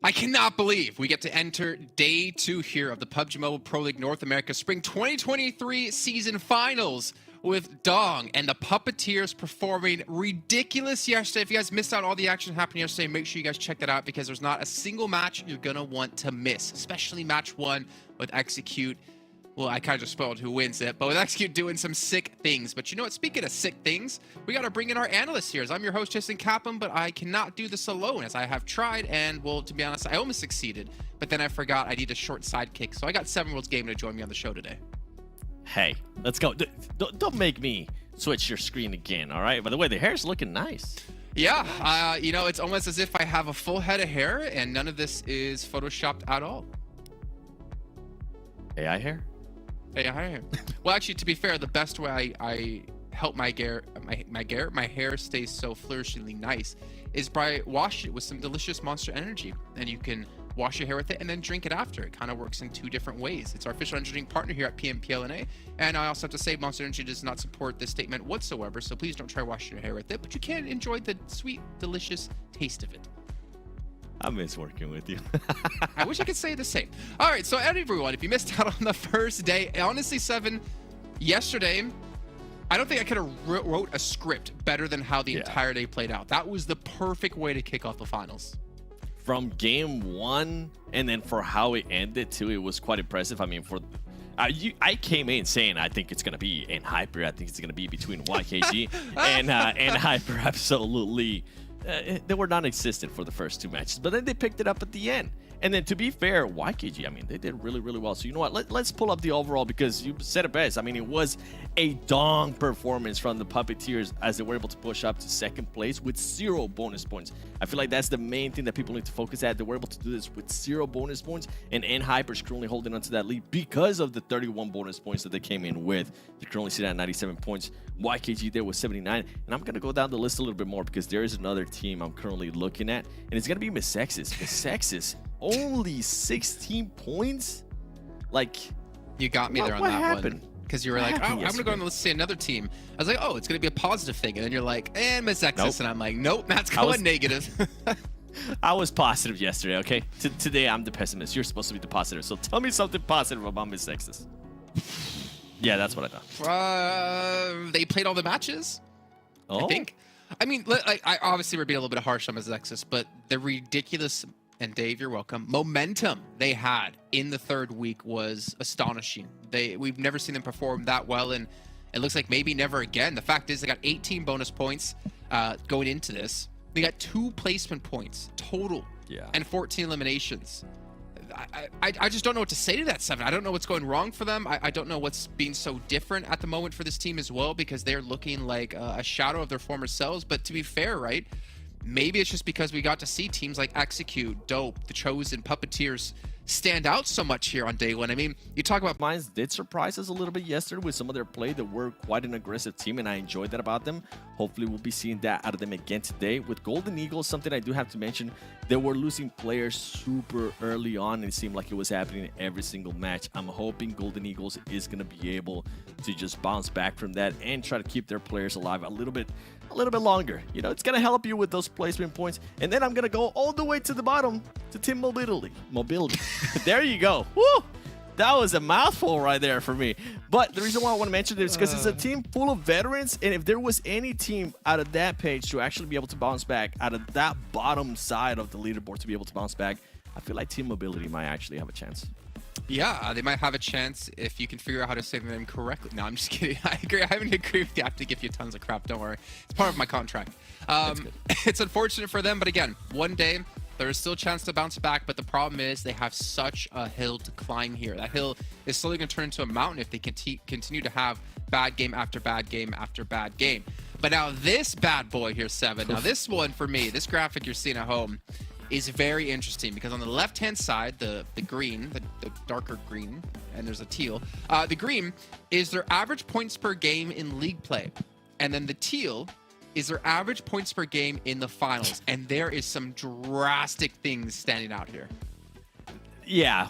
I cannot believe we get to enter day 2 here of the PUBG Mobile Pro League North America Spring 2023 season finals with Dong and the Puppeteers performing ridiculous yesterday. If you guys missed out all the action happening yesterday, make sure you guys check that out because there's not a single match you're going to want to miss, especially match 1 with Execute. Well, I kind of just spoiled who wins it, but with Execute doing some sick things. But you know what? Speaking of sick things, we got to bring in our analyst here. As I'm your host, Jason Kaplan, but I cannot do this alone as I have tried. And, well, to be honest, I almost succeeded. But then I forgot I need a short sidekick. So I got 7-Worlds Gaming to join me on the show today. Hey, let's go. Don't make me switch your screen again, all right? By the way, the hair's looking nice. Yeah, you know, it's almost as if I have a full head of hair and none of this is photoshopped at all. AI hair? AI. Well, actually, to be fair, the best way I help my hair stays so flourishingly nice is by washing it with some delicious Monster Energy. And you can wash your hair with it and then drink it after. It kind of works in 2 different ways. It's our official energy drink partner here at PMPL NA. And I also have to say Monster Energy does not support this statement whatsoever. So please don't try washing your hair with it, but you can enjoy the sweet, delicious taste of it. I miss working with you. I wish I could say the same. All right, so everyone, if you missed out on the first day, honestly, 7, yesterday, I don't think I could have wrote a script better than how the entire day played out. That was the perfect way to kick off the finals. From game 1, and then for how it ended too, it was quite impressive. I mean, for I came in saying I think it's gonna be in Hyper. I think it's gonna be between YKG and Hyper. Absolutely. They were non-existent for the first 2 matches, but then they picked it up at the end. And then to be fair, YKG, I mean, they did really, really well. So you know what? Let's pull up the overall because you said it best. I mean, it was a Dong performance from the Puppeteers as they were able to push up to 2nd place with 0 bonus points. I feel like that's the main thing that people need to focus at. They were able to do this with 0 bonus points, and Hyper's currently holding onto that lead because of the 31 bonus points that they came in with. They're currently sitting at 97 points. YKG there was 79, and I'm gonna go down the list a little bit more because there is another team I'm currently looking at, and it's gonna be MEZEXIS. MEZEXIS. Only 16 points? Like, you got me there on that happened? one. Because you were like, oh, I'm going to go on the list to see another team. I was like, oh, it's going to be a positive thing. And then you're like, and MEZEXIS. Nope. And I'm like, nope, that's going negative. I was positive yesterday, okay? Today, I'm the pessimist. You're supposed to be the positive. So tell me something positive about MEZEXIS. Yeah, that's what I thought. They played all the matches, I think. I mean, I obviously we're being a little bit harsh on MEZEXIS, but the ridiculous... And Dave, you're welcome. Momentum they had in the 3rd week was astonishing. We've never seen them perform that well, and it looks like maybe never again. The fact is they got 18 bonus points going into this. They got 2 placement points total, and 14 eliminations. I just don't know what to say to that, 7. I don't know what's going wrong for them. I don't know what's being so different at the moment for this team as well, because they're looking like a shadow of their former selves. But to be fair, right? Maybe it's just because we got to see teams like Execute, Dope, The Chosen, Puppeteers stand out so much here on day 1. I mean, you talk about... Mines did surprise us a little bit yesterday with some of their play. That were quite an aggressive team, and I enjoyed that about them. Hopefully, we'll be seeing that out of them again today. With Golden Eagles, something I do have to mention, they were losing players super early on, and it seemed like it was happening in every single match. I'm hoping Golden Eagles is going to be able to just bounce back from that and try to keep their players alive a little bit longer. You know, it's going to help you with those placement points. And then I'm going to go all the way to the bottom to Team Mobility. There you go. Woo! That was a mouthful right there for me. But the reason why I want to mention it is because it's a team full of veterans, and if there was any team out of that page to actually be able to bounce back, out of that bottom side of the leaderboard to be able to bounce back, I feel like Team Mobility might actually have a chance. Yeah, they might have a chance if you can figure out how to say their name correctly. No, I'm just kidding. I agree. I haven't agreed with you. I have to give you tons of crap. Don't worry. It's part of my contract. It's unfortunate for them, but again, one day there is still a chance to bounce back. But the problem is they have such a hill to climb here. That hill is slowly going to turn into a mountain if they continue to have bad game after bad game after bad game. But now this bad boy here, 7. Now this one for me, this graphic you're seeing at home, is very interesting because on the left-hand side, the green, the darker green, and there's a teal. The green is their average points per game in league play, and then the teal is their average points per game in the finals. And there is some drastic things standing out here. Yeah.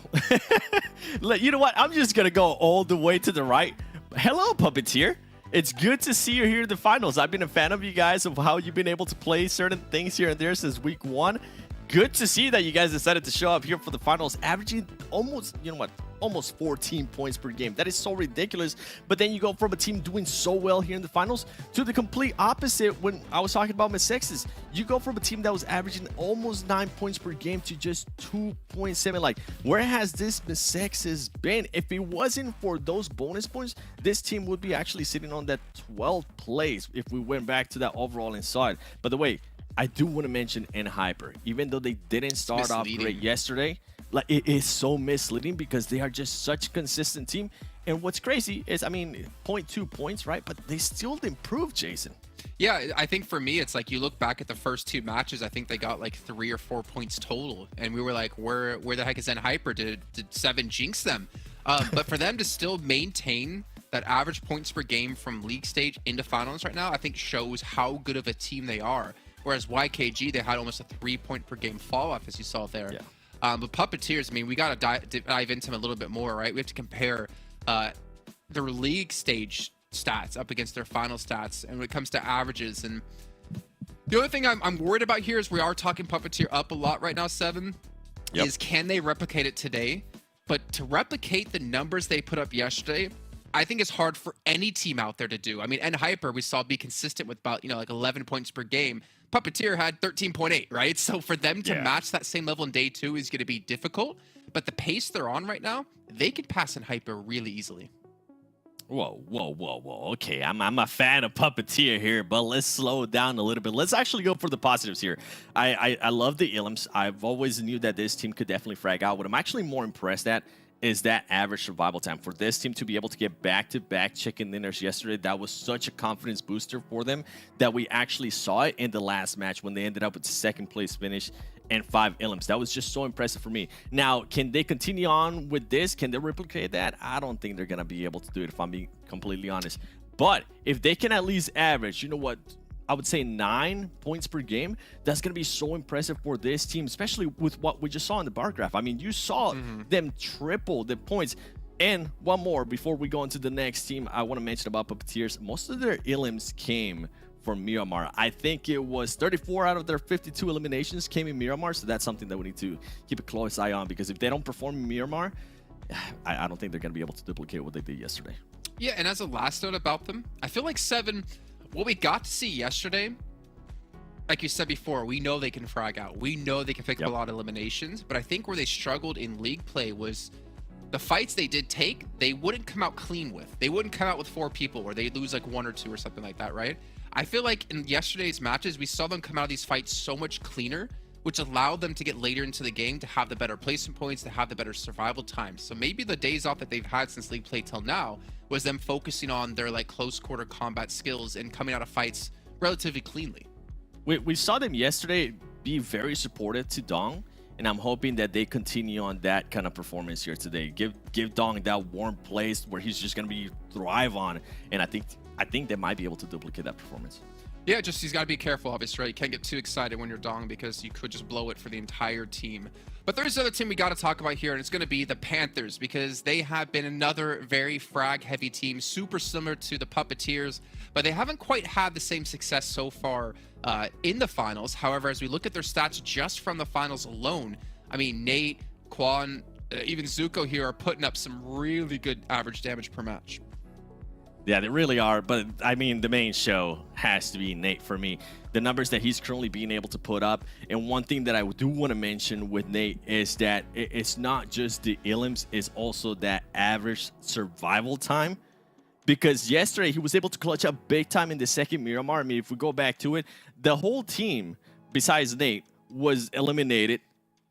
You know what? I'm just gonna go all the way to the right. Hello, Puppeteer. It's good to see you here in the finals. I've been a fan of you guys, of how you've been able to play certain things here and there since week 1. good to see that you guys decided to show up here for the finals, averaging almost, you know what, almost 14 points per game. That is so ridiculous. But then you go from a team doing so well here in the finals to the complete opposite when I was talking about MEZEXIS. You go from a team that was averaging almost 9 points per game to just 2.7. Like, where has this MEZEXIS been? If it wasn't for those bonus points, this team would be actually sitting on that 12th place if we went back to that overall inside. By the way, I do want to mention NHyper. Even though they didn't start off great yesterday, like, it is so misleading because they are just such a consistent team. And what's crazy is, I mean, 0.2 points, right? But they still improved, Jason. Yeah, I think for me, it's like you look back at the first 2 matches, I think they got like 3 or 4 points total. And we were like, where the heck is NHyper? Did 7 jinx them? But for them to still maintain that average points per game from league stage into finals right now, I think shows how good of a team they are. Whereas YKG, they had almost a 3-point per game fall off, as you saw there. Yeah. But Puppeteers, I mean, we got to dive into them a little bit more, right? We have to compare their league stage stats up against their final stats. And when it comes to averages, and the only thing I'm worried about here is we are talking Puppeteer up a lot right now, 7, is can they replicate it today? But to replicate the numbers they put up yesterday, I think it's hard for any team out there to do. I mean, NHyper, we saw be consistent with about, like 11 points per game. Puppeteer had 13.8, right? So for them to match that same level in day 2 is going to be difficult. But the pace they're on right now, they could pass NHyper really easily. Whoa. Okay, I'm a fan of Puppeteer here, but let's slow it down a little bit. Let's actually go for the positives here. I love the Illims. I've always knew that this team could definitely frag out. What I'm actually more impressed at is that average survival time. For this team to be able to get back-to-back chicken dinners yesterday, that was such a confidence booster for them that we actually saw it in the last match when they ended up with the 2nd place finish and 5 Illims. That was just so impressive for me. Now, can they continue on with this? Can they replicate that? I don't think they're going to be able to do it, if I'm being completely honest. But if they can at least average, you know what, I would say 9 points per game, that's going to be so impressive for this team, especially with what we just saw in the bar graph. I mean, you saw them triple the points. And one more before we go into the next team, I want to mention about Puppeteers. Most of their Illims came from Miramar. I think it was 34 out of their 52 eliminations came in Miramar, so that's something that we need to keep a close eye on, because if they don't perform in Miramar, I don't think they're going to be able to duplicate what they did yesterday. Yeah, and as a last note about them, I feel like 7... what we got to see yesterday, like you said before, we know they can frag out. We know they can pick up a lot of eliminations. But I think where they struggled in league play was the fights they did take, they wouldn't come out clean with. They wouldn't come out with 4 people, or they'd lose like 1 or 2 or something like that, right? I feel like in yesterday's matches, we saw them come out of these fights so much cleaner, which allowed them to get later into the game to have the better placement points, to have the better survival times. So maybe the days off that they've had since league play till now was them focusing on their like close quarter combat skills and coming out of fights relatively cleanly. We saw them yesterday be very supportive to Dong, and I'm hoping that they continue on that kind of performance here today. Give Dong that warm place where he's just going to be thrive on, and I think they might be able to duplicate that performance. Yeah, just he's got to be careful, obviously, right? You can't get too excited when you're Dong, because you could just blow it for the entire team. But there's another team we got to talk about here, and it's going to be the Panthers, because they have been another very frag-heavy team, super similar to the Puppeteers, but they haven't quite had the same success so far in the finals. However, as we look at their stats just from the finals alone, I mean, Nate, Quan, even Zuko here are putting up some really good average damage per match. Yeah, they really are. But I mean, the main show has to be Nate for me. The numbers that he's currently being able to put up. And one thing that I do want to mention with Nate is that it's not just the Illims, it's also that average survival time. Because yesterday he was able to clutch up big time in the second Miramar. I mean, if we go back to it, the whole team, besides Nate, was eliminated.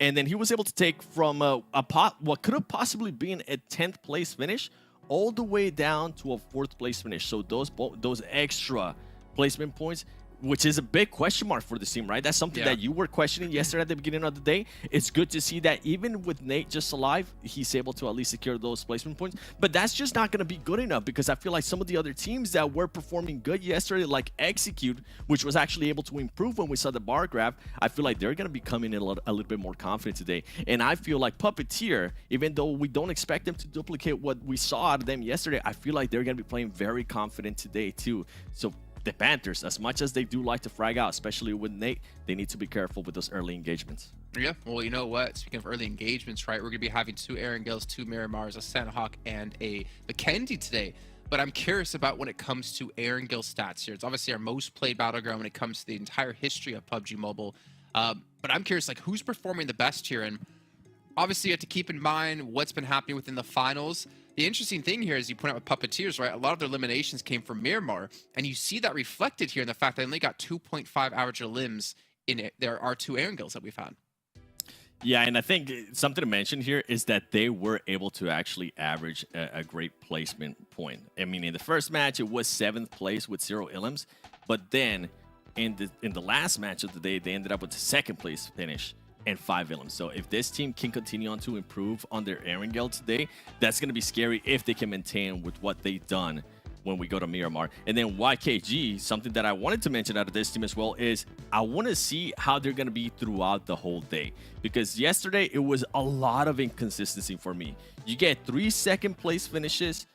And then he was able to take from what could have possibly been a 10th place finish all the way down to a 4th place finish. So those extra placement points, which is a big question mark for the team, right? That's something that you were questioning yesterday at the beginning of the day. It's good to see that even with Nate just alive, he's able to at least secure those placement points. But that's just not going to be good enough, because I feel like some of the other teams that were performing good yesterday, like Execute, which was actually able to improve when we saw the bar graph, I feel like they're going to be coming in a little bit more confident today. And I feel like Puppeteer, even though we don't expect them to duplicate what we saw out of them yesterday, I feel like they're going to be playing very confident today too. So the Panthers, as much as they do like to frag out, especially with Nate, they need to be careful with those early engagements. Yeah, well, you know what? Speaking of early engagements, right, we're going to be having 2 Erangels, 2 Miramars, a Sanhok, and a Vikendi today. But I'm curious about when it comes to Erangel stats here. It's obviously our most played battleground when it comes to the entire history of PUBG Mobile. But I'm curious, like, who's performing the best here? And obviously, you have to keep in mind what's been happening within the finals. The interesting thing here is you point out with Puppeteers, right? A lot of their eliminations came from Miramar, and you see that reflected here in the fact that they only got 2.5 average limbs in their R2 Erangels that we've had. Yeah, and I think something to mention here is that they were able to actually average a great placement point. I mean, in the first match, it was 7th place with 0 elims, but then in the last match of the day, they ended up with the 2nd place finish and 5 elims. So if this team can continue on to improve on their Erangel today, that's going to be scary if they can maintain with what they've done when we go to Miramar. And then YKG, something that I wanted to mention out of this team as well is I want to see how they're going to be throughout the whole day. Because yesterday, it was a lot of inconsistency for me. You get 3 second place finishes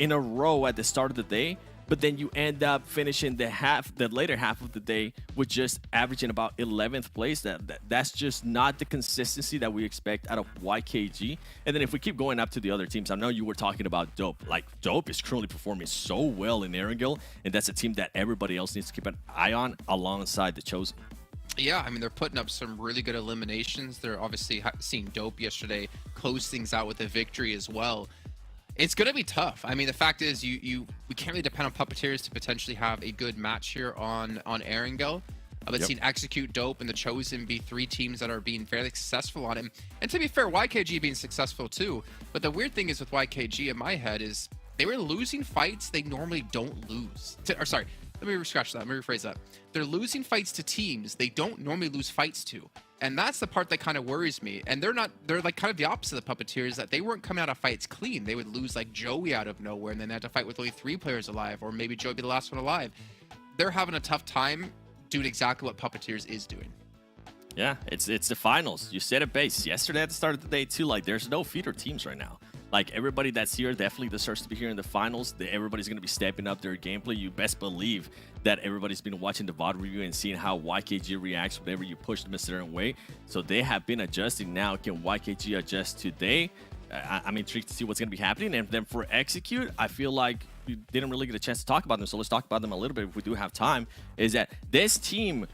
in a row at the start of the day, but then you end up finishing the later half of the day with just averaging about 11th place. That's just not the consistency that we expect out of YKG. And then if we keep going up to the other teams, I know you were talking about Dope. Like, Dope is currently performing so well in Erangel, and that's a team that everybody else needs to keep an eye on alongside the Chosen. Yeah, I mean, they're putting up some really good eliminations. They're obviously seeing Dope yesterday close things out with a victory as well. It's going to be tough. I mean, the fact is we can't really depend on Puppeteers to potentially have a good match here on Erangel. But seeing Execute, Dope, and the Chosen be 3 teams that are being fairly successful on him. And to be fair, YKG being successful too. But the weird thing is with YKG in my head is they were losing fights they normally don't lose. Sorry, let me scratch that. Let me rephrase that. They're losing fights to teams they don't normally lose fights to. And that's the part that kind of worries me. And they're like kind of the opposite of the Puppeteers, that they weren't coming out of fights clean. They would lose like Joey out of nowhere, and then they had to fight with only 3 players alive, or maybe Joey be the last one alive. They're having a tough time doing exactly what Puppeteers is doing. Yeah, it's the finals. You said it base yesterday at the start of the day too. Like, there's no feeder teams right now. Like, everybody that's here definitely deserves to be here in the finals. Everybody's going to be stepping up their gameplay. You best believe that everybody's been watching the VOD review and seeing how YKG reacts whenever you push them a certain way. So they have been adjusting now. Can YKG adjust today? I'm intrigued to see what's going to be happening. And then for Execute, I feel like we didn't really get a chance to talk about them. So let's talk about them a little bit if we do have time. Is that this team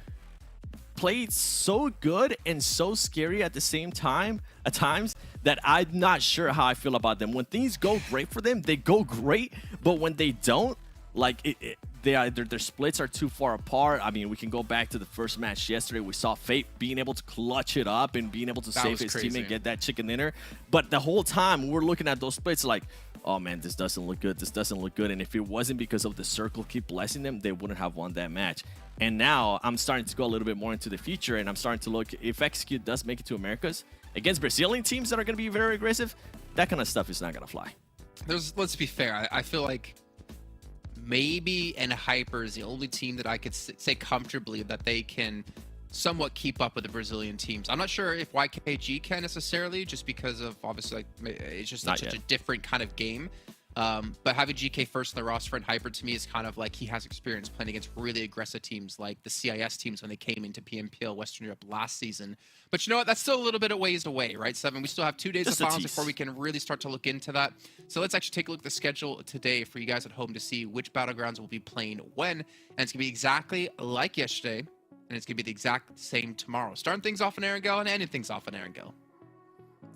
played so good and so scary at the same time at times that I'm not sure how I feel about them. When things go great for them, they go great, but when they don't, like, their splits are too far apart. I mean, we can go back to the first match yesterday. We saw Fate being able to clutch it up and being able to save his team and get that chicken dinner. But the whole time we're looking at those splits like, oh man, this doesn't look good. This doesn't look good. And if it wasn't because of the circle keep blessing them, they wouldn't have won that match. And now I'm starting to go a little bit more into the future, and I'm starting to look, if Execute does make it to Americas against Brazilian teams that are going to be very aggressive, that kind of stuff is not going to fly. Let's be fair. I feel like maybe Hyper is the only team that I could say comfortably that they can somewhat keep up with the Brazilian teams. I'm not sure if YKG can necessarily, just because of obviously like it's just such a different kind of game. But having GK first in the roster and Hyper to me is kind of like he has experience playing against really aggressive teams like the CIS teams when they came into PMPL Western Europe last season. But you know what? That's still a little bit of ways away, right, Seven? We still have 2 days of finals before we can really start to look into that. So let's actually take a look at the schedule today for you guys at home to see which battlegrounds will be playing when. And it's going to be exactly like yesterday, and it's going to be the exact same tomorrow. Starting things off in Erangel and ending things off in Erangel.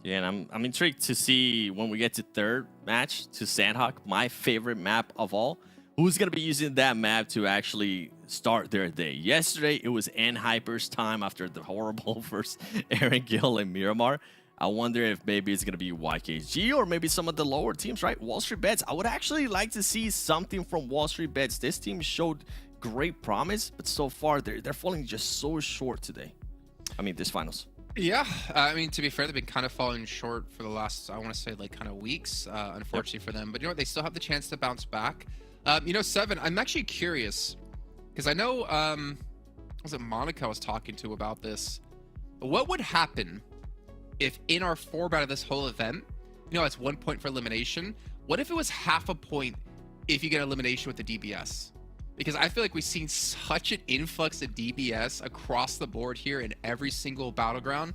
Yeah, and I'm intrigued to see when we get to third match to Sanhok, my favorite map of all, who's going to be using that map to actually start their day. Yesterday, it was Hyper's time after the horrible first Erangel and Miramar. I wonder if maybe it's going to be YKG or maybe some of the lower teams, right? WALLSTREETBETS. I would actually like to see something from WALLSTREETBETS. This team showed great promise, but so far they're falling just so short today. I mean, this finals. Yeah, I mean, to be fair, they've been kind of falling short for the last, I want to say, like, kind of weeks, unfortunately for them. But you know what? They still have the chance to bounce back. You know, Seven, I'm actually curious, because I know, was it Monica I was talking to about this? What would happen if in our format of this whole event, you know, it's 1 point for elimination. What if it was half a point if you get elimination with the DBS? because I feel like we've seen such an influx of DBS across the board here in every single battleground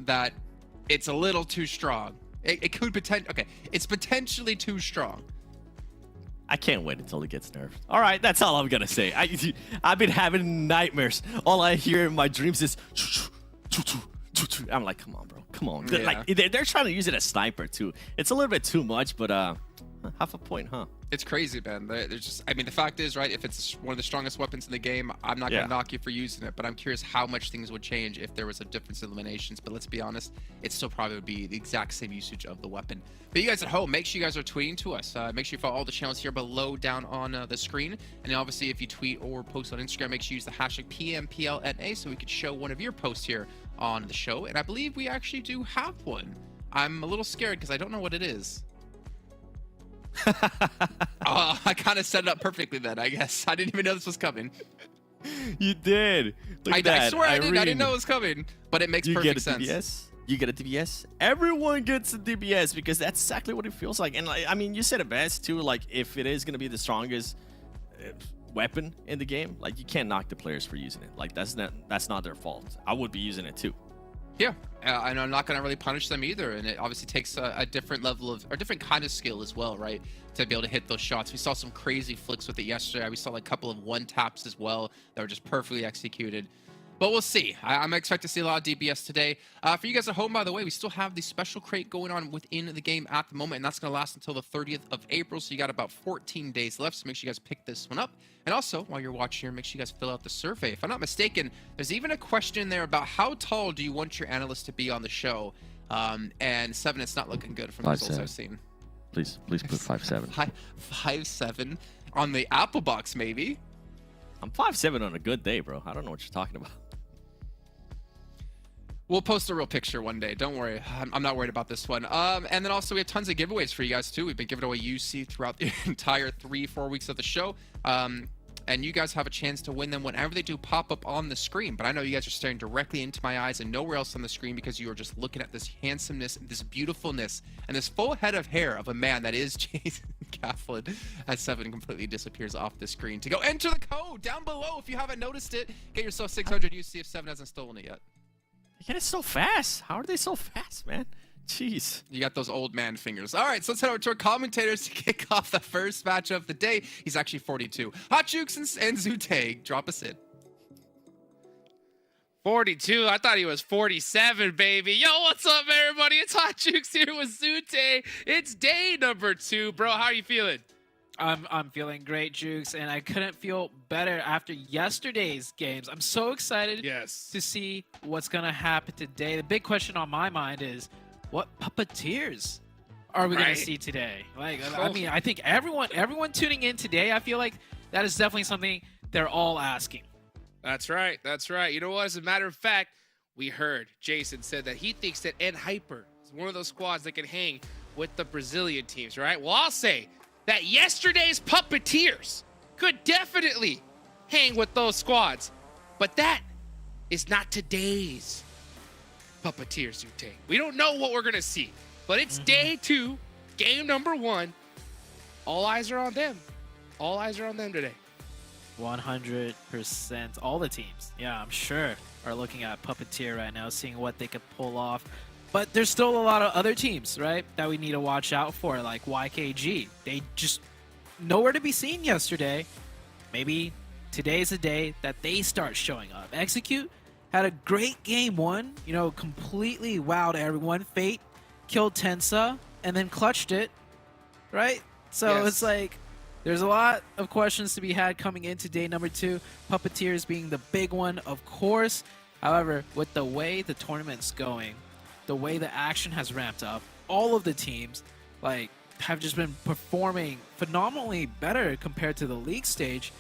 that it's a little too strong. It could potentially, okay, it's potentially too strong. I can't wait until it gets nerfed. All right, that's all I'm gonna say. I've been having nightmares. All I hear in my dreams is I'm like, come on, bro, come on. Yeah. Like they're trying to use it as sniper too. It's a little bit too much, but half a point, huh? It's crazy, man. There's just, I mean, the fact is, right, if it's one of the strongest weapons in the game, I'm not going to knock you for using it, but I'm curious how much things would change if there was a difference in eliminations. But let's be honest, it still probably would be the exact same usage of the weapon. But you guys at home, make sure you guys are tweeting to us. Make sure you follow all the channels here below down on the screen. And obviously, if you tweet or post on Instagram, make sure you use the hashtag PMPL NA so we could show one of your posts here on the show. And I believe we actually do have one. I'm a little scared because I don't know what it is. Oh, I kind of set it up perfectly then, I guess. I didn't even know this was coming. You did. I swear I did. I didn't know it was coming, but it makes perfect sense. DBS? You get a DBS? Everyone gets a DBS because that's exactly what it feels like. And like, I mean, you said it best too. Like, if it is going to be the strongest weapon in the game, like, you can't knock the players for using it. Like, that's not their fault. I would be using it too. Yeah, and I'm not going to really punish them either. And it obviously takes a different level of, or different kind of skill as well, right? To be able to hit those shots. We saw some crazy flicks with it yesterday. We saw like a couple of one taps as well that were just perfectly executed. But we'll see. I'm expecting to see a lot of DBS today. For you guys at home, by the way, we still have the special crate going on within the game at the moment, and that's going to last until the 30th of April, so you got about 14 days left, so make sure you guys pick this one up. And also, while you're watching here, make sure you guys fill out the survey. If I'm not mistaken, there's even a question in there about how tall do you want your analyst to be on the show? And 7, it's not looking good from the results I've seen. Please put 5'7". 5'7" on the Apple box, maybe. I'm 5'7" on a good day, bro. I don't know what you're talking about. We'll post a real picture one day. Don't worry. I'm not worried about this one. And then also we have tons of giveaways for you guys too. We've been giving away UC throughout the entire 3-4 weeks of the show. And you guys have a chance to win them whenever they do pop up on the screen. But I know you guys are staring directly into my eyes and nowhere else on the screen because you are just looking at this handsomeness, this beautifulness, and this full head of hair of a man that is Jason Gafflin as 7 completely disappears off the screen. To go enter the code down below if you haven't noticed it. Get yourself 600 UC if 7 hasn't stolen it yet. They get it so fast. How are they so fast, man? Jeez. You got those old man fingers. All right, so let's head over to our commentators to kick off the first match of the day. He's actually 42. Hot Jukes and Zute, drop us in. 42. I thought he was 47, baby. Yo, what's up, everybody? It's Hot Jukes here with Zute. It's day number 2. Bro, how are you feeling? I'm feeling great, Jukes, and I couldn't feel better after yesterday's games. I'm so excited to see what's going to happen today. The big question on my mind is, what puppeteers are we going to see today? Like, I mean, I think everyone tuning in today, I feel like that is definitely something they're all asking. That's right. That's right. You know what? As a matter of fact, we heard Jason said that he thinks that NHyper is one of those squads that can hang with the Brazilian teams, right? Well, I'll say that yesterday's puppeteers could definitely hang with those squads, but that is not today's puppeteers, Zute. We don't know what we're gonna see, but it's day 2, game number 1. All eyes are on them. All eyes are on them today. 100%. All the teams, yeah, I'm sure, are looking at puppeteer right now, seeing what they could pull off. But there's still a lot of other teams, right, that we need to watch out for, like YKG. They just nowhere to be seen yesterday. Maybe today's the day that they start showing up. Execute had a great game 1, you know, completely wowed everyone. Fate killed Tensa and then clutched it, right? So it's like there's a lot of questions to be had coming into day number 2. Puppeteers being the big one, of course. However, with the way the tournament's going, the way the action has ramped up, all of the teams like have just been performing phenomenally better compared to the league stage.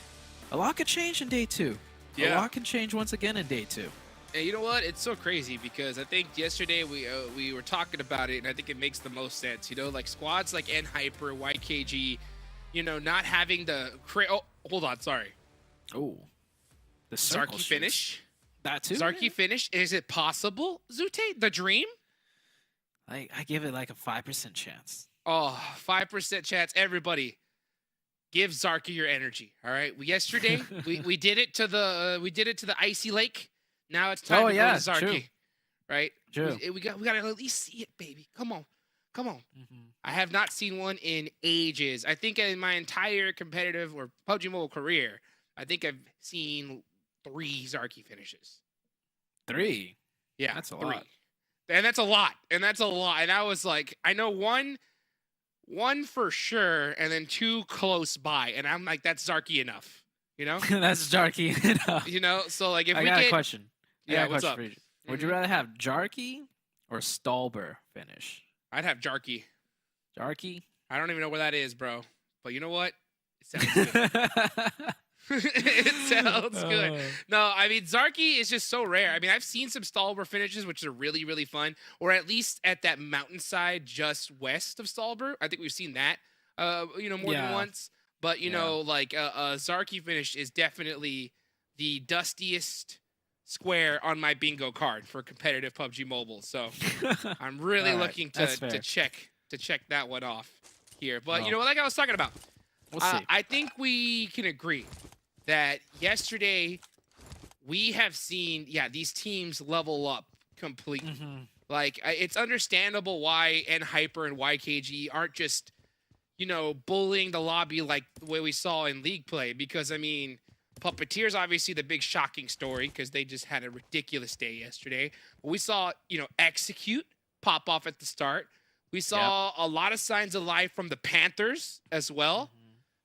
A lot could change in day 2. A lot can change once again in day 2. And you know what? It's so crazy because I think yesterday we were talking about it, and I think it makes the most sense. You know, like squads like NHyper, YKG, you know, not having the oh, hold on, sorry. Oh, the Zarky finish. That too. Zarky finish. Is it possible, Zute? The dream? I give it like a 5% chance. Oh, 5% chance. Everybody, give Zarky your energy. All right. Yesterday we did it to the icy lake. Now it's time to go to Zarky. True. Right? True. We got to at least see it, baby. Come on. Mm-hmm. I have not seen one in ages. I think in my entire competitive or PUBG Mobile career, I think I've seen 3 Zarky finishes. 3? Yeah, That's a 3. lot. And that's a lot. And I was like, I know one for sure, and then 2 close by. And I'm like, that's Zarky enough. You know? That's Jarky enough. You know? So like if I we got get a question. Yeah, what's up? For you. Would you rather have Jarky or Stallber finish? I'd have Jarky. Jarky? I don't even know where that is, bro. But you know what? It sounds good. It sounds good. No, I mean, Zarky is just so rare. I mean, I've seen some Stallber finishes, which are really, really fun, or at least at that mountainside just west of Stallber. I think we've seen that, more than once. But, you know, like a Zarky finish is definitely the dustiest square on my bingo card for competitive PUBG Mobile. So I'm really looking to check that one off here. But, you know, like I was talking about, we'll see. I think we can agree that yesterday we have seen, these teams level up completely. Mm-hmm. Like, it's understandable why NHyper and YKG aren't just, bullying the lobby like the way we saw in league play. Because, I mean, PUPPETEER's obviously the big shocking story because they just had a ridiculous day yesterday. But we saw, Execute pop off at the start. We saw a lot of signs of life from the Panthers as well.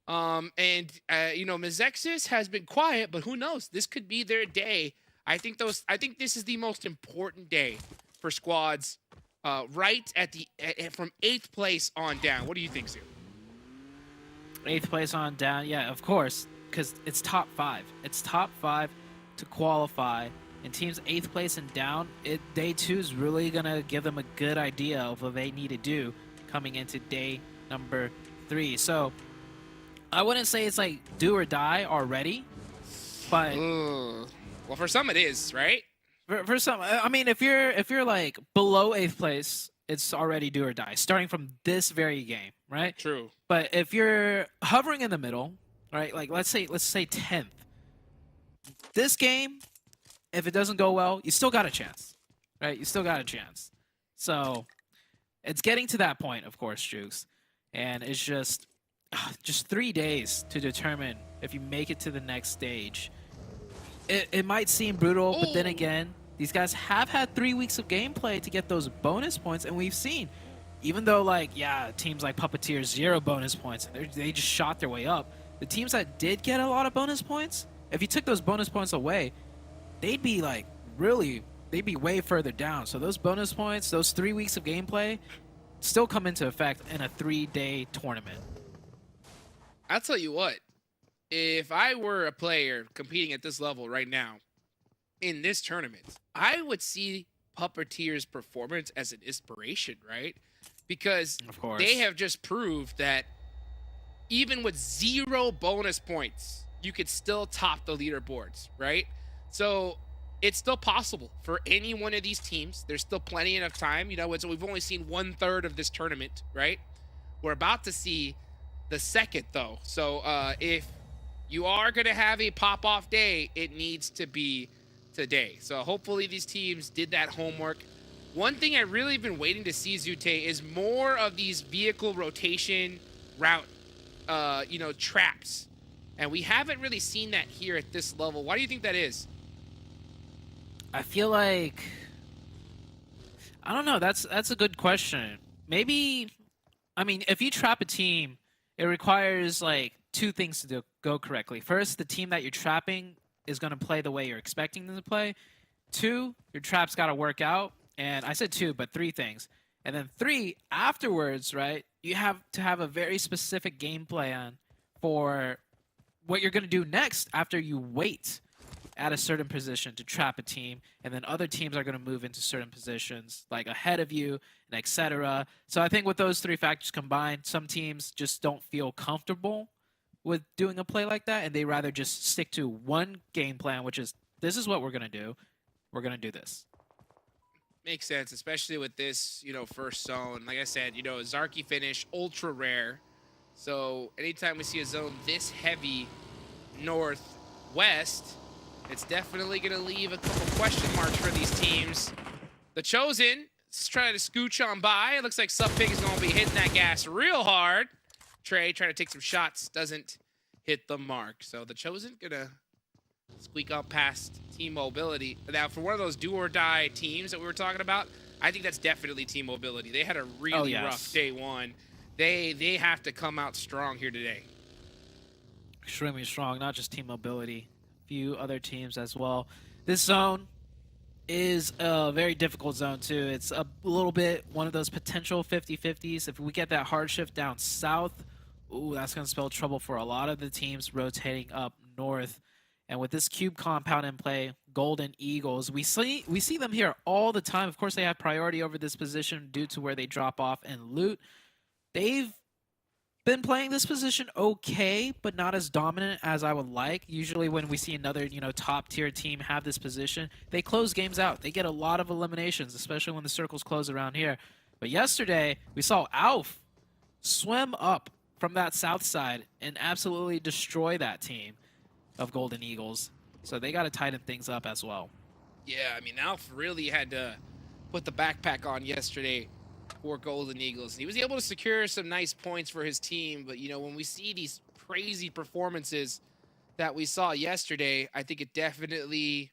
MEZEXIS has been quiet, but who knows? This could be their day. I think this is the most important day for squads, right at from 8th place on down. What do you think, Zoo? 8th place on down, yeah, of course, because it's top 5. It's top 5 to qualify, and teams 8th place and down, day 2 is really gonna give them a good idea of what they need to do coming into day number 3. So I wouldn't say it's like do or die already, but well, for some it is, right? For some, I mean, if you're like below 8th place, it's already do or die, starting from this very game, right? True. But if you're hovering in the middle, right, like let's say 10th, this game, if it doesn't go well, you still got a chance, right? You still got a chance. So it's getting to that point, of course, Jukes, and it's just 3 days to determine if you make it to the next stage. It might seem brutal, but then again, these guys have had 3 weeks of gameplay to get those bonus points, and we've seen, even though teams like PUPPETEER 0 bonus points, they just shot their way up. The teams that did get a lot of bonus points, if you took those bonus points away, they'd be way further down. So those bonus points, those 3 weeks of gameplay, still come into effect in a 3-day tournament. I'll tell you what, if I were a player competing at this level right now in this tournament, I would see PUPPETEER's performance as an inspiration, right? Because of course, they have just proved that even with 0 bonus points, you could still top the leaderboards, right? So it's still possible for any one of these teams. There's still plenty enough time. We've only seen 1/3 of this tournament, right? We're about to see the second, though. So if you are going to have a pop-off day, it needs to be today. So hopefully these teams did that homework. One thing I really been waiting to see, Zute, is more of these vehicle rotation route, traps. And we haven't really seen that here at this level. Why do you think that is? I feel like, I don't know. That's a good question. Maybe, I mean, if you trap a team, it requires 2 things to go correctly. First, the team that you're trapping is going to play the way you're expecting them to play. 2, your trap's got to work out. And I said 2, but 3 things. And then 3, afterwards, right, you have to have a very specific game plan for what you're going to do next after you wait at a certain position to trap a team, and then other teams are going to move into certain positions ahead of you, and etc. So I think with those 3 factors combined, some teams just don't feel comfortable with doing a play like that, and they rather just stick to one game plan, which is, this is what we're going to do. We're going to do this. Makes sense, especially with this, first zone. Like I said, a Zarky finish, ultra rare. So anytime we see a zone this heavy northwest, it's definitely going to leave a couple question marks for these teams. The Chosen is trying to scooch on by. It looks like Subpig is going to be hitting that gas real hard. Trey trying to take some shots, doesn't hit the mark. So the Chosen going to squeak up past Team Mobility. Now, for one of those do-or-die teams that we were talking about, I think that's definitely Team Mobility. They had a really rough day one. They have to come out strong here today. Extremely strong, not just Team Mobility. A few other teams as well. This zone is a very difficult zone, too. It's a little bit one of those potential 50-50s. If we get that hard shift down south, ooh, that's going to spell trouble for a lot of the teams rotating up north. And with this cube compound in play, Golden Eagles, we see them here all the time. Of course, they have priority over this position due to where they drop off and loot. They've been playing this position okay, but not as dominant as I would like. Usually when we see another, top tier team have this position, they close games out. They get a lot of eliminations, especially when the circles close around here. But yesterday, we saw Alf swim up from that south side and absolutely destroy that team of Golden Eagles. So they got to tighten things up as well. Yeah, I mean, Alf really had to put the backpack on yesterday for Golden Eagles. He was able to secure some nice points for his team, but, when we see these crazy performances that we saw yesterday, I think it's definitely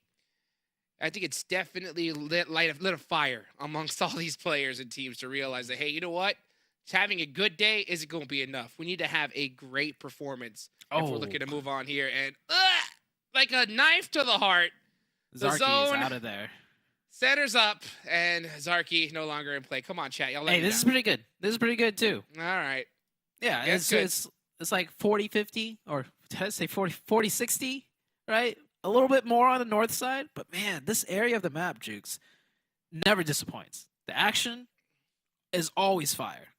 lit a fire amongst all these players and teams to realize that, hey, you know what? Having a good day isn't going to be enough. We need to have a great performance if we're looking to move on here. And like a knife to the heart, the Zarky's zone out of there. Centers up, and Zarky no longer in play. Come on, chat. Y'all let Hey, me this down. is pretty good. This is pretty good, too. All right. Yeah, Yeah, it's like 40-50, or did I say 40-60, right? A little bit more on the north side, but man, this area of the map, Jukes, never disappoints. The action is always fire.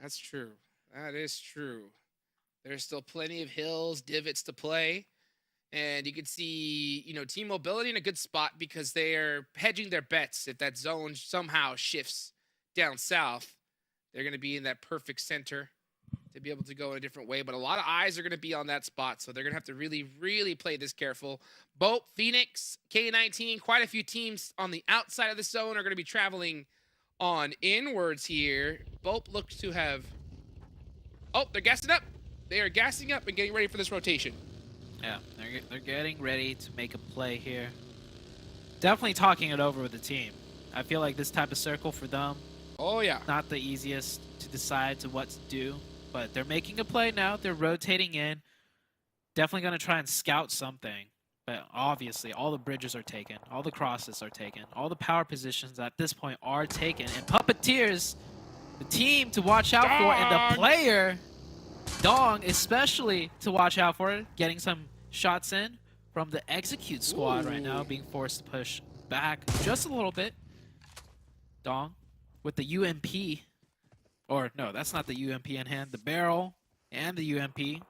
That's true. That is true. There's still plenty of hills, divots to play. And you can see, Team Mobility in a good spot because they're hedging their bets. If that zone somehow shifts down south, they're going to be in that perfect center to be able to go in a different way. But a lot of eyes are going to be on that spot, so they're going to have to really, really play this careful. BOPE, Phoenix, K19, quite a few teams on the outside of the zone are going to be traveling on inwards here. BOPE looks to have... Oh, they're gassing up. They are gassing up and getting ready for this rotation. Yeah, they're getting ready to make a play here. Definitely talking it over with the team. I feel like this type of circle for them, Oh, yeah. not the easiest to decide to what to do, but they're making a play now. They're rotating in. Definitely going to try and scout something. But obviously, all the bridges are taken. All the crosses are taken. All the power positions at this point are taken. And Puppeteers, the team to watch out for, and the player, Dong, especially to watch out for, getting some shots in from the Execute squad right now, being forced to push back just a little bit. Dong with the UMP. Or, no, that's not the UMP in hand. The barrel and the UMP.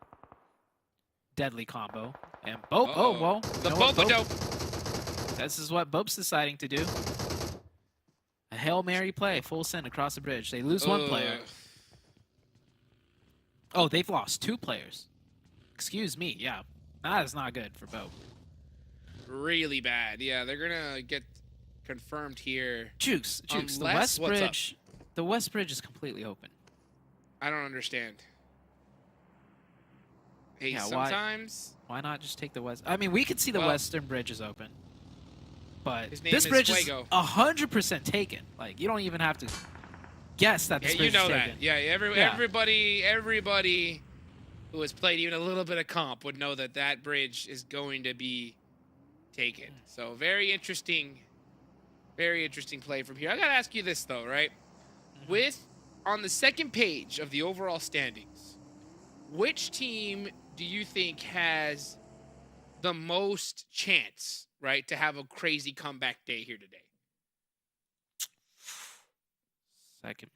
Deadly combo. And Bope, oh, well. The Bope-a-dope. This is what Bope's deciding to do. A Hail Mary play, full send across the bridge. They lose one player. Oh, they've lost 2 players. Excuse me, yeah. That is not good for Bope. Really bad. Yeah, they're going to get confirmed here. Jukes, Unless, the West what's up? Bridge. The West Bridge is completely open. I don't understand. Hey, Yeah, sometimes... Why not just take the West? I mean, we could see the Western Bridge is open. But His name this is bridge is Fuego. 100% taken. Like, you don't even have to guess that this Yeah, bridge you know is that. taken. Yeah, everybody who has played even a little bit of comp would know that that bridge is going to be taken. So very interesting play from here. I gotta ask you this though, right? On the second page of the overall standings, which team do you think has the most chance, right, to have a crazy comeback day here today? Second.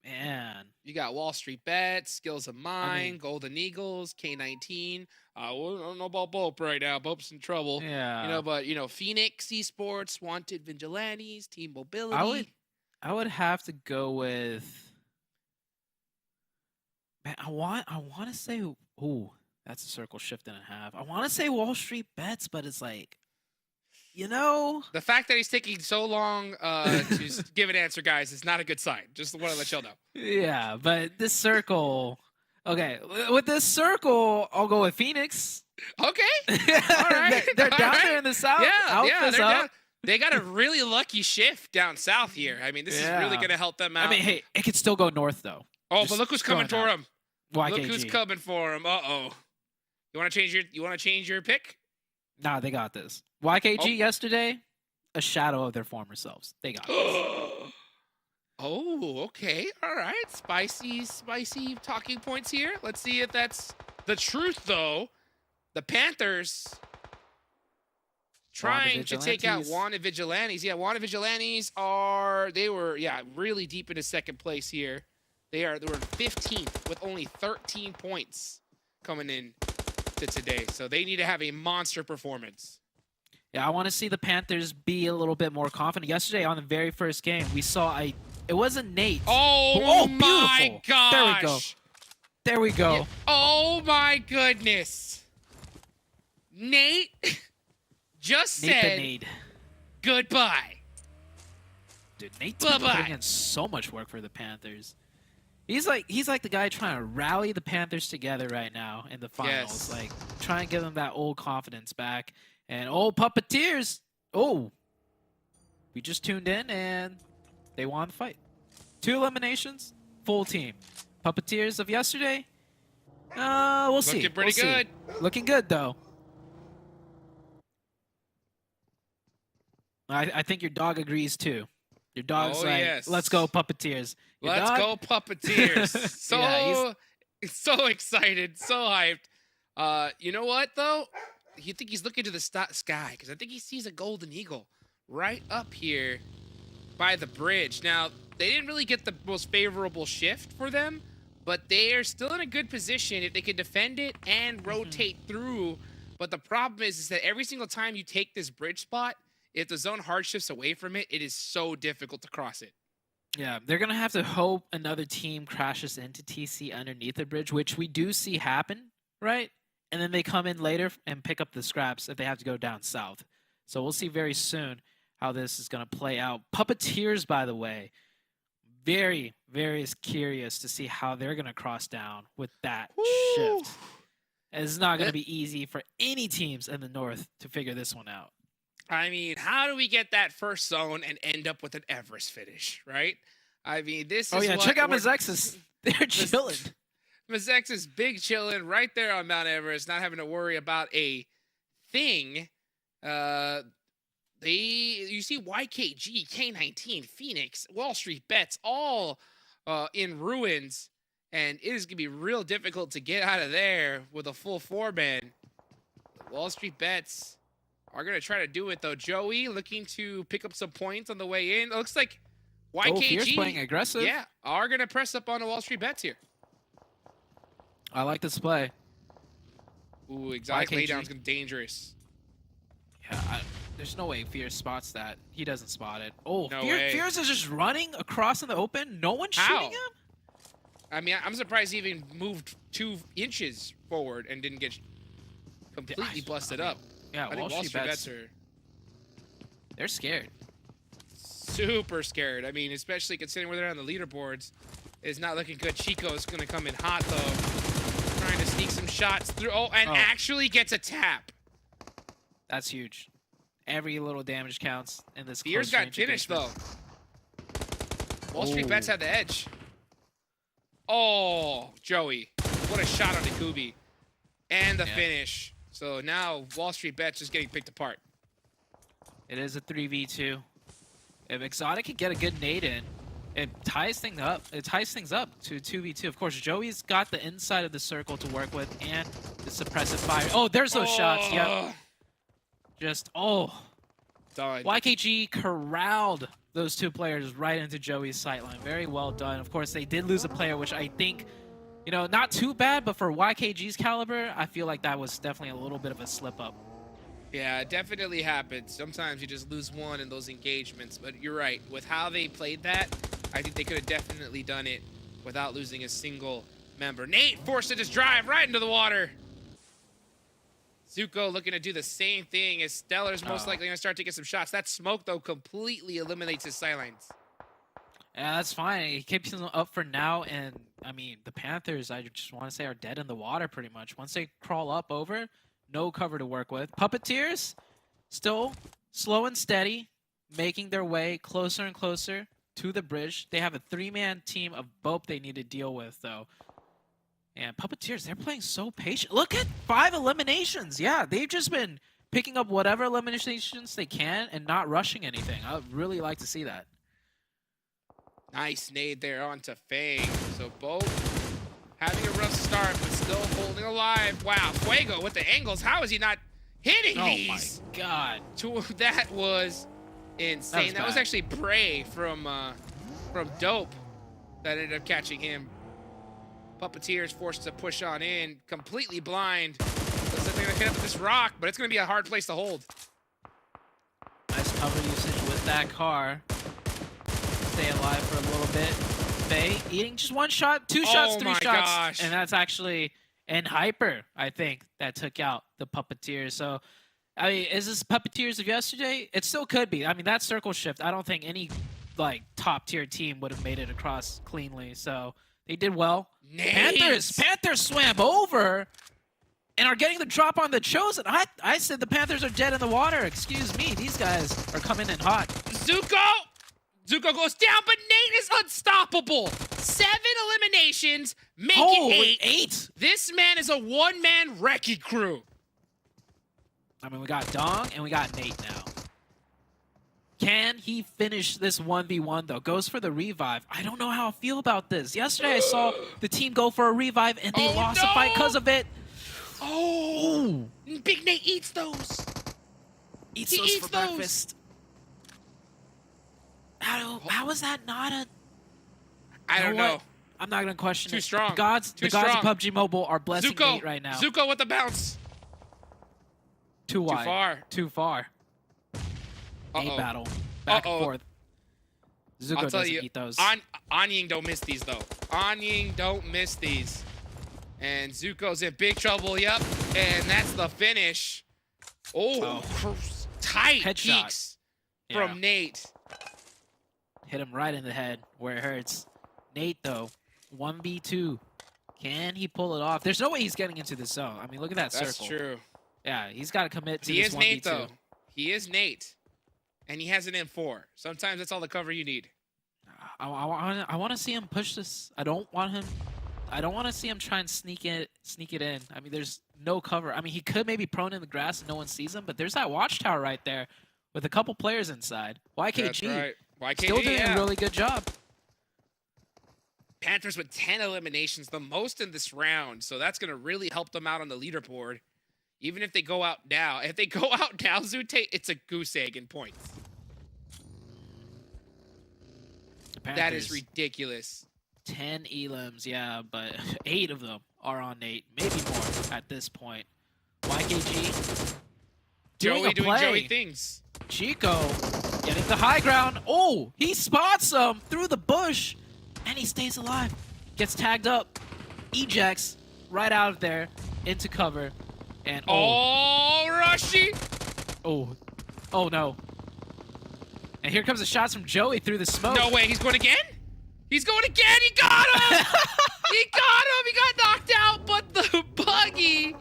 Man. You got WALLSTREETBETS, Skills of Mine, Golden Eagles, K19. I don't know about BOPE right now. BOPE's in trouble. Yeah. But Phoenix, Esports, Wanted Vigilantes, Team Mobility. I would have to go with Man, I want to say, ooh, that's a circle shift and a half. I want to say Wall Street Bets, but it's like, you know, The fact that he's taking so long to give an answer, guys, is not a good sign. Just want to let y'all know. yeah, but this circle, okay, with this circle, I'll go with Phoenix. Okay. All right. They're All down right. there in the south. Yeah, Alpha's they're up. down. They got a really lucky shift down south here. I mean, this is really Yeah. going to help them out. I mean, hey, it could still go north though. oh, just but look who's coming throwing for out. him. YKG. Look who's coming for him. Uh-oh. You want to change your pick? Nah, they got this. YKG Oh. yesterday, a shadow of their former selves. They got this. Oh, okay. All right. Spicy talking points here. Let's see if that's the truth, though. The Panthers trying to take out Vigilantes. Wanted Vigilantes. Yeah, Wanted Vigilantes they were really deep into second place here. They were 15th with only 13 points coming in to today. So they need to have a monster performance. Yeah, I want to see the Panthers be a little bit more confident. Yesterday on the very first game, we saw it wasn't Nate. Oh, beautiful. my gosh. There we go. There we go. Yeah. Oh my goodness. Nate just Nate the said Nade. goodbye. Dude, Nate's been Bye-bye. putting in so much work for the Panthers. He's like the guy trying to rally the Panthers together right now in the finals. Yes. Like try and give them that old confidence back. And Puppeteers. Oh, we just tuned in and they won the fight. 2 eliminations, full team. Puppeteers of yesterday. We'll see. Looking pretty We'll see. good. Looking good though. I think your dog agrees too. Your dog's Oh, like, yes. let's go Puppeteers. Your Let's dog- go Puppeteers. So Yeah, so excited, so hyped. You know what though? You think he's looking to the sky because I think he sees a golden eagle right up here by the bridge. Now, they didn't really get the most favorable shift for them, but they are still in a good position if they can defend it and rotate through. But the problem is that every single time you take this bridge spot, if the zone hard shifts away from it, it is so difficult to cross it. Yeah, they're going to have to hope another team crashes into TC underneath the bridge, which we do see happen, right? And then they come in later and pick up the scraps if they have to go down south. So we'll see very soon how this is going to play out. Puppeteers, by the way, very, very curious to see how they're going to cross down with that shift. It's not going to be easy for any teams in the north to figure this one out. I mean, how do we get that first zone and end up with an Everest finish, right? I mean, this is Oh, yeah, what check out we're- MEZEXIS. They're chilling. MEZEXIS big chilling right there on Mount Everest, not having to worry about a thing. You see YKG, K19, Phoenix, Wall Street Bets, all in ruins, and it is gonna be real difficult to get out of there with a full 4-man. Wall Street Bets are gonna try to do it though. Joey looking to pick up some points on the way in. It looks like Fierce YKG, playing aggressive. yeah, are gonna press up on the Wall Street Bets here. I like this play. Ooh, exotic YKG. laydown's gonna be dangerous. Yeah, there's no way Fierce spots that. He doesn't spot it. Oh, No way. Fierce is just running across in the open. No one's How? shooting him? I mean, I'm surprised he even moved 2 inches forward and didn't get completely busted up. Yeah, I think Wall Street Bets are they're scared. super scared. I mean, especially considering where they're on the leaderboards. It's not looking good. Chico's going to come in hot, though. Trying to sneak some shots through. Oh, and actually gets a tap. That's huge. Every little damage counts in this Fears close got range finished, though. engagement. Wall Street Bets had the edge. Oh, Joey. What a shot on Ikubi. And the Yeah. finish. So now Wall Street Bets is getting picked apart. It is a 3v2. If Exotic can get a good nade in, it ties things up. It ties things up to 2v2. Of course, Joey's got the inside of the circle to work with and the suppressive fire. Oh, there's those shots. Yep. Just, Done. YKG corralled those 2 players right into Joey's sightline. Very well done. Of course, they did lose a player, which I think, you know, not too bad, but for YKG's caliber, I feel like that was definitely a little bit of a slip up. Yeah, it definitely happens. Sometimes you just lose one in those engagements, but you're right. With how they played that, I think they could have definitely done it without losing a single member. Nate forced to just drive right into the water. Zuko looking to do the same thing as Stellar's most likely going to start to get some shots. That smoke, though, completely eliminates his sightlines. Yeah, that's fine. He keeps them up for now, and I mean, the Panthers, I just want to say, are dead in the water pretty much. Once they crawl up over, no cover to work with. Puppeteers, still slow and steady, making their way closer and closer to the bridge. They have a 3-man team of BOPE they need to deal with, though. And Puppeteers, they're playing so patient. Look at 5 eliminations. Yeah, they've just been picking up whatever eliminations they can and not rushing anything. I would really like to see that. Nice nade there onto Fang. So BOPE having a rough start, but still holding alive. Wow, Fuego with the angles. How is he not hitting these? Oh my god. That was insane. That was actually Bray from Dope that ended up catching him. Puppeteers forced to push on in, completely blind. Looks like they're gonna hit up with this rock, but it's gonna be a hard place to hold. Nice cover usage with that car. Stay alive for a little bit. Faye eating just 1 shot, 2 shots, 3 shots. Gosh. And that's actually Hyper, I think, that took out the Puppeteers. So, I mean, is this Puppeteers of yesterday? It still could be. I mean, that circle shift, I don't think any like top tier team would have made it across cleanly. So they did well. Panthers swam over and are getting the drop on the Chosen. I said the Panthers are dead in the water. Excuse me. These guys are coming in hot. Zuko goes down, but Nate is unstoppable. 7 eliminations, making 8. This man is a one-man wrecking crew. I mean, we got Dong and we got Nate now. Can he finish this 1v1, though? Goes for the revive. I don't know how I feel about this. Yesterday, I saw the team go for a revive, and they lost the fight because of it. Oh! Big Nate eats those. He eats those for breakfast. How is that not a... I don't know. I'm not going to question it. Too strong. The gods of PUBG Mobile are blessing Zuko, Nate right now. Zuko with the bounce. Too wide. Too far. Too far. Nate battle. Back and forth. Zuko doesn't eat those. Anying don't miss these, though. Anying don't miss these. And Zuko's in big trouble, yep. And that's the finish. Oh. Tight peeks from Nate. Hit him right in the head where it hurts. Nate, though, 1v2. Can he pull it off? There's no way he's getting into the zone. I mean, look at that circle. That's true. Yeah, he's got to commit to this 1v2. He is Nate, though. He is Nate. And he has an M4. Sometimes that's all the cover you need. I want to see him push this. I don't want to see him try and sneak it in. I mean, there's no cover. I mean, he could maybe prone in the grass and no one sees him, but there's that watchtower right there with a couple players inside. YKG. That's right. YKG, still doing a really good job. Panthers with 10 eliminations, the most in this round. So that's going to really help them out on the leaderboard. Even if they go out now. If they go out now, Zute, it's a goose egg in points. That is ridiculous. 10 elims, yeah, but 8 of them are on Nate. Maybe more at this point. YKG doing Joey things. Chico getting the high ground. Oh, he spots him through the bush, and he stays alive. Gets tagged up. Ejects right out of there into cover. And Rushy! Oh no. And here comes the shots from Joey through the smoke. No way, he's going again? He's going again! He got him! He got knocked out, but the buggy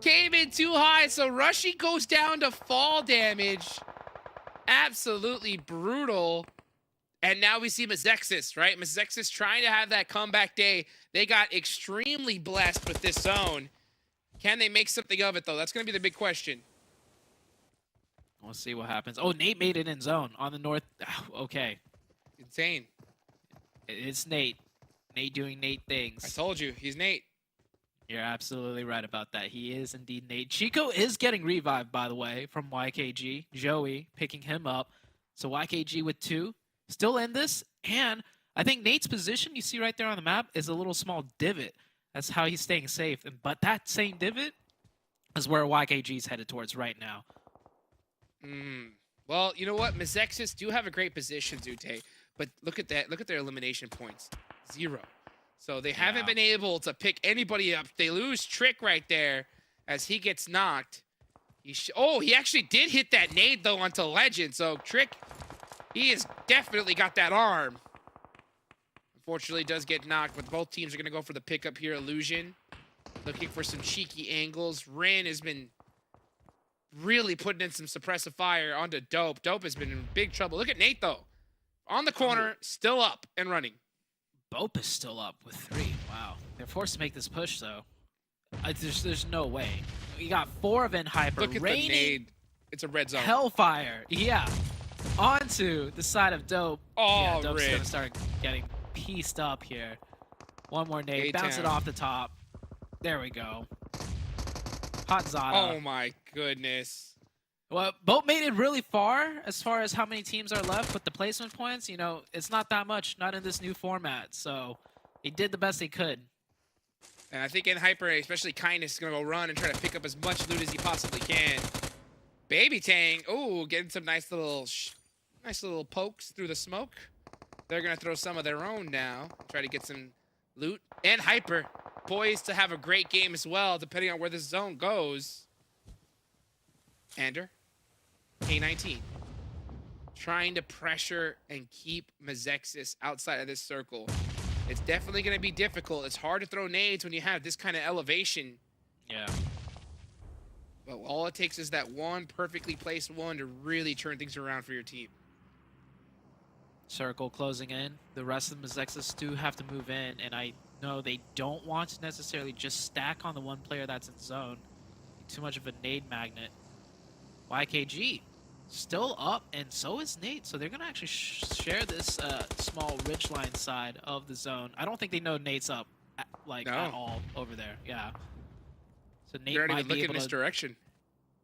came in too high, so Rushy goes down to fall damage. Absolutely brutal. And now we see MEZEXIS, right? MEZEXIS trying to have that comeback day. They got extremely blessed with this zone. Can they make something of it, though? That's going to be the big question. We'll see what happens. Oh, Nate made it in zone on the north. Okay. Insane. It's Nate. Nate doing Nate things. I told you, he's Nate. You're absolutely right about that. He is indeed Nate. Chico is getting revived, by the way, from YKG. Joey picking him up. So YKG with 2. Still in this. And I think Nate's position, you see right there on the map, is a little small divot. That's how he's staying safe. But that same divot is where YKG's headed towards right now. Well, you know what? MEZEXIS do have a great position, Zute. But look at that. Look at their elimination points. 0. So they haven't been able to pick anybody up. They lose Trick right there as he gets knocked. He actually did hit that nade, though, onto Legend. So Trick, he has definitely got that arm. Unfortunately, does get knocked, but both teams are going to go for the pickup here. Illusion looking for some cheeky angles. Rin has been really putting in some suppressive fire onto Dope. Dope has been in big trouble. Look at Nate, though. On the corner, still up and running. BOPE is still up with 3. Wow. They're forced to make this push, though. There's no way. You got 4 of EnHyper. Look at the nade. It's a red zone. Hellfire. Yeah. Onto the side of Dope. Oh, yeah, Dope's Rin. going to start getting pieced up here. One more nade. A-town. Bounce it off the top. There we go. Hot Zada. Oh, my goodness. Well, BOPE made it really far as how many teams are left with the placement points. You know, it's not that much, not in this new format. So they did the best they could. And I think EnHyper, especially Kindness, is going to go run and try to pick up as much loot as he possibly can. Baby Tang, ooh, getting some nice little pokes through the smoke. They're going to throw some of their own now. Try to get some loot. EnHyper, poised to have a great game as well, depending on where this zone goes. Ander, K19. Trying to pressure and keep MEZEXIS outside of this circle. It's definitely going to be difficult. It's hard to throw nades when you have this kind of elevation. Yeah. But all it takes is that one perfectly placed one to really turn things around for your team. Circle closing in. The rest of the MEZEXIS do have to move in, and I know they don't want to necessarily just stack on the one player that's in zone. Too much of a nade magnet. YKG still up, and so is Nate. So they're going to actually share this small ridgeline side of the zone. I don't think they know Nate's up at all over there. Yeah. So Nate They're not might even be looking able in this to, direction.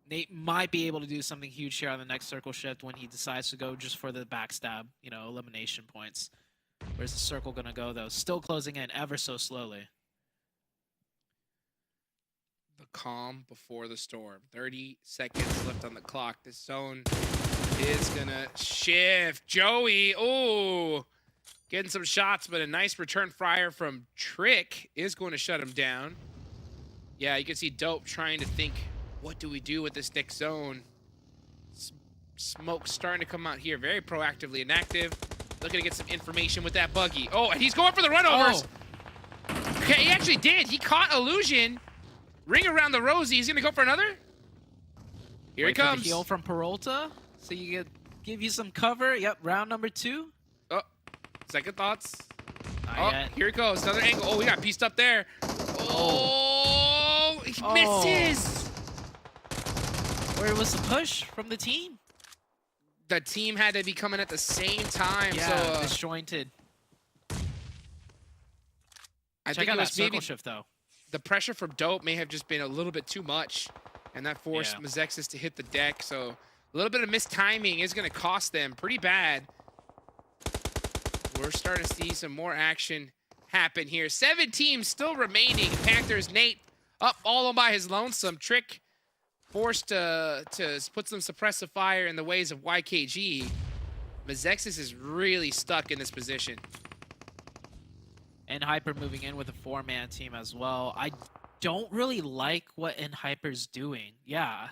Nate might be able to do something huge here on the next circle shift when he decides to go just for the backstab, you know, elimination points. Where's the circle going to go, though? Still closing in ever so slowly. The calm before the storm. 30 seconds left on the clock. This zone is going to shift. Joey, ooh, getting some shots, but a nice return fire from Trick is going to shut him down. Yeah, you can see Dope trying to think, what do we do with this next zone? Smoke starting to come out here very proactively and active. Looking to get some information with that buggy. Oh, and he's going for the runovers. Oh. Okay, he actually did. He caught Illusion. Ring around the rosy. He's going to go for another. Here he comes. For the heal from Peralta. So you get give you some cover. Yep, round number 2. Oh, second thoughts. Not yet. Here it goes. Another angle. Oh, we got pieced up there. Oh, he misses. Where was the push from the team? The team had to be coming at the same time. Yeah, so, disjointed. I Check think out it that was maybe circle shift, though. the pressure from Dope may have just been a little bit too much, and that forced Yeah. MEZEXIS to hit the deck. So a little bit of mistiming is going to cost them pretty bad. We're starting to see some more action happen here. 7 teams still remaining. Panthers, Nate up all on by his lonesome. Trick forced to put some suppressive fire in the ways of YKG. MEZEXIS is really stuck in this position. EnHyper moving in with a 4-man team as well. I don't really like what EnHyper's doing. Yeah,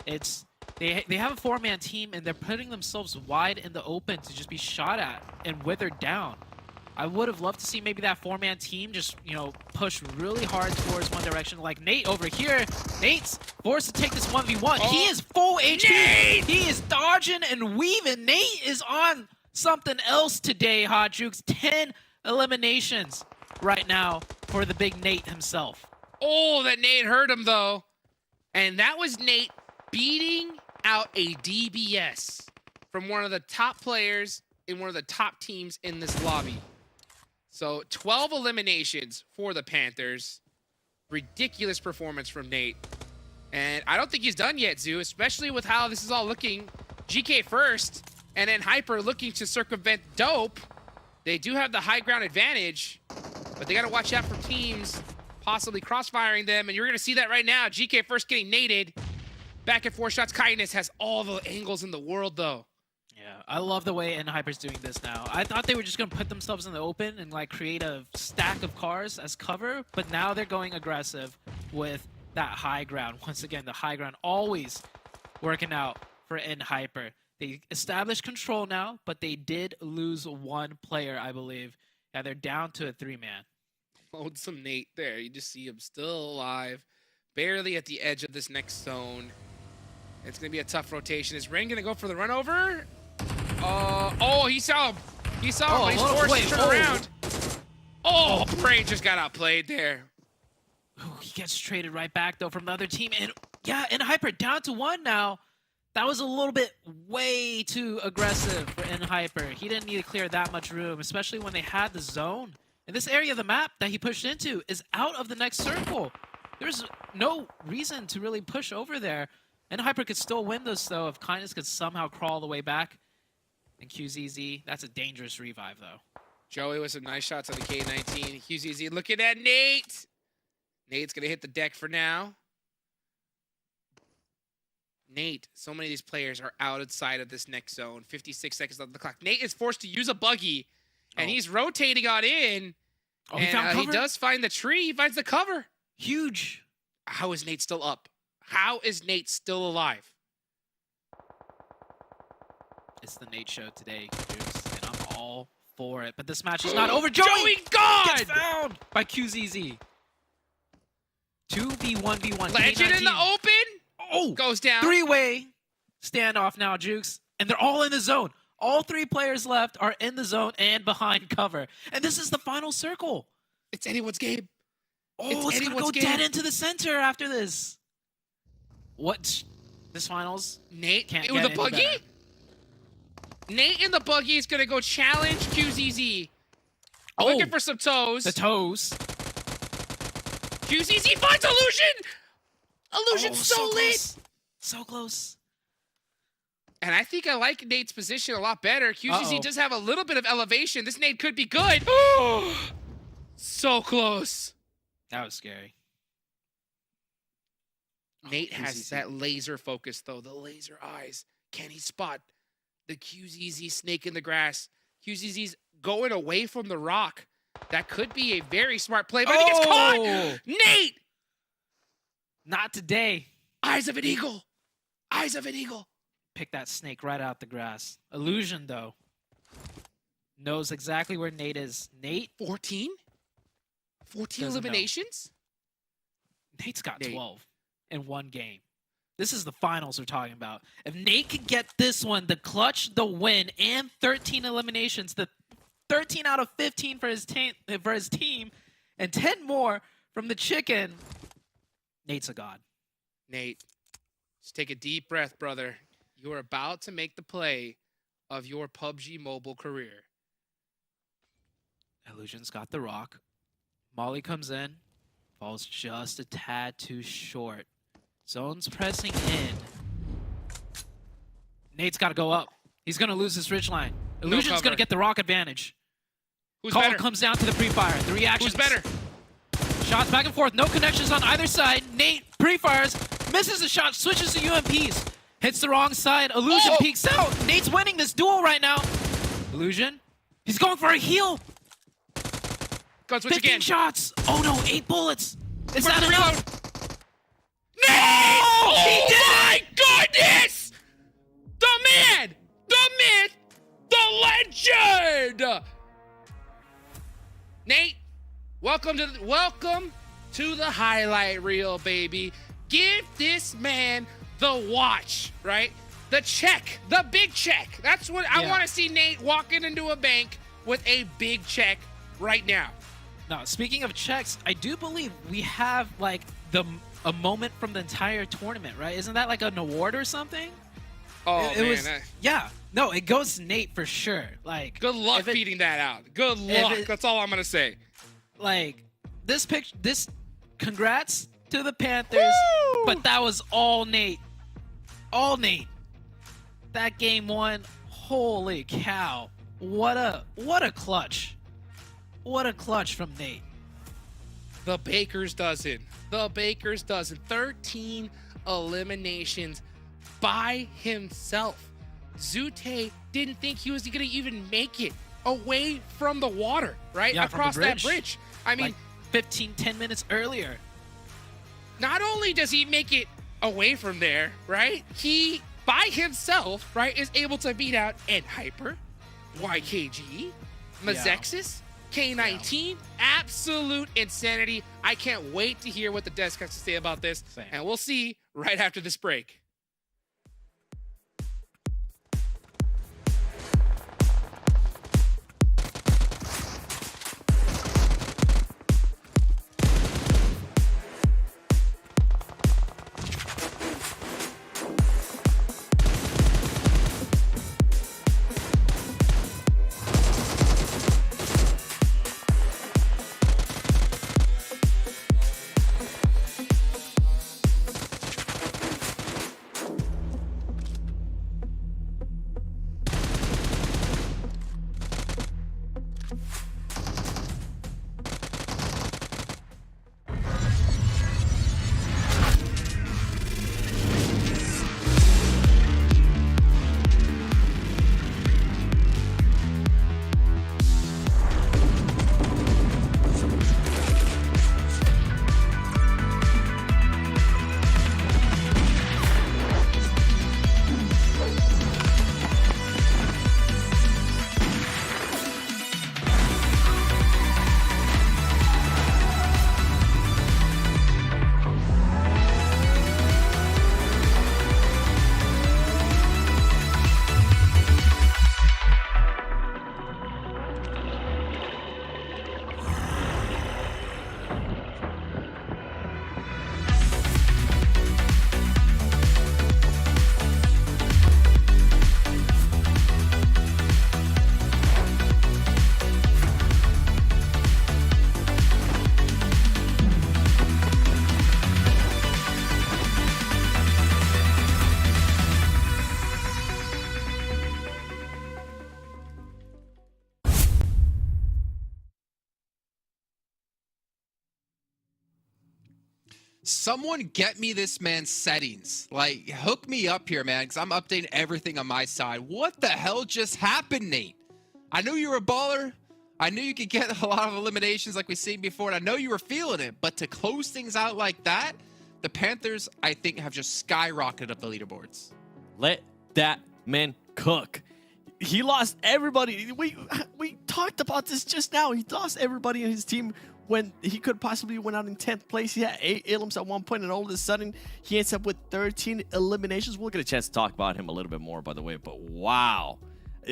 it's they have a 4-man team and they're putting themselves wide in the open to just be shot at and withered down. I would have loved to see maybe that 4-man team just, you know, push really hard towards one direction. Like Nate over here. Nate's forced to take this 1v1. Oh, he is full HP. Nate! He is dodging and weaving. Nate is on something else today, Hot Jukes. 10 eliminations right now for the big Nate himself. Oh, that Nate hurt him, though. And that was Nate beating out a DBS from one of the top players in one of the top teams in this lobby. So 12 eliminations for the Panthers. Ridiculous performance from Nate. And I don't think he's done yet, Zoo, especially with how this is all looking. GK first, and then EnHyper looking to circumvent Dope. They do have the high ground advantage, but they got to watch out for teams possibly crossfiring them, and you're going to see that right now. GK first getting naded. Back and forth shots. Kindness has all the angles in the world, though. Yeah, I love the way Hyper's doing this now. I thought they were just going to put themselves in the open and like create a stack of cars as cover, but now they're going aggressive with that high ground. Once again, the high ground always working out for Hyper. They established control now, but they did lose one player, I believe. Yeah, they're down to a 3-man. Lonesome Nate there. You just see him still alive, barely at the edge of this next zone. It's going to be a tough rotation. Is Ren going to go for the run over? Oh, he saw him. He saw him. He's forced to turn around. Oh, Prey just got outplayed there. Ooh, he gets traded right back, though, from the other team. And yeah, Hyper down to 1 now. That was a little bit way too aggressive for Hyper. He didn't need to clear that much room, especially when they had the zone. And this area of the map that he pushed into is out of the next circle. There's no reason to really push over there. Hyper could still win this, though, if Kindness could somehow crawl the way back. And QZZ, that's a dangerous revive, though. Joey with some nice shots on the K-19. QZZ looking at Nate. Nate's going to hit the deck for now. Nate, so many of these players are outside of this next zone. 56 seconds on the clock. Nate is forced to use a buggy, and he's rotating on in. Oh, and he does find the tree. He finds the cover. Huge. How is Nate still up? How is Nate still alive? It's the Nate show today, dudes, and I'm all for it. But this match is not over. Joey gets found by QZZ. 2v1v1. Legend in the open. Oh, goes down. 3-way standoff now, Jukes. And they're all in the zone. All 3 players left are in the zone and behind cover. And this is the final circle. It's anyone's game. Oh, it's going to go dead into the center after this. What? This finals? Nate can't with get the buggy? better. Nate in the buggy is going to go challenge QZZ. Looking for some toes. The toes. QZZ finds Illusion! Illusion's so lit! Close. So close. And I think I like Nate's position a lot better. QZZ does have a little bit of elevation. This Nate could be good. So close. That was scary. Nate has that laser focus, though. The laser eyes. Can he spot the QZZ snake in the grass? QZZ's going away from the rock. That could be a very smart play, but he gets caught! Nate! Not today. Eyes of an eagle. Eyes of an eagle. Pick that snake right out the grass. Illusion, though, knows exactly where Nate is. Nate? 14? 14 eliminations? Nate's got 12 in 1 game. This is the finals we're talking about. If Nate can get this one, the clutch, the win, and 13 eliminations, the 13 out of 15 for his team, and 10 more from the chicken, Nate's a god. Nate, just take a deep breath, brother. You are about to make the play of your PUBG Mobile career. Illusion's got the rock. Molly comes in, falls just a tad too short. Zone's pressing in. Nate's got to go up. He's going to lose this ridge line. Illusion's going to get the rock advantage. Call comes down to the pre-fire. The reactions. Who's better? Shots back and forth. No connections on either side. Nate pre-fires. Misses the shot. Switches to UMPs. Hits the wrong side. Illusion peeks out. Nate's winning this duel right now. Illusion. He's going for a heal. Go switch 15 again. shots. Oh no, 8 bullets. Is Where's that the enough? reload? Nate! Oh my goodness! The man! The myth! The legend! Nate, welcome to the highlight reel, baby. Give this man the watch, right? The check, the big check. That's what I want to see. Nate walking into a bank with a big check right now. Now, speaking of checks, I do believe we have like a moment from the entire tournament, right? Isn't that like an award or something? Oh it man, was, yeah. No, it goes to Nate for sure. Like, good luck beating that out. Good luck. That's all I'm gonna say. Like this picture, congrats to the Panthers, but that was all Nate. All Nate. That game 1, holy cow! What a clutch! What a clutch from Nate. The Baker's dozen. The Baker's dozen. 13 eliminations by himself. Zute didn't think he was going to even make it away from the water, right? Yeah, from the across that bridge. bridge. I mean, like 10 minutes earlier. not only does he make it away from there, right? He, by himself, right, is able to beat out EnHyper, YKG, MEZEXIS, K19. Absolute insanity. I can't wait to hear what the desk has to say about this. Same. And we'll see right after this break. Someone get me this man's settings. Like, hook me up here, man, because I'm updating everything on my side. What the hell just happened, Nate? I knew you were a baller. I knew you could get a lot of eliminations like we've seen before, and I know you were feeling it. But to close things out like that, the Panthers, I think, have just skyrocketed up the leaderboards. Let that man cook. He lost everybody. We talked about this just now. He lost everybody in his team when he could possibly went out in 10th place. He had 8 elims at one point, and all of a sudden, he ends up with 13 eliminations. We'll get a chance to talk about him a little bit more, by the way, but wow.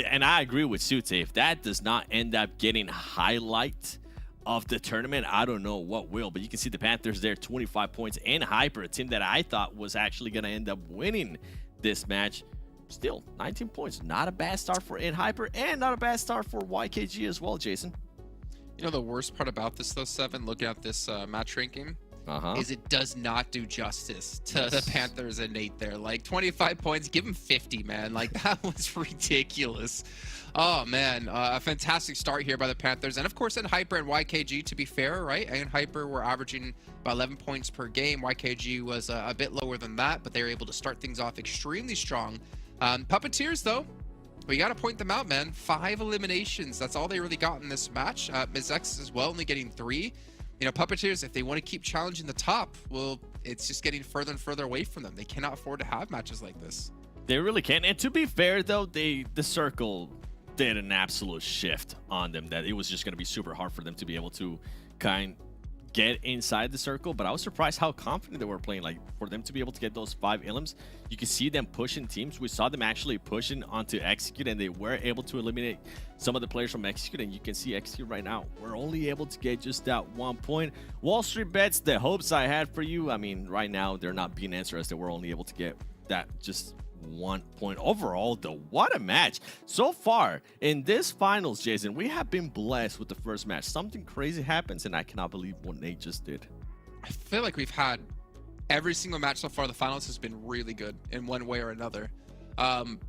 And I agree with Sute. If that does not end up getting highlight of the tournament, I don't know what will. But you can see the Panthers there, 25 points. EnHyper, a team that I thought was actually going to end up winning this match. Still, 19 points. Not a bad start for EnHyper, and not a bad start for YKG as well, Jason. You know the worst part about this, though, Seven, looking at this match ranking, is it does not do justice to the Panthers and Nate there. Like, 25 points, give him 50, man. Like, that was ridiculous. Oh, man. A fantastic start here by the Panthers. And, of course, EnHyper and YKG, to be fair, right? EnHyper were averaging about 11 points per game. YKG was a bit lower than that, but they were able to start things off extremely strong. Puppeteers, though, we got to point them out, man. 5 eliminations. That's all they really got in this match. MEZEXIS as well, only getting 3. You know, Puppeteers, if they want to keep challenging the top, well, it's just getting further and further away from them. They cannot afford to have matches like this. They really can. And to be fair, though, the Circle did an absolute shift on them that it was just going to be super hard for them to be able to get inside the Circle. But I was surprised how confident they were playing. Like, for them to be able to get those 5 elims, you can see them pushing teams. We saw them actually pushing onto Execute, and they were able to eliminate some of the players from Execute. And you can see Execute right now, we're only able to get just that 1 point. WALLSTREETBETS, the hopes I had for you, I mean, right now they're not being answered, as they were only able to get that just 1 point. Overall, though, what a match. So far in this finals, Jason, we have been blessed with the first match. Something crazy happens, and I cannot believe what Nate just did. I feel like we've had every single match so far. The finals has been really good in one way or another.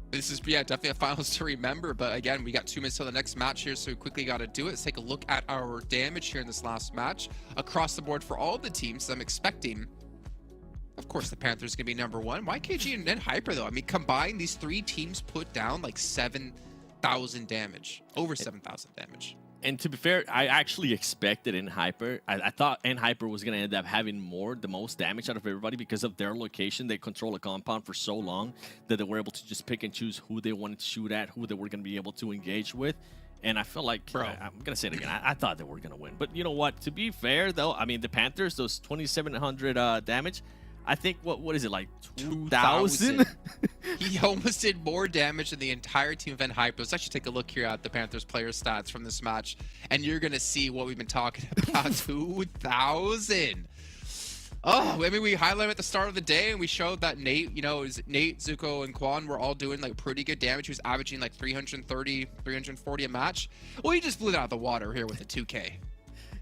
This is, yeah, definitely a finals to remember. But again, we got 2 minutes till the next match here, so we quickly got to do it. Let's take a look at our damage here in this last match across the board for all the teams. I'm expecting Of course, the Panthers going to be #1. YKG and Hyper, though. I mean, combined, these 3 teams put down like 7,000 damage. Over 7,000 damage. And to be fair, I actually expected Hyper. I thought Hyper was going to end up having the most damage out of everybody because of their location. They control a compound for so long that they were able to just pick and choose who they wanted to shoot at, who they were going to be able to engage with. And I feel like, I'm going to say it again, I thought they were going to win. But you know what? To be fair, though, I mean, the Panthers, those 2,700 damage, I think, what is it, like 2,000? He almost did more damage than the entire team of Hyper. Let's actually take a look here at the Panthers player stats from this match, and you're going to see what we've been talking about. 2,000. Oh, I mean, we highlighted at the start of the day, and we showed that Nate, Nate, Zuko, and Quan were all doing like pretty good damage. He was averaging like 330, 340 a match. Well, he just blew it out of the water here with a 2K.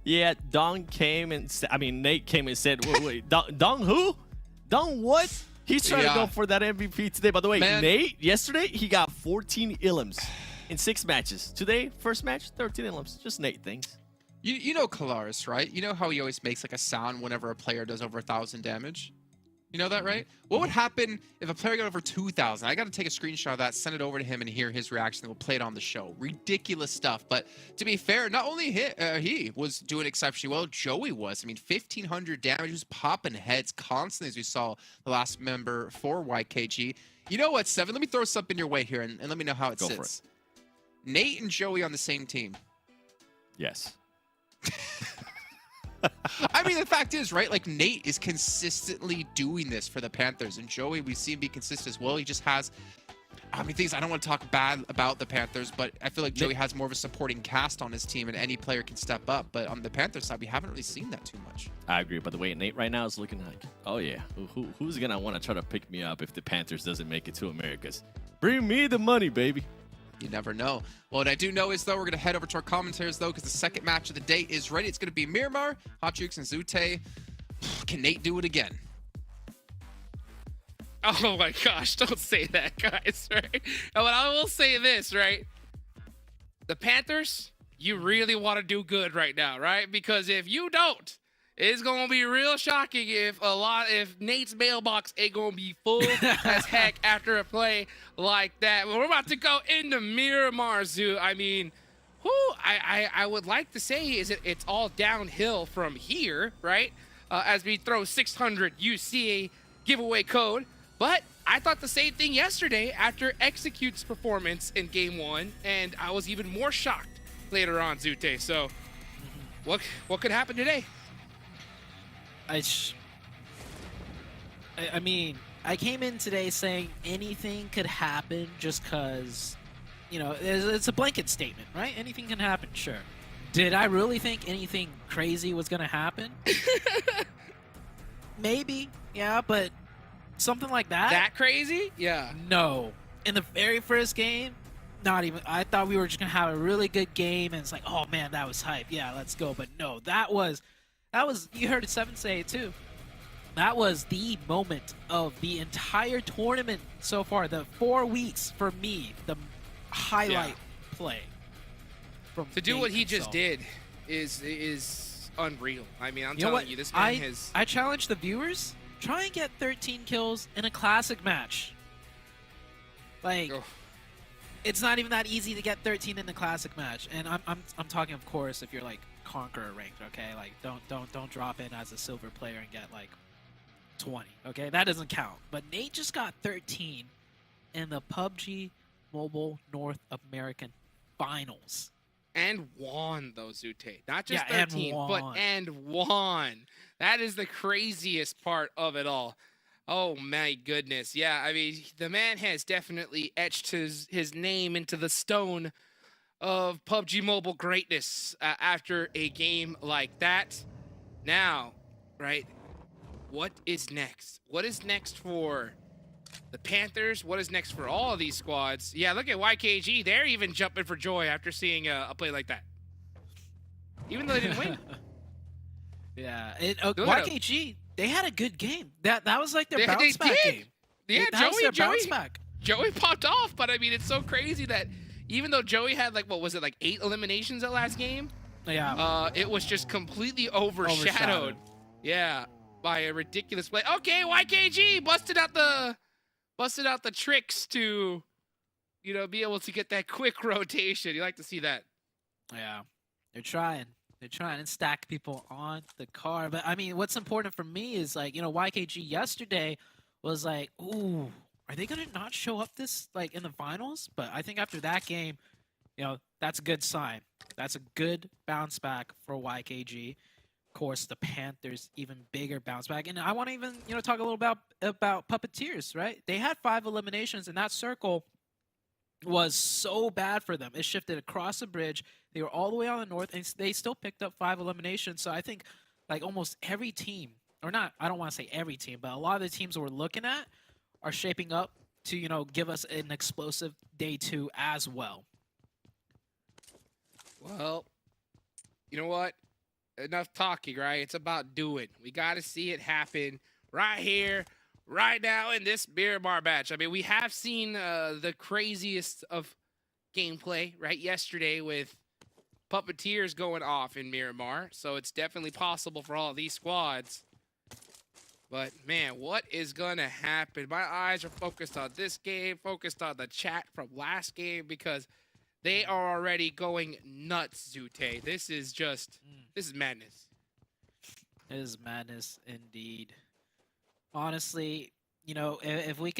Yeah, Nate came and said, wait, Dong who? Dong what? He's trying to go for that MVP today. By the way, Nate, yesterday, he got 14 illims in 6 matches. Today, first match, 13 illims. Just Nate things. You know Kalaris, right? You know how he always makes like a sound whenever a player does over 1,000 damage? You know that, right? What would happen if a player got over 2,000? I got to take a screenshot of that, send it over to him, and hear his reaction. We'll play it on the show. Ridiculous stuff. But to be fair, not only he was doing exceptionally well, Joey was. I mean, 1,500 damage. He was popping heads constantly, as we saw the last member for YKG. You know what, Seven? Let me throw something your way here, and let me know how it sits. For it. Nate and Joey on the same team. Yes. I mean, the fact is, right, like Nate is consistently doing this for the Panthers, and Joey, we see him be consistent as well. He just has, I mean, things, I don't want to talk bad about the Panthers, but I feel like Joey has more of a supporting cast on his team, and any player can step up. But on the Panthers side, we haven't really seen that too much. I agree. By the way, Nate right now is looking like, oh yeah, who's gonna want to try to pick me up if the Panthers doesn't make it to Americas? Bring me the money, baby. You never know. Well, what I do know is, though, we're going to head over to our commentators, though, because the second match of the day is ready. It's going to be Miramar, Hot Jukes, and Zute. Can Nate do it again? Oh my gosh, don't say that, guys, right? But I will say this, right? The Panthers, you really want to do good right now, right? Because if you don't, it's gonna be real shocking if Nate's mailbox ain't gonna be full as heck after a play like that. But we're about to go into Miramar Zoo. I mean, I would like to say it's all downhill from here, right? As we throw 600 UCA giveaway code. But I thought the same thing yesterday after Execute's performance in Game 1, and I was even more shocked later on, Zute. So, what could happen today? I mean, I came in today saying anything could happen just because, it's a blanket statement, right? Anything can happen, sure. Did I really think anything crazy was going to happen? Maybe, yeah, but something like that? That crazy? Yeah. No. In the very first game, not even. I thought we were just going to have a really good game, and it's like, oh man, that was hype. Yeah, let's go. But no, that was, you heard Seven say it too. That was the moment of the entire tournament so far. The 4 weeks, for me, the highlight play. To do what he just did is unreal. I mean, I'm telling you, this man has... I challenge the viewers, try and get 13 kills in a classic match. Like, it's not even that easy to get 13 in the classic match. And I'm talking, of course, if you're like Conqueror ranked, okay? Like, don't drop in as a silver player and get like 20, okay? That doesn't count. But Nate just got 13 in the PUBG Mobile North American Finals. And won, though, Zute. Not just 13, and won. That is the craziest part of it all. Oh, my goodness. Yeah, I mean, the man has definitely etched his name into the stone of PUBG Mobile greatness after a game like that. Now, right, what is next? What is next for the Panthers? What is next for all of these squads? Yeah, look at YKG. They're even jumping for joy after seeing a play like that. Even though they didn't win. Yeah, YKG, they had a good game. That was like their bounce back game. Yeah, Joey popped off, but I mean, it's so crazy that even though Joey had like, what was it, like 8 eliminations that last game? Yeah. It was just completely overshadowed. Yeah. by a ridiculous play. Okay, YKG busted out the tricks to, you know, be able to get that quick rotation. You like to see that. Yeah, they're trying. They're trying to stack people on the car. But I mean, what's important for me is like, you know, YKG yesterday was like, ooh, are they gonna not show up this like in the finals? But I think after that game, you know, that's a good sign. That's a good bounce back for YKG. Of course, the Panthers even bigger bounce back. And I want to even, you know, talk a little about Puppeteers, right? They had 5 eliminations, and that circle was so bad for them. It shifted across the bridge. They were all the way on the north, and they still picked up 5 eliminations. So I think like almost every team, or not, I don't want to say every team, but a lot of the teams we're looking at are shaping up to, you know, give us an explosive day 2 as well. Well, you know what? Enough talking, right? It's about doing. We got to see it happen right here, right now in this Miramar match. I mean, we have seen the craziest of gameplay, right? Yesterday with Puppeteers going off in Miramar. So it's definitely possible for all of these squads. But, man, what is going to happen? My eyes are focused on this game, focused on the chat from last game, because they are already going nuts, Zute. This is just, this is madness. It is madness indeed. Honestly, you know, if we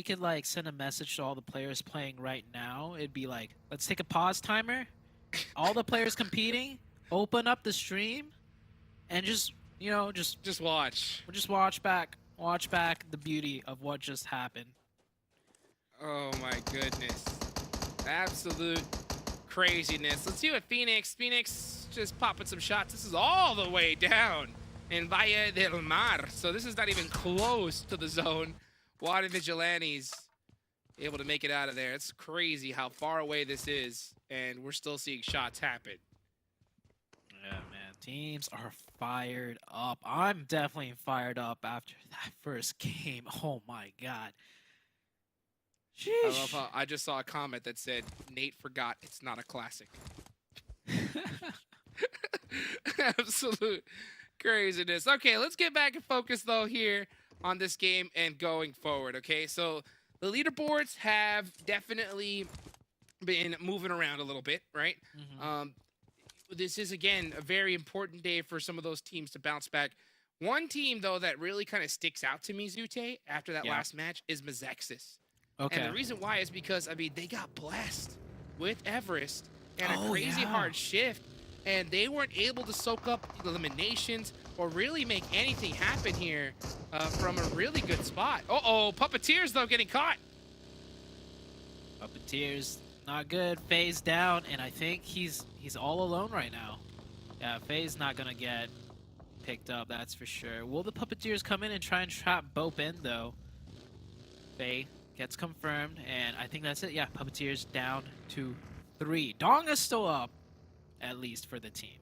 could like send a message to all the players playing right now, it'd be like, let's take a pause timer. All the players competing, open up the stream, and just, you know, just watch. We'll just watch back the beauty of what just happened. Oh my goodness. Absolute craziness. Let's see what Phoenix just popping some shots. This is all the way down in Valle del Mar. So this is not even close to the zone. Water Vigilantes able to make it out of there. It's crazy how far away this is, and we're still seeing shots happen. Yeah, man. Teams are fired up. I'm definitely fired up after that first game. Oh my god. Sheesh. I love how I just saw a comment that said, Nate forgot it's not a classic. Absolute craziness. Okay, let's get back and focus, though, here on this game and going forward, okay? So the leaderboards have definitely been moving around a little bit, right? This is, again, a very important day for some of those teams to bounce back. One team, though, that really kind of sticks out to me, Zute, after that last match is MEZEXIS. Okay. And the reason why is because, I mean, they got blessed with Everest and a crazy hard shift, and they weren't able to soak up eliminations or really make anything happen here from a really good spot. Puppeteers, though, getting caught. Puppeteers, not good. FaZe down, and I think he's all alone right now. Yeah, FaZe not going to get picked up, that's for sure. Will the Puppeteers come in and try and trap BOPE in, though? Faye gets confirmed, and I think that's it. Yeah, Puppeteers down to 3. Dong is still up, at least for the team.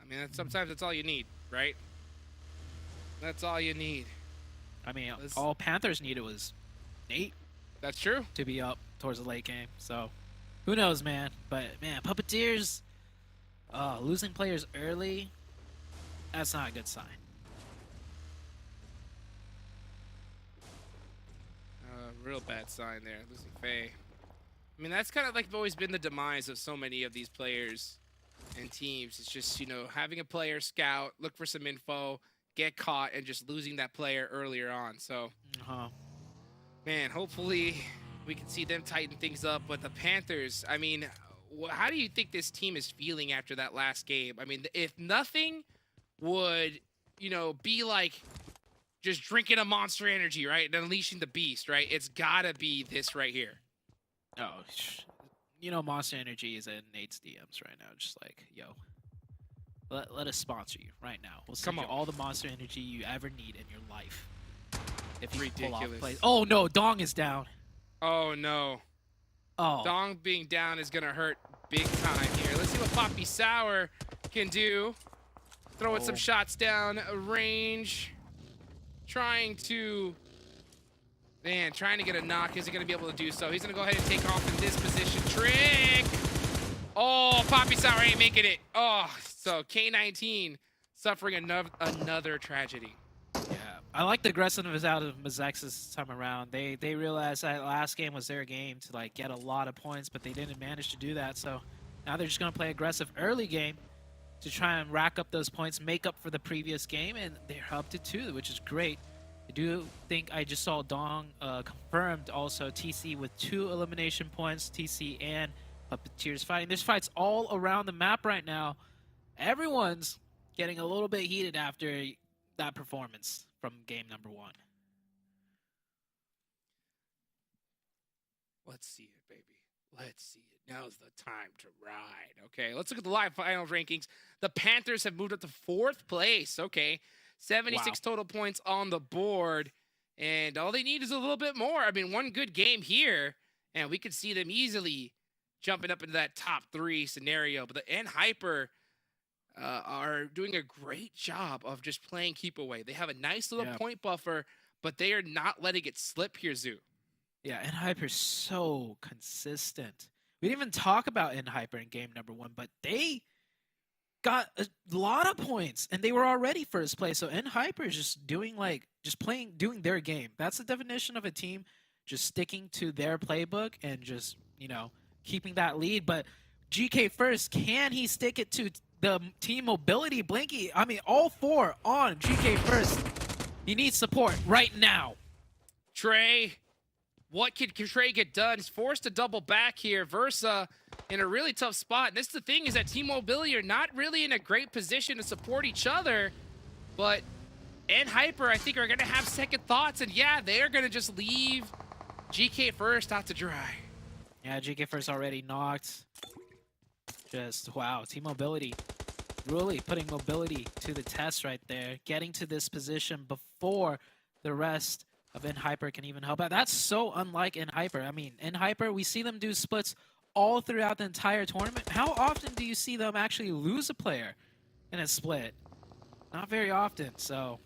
I mean, sometimes that's all you need, right? That's all you need. I mean, all Panthers needed was Nate. That's true. To be up towards the late game. So, who knows, man? But, man, Puppeteers losing players early, that's not a good sign. Real bad sign there, losing Faye. I mean, that's kind of like always been the demise of so many of these players and teams. It's just, you know, having a player scout, look for some info, get caught, and just losing that player earlier on. So, man, hopefully we can see them tighten things up. But the Panthers, I mean, how do you think this team is feeling after that last game? I mean, if nothing would, you know, be like just drinking a Monster Energy, right? And unleashing the beast, right? It's gotta be this right here. Oh, you know, Monster Energy is in Nate's DMs right now. Just like, yo, let us sponsor you right now. We'll send you all the Monster Energy you ever need in your life. If you pull off plays. Oh no, Dong is down. Oh no. Oh. Dong being down is gonna hurt big time here. Let's see what Poppy Sour can do. Throwing some shots down range. Trying to get a knock. Is he going to be able to do so? He's going to go ahead and take off in this position. Trick! Oh, Poppy Sour ain't making it. Oh, So K19 suffering another tragedy. Yeah, I like the aggressiveness out of MEZEXIS this time around. They realized that last game was their game to like get a lot of points, but they didn't manage to do that. So now they're just gonna play aggressive early game to try and rack up those points, make up for the previous game, and they're up to 2, which is great. I do think I just saw Dong confirmed also TC with 2 elimination points, TC and Puppeteers fighting. There's fights all around the map right now. Everyone's getting a little bit heated after that performance from game number 1. Let's see it, baby. Let's see it. Now's the time to ride. Okay, let's look at the live finals rankings. The Panthers have moved up to 4th place. Okay, 76 total points on the board. And all they need is a little bit more. I mean, one good game here, and we could see them easily jumping up into that top 3 scenario. But the Hyper are doing a great job of just playing keep away. They have a nice little point buffer, but they are not letting it slip here, Zoo. Yeah, Hyper's so consistent. We didn't even talk about Hyper in game number 1, but they got a lot of points, and they were already first place. So Hyper is just doing doing their game. That's the definition of a team just sticking to their playbook and just, you know, keeping that lead. But GK first, can he stick it to the team mobility? Blinky, I mean, all 4 on GK first. He needs support right now. Trey, what can Trey get done? He's forced to double back here. Versa in a really tough spot. And this is the thing, is that Team Mobility are not really in a great position to support each other. But Hyper, I think, are going to have second thoughts. And yeah, they're going to just leave GK first out to dry. Yeah, GK first already knocked. Just, wow, Team Mobility really putting mobility to the test right there. Getting to this position before the rest of Hyper can even help out. That's so unlike Hyper. I mean, Hyper, we see them do splits all throughout the entire tournament. How often do you see them actually lose a player in a split? Not very often, so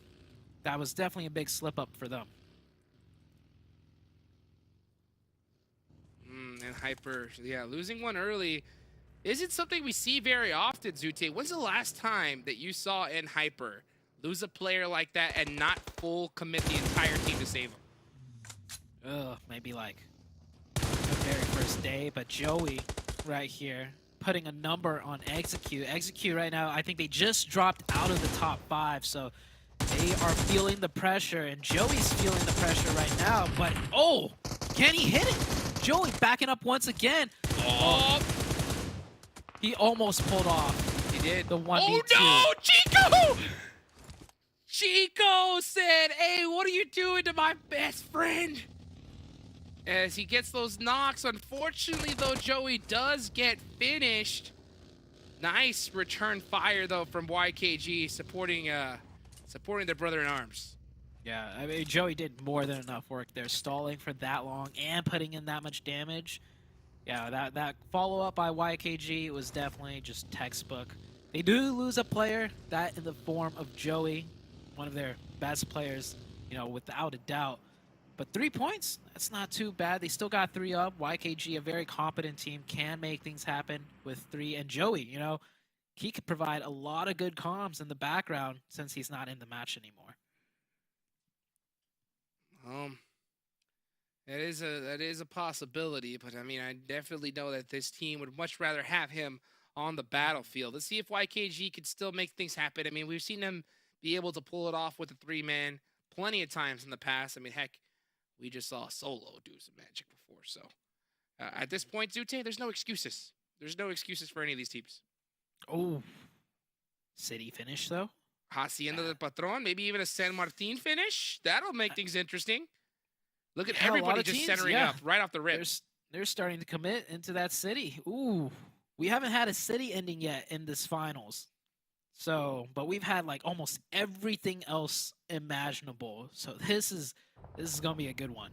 that was definitely a big slip up for them. Hyper, yeah, losing one early isn't something we see very often, Zute. When's the last time that you saw Hyper lose a player like that and not full commit the entire team to save him? Maybe like the very first day, but Joey right here putting a number on Execute. Execute right now, I think they just dropped out of the top 5, so they are feeling the pressure, and Joey's feeling the pressure right now, but can he hit it? Joey backing up once again. He almost pulled off. He did. The 1v2. Oh no, Chico! Chico said, hey, what are you doing to my best friend? As he gets those knocks. Unfortunately, though, Joey does get finished. Nice return fire, though, from YKG, supporting their brother in arms. Yeah, I mean, Joey did more than enough work there, stalling for that long and putting in that much damage. Yeah, that follow-up by YKG was definitely just textbook. They do lose a player, that in the form of Joey, one of their best players, you know, without a doubt. But 3 points, that's not too bad. They still got 3 up. YKG, a very competent team, can make things happen with 3. And Joey, you know, he could provide a lot of good comms in the background since he's not in the match anymore. That is a possibility, but I mean, I definitely know that this team would much rather have him on the battlefield. Let's see if YKG can still make things happen. I mean, we've seen them be able to pull it off with a 3-man plenty of times in the past. I mean, heck, we just saw Solo do some magic before. So at this point, Zute, there's no excuses. There's no excuses for any of these teams. Oh, City finish though. Hacienda del Patron, maybe even a San Martin finish. That'll make things interesting. Look at everybody just centering up right off the rip. They're starting to commit into that City. Ooh, we haven't had a City ending yet in this finals. So, but we've had like almost everything else imaginable. So this is gonna be a good one.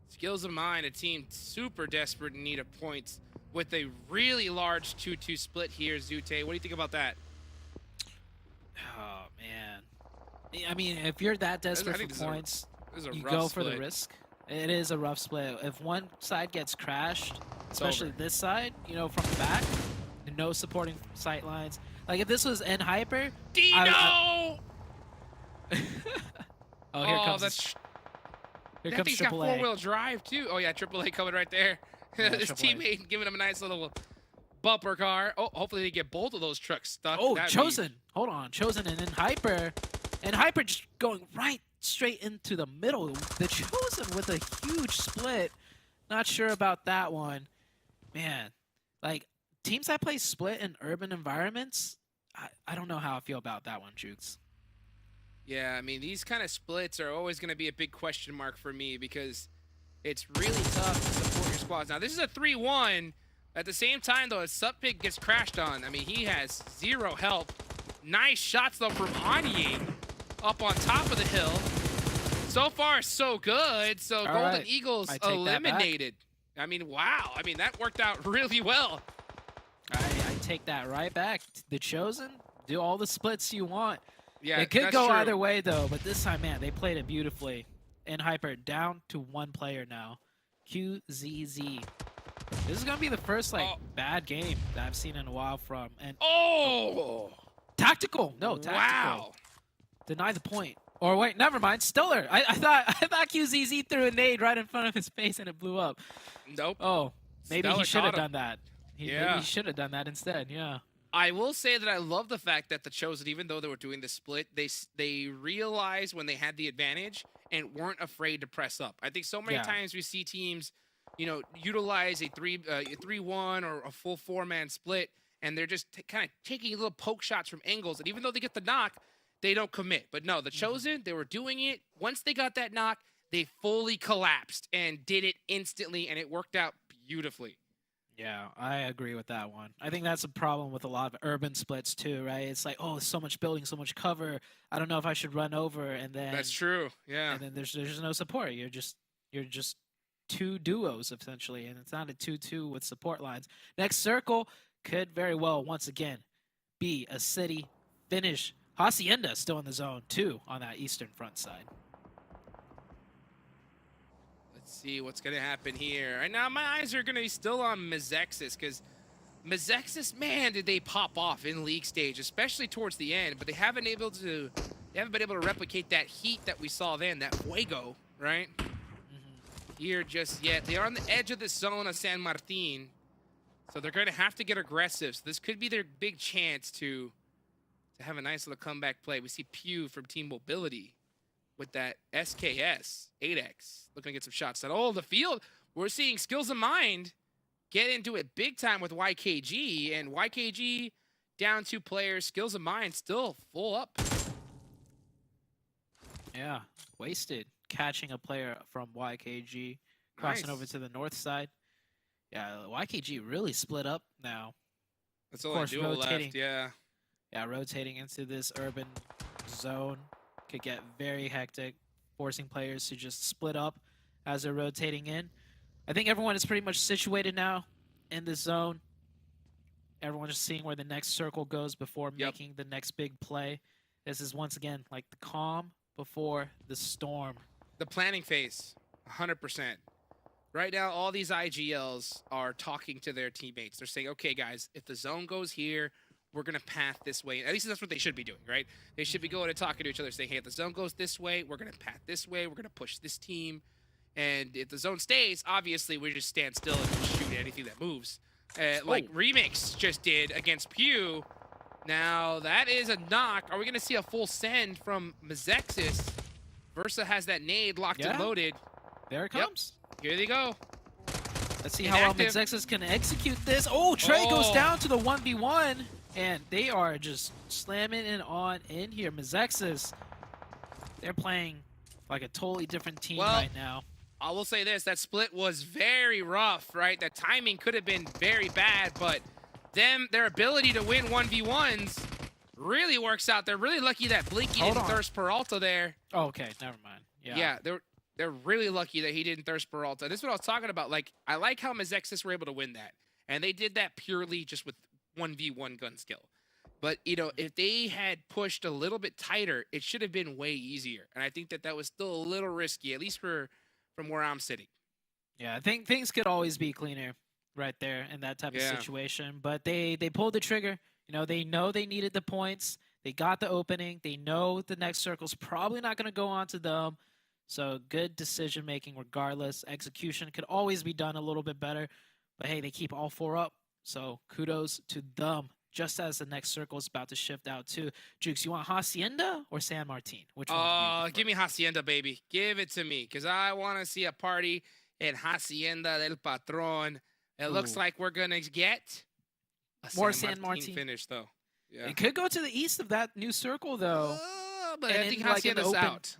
Skills of Mine, a team super desperate in need of points with a really large 2-2 split here, Zute. What do you think about that? Oh, man. I mean, if you're that desperate for points, you go for the risk. It is a rough split. If one side gets crashed, especially this side, you know, from the back, no supporting sight lines. Like if this was N Hyper, Dino! oh, here comes that's here that comes thing's got AAA. four-wheel drive too. Oh yeah, AAA coming right there. Yeah, His AAA. teammate giving him a nice little bumper car. Oh, hopefully they get both of those trucks stuck. Oh, That'd be- Chosen. Hold on, Chosen and N Hyper, and Hyper just going right straight into the middle. The Chosen with a huge split. Not sure about that one, man. Like teams that play split in urban environments, I don't know how I feel about that one, Jukes. Yeah, I mean, these kind of splits are always going to be a big question mark for me because it's really tough to support your squads. Now, this is a 3-1. At the same time, though, as Suppig gets crashed on, I mean, he has zero help. Nice shots, though, from Anying up on top of the hill. So far, so good. So All Golden right. Eagles I take that back. eliminated. I mean, wow. I mean, that worked out really well. I take that right back. The Chosen, do all the splits you want. Yeah, It could that's go true. either way, though, but this time, man, they played it beautifully. And Hyper down to one player now. QZZ. This is going to be the first, like, Oh. bad game that I've seen in a while from. And Oh! Tactical! No, tactical. Wow. Deny the point. Or wait, never mind. Stiller. I thought QZZ threw a nade right in front of his face and it blew up. Nope. Oh, maybe Stellar he should have caught him. done that. Maybe Yeah. he should have done that instead, yeah. I will say that I love the fact that the Chosen, even though they were doing the split, they realized when they had the advantage and weren't afraid to press up. I think so many Yeah. times we see teams, you know, utilize a 3-1 or a full 4-man split, and they're just kind of taking little poke shots from angles. And even though they get the knock, they don't commit. But no, the Chosen, they were doing it. Once they got that knock, they fully collapsed and did it instantly, and it worked out beautifully. Yeah, I agree with that one. I think that's a problem with a lot of urban splits too, right? It's like, oh, so much building, so much cover. I don't know if I should run over, and then That's true. Yeah. And then there's no support. You're just two duos essentially, and it's not a 2-2 with support lines. Next circle could very well once again be a city finish. Hacienda still in the zone too on that eastern front side. Let's see what's going to happen here. Right now, my eyes are going to be still on MEZEXIS because MEZEXIS, man, did they pop off in league stage, especially towards the end. But they haven't been able to replicate that heat that we saw then, that fuego, right? Here just yet. They are on the edge of the zone of San Martin, so they're going to have to get aggressive. So this could be their big chance to have a nice little comeback play. We see Pew from Team Mobility with that SKS 8X looking to get some shots. Oh, the field. We're seeing Skills of Mind get into it big time with YKG, and YKG down 2 players. Skills of Mind still full up. Yeah, wasted catching a player from YKG, crossing Nice. over to the north side. Yeah, YKG really split up now. That's Of all I course, do rotating. left. Yeah. Yeah, rotating into this urban zone could get very hectic, forcing players to just split up as they're rotating in. I think everyone is pretty much situated now in this zone. Everyone's just seeing where the next circle goes before Yep. making the next big play. This is once again like the calm before the storm. The planning phase, 100%. Right now, all these IGLs are talking to their teammates. They're saying, okay, guys, if the zone goes here, we're going to path this way. At least that's what they should be doing, right? They should be going and talking to each other, saying, hey, if the zone goes this way, we're going to path this way. We're going to push this team. And if the zone stays, obviously, we just stand still and just shoot anything that moves. Like Remix just did against Pew. Now, that is a knock. Are we going to see a full send from MEZEXIS? Versa has that nade locked and Yeah. loaded. There it Yep. comes. Here they go. Let's see how well Inactive. MEZEXIS can execute this. Oh, Trey goes Oh. down to the 1v1, and they are just slamming it on in here. MEZEXIS, they're playing like a totally different team Well, right now. I will say this, that split was very rough, right? The timing could have been very bad, but their ability to win 1v1s really works out. They're really lucky that Blinky Hold didn't on. thirst Peralta there. Oh, okay, never mind. Yeah, they're really lucky that he didn't thirst Peralta. This is what I was talking about. Like, I like how MEZEXIS were able to win that. And they did that purely just with 1v1 gun skill. But, you know, if they had pushed a little bit tighter, it should have been way easier. And I think that was still a little risky, at least from where I'm sitting. Yeah, I think things could always be cleaner. right there in that type of situation. But they pulled the trigger. You know they needed the points. They got the opening. They know the next circle's probably not going to go on to them. So good decision making regardless. Execution could always be done a little bit better. But hey, they keep all 4 up. So kudos to them. Just as the next circle is about to shift out too. Jukes, you want Hacienda or San Martin? Which one? Oh, give me Hacienda, baby. Give it to me, because I want to see a party in Hacienda del Patron. It looks like we're gonna get a more San San Martin Martin finish, though. Yeah. It could go to the east of that new circle, though. But And I think in, like, in the Hacienda's open- out.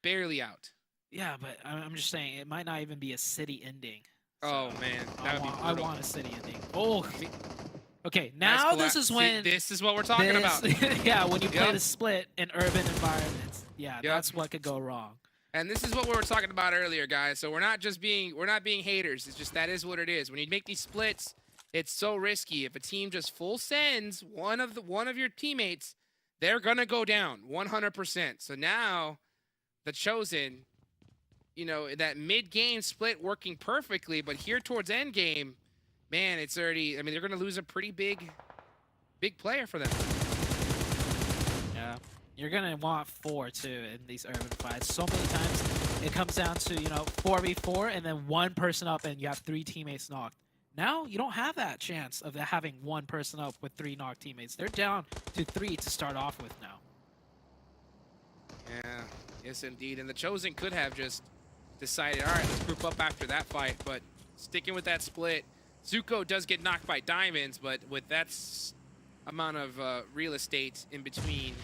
Barely out. Yeah, but I'm just saying it might not even be a city ending. Oh, man. That would be I brutal. want a city ending. Oh, okay. Nice Now this collab. is See, when this is what we're talking about. yeah, when you play Yep. the split in urban environments. Yeah, Yep. that's what could go wrong. And this is what we were talking about earlier, guys. So we're not being haters. It's just that is what it is. When you make these splits, it's so risky. If a team just full sends one of your teammates, they're gonna go down 100%. So now, the Chosen, you know, that mid-game split working perfectly, but here towards end game, man, it's already. I mean, they're gonna lose a pretty big player for them. Yeah. You're going to want 4, too, in these urban fights. So many times it comes down to, 4v4 and then 1 person up and you have 3 teammates knocked. Now, you don't have that chance of having 1 person up with 3 knocked teammates. They're down to 3 to start off with now. Yeah, yes, indeed. And the Chosen could have just decided, all right, let's group up after that fight. But sticking with that split, Zuko does get knocked by Diamonds, but with that amount of real estate in between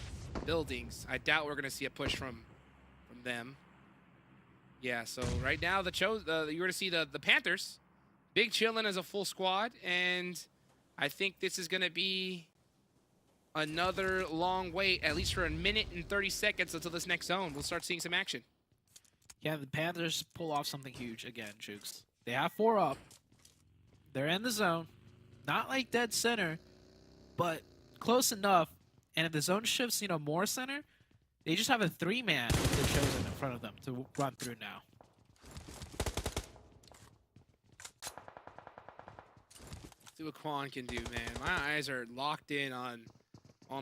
buildings, I doubt we're going to see a push from them. Yeah, so right now, you're going to see the Panthers, big chillin' as a full squad, and I think this is going to be another long wait, at least for a minute and 30 seconds until this next zone. We'll start seeing some action. Yeah, the Panthers pull off something huge again, Jukes. They have 4 up. They're in the zone. Not like dead center, but close enough. And if the zone shifts, more center, they just have a 3-man with the Chosen in front of them to run through now. See what Quan can do, man. My eyes are locked in on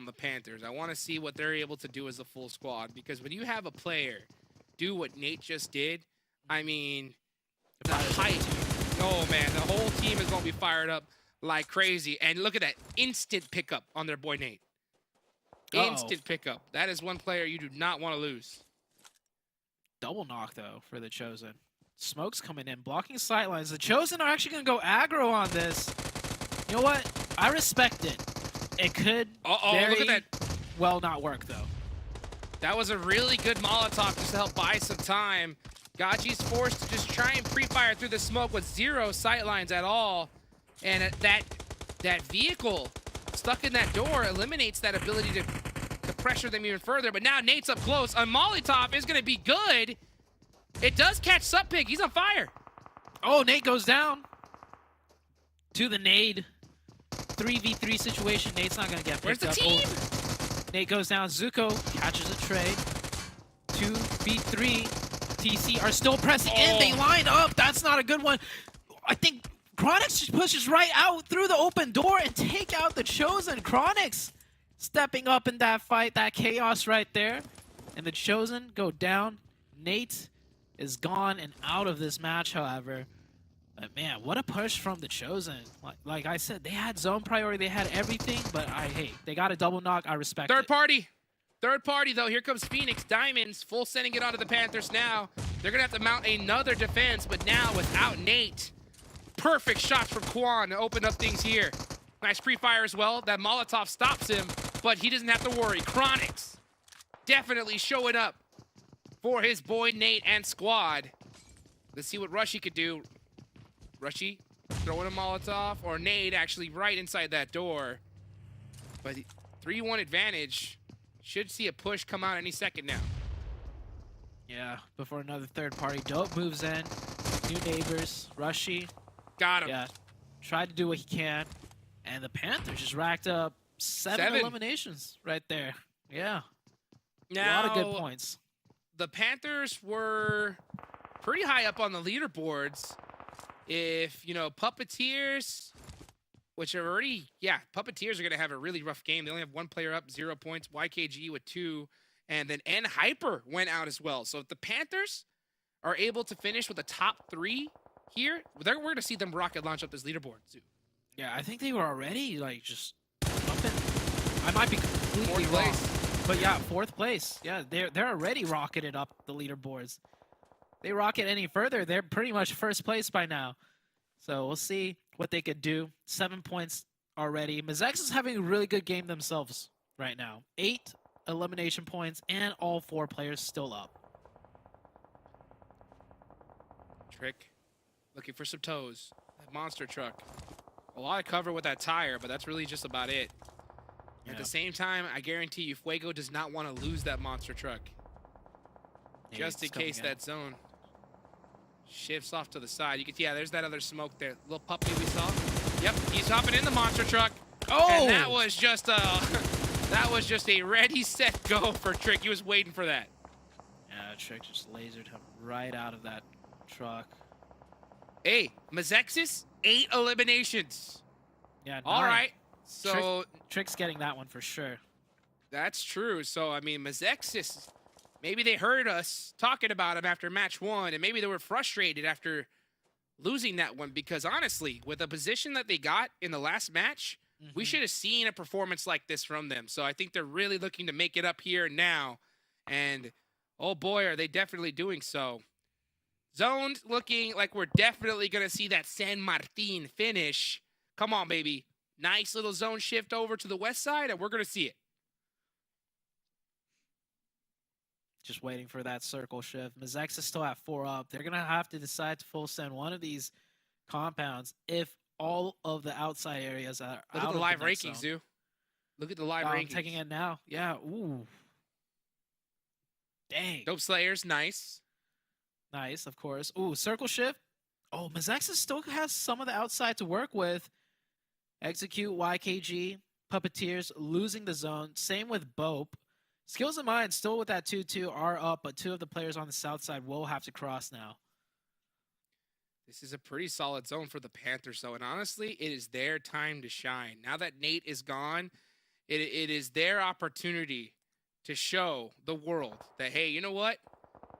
the Panthers. I want to see what they're able to do as a full squad, because when you have a player do what Nate just did, I mean, the hype. Oh, man, the whole team is going to be fired up like crazy. And look at that instant pickup on their boy Nate. Instant pickup. That is one player you do not want to lose. Double knock, though, for the Chosen. Smoke's coming in, blocking sightlines. The Chosen are actually going to go aggro on this. You know what? I respect it. It could look at that. Well not work, though. That was a really good Molotov just to help buy some time. Gaji's forced to just try and pre-fire through the smoke with 0 sightlines at all. And that vehicle stuck in that door eliminates that ability to pressure them even further. But now Nate's up close. A Molotov is going to be good. It does catch Supig. He's on fire. Oh, Nate goes down to the nade. 3v3 situation. Nate's not going to get picked Where's the up. team? Oh, Nate goes down. Zuko catches a trade. 2v3. TC are still pressing in. They line up. That's not a good one. I think Chronix just pushes right out through the open door and take out the Chosen. Chronix stepping up in that fight. That chaos right there. And the Chosen go down. Nate is gone and out of this match, however. But man, what a push from the Chosen. Like I said, they had zone priority, they had everything, but they got a double knock. I respect it. Third party, though. Here comes Phoenix. Diamonds full sending it onto the Panthers now. They're going to have to mount another defense, but now without Nate. Perfect shots from Quan to open up things here. Nice pre-fire as well. That Molotov stops him, but he doesn't have to worry. Chronix definitely showing up for his boy Nate and squad. Let's see what Rushy could do. Rushy throwing a Molotov, or Nate actually right inside that door. But 3-1 advantage. Should see a push come out any second now. Yeah, before another third party. Dope moves in. New neighbors. Rushy. Got him. Yeah, tried to do what he can. And the Panthers just racked up 7 eliminations right there. Yeah. Now, a lot of good points. The Panthers were pretty high up on the leaderboards. if, you know, Puppeteers, which are already, yeah, Puppeteers are going to have a really rough game. They only have one player up, 0 points. YKG with 2. And then N Hyper went out as well. So if the Panthers are able to finish with the top 3 here, we're going to see them rocket launch up this leaderboard too. Yeah, I think they were already like just up in. I might be completely 4th wrong, place. but yeah, 4th place. Yeah, they're already rocketed up the leaderboards. They rocket any further, they're pretty much 1st place by now. So we'll see what they could do. 7 points already. MEZEXIS is having a really good game themselves right now. 8 elimination points, and all 4 players still up. Trick, looking for some toes. That monster truck. A lot of cover with that tire, but that's really just about it. Yeah. At the same time, I guarantee you, Fuego does not want to lose that monster truck. Just in case that zone shifts off to the side. You can, yeah, there's that other smoke there. Little puppy we saw. Yep, he's hopping in the monster truck. Oh! And that was just a, that was just a ready, set, go for Trick. He was waiting for that. Yeah, Trick just lasered him right out of that truck. Hey, MEZEXIS, 8 eliminations. Yeah, All 9. right. So Trick's getting that one for sure. that's true. So, I mean, MEZEXIS, maybe they heard us talking about him after match 1, and maybe they were frustrated after losing that one because, honestly, with the position that they got in the last match, we should have seen a performance like this from them. So I think they're really looking to make it up here now. And, oh boy, are they definitely doing so. Zoned looking like we're definitely going to see that San Martin finish. Come on, baby. Nice little zone shift over to the west side, and we're going to see it. Just waiting for that circle shift. MEZEXIS is still at 4 up. They're going to have to decide to full send one of these compounds if all of the outside areas are Look out at the of live next rankings, zone. dude. Look at the live I'm rankings. taking it now. Yeah, ooh. Dang. Dope Slayers, nice. Nice, of course. Ooh, circle shift. Oh, MEZEXIS still has some of the outside to work with. Execute, YKG, Puppeteers losing the zone. Same with BOPE. Skills of Mine still with that 2-2 are up, but 2 of the players on the south side will have to cross now. This is a pretty solid zone for the Panthers, though. And honestly, it is their time to shine. Now that Nate is gone, it is their opportunity to show the world that, hey, you know what?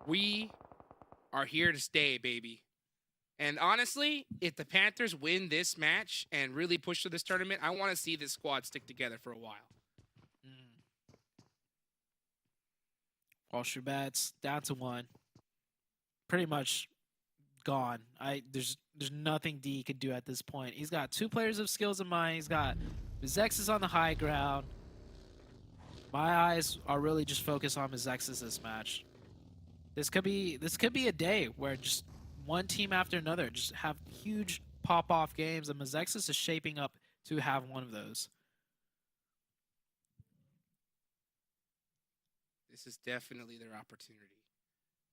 We are here to stay, baby. And honestly, if the Panthers win this match and really push to this tournament, I want to see this squad stick together for a while. WALLSTREETBETS down to 1. Pretty much gone. There's nothing D could do at this point. He's got 2 players of Skills of Mine. He's got MEZEXIS on the high ground. My eyes are really just focused on MEZEXIS this match. This could be a day where just one team after another just have huge pop-off games, and MEZEXIS is shaping up to have one of those. This is definitely their opportunity.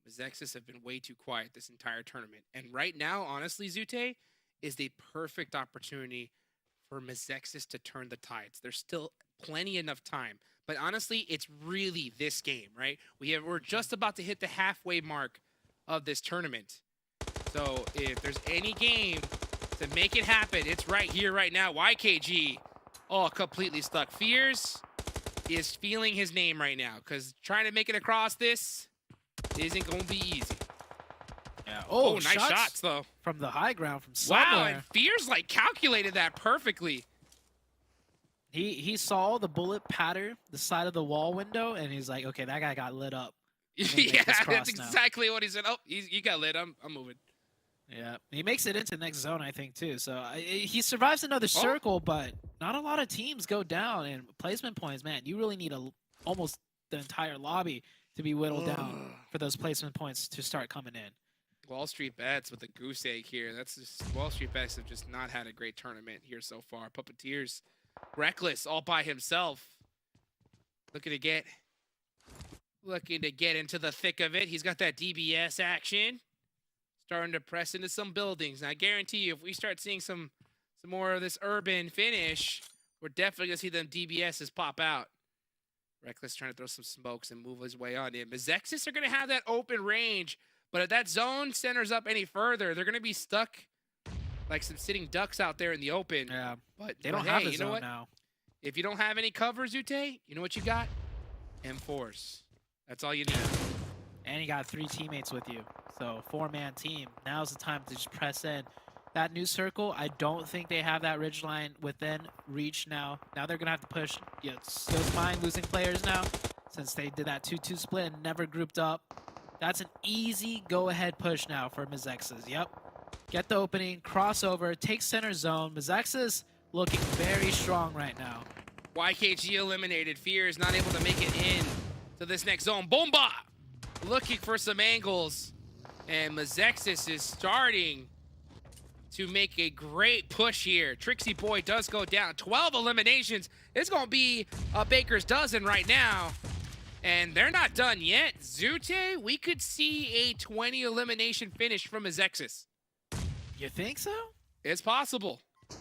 MEZEXIS have been way too quiet this entire tournament. And right now, honestly, Zute, is the perfect opportunity for MEZEXIS to turn the tides. There's still plenty enough time. But honestly, it's really this game, right? We're just about to hit the halfway mark of this tournament. So if there's any game to make it happen, it's right here, right now. YKG, oh, completely stuck. Fears is feeling his name right now because trying to make it across this isn't going to be easy. Yeah. Oh, nice shots, though. From the high ground, from somewhere. Wow, and Fears, like, calculated that perfectly. He saw the bullet patter the side of the wall window, and he's like, okay, that guy got lit up. Yeah, that's exactly what he said. Oh, he got lit. I'm moving. Yeah, he makes it into the next zone, I think, too. So he survives another circle, but not a lot of teams go down. And placement points, man, you really need almost the entire lobby to be whittled down for those placement points to start coming in. WALLSTREETBETS with a goose egg here. That's just WALLSTREETBETS have just not had a great tournament here so far. Puppeteers, Reckless all by himself. Looking to get into the thick of it. He's got that DBS action. Starting to press into some buildings. And I guarantee you, if we start seeing some more of this urban finish, we're definitely going to see them DBSs pop out. Reckless trying to throw some smokes and move his way on in. MEZEXIS are going to have that open range, but if that zone centers up any further, they're going to be stuck like some sitting ducks out there in the open. Yeah, But they don't hey, have a you know zone what? now. If you don't have any cover, Zute, you know what you got? M4s. That's all you need. And you got 3 teammates with you. So 4-man team. Now's the time to just press in. That new circle, I don't think they have that ridge line within reach now. Now they're gonna have to push. Yeah, Skills Mind losing players now since they did that 2-2 split and never grouped up. That's an easy go-ahead push now for MEZEXIS. Yep. Get the opening, crossover, take center zone. MEZEXIS looking very strong right now. YKG eliminated. Fear is not able to make it in to this next zone. Bomba! Looking for some angles. And MEZEXIS is starting to make a great push here. Trixie Boy does go down. 12 eliminations. It's going to be a baker's dozen right now. And they're not done yet. Zute, we could see a 20 elimination finish from MEZEXIS. You think so? It's possible. It's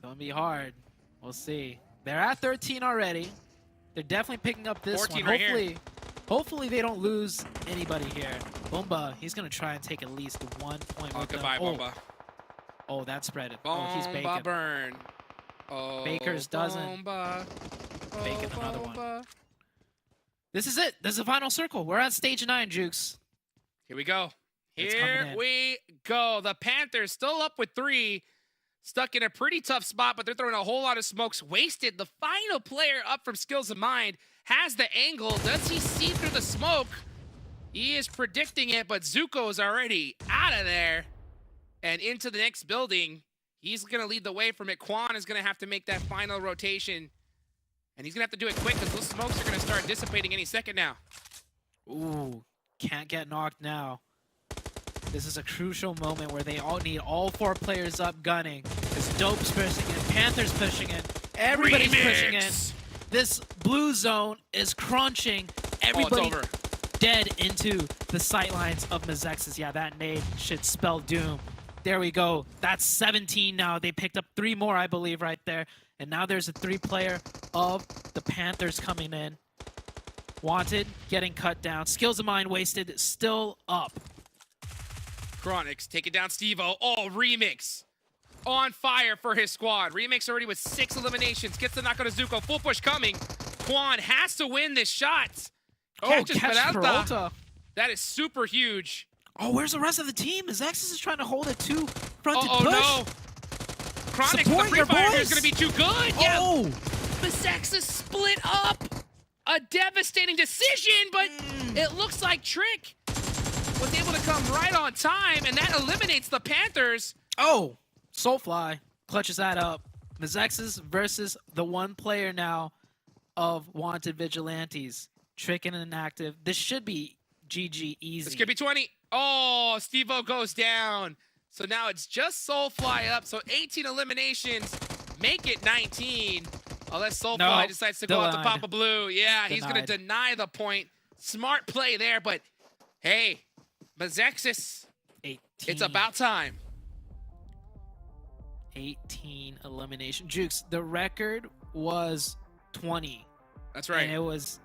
gonna be hard. We'll see. They're at 13 already. They're definitely picking up this 14 one. right here. Hopefully they don't lose anybody here. Bomba, he's gonna try and take at least 1 point. Oh, with goodbye, them. Bomba. Oh, that spread it. Oh, he's Bomba baking. burn. Oh, Baker's dozen. Bomba. Oh, Baking another one. Bomba. This is it. This is the final circle. We're at stage 9, Jukes. Here we go. It's Here coming in. we go. The Panthers still up with 3. Stuck in a pretty tough spot, but they're throwing a whole lot of smokes. Wasted. The final player up from Skills of Mind has the angle. Does he see through the smoke? He is predicting it, but Zuko's already out of there and into the next building. He's going to lead the way from it. Quan is going to have to make that final rotation, and he's going to have to do it quick because those smokes are going to start dissipating any second now. Ooh, can't get knocked now. This is a crucial moment where they all need all 4 players up gunning. Because Dope's pushing in, Panther's pushing in, everybody's pushing in. This blue zone is crunching. Everybody over. dead into the sightlines of MEZEXIS. Yeah, that nade should spell doom. There we go. That's 17 now. They picked up 3 more, I believe, right there. And now there's a 3-player of the Panthers coming in. Wanted, getting cut down. Skills of Mind wasted, still up. Chronix taking down Steve-O. Oh, Remix on fire for his squad. Remix already with 6 eliminations. Gets the knock on Zuko. Full push coming. Quan has to win this shot. Catches Peralta. Peralta. That is super huge. Oh, where's the rest of the team? MEZEXIS is trying to hold a 2-fronted Oh, push. no. Chronix, Support the free your fire here boys. is going to be too good. Yeah, Oh, MEZEXIS split up. A devastating decision, but it looks like Trick was able to come right on time, and that eliminates the Panthers. oh, Soulfly clutches that up. MEZEXIS versus the 1 player now of Wanted Vigilantes. Trick and Inactive. This should be GG easy. This could be 20. Oh, Steve-O goes down. So now it's just Soulfly up. So 18 eliminations, make it 19. Unless Soulfly decides to go out to denied. Papa Blue. Yeah, he's going to Denied. deny the point. Smart play there, but hey, MEZEXIS, 18. it's about time. 18 elimination. Jukes, the record was 20. That's right. And it was,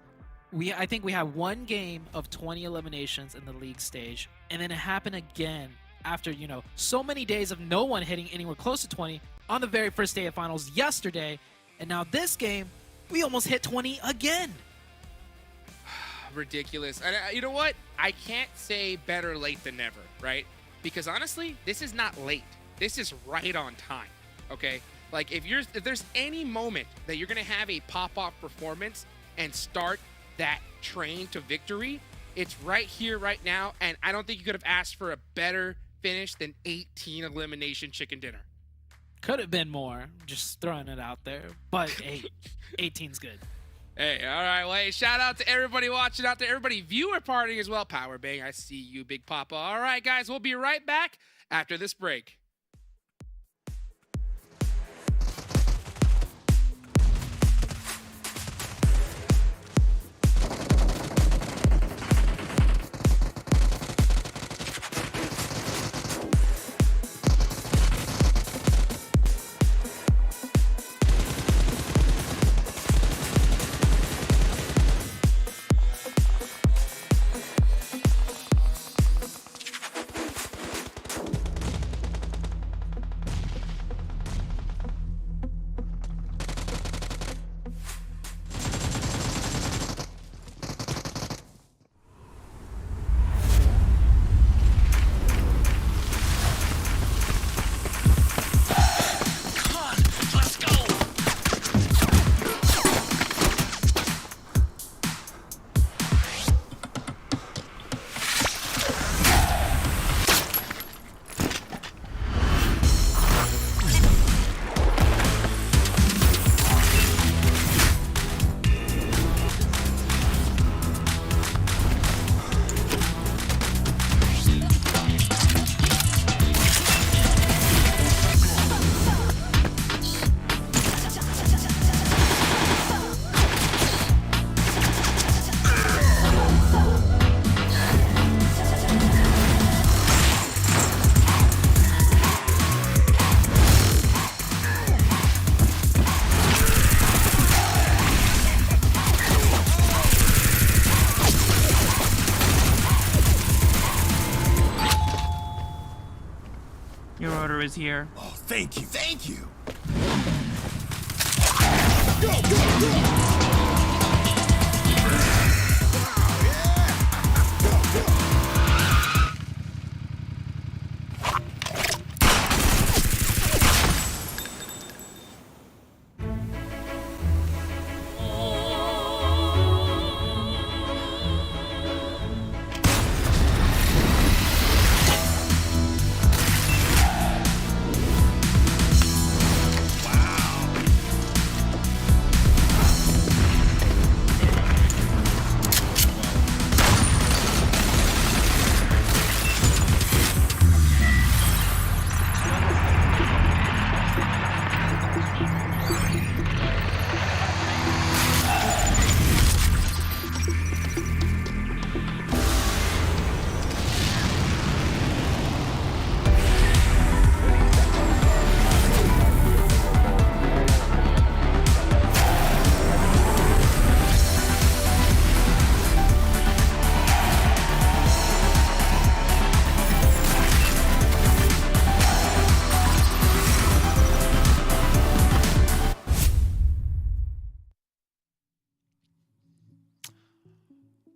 I think we had 1 game of 20 eliminations in the league stage. And then it happened again after, so many days of no one hitting anywhere close to 20 on the very first day of finals yesterday. And now this game, we almost hit 20 again. Ridiculous. And you know what? I can't say better late than never, right? Because honestly, this is not late. This is right on time, okay? Like, if there's any moment that you're going to have a pop-off performance and start that train to victory, it's right here, right now, and I don't think you could have asked for a better finish than 18 elimination chicken dinner. Could have been more, just throwing it out there. But hey, 18's good. Hey, all right, well, hey, shout out to everybody watching out there, everybody viewer partying as well. Power Bang, I see you, Big Papa. All right, guys, we'll be right back after this break. promoter is here. Oh, thank you, thank you.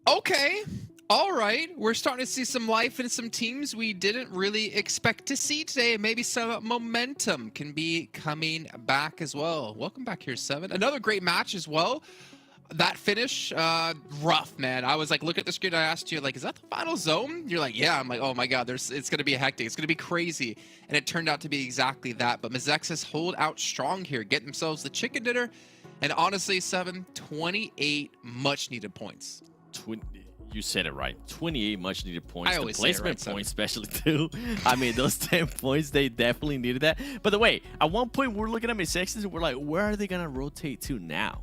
Okay. All right. We're starting to see some life in some teams we didn't really expect to see today. Maybe some momentum can be coming back as well. Welcome back here, Seven. Another great match as well. That finish, rough, man. I was like, look at the screen. I asked you, like, is that the final zone? You're like, yeah. I'm like, oh my God, it's going to be hectic. It's going to be crazy. And it turned out to be exactly that. But MEZEXIS hold out strong here, get themselves the chicken dinner. And honestly, Seven, 28 much needed points. You said it right. 28 much needed points. I The always say it placement right, points, especially too. I mean, those 10 points, they definitely needed that. By the way, at one point, we're looking at MEZEXIS and we're like, where are they going to rotate to now?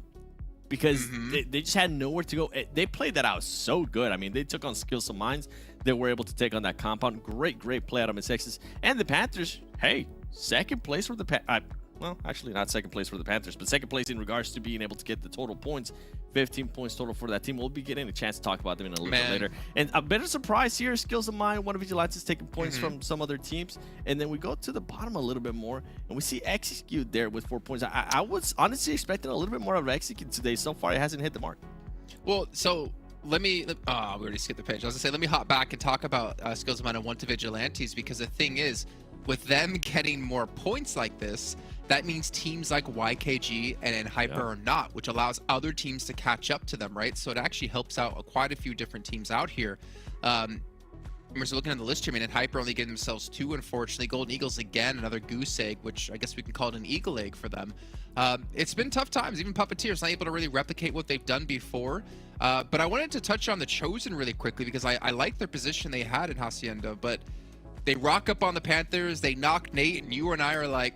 Because they just had nowhere to go. They played that out so good. I mean, they took on Skills of Minds. They were able to take on that compound. Great play out of MEZEXIS. And the Panthers, hey, second place for the well, actually not second place for the Panthers, but second place in regards to being able to get the total points. 15 points total for that team. We'll be getting a chance to talk about them in a little bit later. And a better surprise here, Skills of Mine, one of Vigilantes taking points from some other teams. And then we go to the bottom a little bit more, and we see Execute there with 4 points. I was honestly expecting a little bit more of Execute today. So far, it hasn't hit the mark. Well, so we already skipped the page. I was gonna say, let me hop back and talk about Skills of Mine and 1 to Vigilantes, because the thing is, with them getting more points like this, that means teams like YKG and Hyper are not, which allows other teams to catch up to them, right? So it actually helps out quite a few different teams out here. We're looking at the list here, I mean, and Hyper only getting themselves 2, unfortunately. Golden Eagles again, another goose egg, which I guess we can call it an eagle egg for them. It's been tough times. Even Puppeteer's not able to really replicate what they've done before. But I wanted to touch on the Chosen really quickly, because I like their position they had in Hacienda, but they rock up on the Panthers, they knock Nate, and you and I are like,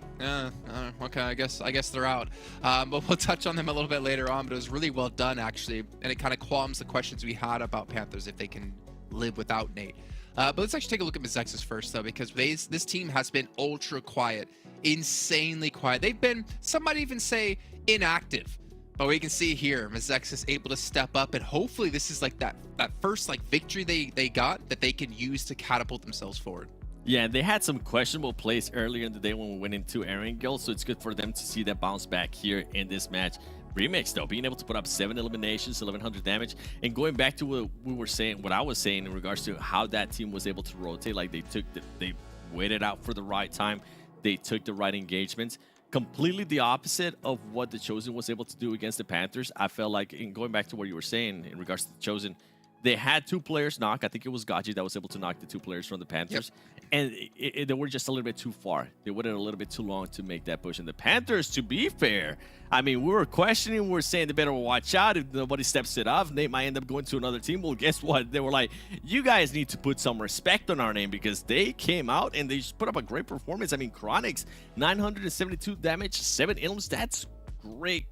okay, I guess they're out. But we'll touch on them a little bit later on, but it was really well done, actually, and it kind of qualms the questions we had about Panthers if they can live without Nate. But let's actually take a look at MEZEXIS first, though, because this team has been ultra quiet, insanely quiet. They've been, some might even say, inactive. But we can see here, MEZEXIS able to step up, and hopefully this is like that first victory they got that they can use to catapult themselves forward. Yeah, they had some questionable plays earlier in the day when we went into Erangel, so it's good for them to see that bounce back here in this match. Remix, though, being able to put up 7 eliminations, 1100 damage, and going back to what we were saying, what I was saying in regards to how that team was able to rotate, like they waited out for the right time, they took the right engagements. Completely the opposite of what the Chosen was able to do against the Panthers. I felt like, in going back to what you were saying in regards to the Chosen, they had 2 players knock. I think it was Gaji that was able to knock the 2 players from the Panthers. And they were just a little bit too far. They waited a little bit too long to make that push. And the Panthers, to be fair, I mean, we were questioning. We were saying they better watch out. If nobody steps it up, Nate might end up going to another team. Well, guess what? They were like, you guys need to put some respect on our name, because they came out and they just put up a great performance. I mean, Chronix, 972 damage, 7 ilms. That's great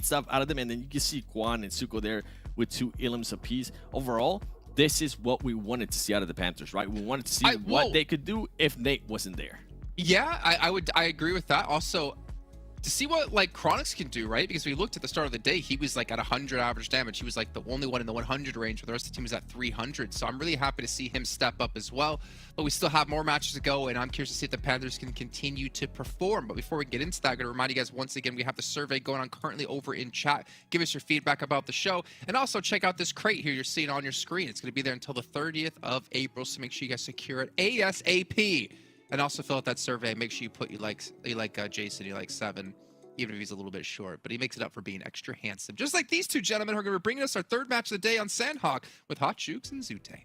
stuff out of them. And then you can see Quan and Suko there with 2 ilms apiece. Overall, this is what we wanted to see out of the Panthers, right? We wanted to see what they could do if Nate wasn't there. Yeah, I agree with that. Also, to see what like Chronix can do, right? Because we looked at the start of the day, he was like at 100 average damage. He was like the only one in the 100 range, where the rest of the team was at 300. So I'm really happy to see him step up as well. But we still have more matches to go, and I'm curious to see if the Panthers can continue to perform. But before we get into that, I'm going to remind you guys once again, we have the survey going on currently over in chat. Give us your feedback about the show, and also check out this crate here you're seeing on your screen. It's going to be there until the 30th of April, so make sure you guys secure it ASAP. And also fill out that survey. Make sure you put you like Jason, you like 7, even if he's a little bit short. But he makes it up for being extra handsome. Just like these two gentlemen who are going to be bringing us our third match of the day on Sanhok with Hot Jukes and Zute.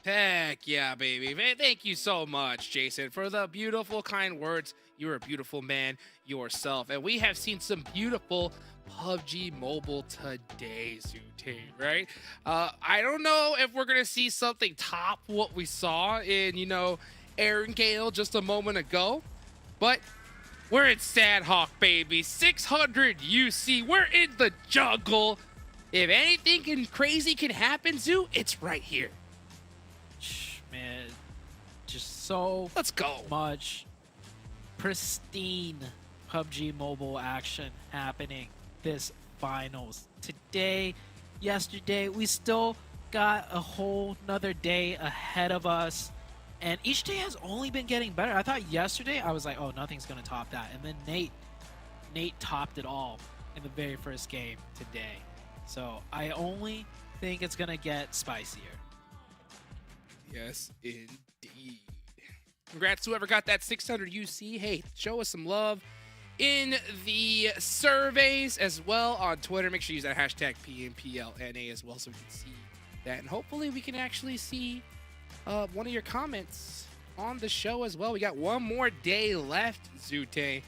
Heck yeah, baby. Man, thank you so much, Jason, for the beautiful, kind words. You're a beautiful man yourself. And we have seen some beautiful PUBG Mobile today, Zute, right? I don't know if we're going to see something top what we saw in, Erangel just a moment ago, but we're in Sanhok, baby. 600 UC. We're in the jungle. If anything crazy can happen, Zoo, it's right here. Man, just so Let's go. much pristine PUBG Mobile action happening this finals. Today, yesterday, we still got a whole nother day ahead of us. And each day has only been getting better. I thought yesterday, I was like, oh, nothing's going to top that. And then Nate topped it all in the very first game today. So I only think it's going to get spicier. Yes, indeed. Congrats to whoever got that 600 UC. Hey, show us some love in the surveys as well on Twitter. Make sure you use that hashtag PMPL NA as well so we can see that. And hopefully we can actually see one of your comments on the show as well. We got one more day left, Zute.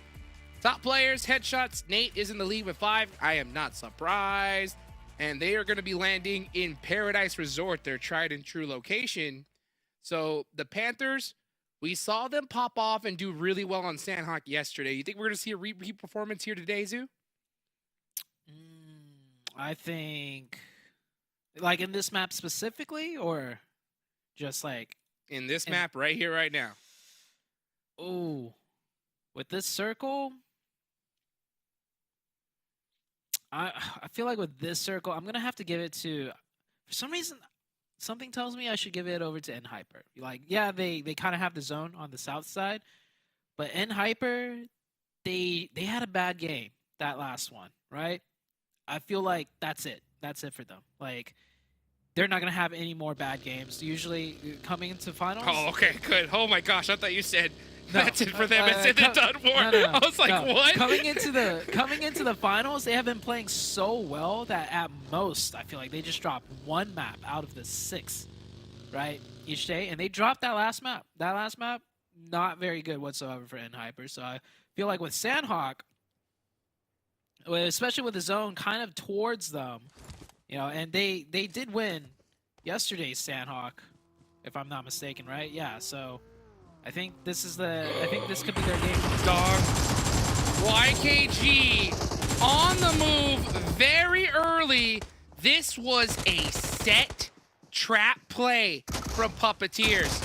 Top players, headshots. Nate is in the lead with 5. I am not surprised. And they are going to be landing in Paradise Resort, their tried and true location. So the Panthers, we saw them pop off and do really well on Sanhok yesterday. You think we're going to see a repeat performance here today, Zoo? I think, like in this map specifically, or just like in this map right here, right now. Oh, with this circle, I feel like with this circle, I'm gonna have to give it to. For some reason, something tells me I should give it over to NHyper. Like, yeah, they kind of have the zone on the south side, but NHyper, they had a bad game that last one, right? I feel like that's it. That's it for them. Like, they're not gonna have any more bad games. Usually, coming into finals. Oh, okay, good. Oh my gosh, I thought you said. No, that's it for them. It's in the done for. No. I was like, what? Coming into the finals, they have been playing so well that at most, I feel like they just dropped one map out of the 6, right, each day, and they dropped that last map. That last map, not very good whatsoever for NHyper. So I feel like with Sanhok, especially with the zone kind of towards them, and they did win yesterday's Sanhok, if I'm not mistaken, right? Yeah, so. I think this could be their game. Dog. YKG on the move very early. This was a set trap play from Puppeteers.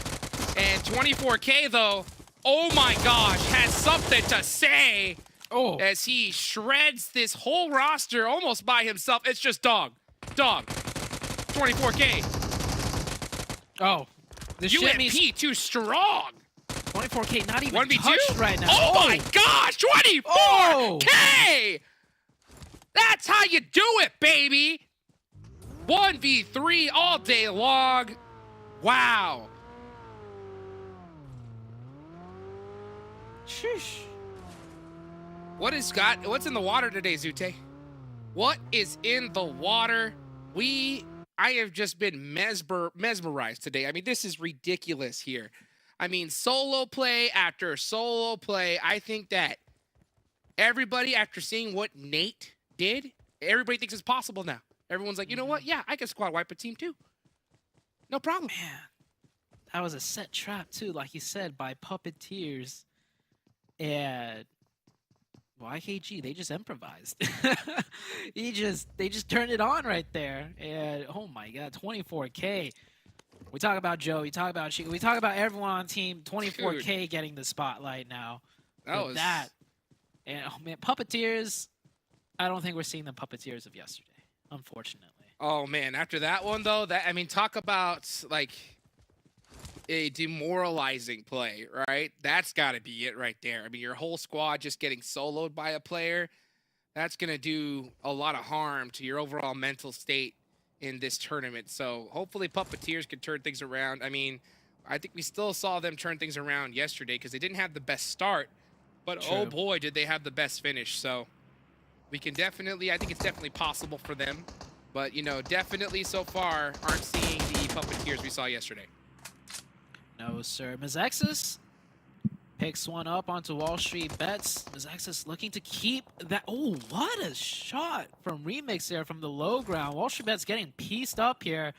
And 24K though, oh my gosh, has something to say as he shreds this whole roster almost by himself. It's just dog. 24K. Oh, this UMP too strong. 24K not even 1v2 touched right now. Oh my gosh, 24K! That's how you do it, baby. 1v3 all day long. Wow. Sheesh. What's in the water today, Zute? What is in the water? I have just been mesmerized today. I mean, this is ridiculous here. I mean, solo play after solo play. I think that everybody, after seeing what Nate did, everybody thinks it's possible now. Everyone's like, you know what? Yeah, I can squad wipe a team too. No problem. Man, that was a set trap too, like you said, by Puppeteers. And YKG, they just improvised. They just turned it on right there. And oh my god, 24K. We talk about Joe, we talk about Chico, we talk about everyone on team. 24K getting the spotlight now. That was that. And oh man, Puppeteers. I don't think we're seeing the Puppeteers of yesterday, unfortunately. Oh man, after that one though, that I mean, talk about like a demoralizing play, right? That's got to be it right there. I mean, your whole squad just getting soloed by a player, that's going to do a lot of harm to your overall mental state in this tournament. So hopefully Puppeteers can turn things around. I mean, I think we still saw them turn things around yesterday because they didn't have the best start, but True. oh boy, did they have the best finish. So we can definitely, I think it's definitely possible for them. But, you know, definitely so far aren't seeing the Puppeteers we saw yesterday. No, sir. MEZEXIS picks one up onto Wall Street Bets. MEZEXIS looking to keep that. Oh, what a shot from Remix there from the low ground. Wall Street Bets getting pieced up here.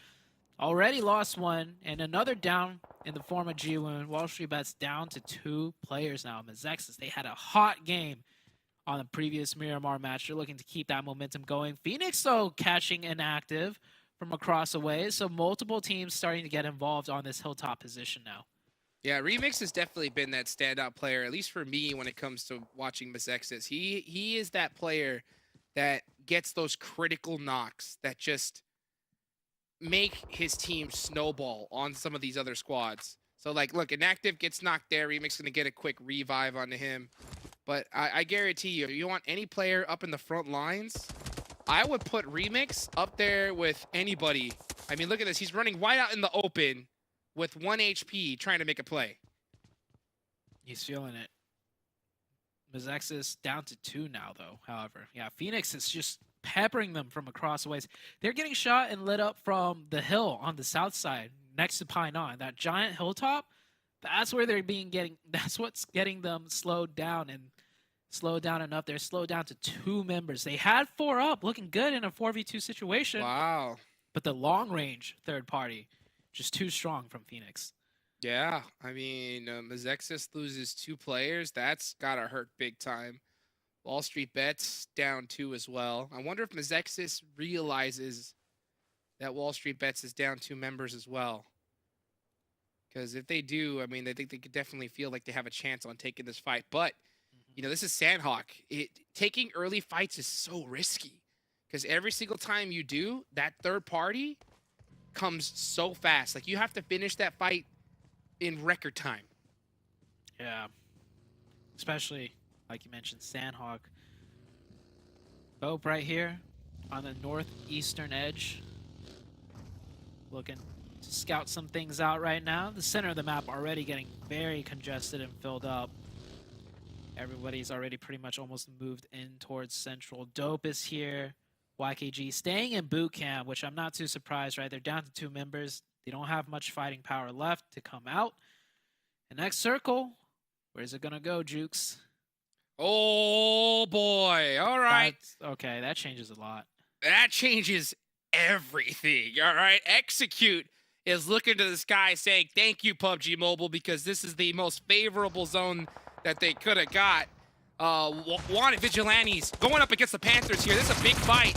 Already lost one, and another down in the form of G-Woon. Wall Street Bets down to 2 players now. MEZEXIS, they had a hot game on the previous Miramar match. They're looking to keep that momentum going. Phoenix, though, catching inactive from across away. So multiple teams starting to get involved on this hilltop position now. Yeah, Remix has definitely been that standout player, at least for me when it comes to watching MEZEXIS. He is that player that gets those critical knocks that just make his team snowball on some of these other squads. So, like, look, Inactive gets knocked there. Remix going to get a quick revive onto him. But I guarantee you, if you want any player up in the front lines, I would put Remix up there with anybody. I mean, look at this. He's running wide out in the open with 1 HP trying to make a play. He's feeling it. MEZEXIS down to 2 now, though, however. Yeah, Phoenix is just peppering them from across ways. They're getting shot and lit up from the hill on the south side next to Painan. That giant hilltop, that's where they're that's what's getting them slowed down and slowed down enough. They're slowed down to 2 members. They had 4 up, looking good in a 4v2 situation. Wow. But the long range third party, just too strong from Phoenix. Yeah, I mean, MEZEXIS loses 2 players. That's got to hurt big time. Wall Street Bets down 2 as well. I wonder if MEZEXIS realizes that Wall Street Bets is down 2 members as well. Because if they do, I mean, I think they could definitely feel like they have a chance on taking this fight. But, you know, this is Sanhok. Taking early fights is so risky. Because every single time you do, that third party comes so fast. Like, you have to finish that fight in record time. Yeah. Especially, like you mentioned, Sanhok. BOPE right here on the northeastern edge. Looking to scout some things out right now. The center of the map already getting very congested and filled up. Everybody's already pretty much almost moved in towards central. Dope is here. YKG staying in boot camp, which I'm not too surprised, right? They're down to 2 members. They don't have much fighting power left to come out. The next circle, where's it gonna go, Jukes? Oh boy! All right. Okay, that changes a lot. That changes everything. All right. Execute is looking to the sky saying, thank you, PUBG Mobile, because this is the most favorable zone that they could have got. Wanted Vigilantes going up against the Panthers here. This is a big fight.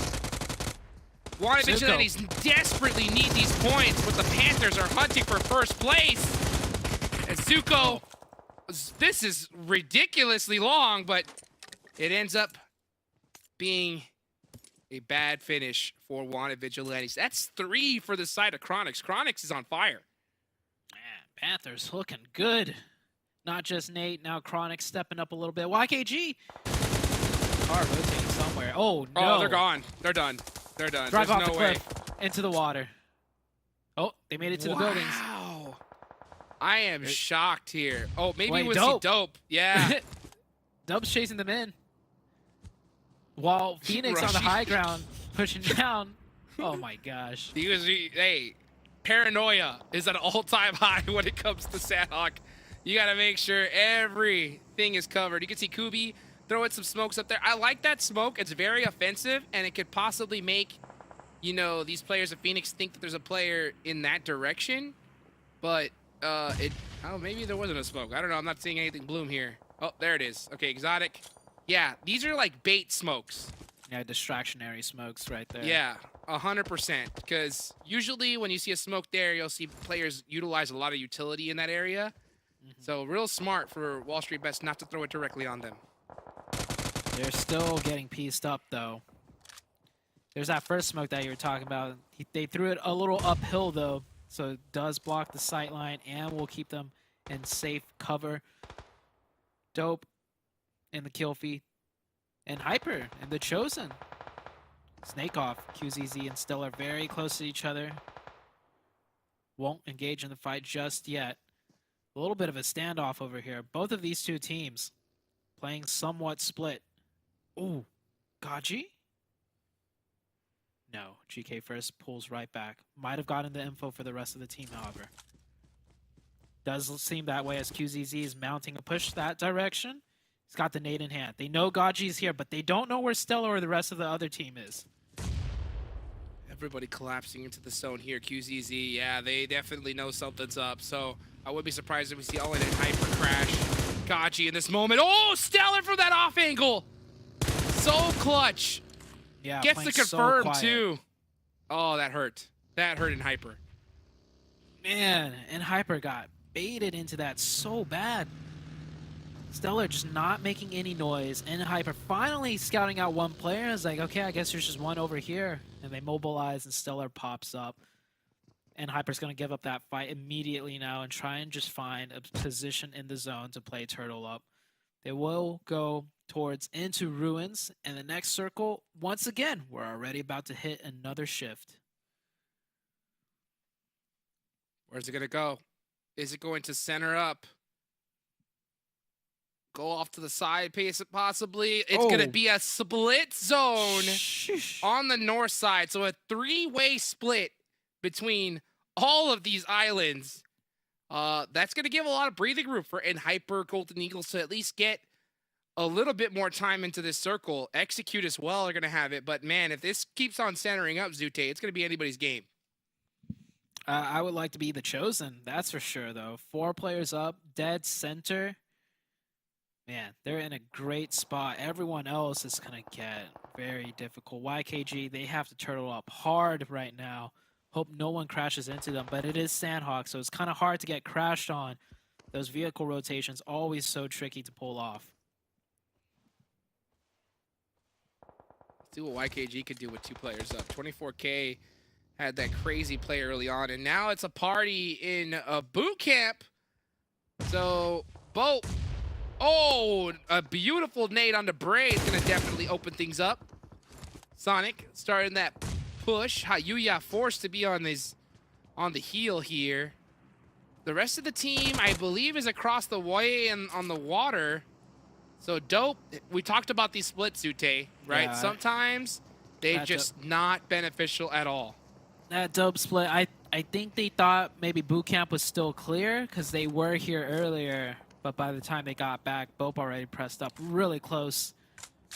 Wanted Vigilantes desperately need these points, but the Panthers are hunting for first place. And Zuko, this is ridiculously long, but it ends up being a bad finish for Wanted Vigilantes. That's 3 for the side of Chronix. Chronix is on fire. Man, Panthers looking good. Not just Nate, now Chronix stepping up a little bit. YKG! Car rotating somewhere. Oh, no. Oh, they're gone. They're done. They're done. Drive There's off no the way. cliff into the water. Oh, they made it to the buildings. Wow. I am shocked here. Oh, maybe Wait, it was Dope. Dope. Yeah. Dope's chasing them in. While Phoenix on the high ground, pushing down. Oh my gosh. Hey, paranoia is at an all-time high when it comes to Sanhok. You got to make sure everything is covered. You can see Kubi throwing some smokes up there. I like that smoke. It's very offensive, and it could possibly make, you know, these players of Phoenix think that there's a player in that direction. But oh, maybe there wasn't a smoke. I don't know. I'm not seeing anything bloom here. Oh, there it is. Okay, Exotic. Yeah, these are like bait smokes. Yeah, distractionary smokes right there. Yeah, 100%. Because usually when you see a smoke there, you'll see players utilize a lot of utility in that area. So real smart for Wall Street Bets not to throw it directly on them. They're still getting pieced up, though. There's that first smoke that you were talking about. They threw it a little uphill, though, so it does block the sight line and will keep them in safe cover. Dope in the kill feed. And Hyper and the Chosen. Snake off. QZZ and Stellar very close to each other. Won't engage in the fight just yet. A little bit of a standoff over here. Both of these two teams playing somewhat split. Ooh, Gaji? No, GK first pulls right back. Might have gotten the info for the rest of the team, however. Does seem that way as QZZ is mounting a push that direction. He's got the nade in hand. They know Gaji's here, but they don't know where Stellar or the rest of the other team is. Everybody collapsing into the zone here. QZZ, yeah, they definitely know something's up. So I would be surprised if we see all in Hyper crash. Gaji in this moment. Oh, Stellar from that off angle. So clutch. Yeah, gets the so confirm quiet. too. Oh, that hurt. That hurt in Hyper. Man, and Hyper got baited into that so bad. Stellar just not making any noise, and Hyper finally scouting out one player. Is like, okay, I guess there's just one over here. And they mobilize, and Stellar pops up. And Hyper's going to give up that fight immediately now and try and just find a position in the zone to play Turtle up. They will go towards into Ruins, and the next circle, once again, we're already about to hit another shift. Where's it going to go? Is it going to center up? Go off to the side, pace it possibly. It's going to be a split zone on the north side. So a three-way split between all of these islands. That's going to give a lot of breathing room for Hyper Golden Eagles to at least get a little bit more time into this circle. Execute as well are going to have it. But, man, if this keeps on centering up, Zute, it's going to be anybody's game. I would like to be the Chosen. That's for sure, though. 4 players up, dead center. Man, they're in a great spot. Everyone else is going to get very difficult. YKG, they have to turtle up hard right now. Hope no one crashes into them, but it is Sanhok, so it's kind of hard to get crashed on. Those vehicle rotations always so tricky to pull off. Let's see what YKG could do with 2 players up. 24K had that crazy play early on, and now it's a party in a boot camp. So, BOPE. Oh, a beautiful nade on the Bray is going to definitely open things up. Sonic starting that push. Hayuya forced to be on the heel here. The rest of the team, I believe, is across the way and on the water. So Dope, we talked about these splits, Zute, right? Yeah, sometimes they just not beneficial at all. That Dope split, I think they thought maybe boot camp was still clear because they were here earlier. But by the time they got back, BOPE already pressed up really close.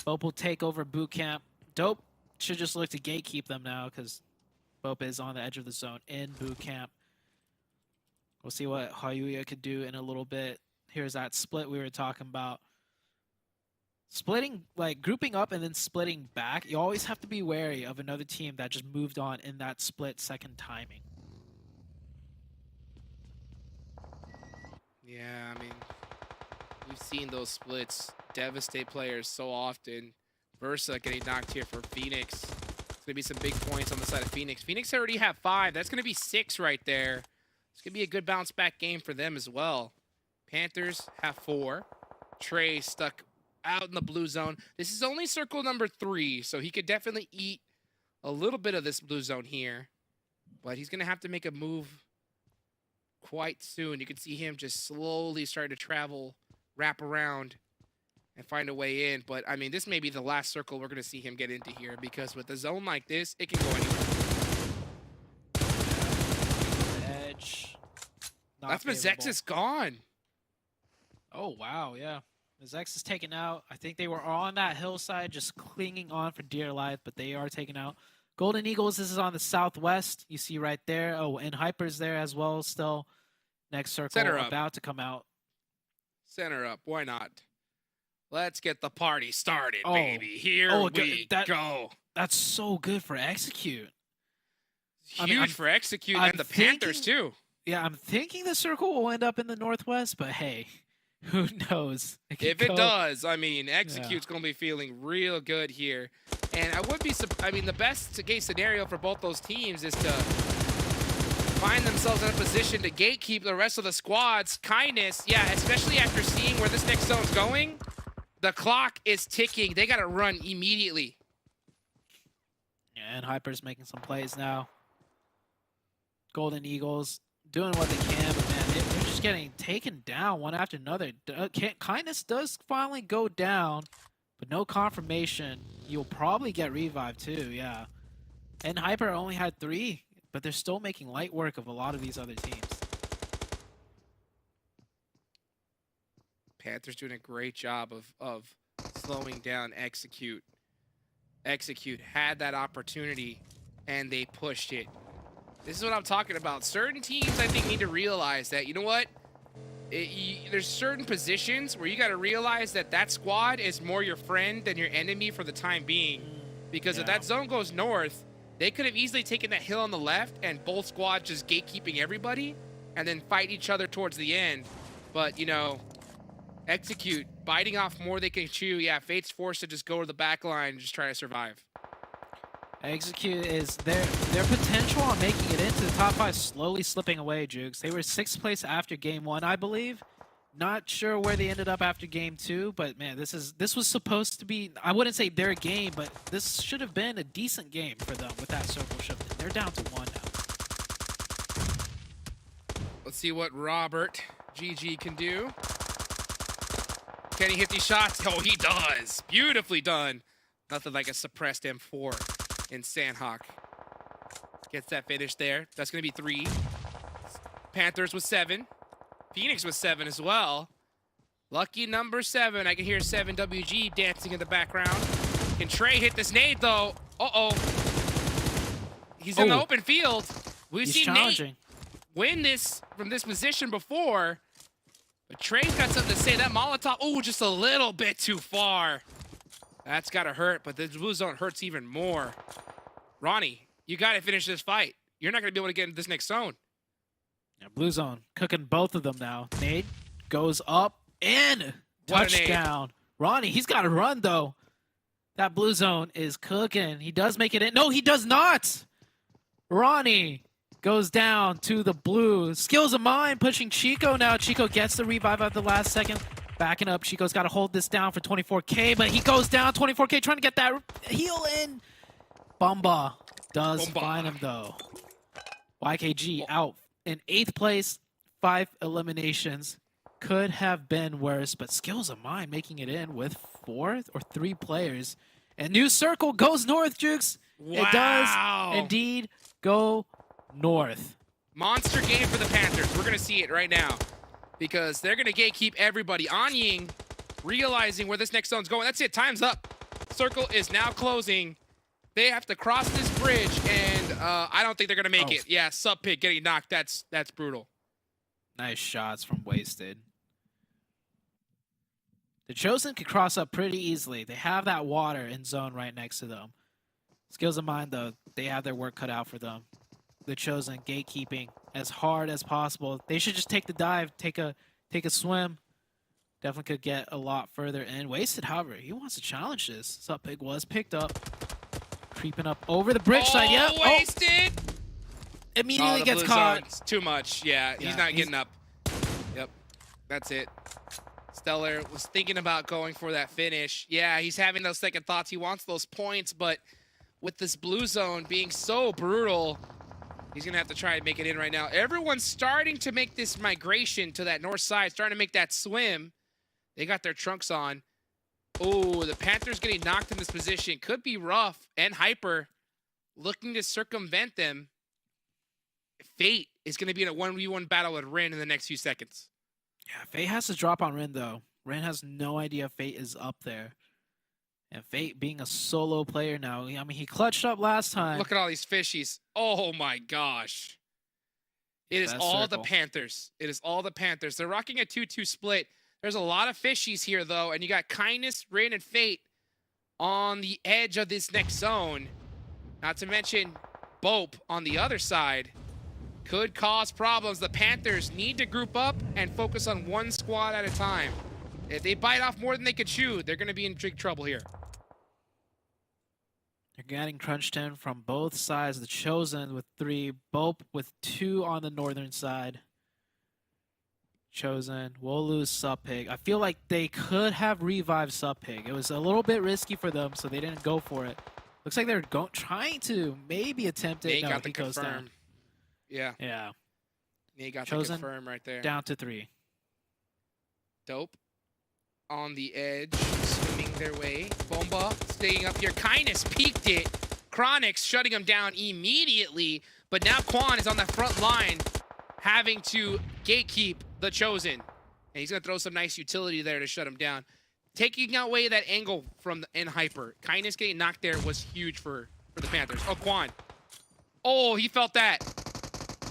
BOPE will take over boot camp. Dope should just look to gatekeep them now because BOPE is on the edge of the zone in boot camp. We'll see what Hayuya could do in a little bit. Here's that split we were talking about. Splitting, like grouping up and then splitting back, you always have to be wary of another team that just moved on in that split-second timing. Yeah, I mean, we've seen those splits devastate players so often. Versa getting knocked here for Phoenix. It's going to be some big points on the side of Phoenix. Phoenix already have 5. That's going to be 6 right there. It's going to be a good bounce back game for them as well. Panthers have 4. Trey stuck out in the blue zone. This is only circle number 3, so he could definitely eat a little bit of this blue zone here. But he's going to have to make a move quite soon. You can see him just slowly starting to travel, wrap around, and find a way in. But, I mean, this may be the last circle we're going to see him get into here because with a zone like this, it can go anywhere. Edge. That's MEZEXIS gone. Oh, wow, yeah. MEZEXIS taken out. I think they were on that hillside just clinging on for dear life, but they are taken out. Golden Eagles, this is on the southwest. You see right there. Oh, and Hyper's there as well still. Next circle Center up. about to come out. Center up. Why not? Let's get the party started, Oh. baby. Here we go. That's so good for Execute. Huge for Execute and the Panthers, too. Yeah, I'm thinking the circle will end up in the northwest, but hey, who knows? If it does, I mean, Execute's going to be feeling real good here. And I would be, I mean, the best case scenario for both those teams is to find themselves in a position to gatekeep the rest of the squads. Kindness, yeah, especially after seeing where this next zone's going, the clock is ticking. They got to run immediately. Yeah, and Hyper's making some plays now. Golden Eagles doing what they can, but man, they're just getting taken down one after another. Kindness does finally go down, but no confirmation. You'll probably get revived too, yeah. And Hyper only had 3, but they're still making light work of a lot of these other teams. Panthers doing a great job of slowing down Execute. Execute had that opportunity, and they pushed it. This is what I'm talking about. Certain teams, I think, need to realize that, you know what? There's certain positions where you got to realize that that squad is more your friend than your enemy for the time being. Because if that zone goes north, they could have easily taken that hill on the left and both squads just gatekeeping everybody and then fight each other towards the end. But, you know, Execute, biting off more they can chew. Yeah, Fate's forced to just go to the back line and just try to survive. Execute is their potential on making it into the top 5 slowly slipping away, Jukes. They were 6th place after game 1, I believe. Not sure where they ended up after game 2, but man, this was supposed to be, I wouldn't say their game, but this should have been a decent game for them with that circle shifting. They're down to 1 now. Let's see what Robert GG can do. Can he hit these shots? Oh, he does. Beautifully done. Nothing like a suppressed M4 in Sanhok. Gets that finish there. That's going to be 3. Panthers with 7. Phoenix with 7 as well. Lucky number 7. I can hear 7WG dancing in the background. Can Trey hit this nade, though? Uh-oh. He's in the open field. We've seen Nate win this from this position before. But Trey's got something to say. That Molotov, oh, just a little bit too far. That's got to hurt, but the blue zone hurts even more. Ronnie, you got to finish this fight. You're not going to be able to get into this next zone. Yeah, blue zone cooking both of them now. Nade goes up and touchdown. Ronnie, he's got to run, though. That blue zone is cooking. He does make it in. No, he does not. Ronnie goes down to the blue. Skills of mine pushing Chico now. Chico gets the revive at the last second. Backing up. Chico's got to hold this down for 24K, but he goes down. 24K trying to get that heal in. Bumba does find him, though. YKG out in 8th place. 5 eliminations. Could have been worse, but Skills of mine making it in with 4 or 3 players. And new circle goes north, Jukes. Wow. It does indeed go north. Monster game for the Panthers. We're going to see it right now because they're going to gatekeep everybody. Anying realizing where this next zone's going. That's it. Time's up. Circle is now closing. They have to cross this bridge, and I don't think they're going to make it. Yeah, Sub Pig getting knocked. That's brutal. Nice shots from Wasted. The Chosen could cross up pretty easily. They have that water in zone right next to them. Skills of mine, though, they have their work cut out for them. The Chosen gatekeeping as hard as possible. They should just take the dive, take a swim. Definitely could get a lot further in. Wasted, however, he wants to challenge this. Sup Pig was picked up. Creeping up over the bridge side. Yep. Wasted! Immediately gets caught. It's too much. Yeah, he's not getting up. Yep. That's it. Stellar was thinking about going for that finish. Yeah, he's having those second thoughts. He wants those points, but with this blue zone being so brutal, he's going to have to try and make it in right now. Everyone's starting to make this migration to that north side, starting to make that swim. They got their trunks on. Oh, the Panthers getting knocked in this position. Could be rough. And Hyper looking to circumvent them. Fate is going to be in a 1v1 battle with Rin in the next few seconds. Yeah, Fate has to drop on Rin, though. Rin has no idea Fate is up there. And Fate being a solo player now. I mean, he clutched up last time. Look at all these fishies. Oh, my gosh. It is all the Panthers. It is all the Panthers. They're rocking a 2-2 split. There's a lot of fishies here, though. And you got Kindness, Rin, and Fate on the edge of this next zone. Not to mention BOPE on the other side. could cause problems. The Panthers need to group up and focus on one squad at a time. If they bite off more than they could chew, they're going to be in big trouble here. They're getting crunched in from both sides. The Chosen with 3, BOPE with 2 on the northern side. Chosen will lose Supig. I feel like they could have revived Supig. It was a little bit risky for them, so they didn't go for it. Looks like they're trying to maybe attempt it. Nate No, got the he goes confirm. down. Yeah, Yeah, Nate got Chosen the confirm right there. down to 3. Dope. On the edge, swimming their way. Bomba staying up here. Kindness peeked it. Chronix shutting him down immediately. But now Quan is on the front line, having to gatekeep the Chosen. And he's going to throw some nice utility there to shut him down. Taking away that angle from the N-Hyper. Kindness getting knocked there was huge for the Panthers. Oh, Quan. Oh, he felt that.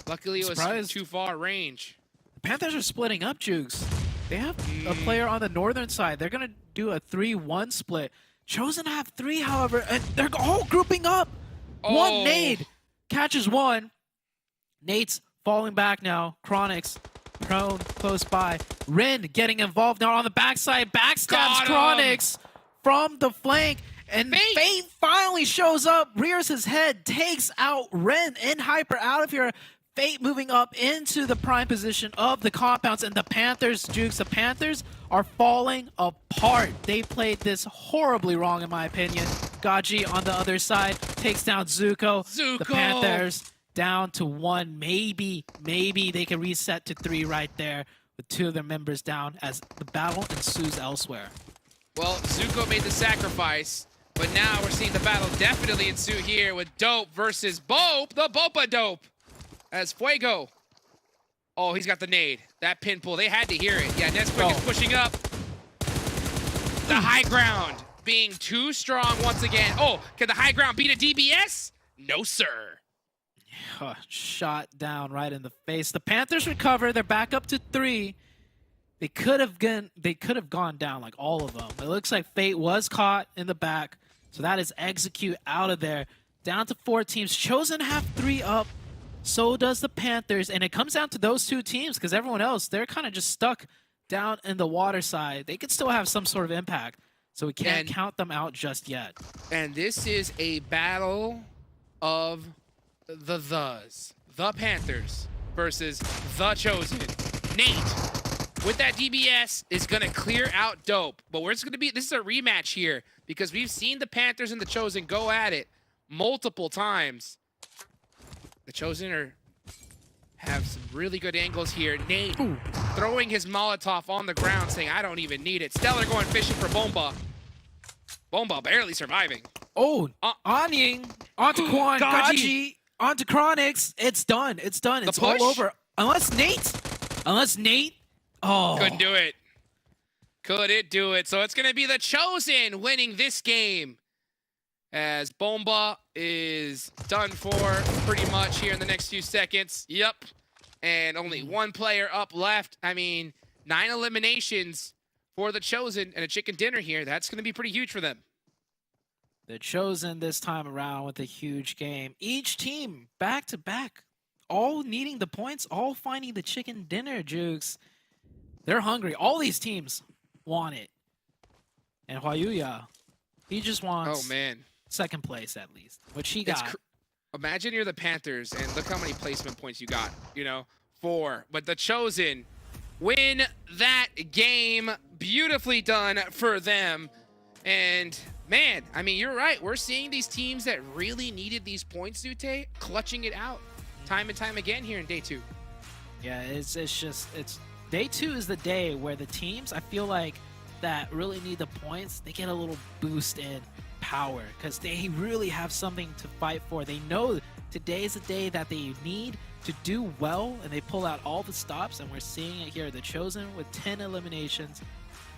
Luckily, it was too far range. The Panthers are splitting up, Jukes. They have a player on the northern side. They're going to do a 3-1 split. Chosen have 3, however, and they're all grouping up. Oh. One nade catches one. Nate's falling back now. Chronix prone close by. Rin getting involved now on the backside. Backstabs Chronix from the flank. And Fate finally shows up, rears his head, takes out Rin and Hyper out of here. Fate moving up into the prime position of the compounds, and the Panthers, Jukes, the Panthers are falling apart. They played this horribly wrong, in my opinion. Gaji on the other side takes down Zuko. The Panthers down to 1. Maybe they can reset to 3 right there with 2 of their members down as the battle ensues elsewhere. Well, Zuko made the sacrifice, but now we're seeing the battle definitely ensue here with Dope versus Bope, the Bopa Dope. As Fuego. Oh, he's got the nade. That pin pull, they had to hear it. Yeah, Nesquik is pushing up. The high ground being too strong once again. Oh, can the high ground beat a DBS? No, sir. Shot down right in the face. The Panthers recover. They're back up to 3. They could have gone down, like all of them. It looks like Fate was caught in the back. So that is execute out of there. Down to 4 teams. Chosen have 3 up. So does the Panthers, and it comes down to those 2 teams because everyone else, they're kind of just stuck down in the water side. They could still have some sort of impact, so we can't count them out just yet. And this is a battle of the Panthers versus the Chosen. Nate, with that DBS, is going to clear out Dope, but this is a rematch here because we've seen the Panthers and the Chosen go at it multiple times. The Chosen have some really good angles here. Nate throwing his Molotov on the ground, saying, I don't even need it. Stellar going fishing for Bomba. Bomba barely surviving. Oh, Anying onto Quan, Gaji, onto Chronix. It's done. It's done. It's all over. Unless Nate. Oh. Couldn't do it. Couldn't do it. So it's going to be the Chosen winning this game. As Bomba is done for pretty much here in the next few seconds. Yep. And only 1 player up left. I mean, 9 eliminations for the Chosen and a chicken dinner here. That's going to be pretty huge for them. The Chosen this time around with a huge game. Each team back to back, all needing the points, all finding the chicken dinner, Jukes. They're hungry. All these teams want it. And Huayuya, he just wants... Oh, man. 2nd place at least, which he got. Imagine you're the Panthers and look how many placement points you got, 4. But the Chosen win that game. Beautifully done for them. And man, I mean, you're right. We're seeing these teams that really needed these points, Zute, clutching it out time and time again here in day 2. Yeah, it's day 2 is the day where the teams, I feel like, that really need the points, they get a little boost in power because they really have something to fight for. They know today is the day that they need to do well, and they pull out all the stops, and we're seeing it here. The Chosen with 10 eliminations,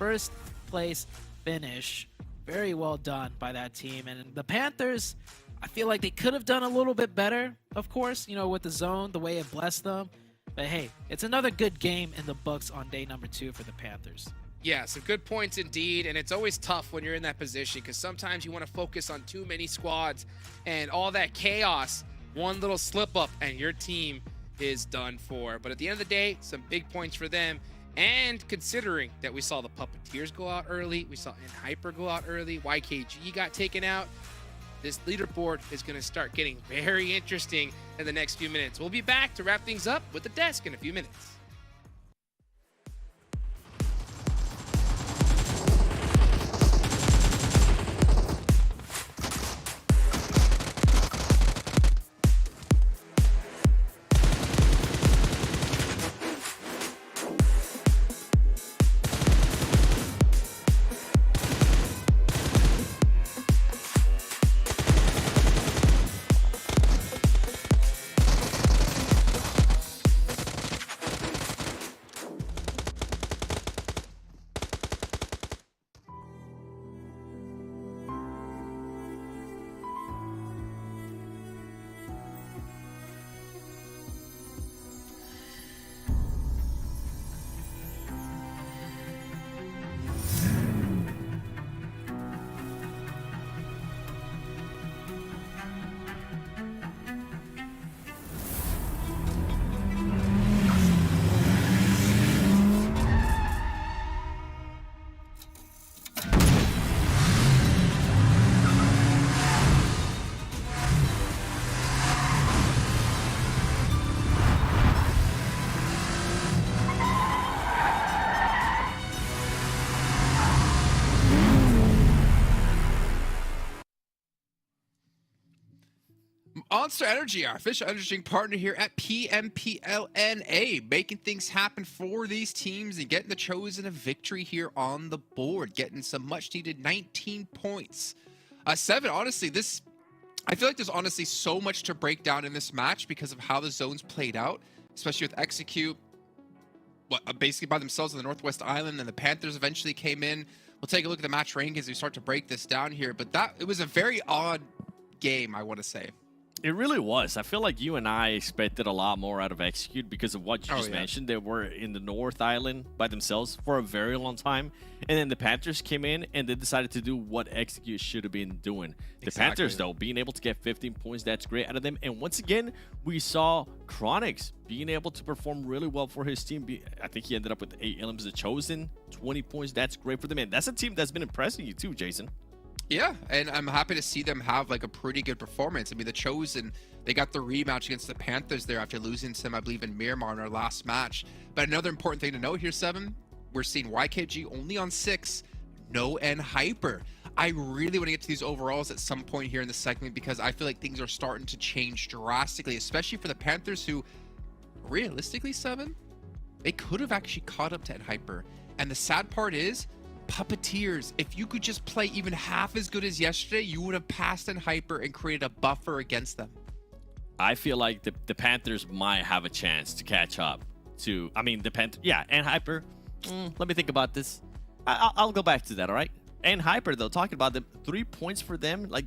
1st place finish. Very well done by that team. And the Panthers, I feel like they could have done a little bit better, of course, with the zone, the way it blessed them. But hey, it's another good game in the books on day number 2 for the Panthers. Yeah, some good points indeed, and it's always tough when you're in that position because sometimes you want to focus on too many squads and all that chaos. One little slip up and your team is done for. But at the end of the day, some big points for them. And considering that we saw the Puppeteers go out early, we saw NHyper go out early, YKG got taken out, this leaderboard is going to start getting very interesting in the next few minutes. We'll be back to wrap things up with the desk in a few minutes. Monster Energy, our official energy drink partner here at PMPL NA, making things happen for these teams and getting the chosen a victory here on the board, getting some much needed 19 points. 7, honestly, I feel like there's honestly so much to break down in this match because of how the zones played out, especially with Execute, basically by themselves on the Northwest Island, and the Panthers eventually came in. We'll take a look at the match rank as we start to break this down here, but it was a very odd game, I want to say. It really was. I feel like you and I expected a lot more out of Execute because of what you just mentioned. They were in the North Island by themselves for a very long time. And then the Panthers came in and they decided to do what Execute should have been doing. The Panthers, though, being able to get 15 points, that's great out of them. And once again, we saw Chronix being able to perform really well for his team. I think he ended up with 8 elims, the Chosen, 20 points. That's great for them. And that's a team that's been impressing you too, Jason. Yeah, and I'm happy to see them have like a pretty good performance. I mean, the Chosen, they got the rematch against the Panthers there after losing to them, I believe, in Miramar in our last match. But another important thing to note here, 7, we're seeing YKG only on 6, no NHyper. I really want to get to these overalls at some point here in the segment because I feel like things are starting to change drastically, especially for the Panthers who, realistically, 7, they could have actually caught up to NHyper. And the sad part is, Puppeteers, if you could just play even half as good as yesterday, you would have passed NHyper and created a buffer against them. I feel like the Panthers might have a chance to catch up to, I mean, the Panthers, yeah, NHyper. Let me think about this. I'll go back to that, all right? NHyper, though, talking about them, 3 points for them, like,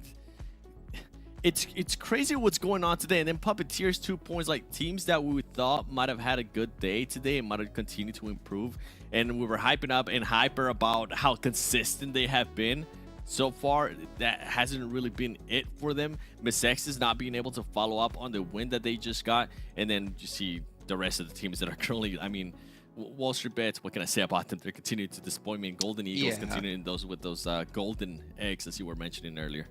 it's crazy what's going on today. And then Puppeteers, 2 points, like teams that we thought might have had a good day today and might have continued to improve. And we were hyping up NHyper about how consistent they have been. So far, that hasn't really been it for them. MEZEXIS not being able to follow up on the win that they just got. And then you see the rest of the teams that are currently, I mean, WALLSTREETBETS, what can I say about them? They're continuing to disappoint me. And Golden Eagles continuing with those golden eggs, as you were mentioning earlier.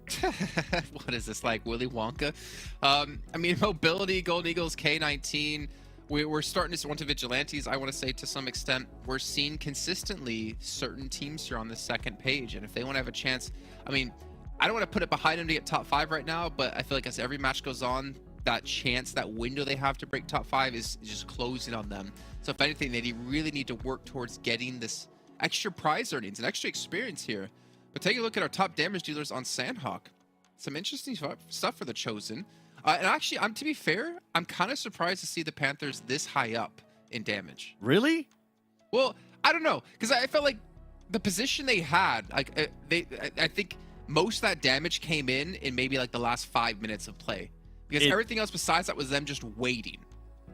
What is this, like Willy Wonka? I mean, mobility, Golden Eagles, K19. We're starting to see one to Vigilantes, I want to say, to some extent. We're seeing consistently certain teams here on the second page. And if they want to have a chance, I mean, I don't want to put it behind them to get top 5 right now, but I feel like as every match goes on, that chance, that window they have to break top 5 is just closing on them. So if anything, they really need to work towards getting this extra prize earnings and extra experience here. But take a look at our top damage dealers on Sanhok. Some interesting stuff for the Chosen. And actually, to be fair, I'm kind of surprised to see the Panthers this high up in damage. Really? Well, I don't know, because I felt like the position they had, like I think most of that damage came in maybe like the last 5 minutes of play. Because everything else besides that was them just waiting.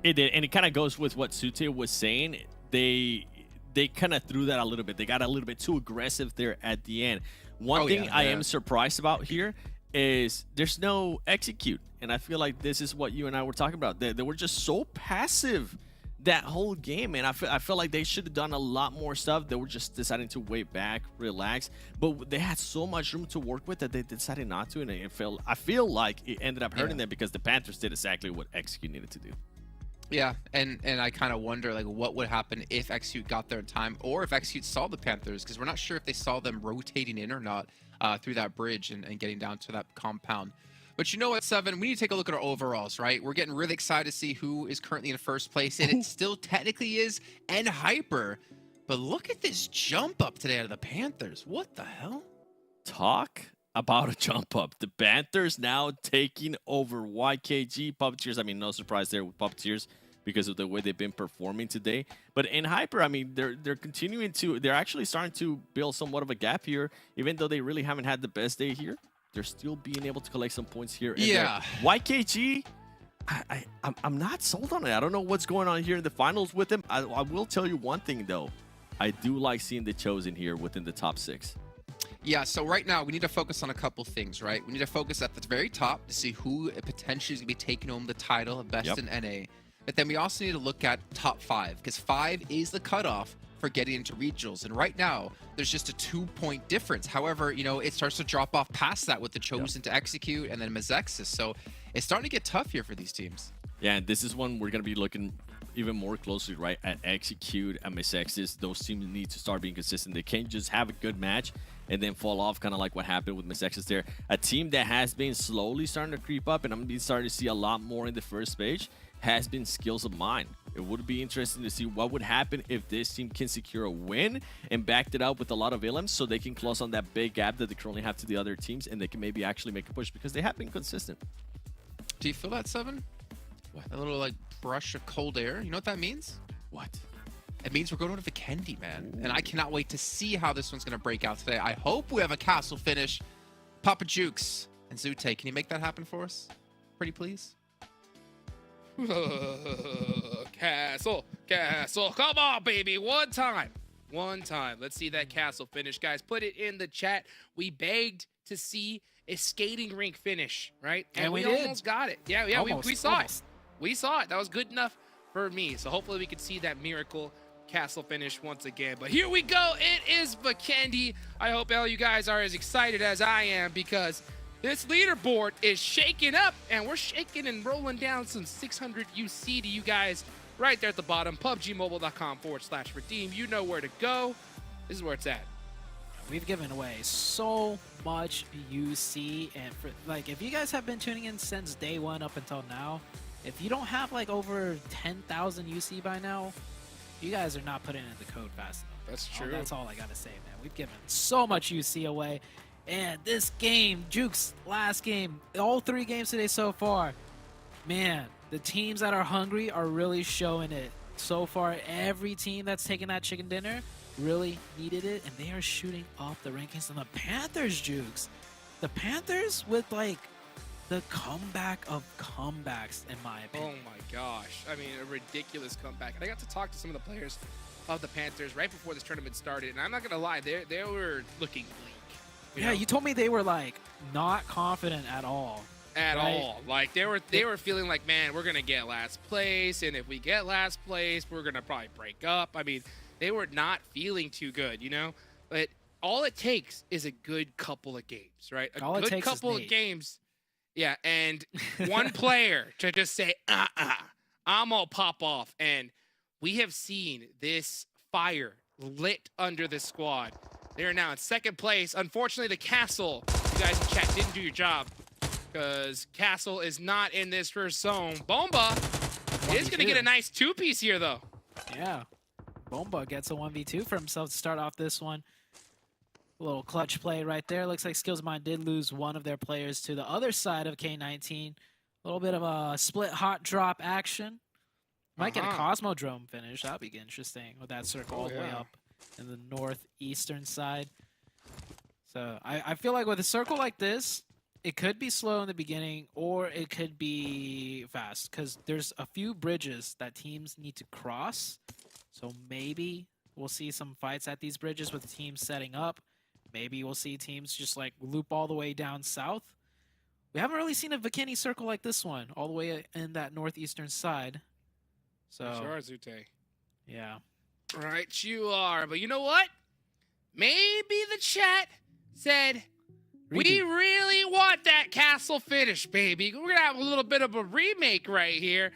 It did, and it kind of goes with what Sute was saying. They kind of threw that a little bit. They got a little bit too aggressive there at the end. One thing I am surprised about here is there's no execute. And I feel like this is what you and I were talking about. They were just so passive that whole game, and I feel like they should have done a lot more stuff. They were just deciding to wait back, relax, but they had so much room to work with that they decided not to, and I feel like it ended up hurting them because the Panthers did exactly what Execute needed to do. Yeah, and I kind of wonder like what would happen if Execute got there in time, or if Execute saw the Panthers, because we're not sure if they saw them rotating in or not through that bridge and getting down to that compound. But you know what, Seven? We need to take a look at our overalls, right? We're getting really excited to see who is currently in first place, and it still technically is Hyper. But look at this jump up today out of the Panthers. What the hell? Talk about a jump up. The Panthers now taking over YKG. Puppeteers, I mean, no surprise there with Puppeteers because of the way they've been performing today. But in Hyper, I mean, they're continuing to, they're actually starting to build somewhat of a gap here, even though they really haven't had the best day here. They're still being able to collect some points here. And yeah. YKG, I'm not sold on it. I don't know what's going on here in the finals with them. I will tell you one thing, though. I do like seeing the Chosen here within the top 6. Yeah, so right now we need to focus on a couple things, right? We need to focus at the very top to see who potentially is going to be taking home the title of Best in NA. But then we also need to look at top 5, because 5 is the cutoff for getting into regionals, and right now there's just a 2-point difference. However, you know, it starts to drop off past that with the Chosen to Execute and then MEZEXIS, so it's starting to get tough here for these teams. Yeah, and this is one we're going to be looking even more closely, right, at Execute and MEZEXIS. Those teams need to start being consistent. They can't just have a good match and then fall off, kind of like what happened with MEZEXIS there. A team that has been slowly starting to creep up, and I'm going to be starting to see a lot more in the first page, has been Skills of Mine. It would be interesting to see what would happen if this team can secure a win and backed it up with a lot of ilims so they can close on that big gap that they currently have to the other teams, and they can maybe actually make a push because they have been consistent. Do you feel that, Seven? What? A little like brush of cold air. You know what that means? What? It means we're going to Vikendi, man. And I cannot wait to see how this one's going to break out today. I hope we have a castle finish. Papa Jukes and Zute, can you make that happen for us? Pretty please? Castle, come on, baby, one time. Let's see that castle finish, guys. Put it in the chat. We begged to see a skating rink finish, right? And we almost got it. Yeah, we saw it. We saw it. That was good enough for me. So hopefully we could see that miracle castle finish once again. But here we go. It is Vikendi. I hope all you guys are as excited as I am, because this leaderboard is shaking up, and we're shaking and rolling down some 600 UC to you guys right there at the bottom. PUBGmobile.com/redeem. You know where to go. This is where it's at. We've given away so much UC, and for, like, if you guys have been tuning in since day one up until now, if you don't have like over 10,000 UC by now, you guys are not putting in the code fast enough. That's true. That's all I gotta say, man. We've given so much UC away. And this game, Jukes, last game, all 3 games today so far, man, the teams that are hungry are really showing it. So far, every team that's taken that chicken dinner really needed it, and they are shooting up the rankings. And the Panthers, Jukes, the Panthers with like the comeback of comebacks, in my opinion. Oh my gosh. I mean, a ridiculous comeback. And I got to talk to some of the players of the Panthers right before this tournament started, and I'm not going to lie, they were looking bleak. You told me they were like not confident at all. At all. Like they were feeling like, man, we're gonna get last place, and if we get last place, we're gonna probably break up. I mean, they were not feeling too good, you know? But all it takes is a good couple of games, right? All it good takes couple is of games. Yeah, and one player to just say, I'm gonna pop off. And we have seen this fire lit under this squad. They are now in second place. Unfortunately, the Castle, you guys in chat, didn't do your job, because Castle is not in this first zone. Bomba is going to get a nice 2-piece here, though. Yeah. Bomba gets a 1v2 for himself to start off this one. A little clutch play right there. Looks like Skills of Mine did lose one of their players to the other side of K19. A little bit of a split hot drop action. Might get a Cosmodrome finish. That'd be interesting with that circle all the way up in the northeastern side. So I feel like with a circle like this, it could be slow in the beginning or it could be fast, because there's a few bridges that teams need to cross. So maybe we'll see some fights at these bridges with teams setting up. Maybe we'll see teams just like loop all the way down south. we haven't really seen a Vikendi circle like this one, all the way in that northeastern side. So, Sure, Zute. yeah. Right, you are. But you know what? Maybe the chat said, we really want that castle finish, baby. We're going to have a little bit of a remake right here.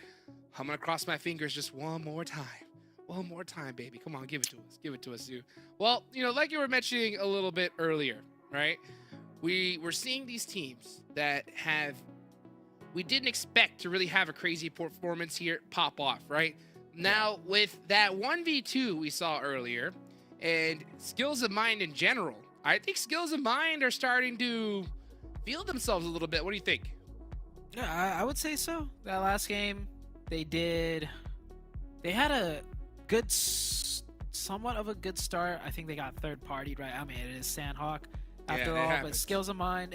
I'm going to cross my fingers just one more time. One more time, baby. Come on, give it to us. Give it to us, you. Well, you know, like you were mentioning a little bit earlier, right? We're seeing these teams that we didn't expect to really have a crazy performance here pop off, right? Now, with that 1v2 we saw earlier, and Skills of Mind in general, I think Skills of Mind are starting to feel themselves a little bit. What do you think? Yeah, I would say so. That last game, they had a good, somewhat of a good start. I think they got third-partied, right? I mean, it is Sanhok after all, but Skills of Mind,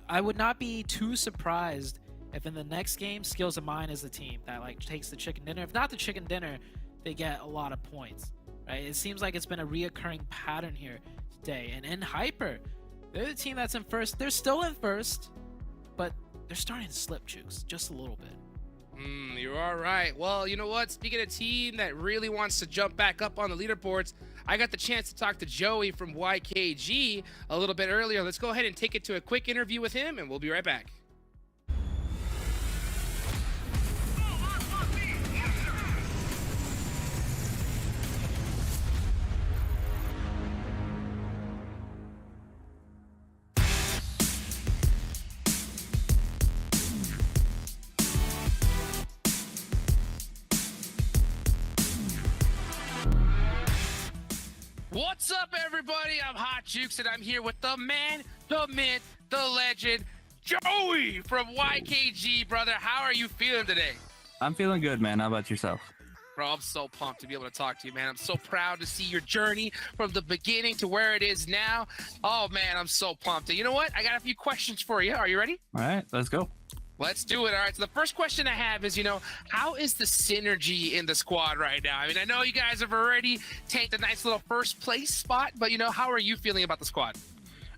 I would not be too surprised if in the next game, Skills of Mind is the team that like takes the chicken dinner. If not the chicken dinner, they get a lot of points, right? It seems like it's been a reoccurring pattern here today. And in Hyper, they're the team that's in first. They're still in first, but they're starting to slip, Jukes, just a little bit. You're all right. Well, you know what? Speaking of a team that really wants to jump back up on the leaderboards, I got the chance to talk to Joey from YKG a little bit earlier. Let's go ahead and take it to a quick interview with him, and we'll be right back. What's up, everybody? I'm Hot Jukes, and I'm here with the man, the myth, the legend, Joey from YKG, brother. How are you feeling today? I'm feeling good, man. How about yourself? Bro, I'm so pumped to be able to talk to you, man. I'm so proud to see your journey from the beginning to where it is now. Oh, man, I'm so pumped. And you know what? I got a few questions for you. Are you ready? All right, let's go. Let's do it. All right. So the first question I have is, how is the synergy in the squad right now? I mean, I know you guys have already tanked a nice little first place spot, but, how are you feeling about the squad?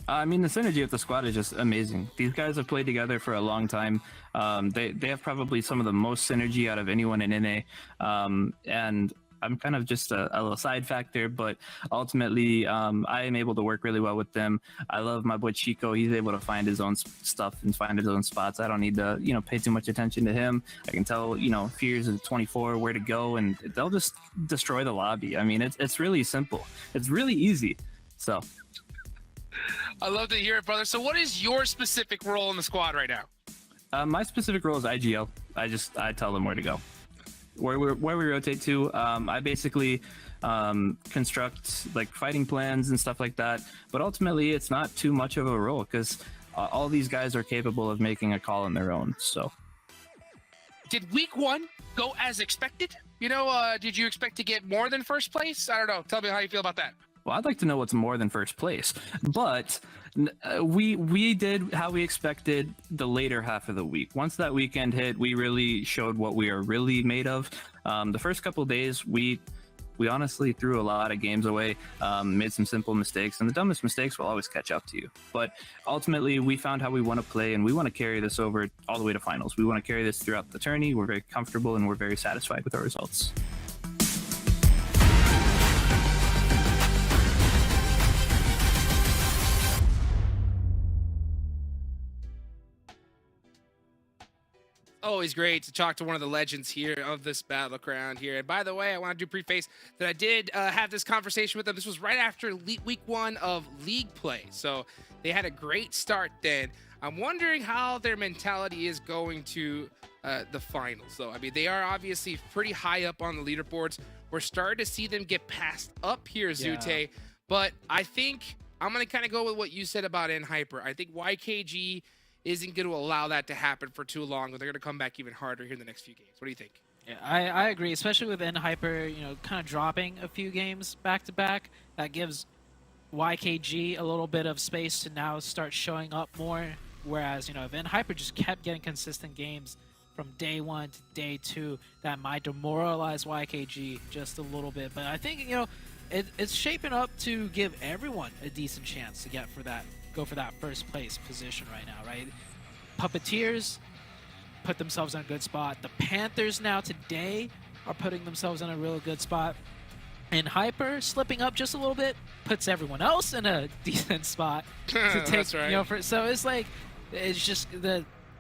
I mean, the synergy of the squad is just amazing. These guys have played together for a long time. They have probably some of the most synergy out of anyone in NA. And I'm kind of just a little side factor, but ultimately, I am able to work really well with them. I love my boy Chico. He's able to find his own stuff and find his own spots. I don't need to, pay too much attention to him. I can tell, Fears is 24 where to go, and they'll just destroy the lobby. I mean, it's really simple. It's really easy. So. I love to hear it, brother. So what is your specific role in the squad right now? My specific role is IGL. I tell them where to go. Where we rotate to, I basically construct like fighting plans and stuff like that. But ultimately, it's not too much of a role because all these guys are capable of making a call on their own. So, did week one go as expected? Did you expect to get more than first place? I don't know. Tell me how you feel about that. Well, I'd like to know what's more than first place, but we did how we expected the later half of the week. Once that weekend hit, we really showed what we are really made of. The first couple of days, we honestly threw a lot of games away, made some simple mistakes, and the dumbest mistakes will always catch up to you. But ultimately, we found how we want to play, and we want to carry this over all the way to finals. We want to carry this throughout the tourney. We're very comfortable, and we're very satisfied with our results. Always great to talk to one of the legends here of this battleground here. And by the way, I want to do preface that I did have this conversation with them. This was right after week one of league play. So they had a great start then. I'm wondering how their mentality is going to the finals, though. I mean, they are obviously pretty high up on the leaderboards. We're starting to see them get passed up here, Zute. Yeah. But I think I'm going to kind of go with what you said about Hyper. I think YKG isn't going to allow that to happen for too long, but they're going to come back even harder here in the next few games. What do you think? Yeah, I agree, especially with Hyper, kind of dropping a few games back to back. That gives YKG a little bit of space to now start showing up more. Whereas, if Hyper just kept getting consistent games from day one to day two, that might demoralize YKG just a little bit. But I think, it's shaping up to give everyone a decent chance to go for that first place position right now, right? Puppeteers put themselves in a good spot. The Panthers now today are putting themselves in a real good spot. And Hyper slipping up just a little bit puts everyone else in a decent spot to take. That's right. So it's like it's just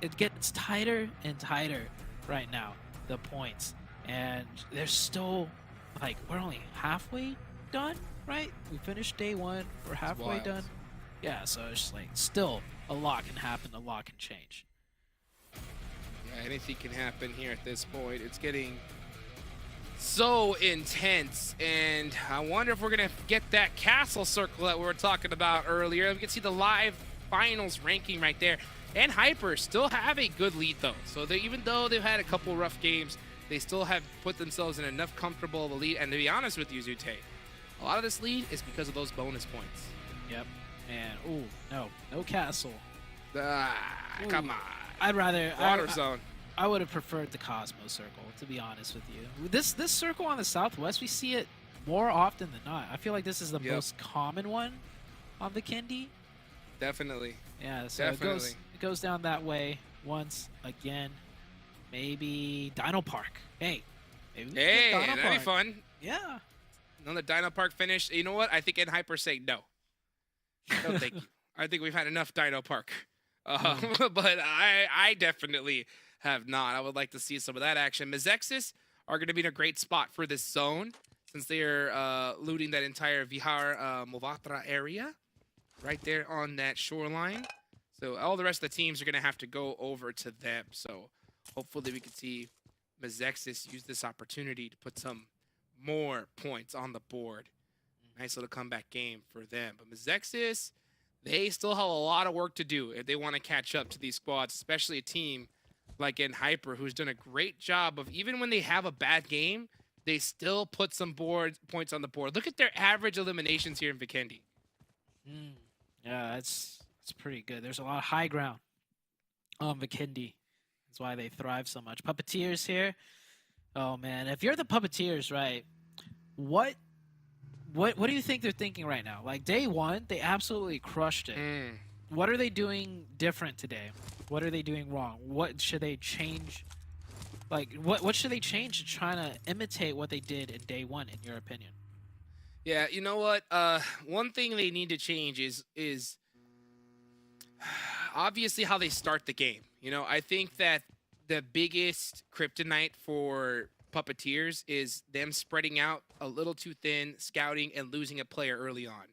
it gets tighter and tighter right now, the points, and they're still like we're only halfway done, right? We finished day 1, we're halfway wild. done. Yeah, so it's just like still a lot can happen, a lot can change. Yeah, anything can happen here at this point. It's getting so intense, and I wonder if we're gonna get that castle circle that we were talking about earlier. We can see the live finals ranking right there, and Hyper still have a good lead though. So even though they've had a couple rough games, they still have put themselves in enough comfortable of a lead. And to be honest with you, Zute, a lot of this lead is because of those bonus points. Yep. And no castle. Come on. I'd rather Water zone. I would have preferred the Cosmo Circle, to be honest with you. This circle on the Southwest, we see it more often than not. I feel like this is the most common one on Vikendi. Definitely. Yeah, so it goes down that way once again. Maybe Dino Park. Hey, maybe we Hey, can get Dino that'd be Park. fun. Yeah. Another Dino Park finish. You know what? I think Hyper say no. No, thank you. I think we've had enough Dino Park. But I definitely have not. I would like to see some of that action. MEZEXIS are going to be in a great spot for this zone since they are looting that entire Vihar Movatra area right there on that shoreline. So all the rest of the teams are going to have to go over to them. So hopefully we can see MEZEXIS use this opportunity to put some more points on the board. Nice little comeback game for them. But MEZEXIS, they still have a lot of work to do if they want to catch up to these squads, especially a team like Hyper, who's done a great job of, even when they have a bad game, they still put some points on the board. Look at their average eliminations here in Vikendi. Yeah, it's pretty good. There's a lot of high ground on Vikendi. That's why they thrive so much. Puppeteers here. Oh man, if you're the Puppeteers, right? What do you think they're thinking right now? Like day 1, they absolutely crushed it. What are they doing different today? What are they doing wrong? What should they change? Like what should they change to try to imitate what they did in day 1, in your opinion? Yeah, you know what? One thing they need to change is obviously how they start the game. You know, I think that the biggest kryptonite for Puppeteers is them spreading out a little too thin, scouting, and losing a player early on.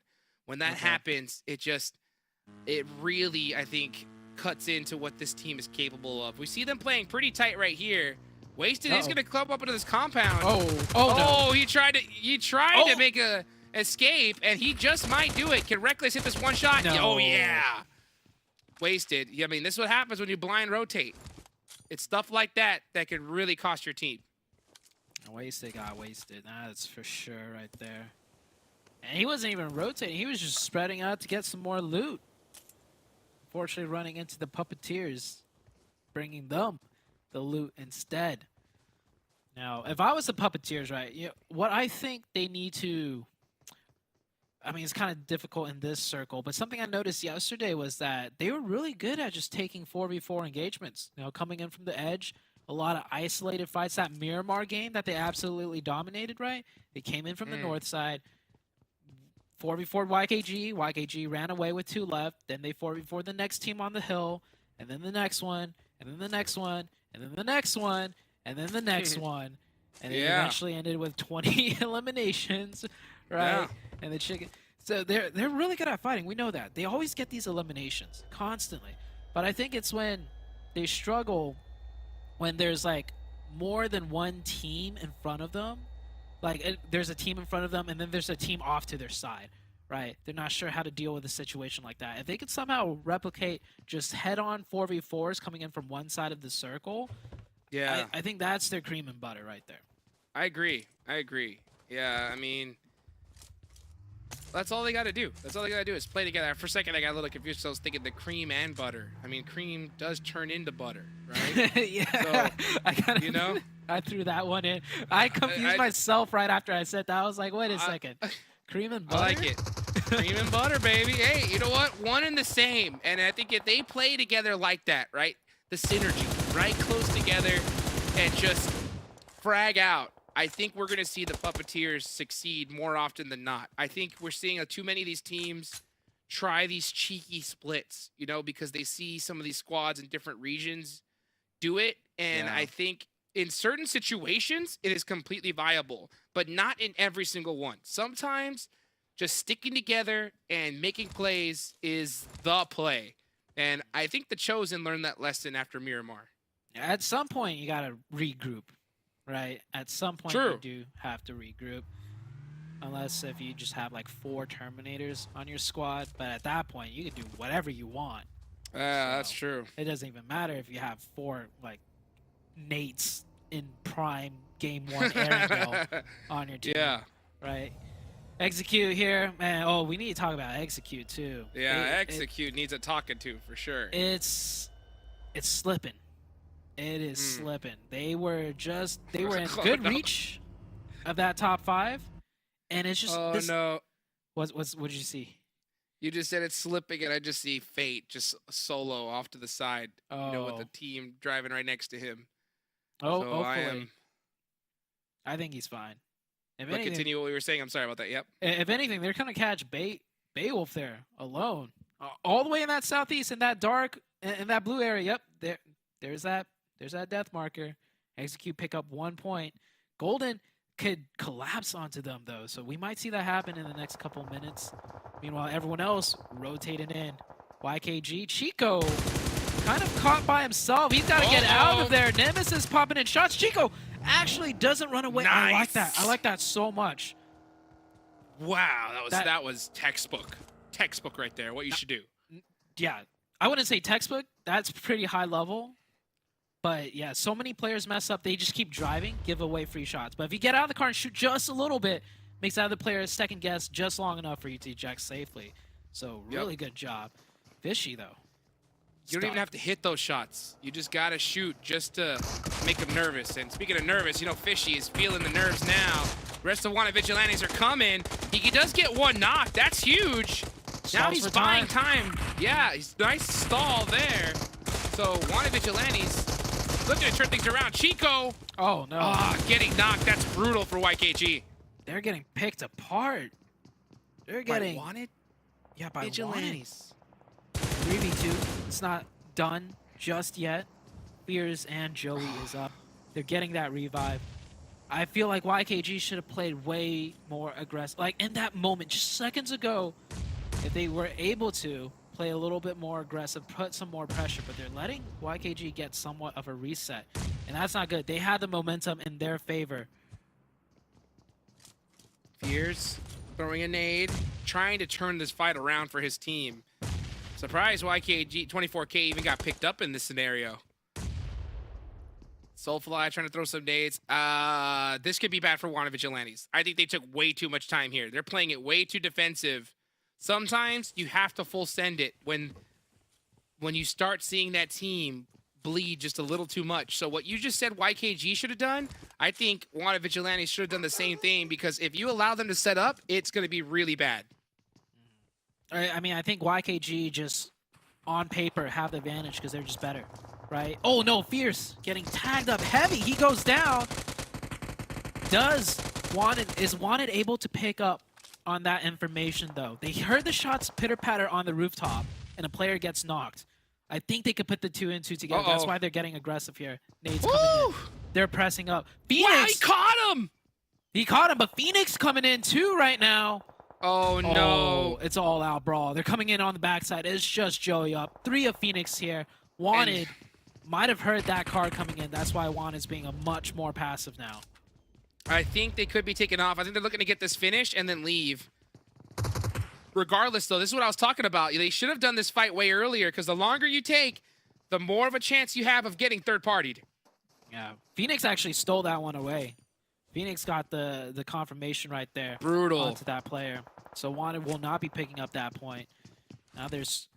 When that happens, it really, I think, cuts into what this team is capable of. We see them playing pretty tight right here. Wasted is going to club up into this compound. No. He tried to make a escape, and he just might do it. Can Reckless hit this one shot? No. Oh, yeah. Wasted. I mean, this is what happens when you blind rotate. It's stuff like that that can really cost your team. Wasted got wasted. That's for sure right there. And he wasn't even rotating. He was just spreading out to get some more loot. Unfortunately, running into the Puppeteers, bringing them the loot instead. Now, if I was the Puppeteers, right, what I think they need to... I mean, it's kind of difficult in this circle, but something I noticed yesterday was that they were really good at just taking 4v4 engagements. You know, coming in from the edge, a lot of isolated fights. That Miramar game that they absolutely dominated, right? They came in from the north side, 4v4 YKG. YKG ran away with 2 left. Then they 4v4 the next team on the hill, and then the next one, and then the next one, and then the next one, and then the next one. And it eventually ended with 20 eliminations, right? Yeah. And the chicken. So they're really good at fighting. We know that. They always get these eliminations constantly. But I think it's when they struggle when there's like more than one team in front of them. Like there's a team in front of them and then there's a team off to their side, right? They're not sure how to deal with a situation like that. If they could somehow replicate just head-on 4v4s coming in from one side of the circle, I think that's their cream and butter right there. I agree. Yeah, I mean, that's all they got to do. That's all they got to do is play together. For a second, I got a little confused. So I was thinking the cream and butter. I mean, cream does turn into butter, right? Yeah. So, I threw that one in. I confused myself right after I said that. I was like, wait a second. Cream and butter? I like it. Cream and butter, baby. Hey, you know what? One and the same. And I think if they play together like that, right? The synergy, right? Close together and just frag out. I think we're going to see the Puppeteers succeed more often than not. I think we're seeing too many of these teams try these cheeky splits, you know, because they see some of these squads in different regions do it. And I think in certain situations, it is completely viable, but not in every single one. Sometimes just sticking together and making plays is the play. And I think the Chosen learned that lesson after Miramar. At some point, you got to regroup, right? At some point, you do have to regroup. Unless if you just have like 4 Terminators on your squad. But at that point, you can do whatever you want. That's true. It doesn't even matter if you have 4 like Nates in prime game 1 Erangel on your team. Yeah. Right? Execute here. Man, oh, we need to talk about Execute too. Yeah, Execute needs a talking to for sure. It's slipping. It is slipping. They were in good reach of that top 5. And it's just no. What did you see? You just said it's slipping, and I just see Fate just solo off to the side. Oh. You know, with the team driving right next to him. Oh, so hopefully. I think he's fine. But continue what we were saying. I'm sorry about that. Yep. If anything, they're gonna catch Beowulf there alone, all the way in that southeast, in that dark, in that blue area. Yep. There's that death marker. Execute, pick up 1 point. Golden could collapse onto them though, so we might see that happen in the next couple minutes. Meanwhile, everyone else rotating in. YKG, Chico kind of caught by himself. He's got to get out of there. Nemesis popping in shots. Chico actually doesn't run away. Nice. I like that. I like that so much. Wow, that was textbook right there. What you should do. Yeah, I wouldn't say textbook. That's pretty high level. But yeah, so many players mess up. They just keep driving, give away free shots. But if you get out of the car and shoot just a little bit, makes the other player second guess just long enough for you to eject safely. So really good job. Fishy though. You don't even have to hit those shots. You just gotta shoot just to make them nervous. And speaking of nervous, you know, Fishy is feeling the nerves now. The rest of Wanted Vigilantes are coming. He does get 1 knock. That's huge. Now he's buying time. Yeah, he's nice stall there. So Wanted Vigilantes looking to turn things around. Chico. Oh, no. Getting knocked. That's brutal for YKG. They're getting picked apart. They're getting... Wanted? Yeah, by Vigilantes. 3v2. It's not done just yet. Fears and Joey is up. They're getting that revive. I feel like YKG should have played way more aggressive. Like, in that moment, just seconds ago, if they were able to play a little bit more aggressive, put some more pressure, but they're letting YKG get somewhat of a reset. And that's not good. They had the momentum in their favor. Fears throwing a nade, trying to turn this fight around for his team. Surprised YKG 24K even got picked up in this scenario. Soulfly trying to throw some nades. This could be bad for Wanted Vigilantes. I think they took way too much time here. They're playing it way too defensive. Sometimes you have to full send it when you start seeing that team bleed just a little too much. So what you just said YKG should have done, I think Wanted Vigilantes should have done the same thing, because if you allow them to set up, it's going to be really bad. I mean, I think YKG just, on paper, have the advantage because they're just better, right? Oh, no, Fierce getting tagged up heavy. He goes down. Is Wanted able to pick up on that information, though? They heard the shots pitter-patter on the rooftop, and a player gets knocked. I think they could put the 2 and 2 together. That's why they're getting aggressive here. Nade's coming in. They're pressing up. Phoenix! Wow, he caught him! He caught him, but Phoenix coming in, too, right now. Oh, no. Oh, it's all out brawl. They're coming in on the backside. It's just Joey up. 3 of Phoenix here. Wanted might have heard that card coming in. That's why Wanted's being a much more passive now. I think they could be taken off. I think they're looking to get this finish and then leave. Regardless, though, this is what I was talking about. They should have done this fight way earlier, because the longer you take, the more of a chance you have of getting third-partied. Yeah, Phoenix actually stole that one away. Phoenix got the confirmation right there. Brutal. Onto that player. So Wanted will not be picking up that point. Now there's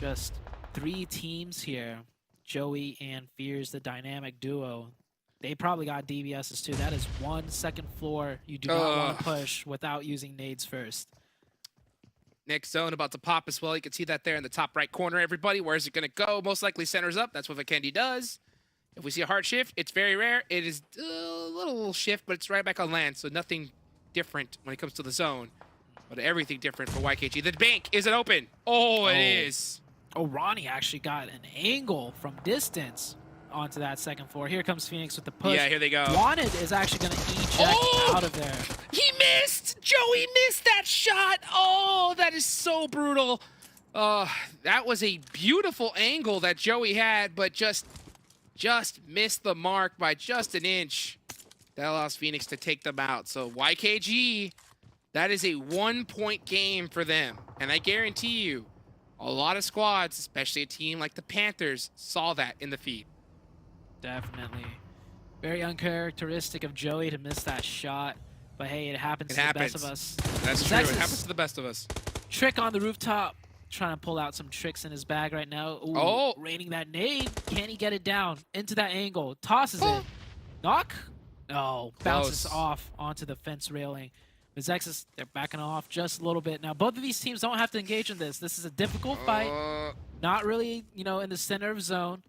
just 3 teams here. Joey and Fears, the dynamic duo. They probably got DBSs too. That is 1 second floor you do not want to push without using nades first. Next zone about to pop as well. You can see that there in the top right corner, everybody. Where is it going to go? Most likely centers up. That's what Vikendi does. If we see a hard shift, it's very rare. It is a little shift, but it's right back on land, so nothing different when it comes to the zone. But everything different for YKG. The bank, is it open? Oh, it is. Oh, Ronnie actually got an angle from distance onto that second floor. Here comes Phoenix with the push. Yeah, here they go. Wanted is actually going to eject out of there. He missed! Joey missed that shot! Oh, that is so brutal. That was a beautiful angle that Joey had, but just missed the mark by just an inch. That allows Phoenix to take them out. So YKG, that is a 1-point game for them. And I guarantee you, a lot of squads, especially a team like the Panthers, saw that in the feed. Definitely. Very uncharacteristic of Joey to miss that shot. But hey, it happens to the best of us. That's true. It happens to the best of us. Trick on the rooftop. Trying to pull out some tricks in his bag right now. Ooh, raining that nade. Can he get it down into that angle? Tosses it. Knock? No. Bounces off onto the fence railing. MEZEXIS, they're backing off just a little bit. Now, both of these teams don't have to engage in this. This is a difficult fight. Not really, you know, in the center of zone.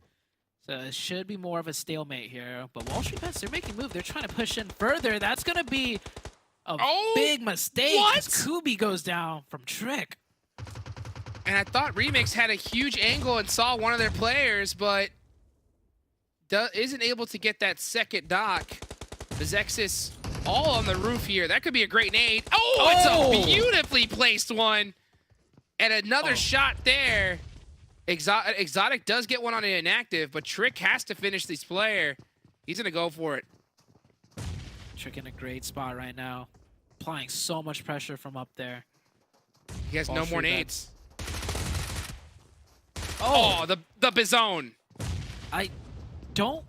So it should be more of a stalemate here. But WALLSTREETBETS, they're making a move. They're trying to push in further. That's going to be a big mistake. What? Kubi goes down from Trick. And I thought Remix had a huge angle and saw one of their players, but isn't able to get that second knock. MEZEXIS all on the roof here. That could be a great nade. Oh, it's a beautifully placed one. And another shot there. Exotic does get one on an inactive, but Trick has to finish this player. He's going to go for it. Trick in a great spot right now. Applying so much pressure from up there. He has no more nades. Oh, the Bizone. I don't...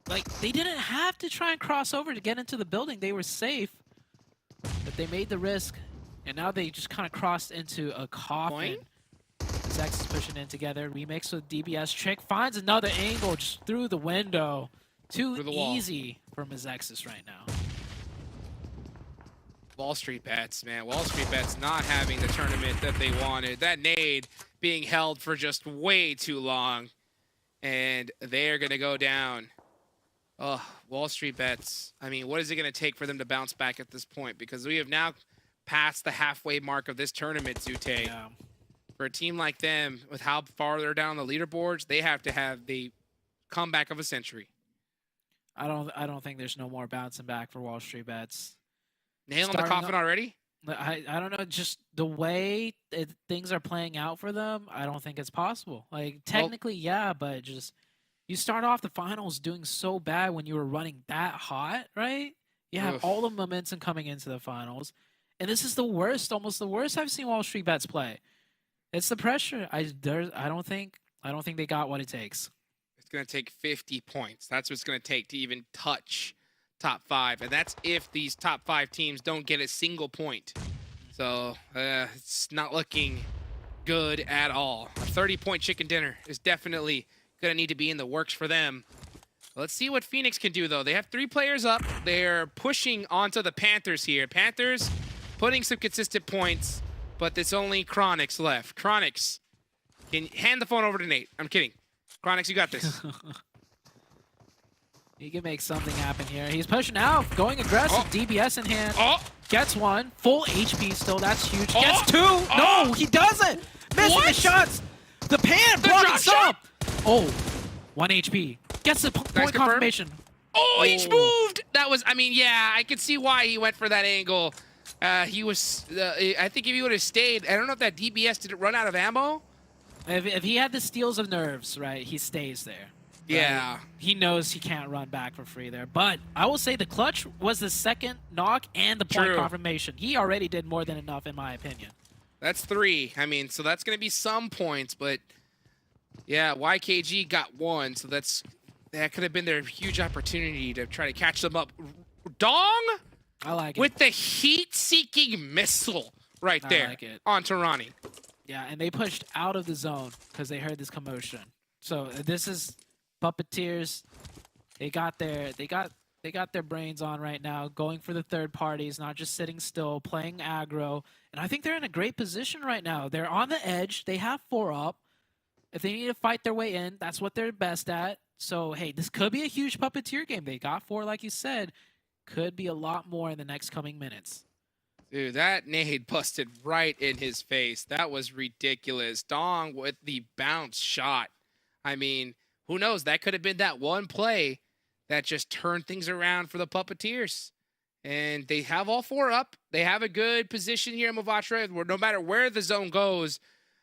Like, they didn't have to try and cross over to get into the building. They were safe. But they made the risk. And now they just kind of crossed into a coffin. MEZEXIS pushing in together. Remix with DBS. Trick finds another angle just through the window. Too easy for MEZEXIS right now. WALLSTREETBETS, man. WALLSTREETBETS not having the tournament that they wanted. That nade being held for just way too long. And they're going to go down. Oh, WALLSTREETBETS. I mean, what is it going to take for them to bounce back at this point? Because we have now passed the halfway mark of this tournament, Zute. Yeah. For a team like them, with how far they're down the leaderboards, they have to have the comeback of a century. I don't think there's no more bouncing back for WALLSTREETBETS. Nail in the coffin already? I don't know, just the way things are playing out for them, I don't think it's possible. Like, technically, yeah, but just you start off the finals doing so bad when you were running that hot, right? You have all the momentum coming into the finals, and this is the worst, almost the worst I've seen WALLSTREETBETS play. It's the pressure. I don't think they got what it takes. It's gonna take 50 points. That's what it's gonna take to even touch top 5, and that's if these top 5 teams don't get a single point. So it's not looking good at all. A 30-point chicken dinner is definitely gonna need to be in the works for them. Let's see what Phoenix can do, though. They have 3 players up. They're pushing onto the Panthers here. Panthers putting some consistent points, but it's only Chronix left. Chronix, can you hand the phone over to Nate? I'm kidding. Chronix, you got this. He can make something happen here. He's pushing out, going aggressive, DBS in hand. Gets one, full HP still, that's huge. Gets 2, no, he doesn't! Missing the shots! The pan blocking some! Oh, 1 HP. Gets the point confirmation. Oh, he moved! That was, I mean, yeah, I could see why he went for that angle. He was, I think if he would have stayed, I don't know if that DBS did it run out of ammo? If he had the steals of nerves, right, he stays there. Yeah. Right? He knows he can't run back for free there. But I will say the clutch was the second knock and the point confirmation. He already did more than enough, in my opinion. That's 3. I mean, so that's going to be some points, but yeah, YKG got 1, so that could have been their huge opportunity to try to catch them up. Dong? I like it. With the heat-seeking missile right there onto Ronnie. Yeah, and they pushed out of the zone because they heard this commotion. So this is PUPPETEERs. They got They got their brains on right now, going for the third parties, not just sitting still, playing aggro. And I think they're in a great position right now. They're on the edge. They have 4 up. If they need to fight their way in, that's what they're best at. So, hey, this could be a huge Puppeteer game. They got 4, like you said. Could be a lot more in the next coming minutes. Dude, that nade busted right in his face. That was ridiculous. Dong with the bounce shot. I mean, who knows? That could have been that one play that just turned things around for the Puppeteers. And they have all 4 up. They have a good position here in Mavatra, where no matter where the zone goes,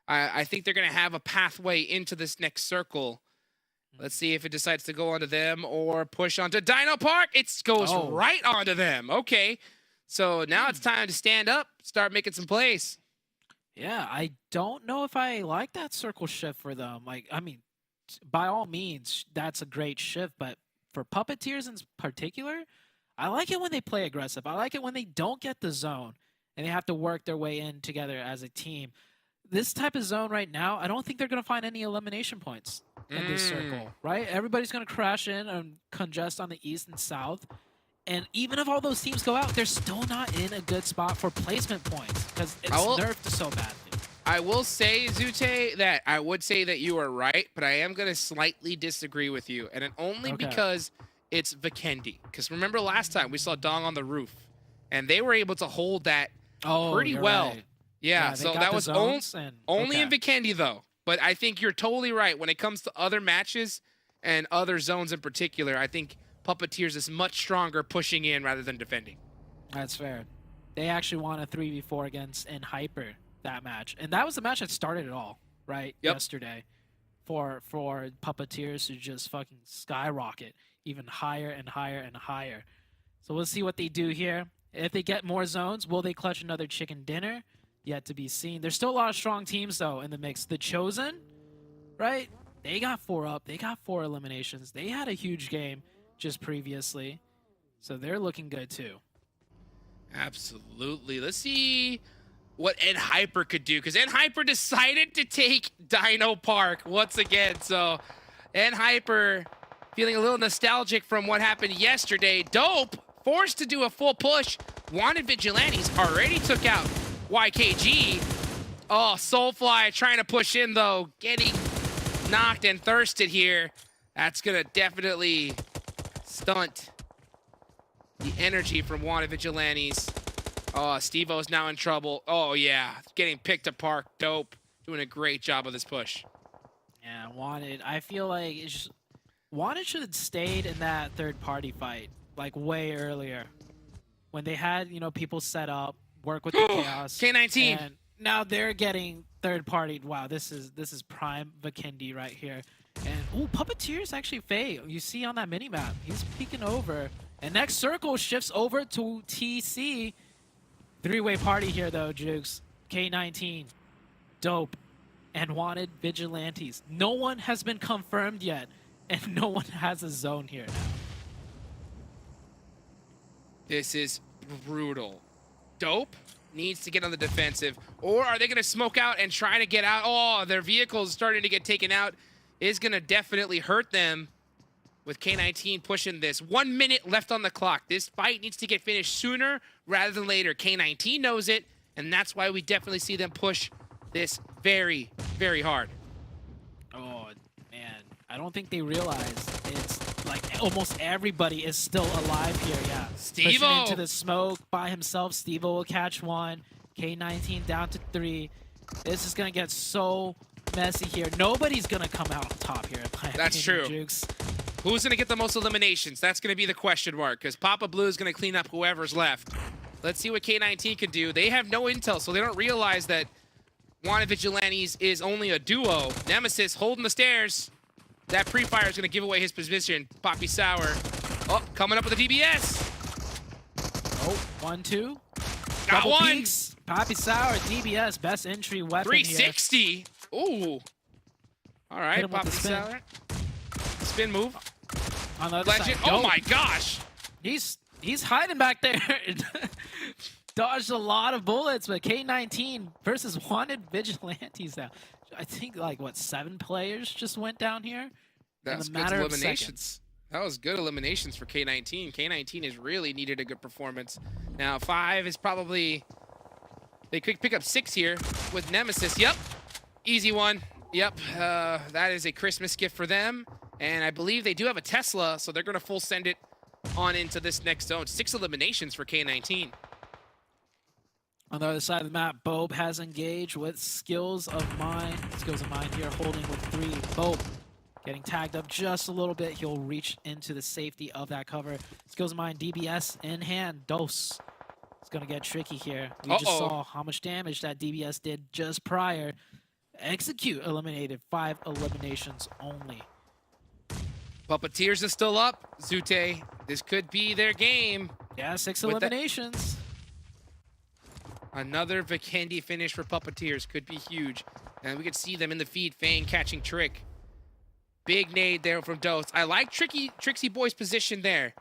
I think they're going to have a pathway into this next circle. Let's see if it decides to go onto them or push onto Dino Park. It goes right onto them. Okay. So now it's time to stand up, start making some plays. Yeah, I don't know if I like that circle shift for them. Like, I mean, by all means, that's a great shift. But for Puppeteers in particular, I like it when they play aggressive. I like it when they don't get the zone and they have to work their way in together as a team. This type of zone right now, I don't think they're going to find any elimination points in this circle, right? Everybody's going to crash in and congest on the east and south. And even if all those teams go out, they're still not in a good spot for placement points because it's nerfed so badly. I will say, Zute, that I would say that you are right, but I am going to slightly disagree with you. And it only because it's Vikendi. Because remember last time we saw Dong on the roof, and they were able to hold that pretty well. Right. Yeah, so that was only in Vikendi, though. But I think you're totally right. When it comes to other matches and other zones in particular, I think Puppeteers is much stronger pushing in rather than defending. That's fair. They actually won a 3v4 against Hyper that match. And that was the match that started it all, right? Yesterday. For Puppeteers to just fucking skyrocket even higher and higher and higher. So we'll see what they do here. If they get more zones, will they clutch another chicken dinner? Yet to be seen. There's still a lot of strong teams, though, in the mix. The Chosen, right? They got 4 up. They got 4 eliminations. They had a huge game just previously. So they're looking good, too. Absolutely. Let's see what Hyper could do. Because Hyper decided to take Dino Park once again. So Hyper feeling a little nostalgic from what happened yesterday. Dope forced to do a full push. Wanted Vigilantes already took out YKG. Oh, Soulfly trying to push in, though. Getting knocked and thirsted here. That's going to definitely stunt the energy from Wanted Vigilantes. Oh, Steve-O's now in trouble. Oh, yeah. Getting picked apart. Dope. Doing a great job of this push. Yeah, Wanted. I feel like it's just, Wanted should have stayed in that third-party fight, like, way earlier. When they had, you know, people set up, work with the chaos. K19. And now they're getting third-partied. Wow, this is prime Vikendi right here. And, ooh, Puppeteers actually fade. You see on that mini-map, he's peeking over. And next circle shifts over to TC. 3-way party here, though, Jukes. K19, Dope, and Wanted Vigilantes. No one has been confirmed yet, and no one has a zone here now. This is brutal. Dope needs to get on the defensive. Or are they going to smoke out and try to get out? Oh, their vehicle is starting to get taken out. Is going to definitely hurt them with K19 pushing this. 1 minute left on the clock. This fight needs to get finished sooner rather than later. K19 knows it, and that's why we definitely see them push this very, very hard. Oh, man. I don't think they realize it's like almost everybody is still alive here, yeah. Steve-O! Pushing into the smoke by himself. Steve-O will catch 1. K19 down to 3. This is going to get so messy here. Nobody's going to come out on top here. That's true. Jukes. Who's going to get the most eliminations? That's going to be the question mark, because Papa Blue is going to clean up whoever's left. Let's see what K19 can do. They have no intel, so they don't realize that Wanted Vigilantes is only a duo. Nemesis holding the stairs. That pre-fire is going to give away his position. Poppy Sour. Oh, coming up with a DBS. Oh, 1-2. Got Double one. peeks. Poppy Sour, DBS, best entry weapon 360. Here. Ooh. All right, Hit him with Poppy the spin. Sour. Spin move. On the other Legend. side. Oh Dope. my gosh. He's hiding back there. Dodged a lot of bullets, but K19 versus Wanted Vigilantes now. I think like what 7 players just went down here That's in a good matter of eliminations. seconds. That was good eliminations for K19. K19 has really needed a good performance. Now 5 is probably, they could pick up 6 here with Nemesis. Yep, easy one. Yep, that is a Christmas gift for them. And I believe they do have a Tesla, so they're gonna full send it on into this next zone. 6 eliminations for K19. On the other side of the map, BOPE has engaged with Skills of Mine. Skills of Mine here holding with 3. BOPE getting tagged up just a little bit. He'll reach into the safety of that cover. Skills of Mine, DBS in hand. Dose. It's going to get tricky here. We just saw how much damage that DBS did just prior. Execute eliminated. 5 eliminations only. Puppeteers is still up. Zute, this could be their game. Yeah, 6 With eliminations. Another Vikendi finish for Puppeteers could be huge. And we could see them in the feed. Fang catching Trick. Big nade there from Dose. I like Trixie Boy's position there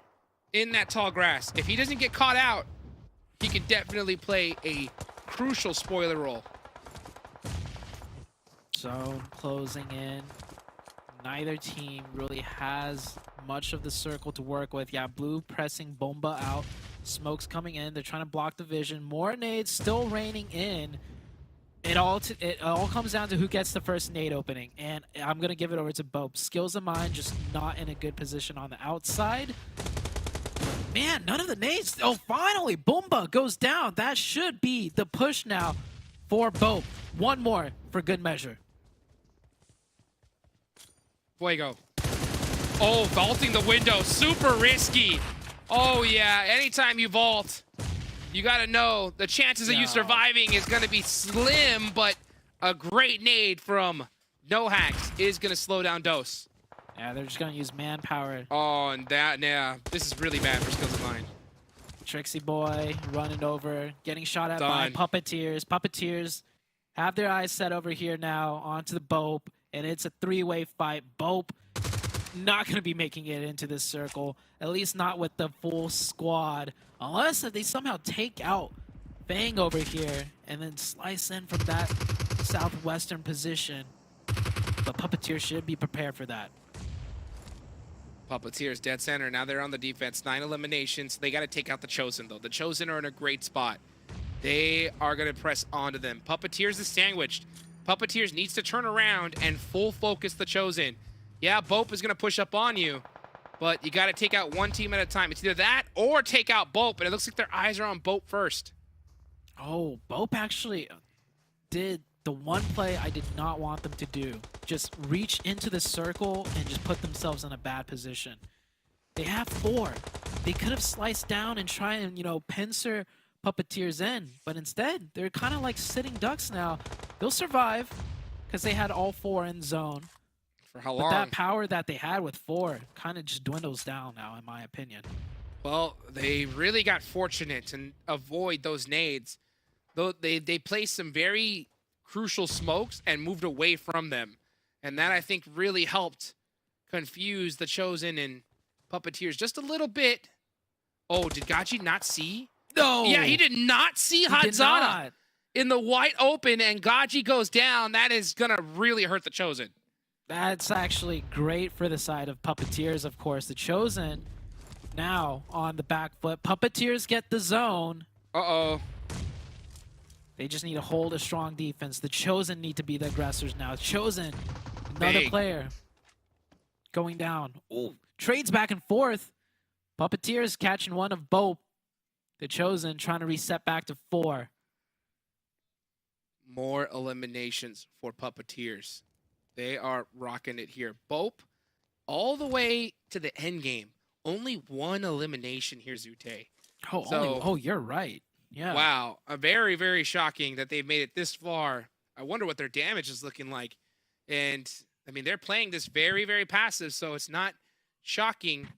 in that tall grass. If he doesn't get caught out, he could definitely play a crucial spoiler role. Zone closing in. Neither team really has much of the circle to work with. Yeah, blue pressing Bomba out. Smoke's coming in. They're trying to block the vision. More nades still raining in. It all comes down to who gets the first nade opening. And I'm going to give it over to BOPE. Skills of Mine just not in a good position on the outside. Man, none of the nades. Oh, finally, Bomba goes down. That should be the push now for BOPE. One more for good measure. Fuego. Oh, vaulting the window. Super risky. Oh, yeah. Anytime you vault, you got to know the chances of you surviving is going to be slim, but a great nade from No Hacks is going to slow down Dose. Yeah, they're just going to use manpower. Oh, and that, yeah. This is really bad for Skills of Mine. Trixie Boy running over, getting shot at by Puppeteers. Puppeteers have their eyes set over here now onto the BOPE, and it's a 3-way fight. BOPE not going to be making it into this circle, at least not with the full squad, unless if they somehow take out Fang over here and then slice in from that southwestern position. But Puppeteers should be prepared for that. Puppeteers dead center. Now they're on the defense. 9 eliminations. They got to take out the Chosen, though. The Chosen are in a great spot. They are going to press onto them. Puppeteers is sandwiched. Puppeteers needs to turn around and full focus the Chosen. Yeah, BOPE is going to push up on you, but you got to take out one team at a time. It's either that or take out BOPE, and it looks like their eyes are on BOPE first. Oh, BOPE actually did the one play I did not want them to do. Just reach into the circle and just put themselves in a bad position. They have 4. They could have sliced down and try and, you know, pincer Puppeteers in, but instead, they're kind of like sitting ducks now. They'll survive because they had all 4 in zone. For how But long? that power that they had with 4 kind of just dwindles down now, in my opinion. Well, they really got fortunate and avoid those nades. Though they placed some very crucial smokes and moved away from them. And that, I think, really helped confuse the Chosen and Puppeteers just a little bit. Oh, did Gaji not see? No! Yeah, he did not see Hadzana in the wide open, and Gaji goes down. That is going to really hurt the Chosen. That's actually great for the side of Puppeteers, of course. The Chosen now on the back foot. Puppeteers get the zone. Uh-oh. They just need to hold a strong defense. The Chosen need to be the aggressors now. Chosen, another player going down. Ooh, trades back and forth. Puppeteers catching one of BOPE. The Chosen trying to reset back to 4. More eliminations for Puppeteers. They are rocking it here. BOPE, all the way to the end game. Only 1 elimination here, Zute. Oh, you're right. Yeah. Wow. Very, very shocking that they've made it this far. I wonder what their damage is looking like. And, I mean, they're playing this very, very passive, so it's not shocking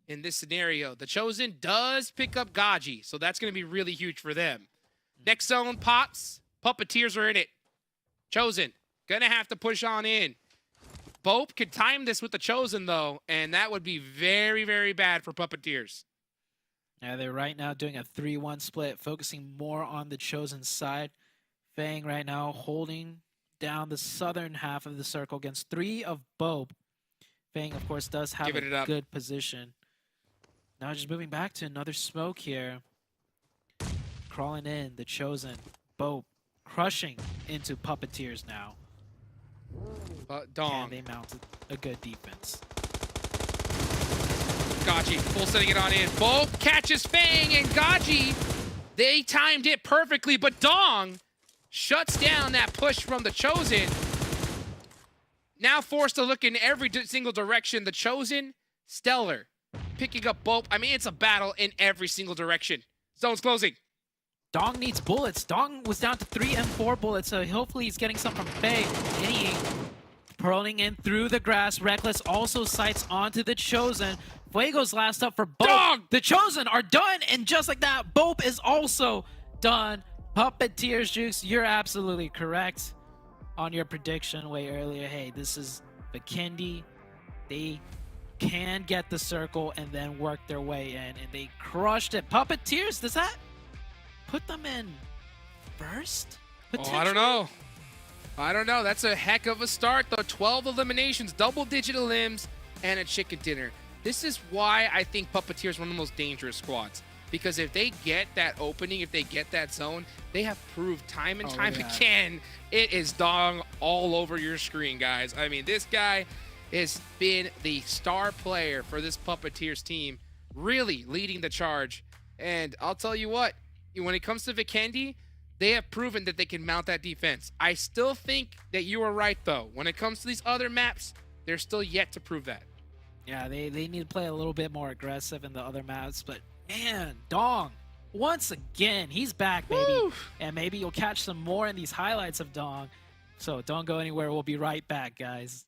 in this scenario. The Chosen does pick up Gaji, so that's going to be really huge for them. Next zone pops. Puppeteers are in it. Chosen, going to have to push on in. BOPE could time this with the Chosen, though, and that would be very, very bad for Puppeteers. Yeah, they're right now doing a 3-1 split, focusing more on the Chosen side. Fang right now holding down the southern half of the circle against 3 of BOPE. Fang, of course, does have Giving it a up. good position. Now just moving back to another smoke here. Crawling in, the Chosen. BOPE crushing into Puppeteers now. Dong. And they mounted a good defense. Gaji, full setting it on in. BOPE catches Fang and Gaji. They timed it perfectly, but Dong shuts down that push from the Chosen. Now forced to look in every single direction. The Chosen, stellar. Picking up BOPE. I mean, it's a battle in every single direction. Zone's closing. Dong needs bullets. Dong was down to 3 M4 bullets, so hopefully he's getting some from Faye. And he purling in through the grass. Reckless also sights onto the Chosen. Fuego's last up for BOPE. Dong! The Chosen are done, and just like that, BOPE is also done. Puppeteers, Jukes, you're absolutely correct on your prediction way earlier. Hey, this is Vikendi. They can get the circle and then work their way in, and they crushed it. Puppeteers, does that put them in first? Oh, I don't know. I don't know. That's a heck of a start, though. 12 eliminations, double-digit elims, and a chicken dinner. This is why I think Puppeteer is one of the most dangerous squads. Because if they get that opening, if they get that zone, they have proved time and time again, it is Dong all over your screen, guys. I mean, this guy has been the star player for this Puppeteers team, really leading the charge. And I'll tell you what, when it comes to Vikendi, they have proven that they can mount that defense. I still think that you are right, though. When it comes to these other maps, they're still yet to prove that. Yeah, they need to play a little bit more aggressive in the other maps, but man, Dong, once again, he's back, baby. Woo! And maybe you'll catch some more in these highlights of Dong. So don't go anywhere. We'll be right back, guys.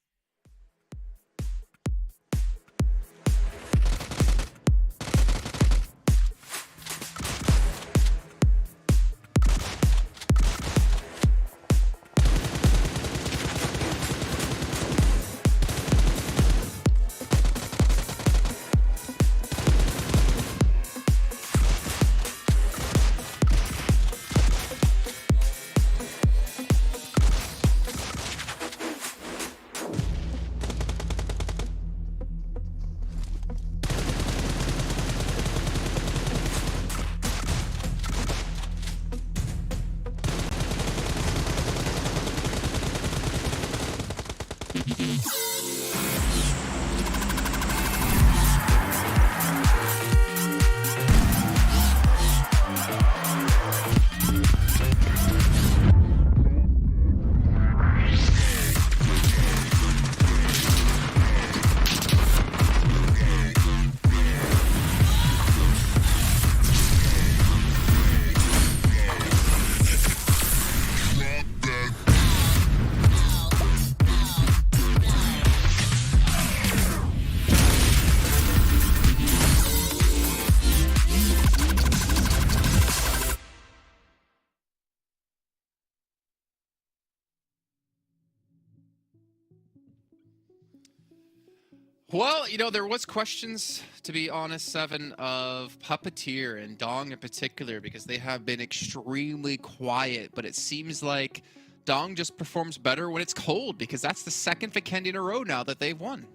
Well, you know, there was questions, to be honest, Seven, of Puppeteer and Dong in particular, because they have been extremely quiet, but it seems like Dong just performs better when it's cold, because that's the second Vikendi in a row now that they've won.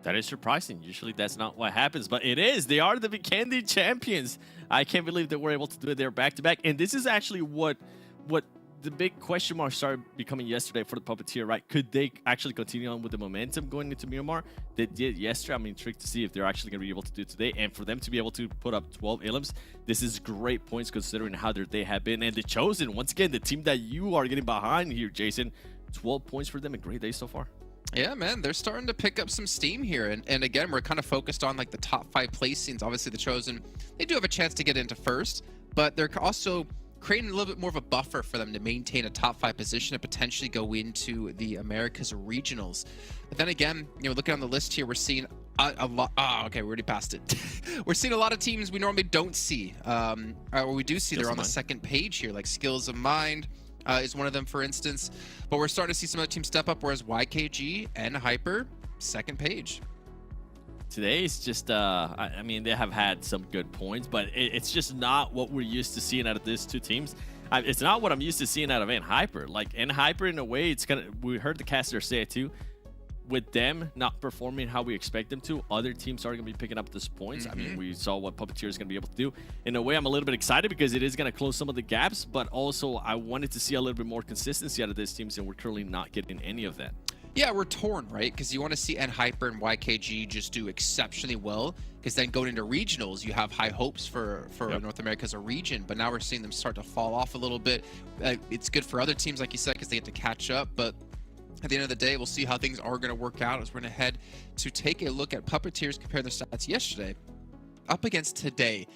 That is surprising. Usually that's not what happens, but it is. They are the Vikendi champions. I can't believe that we're able to do it there back-to-back, and this is actually what the big question mark started becoming yesterday for the Puppeteer, right? Could they actually continue on with the momentum going into Miramar? They did yesterday. I'm intrigued to see if they're actually going to be able to do it today. And for them to be able to put up 12 elims, this is great points considering how their day have been. And the Chosen, once again, the team that you are getting behind here, Jason, 12 points for them. A great day so far. Yeah, man, they're starting to pick up some steam here. And again, we're kind of focused on like the top 5 placings. Obviously, the Chosen, they do have a chance to get into first, but they're also creating a little bit more of a buffer for them to maintain a top 5 position and potentially go into the Americas regionals. But then again, you know, looking on the list here, we're seeing a lot. Oh, okay, we already passed it. We're seeing a lot of teams we normally don't see, or we do see. They're on the second page here, like Skills of Mind is one of them, for instance. But we're starting to see some other teams step up, whereas YKG and Hyper, second page. Today is just, I mean, they have had some good points, but it's just not what we're used to seeing out of these two teams. It's not what I'm used to seeing out of Hyper. Like, Hyper, in a way, it's gonna. We heard the caster say it too. with them not performing how we expect them to, other teams are going to be picking up these points. I mean, we saw what Puppeteer is going to be able to do. In a way, I'm a little bit excited because it is going to close some of the gaps, but also I wanted to see a little bit more consistency out of these teams, and we're currently not getting any of that. Yeah, we're torn, right? Because you want to see NHyper and YKG just do exceptionally well, because then going into regionals, you have high hopes for North America as a region, but now we're seeing them start to fall off a little bit. It's good for other teams, like you said, because they get to catch up, but at the end of the day, we'll see how things are going to work out as we're going to head to take a look at Puppeteers, compare their stats yesterday up against today.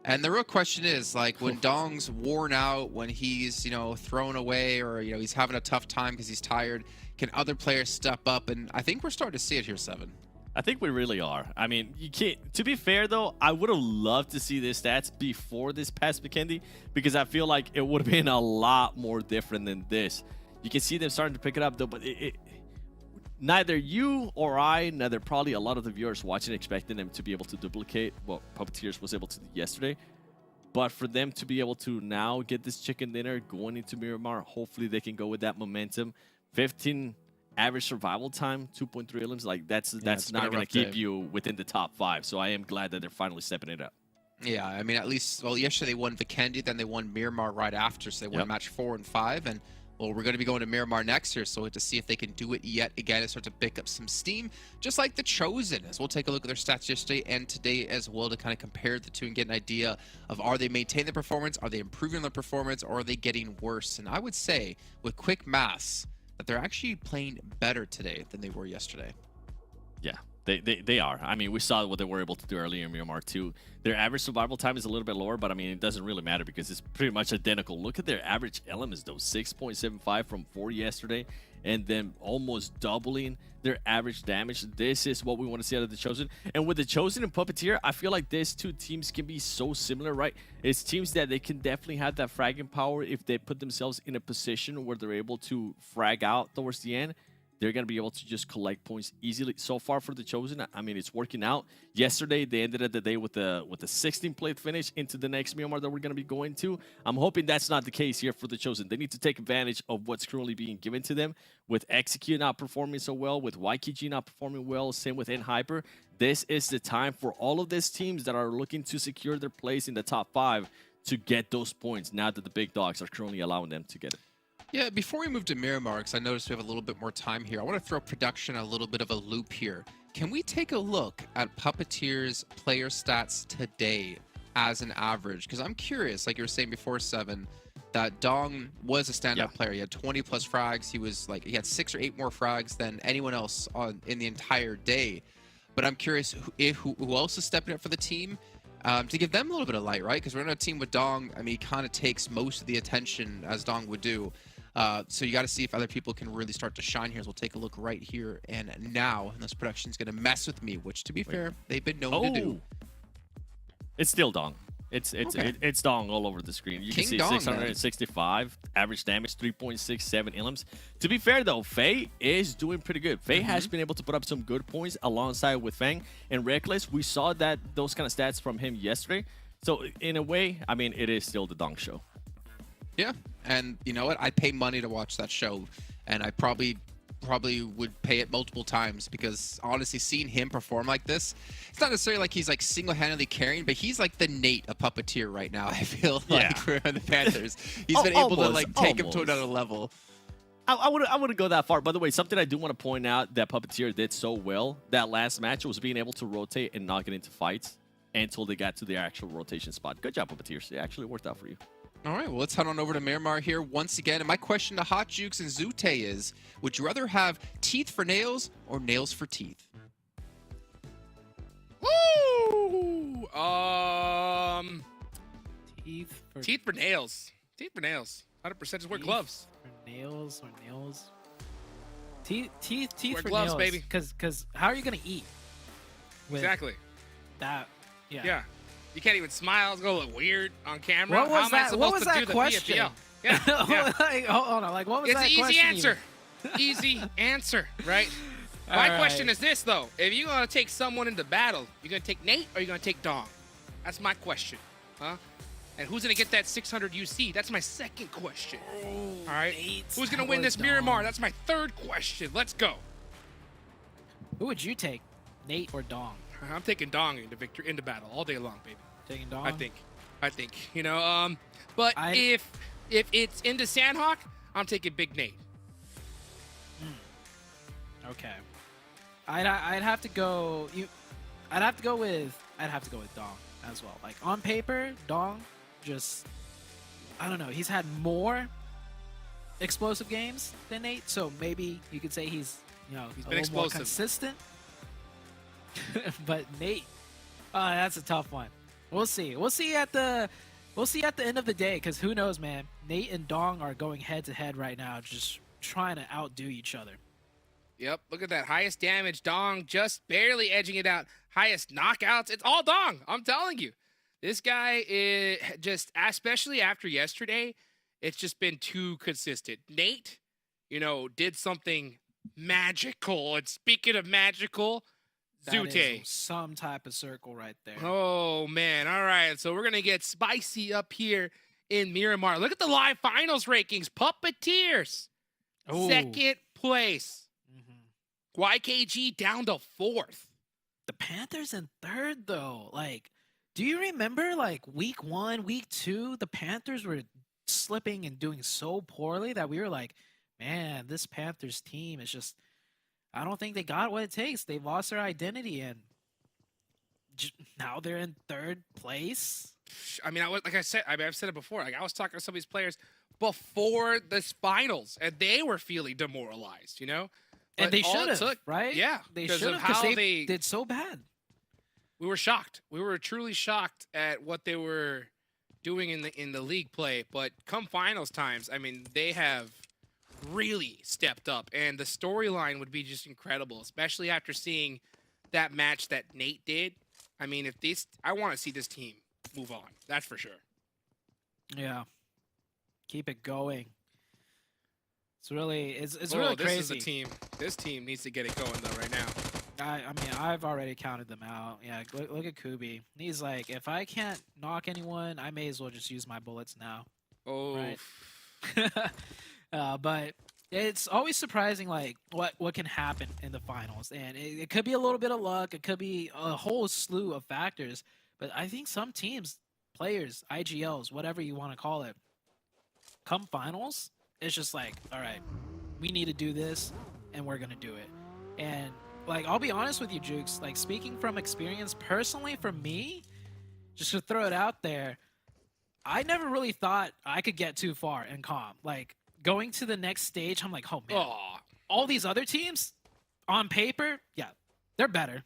And the real question is, like, when Dong's worn out, when he's, you know, thrown away, or, you know, he's having a tough time because he's tired, can other players step up? And I think we're starting to see it here, Seven. I think we really are. I mean, you can't. To be fair, though, I would have loved to see this stats before this past Vikendi, because I feel like it would have been a lot more different than this. You can see them starting to pick it up, though, but neither you or I, neither probably a lot of the viewers watching, expecting them to be able to duplicate what Puppeteers was able to do yesterday. But for them to be able to now get this chicken dinner going into Miramar, hopefully they can go with that momentum. 15 average survival time, 2.3 elims, like that's not going to keep you within the top 5. So I am glad that they're finally stepping it up. Yeah, I mean, at least, well, yesterday they won Vikendi, then they won Miramar right after, so they won match 4 and 5, and well, we're going to be going to Miramar next year, so we'll have to see if they can do it yet again and start to pick up some steam, just like the Chosen. As we'll take a look at their stats yesterday and today as well to kind of compare the two and get an idea of, are they maintaining their performance, are they improving their performance, or are they getting worse? And I would say, with quick maths, that they're actually playing better today than they were yesterday. Yeah, they are. I mean, we saw what they were able to do earlier in Miramar too. Their average survival time is a little bit lower, but I mean, it doesn't really matter because it's pretty much identical. Look at their average elements though, 6.75 from 4 yesterday, and then almost doubling their average damage. This is what we want to see out of the Chosen. And with the Chosen and Puppeteer, I feel like these two teams can be so similar, right? It's teams that they can definitely have that fragging power if they put themselves in a position where they're able to frag out towards the end. They're going to be able to just collect points easily. So far for the Chosen, I mean, it's working out. Yesterday, they ended the day with a 16th finish into the next Miramar that we're going to be going to. I'm hoping that's not the case here for the Chosen. They need to take advantage of what's currently being given to them. With Execute not performing so well, with YKG not performing well, same with NHyper. This is the time for all of these teams that are looking to secure their place in the top 5 to get those points now that the big dogs are currently allowing them to get it. Yeah, before we move to Miramar, because I noticed we have a little bit more time here, I want to throw production a little bit of a loop here. Can we take a look at Puppeteer's player stats today as an average? Because I'm curious, like you were saying before, Seven, that Dong was a standout player. He had 20 plus frags. He had 6 or 8 more frags than anyone else in the entire day. But I'm curious who else is stepping up for the team to give them a little bit of light, right? Because we're in a team with Dong. I mean, he kind of takes most of the attention as Dong would do. So you got to see if other people can really start to shine here. So we'll take a look right here and now. And this production's going to mess with me, which, to be fair, they've been known to do. It's still Dong. It's Dong all over the screen. You can see Dong, 665 man. Average damage, 3.67 elims. To be fair though, Faye is doing pretty good. Faye has been able to put up some good points alongside with Fang and Reckless. We saw those kind of stats from him yesterday. So in a way, I mean, it is still the Dong show. Yeah, and you know what? I pay money to watch that show, and I probably would pay it multiple times because honestly, seeing him perform like this, it's not necessarily like he's like single-handedly carrying, but he's like the Nate of Puppeteer right now. I feel like for the Panthers, he's been able to like take him to another level. I wouldn't go that far. By the way, something I do want to point out that Puppeteer did so well that last match was being able to rotate and not get into fights until they got to their actual rotation spot. Good job, Puppeteers. It actually worked out for you. All right, well, let's head on over to Miramar here once again. And my question to Hot Jukes and Zute is, would you rather have teeth for nails or nails for teeth? Woo! Teeth for nails. Teeth for nails. 100% just wear gloves. For nails or nails. Teeth wear for gloves, nails, baby. Because how are you gonna eat? Exactly. That. Yeah. You can't even smile. It's gonna look weird on camera. What was How am I that? supposed What was to that do question? the PMPL? Yeah. Like, hold on. Like, what was it's that an easy question? answer. Easy answer, right? My question is this though: if you're gonna take someone into battle, you're gonna take Nate or you're gonna take Dong? That's my question, huh? And who's gonna get that 600 UC? That's my second question. All right. Who's gonna win this Miramar? That's my third question. Let's go. Who would you take, Nate or Dong? I'm taking Dong into battle all day long, baby. Taking Dong? I think. You know, but if it's into Sanhok, I'm taking Big Nate. Okay. I'd have to go. I'd have to go with Dong as well. Like on paper, Dong just, I don't know. He's had more explosive games than Nate, so maybe you could say he's He's a been little more explosive. consistent. But Nate, that's a tough one. We'll see. We'll see at the end of the day, because who knows, man. Nate and Dong are going head to head right now, just trying to outdo each other. Yep, look at that. Highest damage, Dong just barely edging it out. Highest knockouts, it's all Dong. I'm telling you. This guy is just, especially after yesterday, it's just been too consistent. Nate, did something magical. And speaking of magical, That Zute. is some type of circle right there. Oh, man. All right, so we're going to get spicy up here in Miramar. Look at the live finals rankings. Puppeteers, Ooh. second place. YKG down to 4th. The Panthers in 3rd, though. Like, do you remember, like, week 1, week 2, the Panthers were slipping and doing so poorly that we were like, man, this Panthers team is just, I don't think they got what it takes. They lost their identity, and now they're in 3rd place. I mean, I've said it before. Like, I was talking to some of these players before this finals, and they were feeling demoralized, And they all it should have, took- right? Yeah, They because should of have, because how they did so bad. We were shocked. We were truly shocked at what they were doing in the league play. But come finals times, I mean, they have really stepped up, and the storyline would be just incredible, especially after seeing that match that Nate did. I mean, I want to see this team move on. That's for sure. Yeah. Keep it going. It's really This crazy. is a team. This team needs to get it going though right now. I mean, I've already counted them out. Yeah, look at Kubi. He's like, if I can't knock anyone, I may as well just use my bullets now. Oh, Right. But it's always surprising, like, what can happen in the finals. And it could be a little bit of luck. It could be a whole slew of factors. But I think some teams, players, IGLs, whatever you want to call it, come finals, it's just like, all right, we need to do this, and we're going to do it. And, like, I'll be honest with you, Jukes. Like, speaking from experience, personally, for me, just to throw it out there, I never really thought I could get too far in COM. Like, going to the next stage, I'm like, oh, man. All these other teams, on paper, yeah, they're better.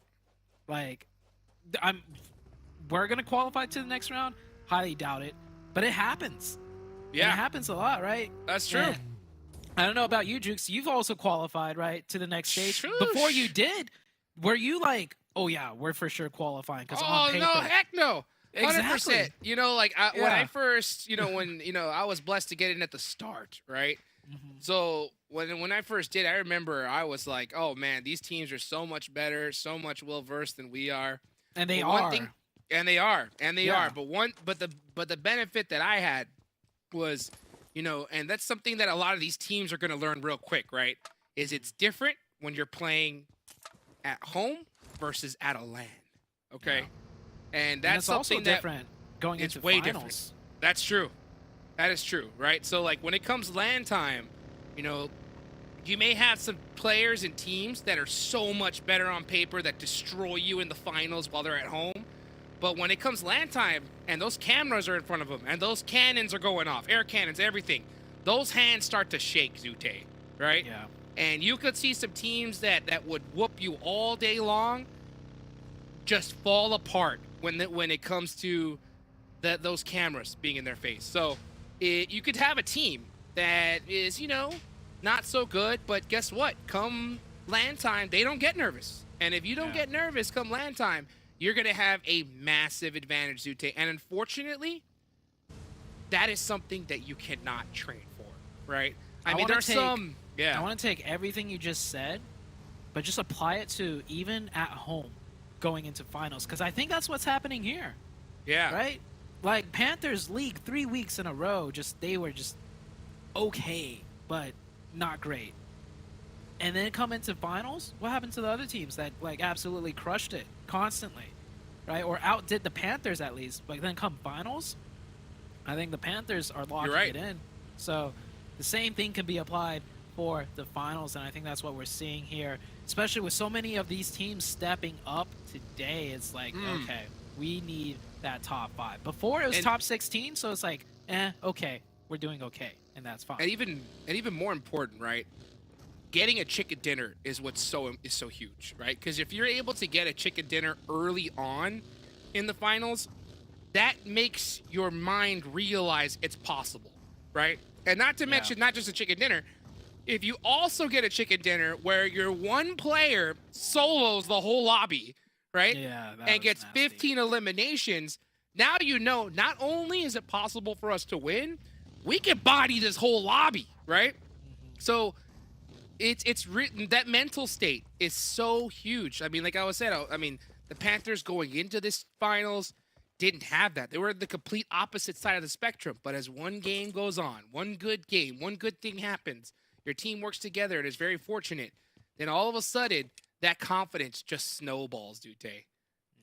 Like, we're going to qualify to the next round? Highly doubt it. But it happens. yeah, And it happens a lot, right? that's true. And I don't know about you, Jukes. You've also qualified, right, to the next stage. Shoosh. Before you did, were you like, oh, yeah, we're for sure qualifying? Because on paper, no, heck no. 100%. Exactly. Like when I Yeah. first, when I was blessed to get in at the start, right? So when I first did, I remember I was like, oh man, these teams are so much better, so much well versed than we are. And they But one are. thing- and they are, Yeah. But the benefit that I had was, and that's something that a lot of these teams are going to learn real quick, right? Is it's different when you're playing at home versus at a LAN. Okay, and that's And it's also something that different going it's into way finals. different. That's true. That is true, right? So like when it comes LAN time, you may have some players and teams that are so much better on paper that destroy you in the finals while they're at home. But when it comes LAN time and those cameras are in front of them and those cannons are going off, air cannons, everything, those hands start to shake, Zute, right? Yeah. And you could see some teams that would whoop you all day long just fall apart when it comes to those cameras being in their face. So you could have a team that is, not so good, but guess what? Come LAN time, they don't get nervous. And if you don't get nervous come LAN time, you're going to have a massive advantage, Zute. And unfortunately, that is something that you cannot train for, right? I mean, there's some... Yeah. I want to take everything you just said, but just apply it to even at home going into finals. Because I think that's what's happening here, Yeah. right? Like, Panthers League 3 weeks in a row, they were just okay, but not great. and then come into finals, what happened to the other teams that like absolutely crushed it constantly, right? Or outdid the Panthers at least. But then come finals, I think the Panthers are locking it in. So the same thing can be applied for the finals, and I think that's what we're seeing here, especially with so many of these teams stepping up today. It's like, okay, we need that top 5. Before it was top 16, so it's like, okay, we're doing okay, and that's fine. And even more important, right? Getting a chicken dinner is what's so huge, right? Because if you're able to get a chicken dinner early on in the finals, that makes your mind realize it's possible, right? And not to mention, not just a chicken dinner, if you also get a chicken dinner where your one player solos the whole lobby, right? Yeah, and gets 15 eliminations, now you know not only is it possible for us to win, we can body this whole lobby, right? So it's written, that mental state is so huge. I mean, like I was saying, I mean, the Panthers going into this finals didn't have that. They were the complete opposite side of the spectrum. But as one game goes on, one good game, one good thing happens, your team works together and is very fortunate, then all of a sudden, that confidence just snowballs, Dute.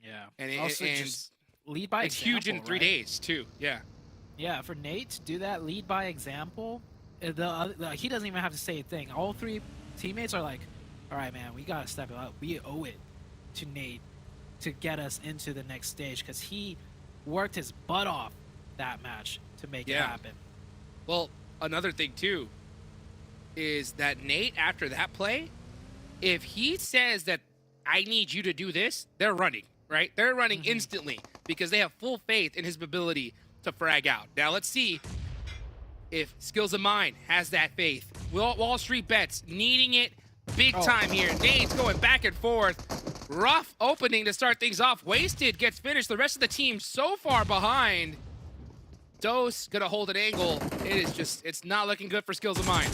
Yeah. And also and just lead by it's example, huge in 3 right? days, too. Yeah. Yeah, for Nate to do that, lead by example, he doesn't even have to say a thing. All 3 teammates are like, all right, man, we got to step it up. We owe it to Nate to get us into the next stage, because he worked his butt off that match to make it happen. Well, another thing, too, is that Nate, after that play, if he says that I need you to do this, they're running, right? They're running instantly because they have full faith in his ability to frag out. Now, let's see if Skills of Mine has that faith. Wall Street Bets needing it big time here. Nate's going back and forth. Rough opening to start things off. Wasted gets finished. The rest of the team so far behind. Dose gonna hold an angle. It is just, it's not looking good for Skills of Mine.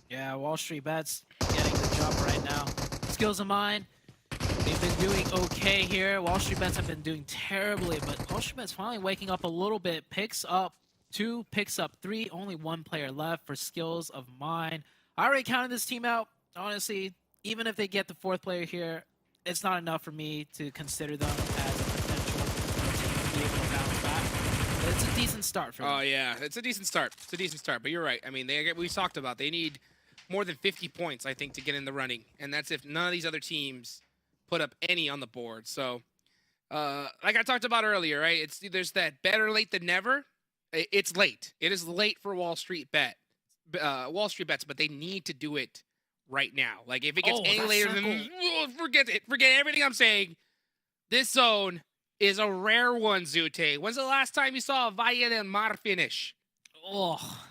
Yeah, Wall Street Bets getting the jump right now. Skills of Mine, they've been doing okay here. Wall Street Bets have been doing terribly, but Wall Street Bets finally waking up a little bit. Picks up 2, picks up 3. Only 1 player left for Skills of Mine. I already counted this team out. Honestly, even if they get the 4th player here, it's not enough for me to consider them as a potential team to be able to bounce back. But it's a decent start for them. Oh, yeah. It's a decent start. It's a decent start. But you're right. I mean, we talked about they need more than 50 points, I think, to get in the running. And that's if none of these other teams put up any on the board. So, like I talked about earlier, right? There's that better late than never. It's late. It is late for Wall Street Bets, but they need to do it right now. Like, if it gets any later than... forget it. Forget everything I'm saying. This zone is a rare one, Zute. When's the last time you saw a Miramar finish? Oh.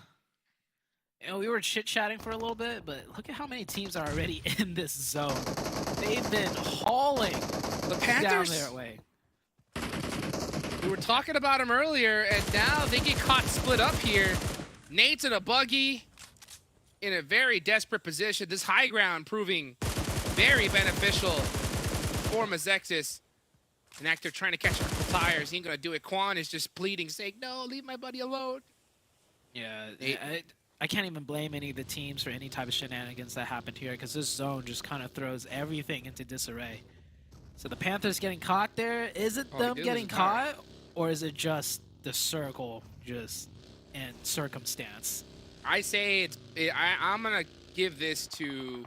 You know, we were chit-chatting for a little bit, but look at how many teams are already in this zone. They've been hauling the Panthers down their way. We were talking about them earlier, and now they get caught split up here. Nate's in a buggy, in a very desperate position. This high ground proving very beneficial for MEZEXIS. An actor trying to catch him with tires. He ain't gonna do it. Quan is just pleading, saying, no, leave my buddy alone. Yeah, I can't even blame any of the teams for any type of shenanigans that happened here, because this zone just kind of throws everything into disarray. So the Panthers getting caught there. Is it them getting caught, or is it just the circle and circumstance? I say I'm gonna give this to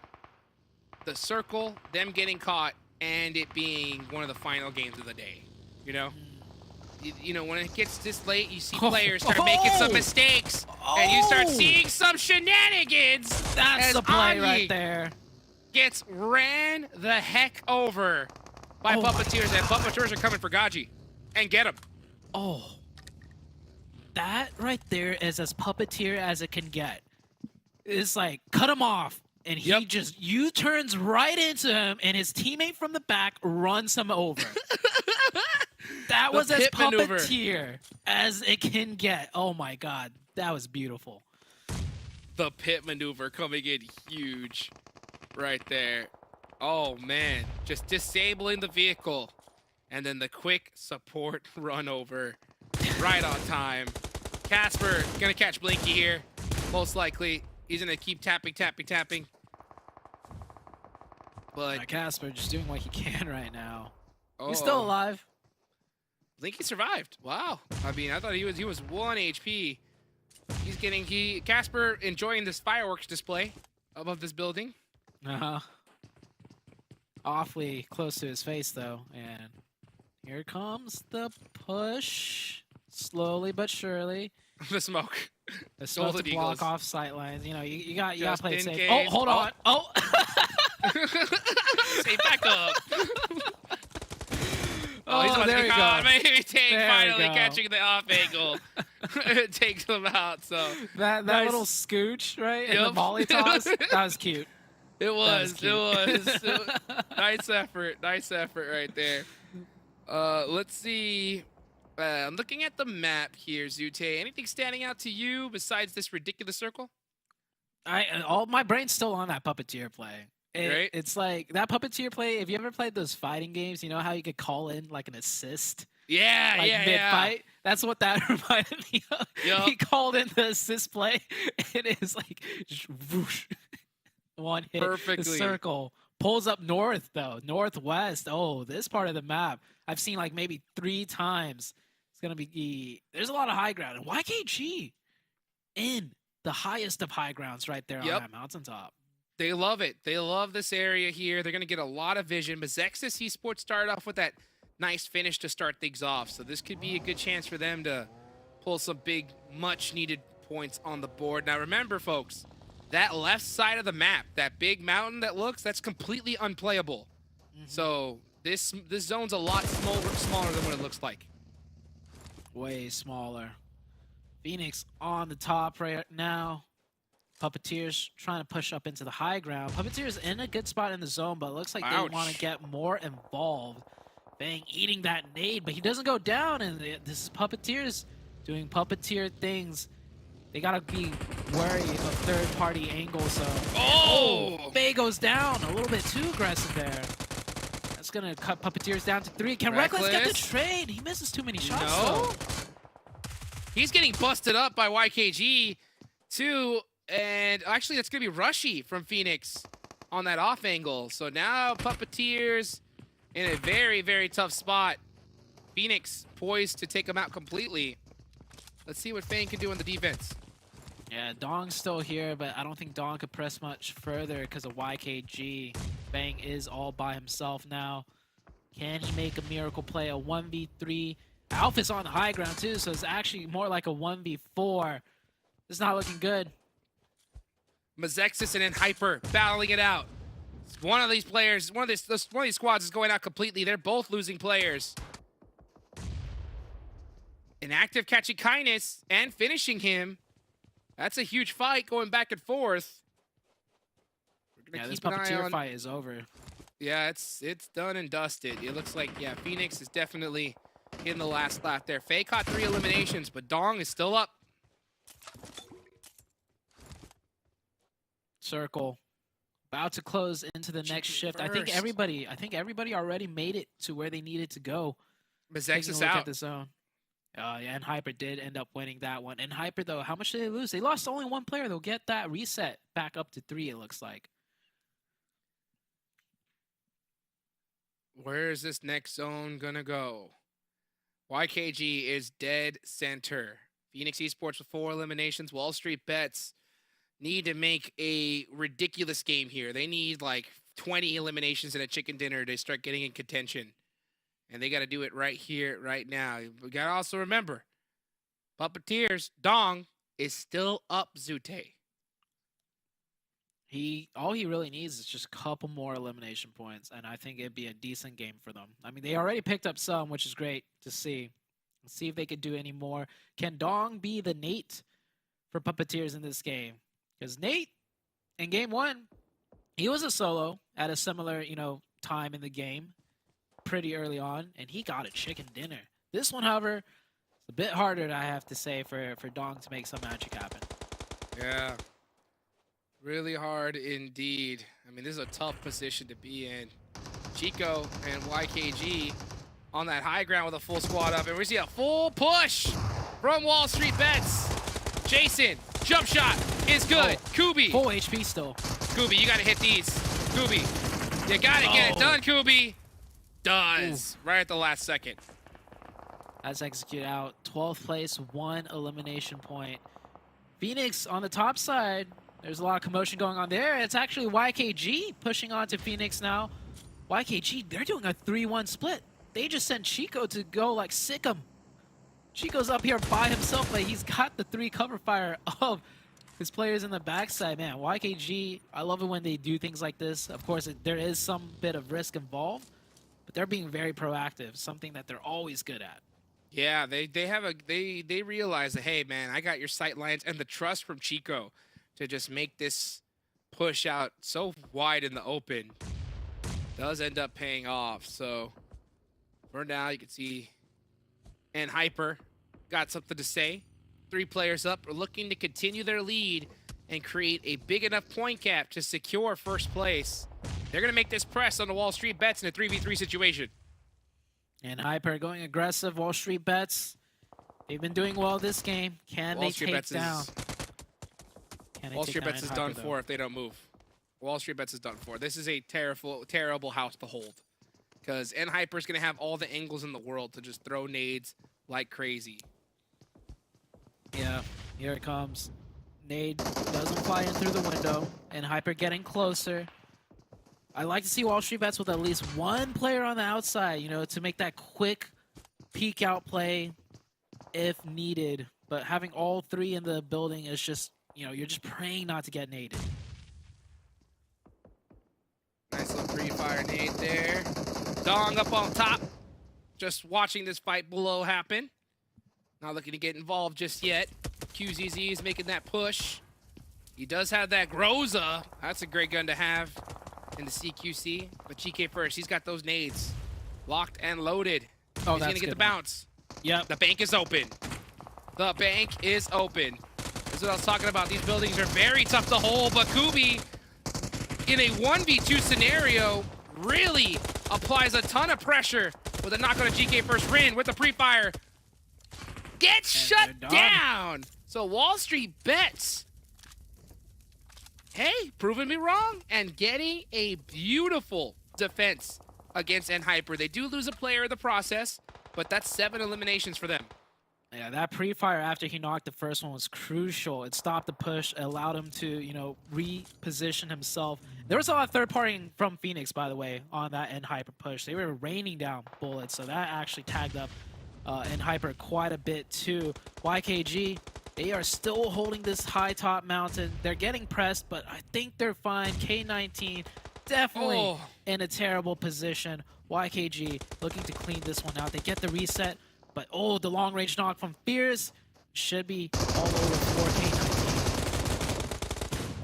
the circle, them getting caught, and it being one of the final games of the day. You know? You know, when it gets this late, you see players start making some mistakes, and you start seeing some shenanigans. That's the play right there. Gets ran the heck over by Puppeteers, and Puppeteers are coming for Gaji. And get him. Oh. That right there is as Puppeteer as it can get. It's like, cut him off. And he just U-turns right into him, and his teammate from the back runs him over. That was as Puppeteer as it can get. Oh my god, that was beautiful. The pit maneuver coming in huge right there. Oh man, just disabling the vehicle. And then the quick support run over right on time. Casper gonna catch Blinky here, most likely. He's gonna keep tapping. But Casper just doing what he can right now. oh, He's still alive. I think he survived. Wow. I mean, I thought he was 1 HP. He's getting Casper enjoying this fireworks display above this building. Uh-huh. Awfully close to his face though, and here comes the push. Slowly but surely. The smoke. The smoke to Golden block Eagles. off sight lines. You know, you got to Just play it in safe. case. Oh, hold on. Oh. Stay back up. Oh, he's about there to we get go. caught. Maybe Tank There we finally go. catching the off angle. It takes him out. So That Nice. little scooch, right? And the Yup. volley toss. That was cute. it was. cute. It was. Nice effort. Nice effort right there. Let's see. I'm looking at the map here, Zute. Anything standing out to you besides this ridiculous circle? All my brain's still on that puppeteer play. Right. It's like that puppeteer play. If you ever played those fighting games, you know how you could call in like an assist, Yeah, like yeah, mid-fight. That's what that reminded me of. Yup. He called in the assist play. It is like just whoosh, one hit. Perfectly. The circle pulls up north though, northwest. Oh, this part of the map I've seen like maybe 3 times. It's gonna be. There's a lot of high ground, and YKG in the highest of high grounds right there Yup. on that mountaintop. They love it. They love this area here. They're going to get a lot of vision. MEZEXIS Esports started off with that nice finish to start things off. So this could be a good chance for them to pull some big, much-needed points on the board. Now remember, folks, that left side of the map, that big mountain that's completely unplayable. So this zone's a lot smaller than what it looks like. Way smaller. Phoenix on the top right now. Puppeteers trying to push up into the high ground. Puppeteers in a good spot in the zone, but it looks like they Ouch. want to get more involved. Bang eating that nade, but he doesn't go down, and this is Puppeteers doing Puppeteer things. They gotta be wary of third-party angles. So Oh! Faye goes down a little bit too aggressive there. That's gonna cut Puppeteers down to 3. Can Reckless get the Reckless? trade? He misses too many shots. No. Though. He's getting busted up by YKG, too. And actually, that's going to be Rushy from Phoenix on that off angle. So now Puppeteers in a very, very tough spot. Phoenix poised to take him out completely. Let's see what Fang can do on the defense. Yeah, Dong's still here, but I don't think Dong could press much further because of YKG. Bang is all by himself now. Can he make a miracle play? A 1v3. Alpha's on the high ground too, so it's actually more like a 1v4. It's not looking good. MEZEXIS and then Hyper battling it out. One of these players, one of these squads is going out completely. They're both losing players. Inactive catching Kindness and finishing him. That's a huge fight going back and forth. We're Yeah, gonna this keep an eye Puppeteer on. fight is over. Yeah, it's done and dusted. It looks like, yeah, Phoenix is definitely in the last lap there. Faye caught 3 eliminations, but Dong is still up. Circle. About to close into the next shift. I think first. everybody already made it to where they needed to go. Taking a MEZEXIS look at out. the zone. Yeah, and Hyper did end up winning that one. And Hyper, though, how much did they lose? They lost only 1 player. They'll get that reset back up to 3, it looks like. Where is this next zone gonna go? YKG is dead center. Phoenix Esports with 4 eliminations. WALLSTREETBETS need to make a ridiculous game here. They need like 20 eliminations and a chicken dinner to start getting in contention. And they got to do it right here, right now. We got to also remember, Puppeteers, Dong is still up, Zute. All he really needs is just a couple more elimination points, and I think it'd be a decent game for them. I mean, they already picked up some, which is great to see. Let's see if they could do any more. Can Dong be the Nate for Puppeteers in this game? Because Nate, in game 1, he was a solo at a similar, time in the game, pretty early on, and he got a chicken dinner. This one, however, it's a bit harder, I have to say, for Dong to make some magic happen. Yeah. Really hard indeed. I mean, this is a tough position to be in. Chico and YKG on that high ground with a full squad up. And we see a full push from WALLSTREETBETS. Jason, jump shot is good. Kubi. Full HP still. Kubi, you got to hit these. Kubi. You gotta get it done, Kubi. Does. Right at the last second. That's executed out. 12th place, 1 elimination point. Phoenix on the top side. There's a lot of commotion going on there. It's actually YKG pushing on to Phoenix now. YKG, they're doing a 3-1 split. They just sent Chico to go like sick him. Chico's up here by himself, but he's got the 3 cover fire of his players in the backside. Man, YKG, I love it when they do things like this. Of course, there is some bit of risk involved, but they're being very proactive, something that they're always good at. Yeah, they realize that, hey man, I got your sight lines, and the trust from Chico to just make this push out so wide in the open does end up paying off. So for now, you can see Hyper got something to say. 3 players up are looking to continue their lead and create a big enough point gap to secure first place. They're gonna make this press on the Wall Street Bets in a 3v3 situation. And Hyper going aggressive. Wall Street Bets, they've been doing well this game. Can they take down? Wall Street Bets is done for if they don't move. Wall Street Bets is done for. This is a terrible house to hold, because Hyper's gonna have all the angles in the world to just throw nades like crazy. Yeah, here it comes. Nade doesn't fly in through the window, and Hyper getting closer. I like to see Wall Street Bets with at least 1 player on the outside, you know, to make that quick peek out play if needed. But having all 3 in the building is just, you know, you're just praying not to get naded. Nice little pre-fire nade there. Dong up on top. Just watching this fight below happen. Not looking to get involved just yet. QZZ is making that push. He does have that Groza. That's a great gun to have in the CQC. But GK first, he's got those nades locked and loaded. Oh, he's gonna get the bounce. Yep. The bank is open. The bank is open. That's what I was talking about. These buildings are very tough to hold, but Kubi, in a 1v2 scenario, really applies a ton of pressure with a knock on a GK first Rin with the pre-fire. Gets shut down. So Wall Street Bets, hey, proving me wrong and getting a beautiful defense against Hyper. They do lose a player in the process, but that's 7 eliminations for them. Yeah, that pre-fire after he knocked the first one was crucial. It stopped the push, allowed him to, you know, reposition himself. There was a lot of third partying from Phoenix, by the way, on that Hyper push. They were raining down bullets, so that actually tagged up Hyper quite a bit too. YKG, they are still holding this high top mountain. They're getting pressed, but I think they're fine. K19 definitely in a terrible position. YKG looking to clean this one out. They get the reset, but the long range knock from Fierce should be all over for K19.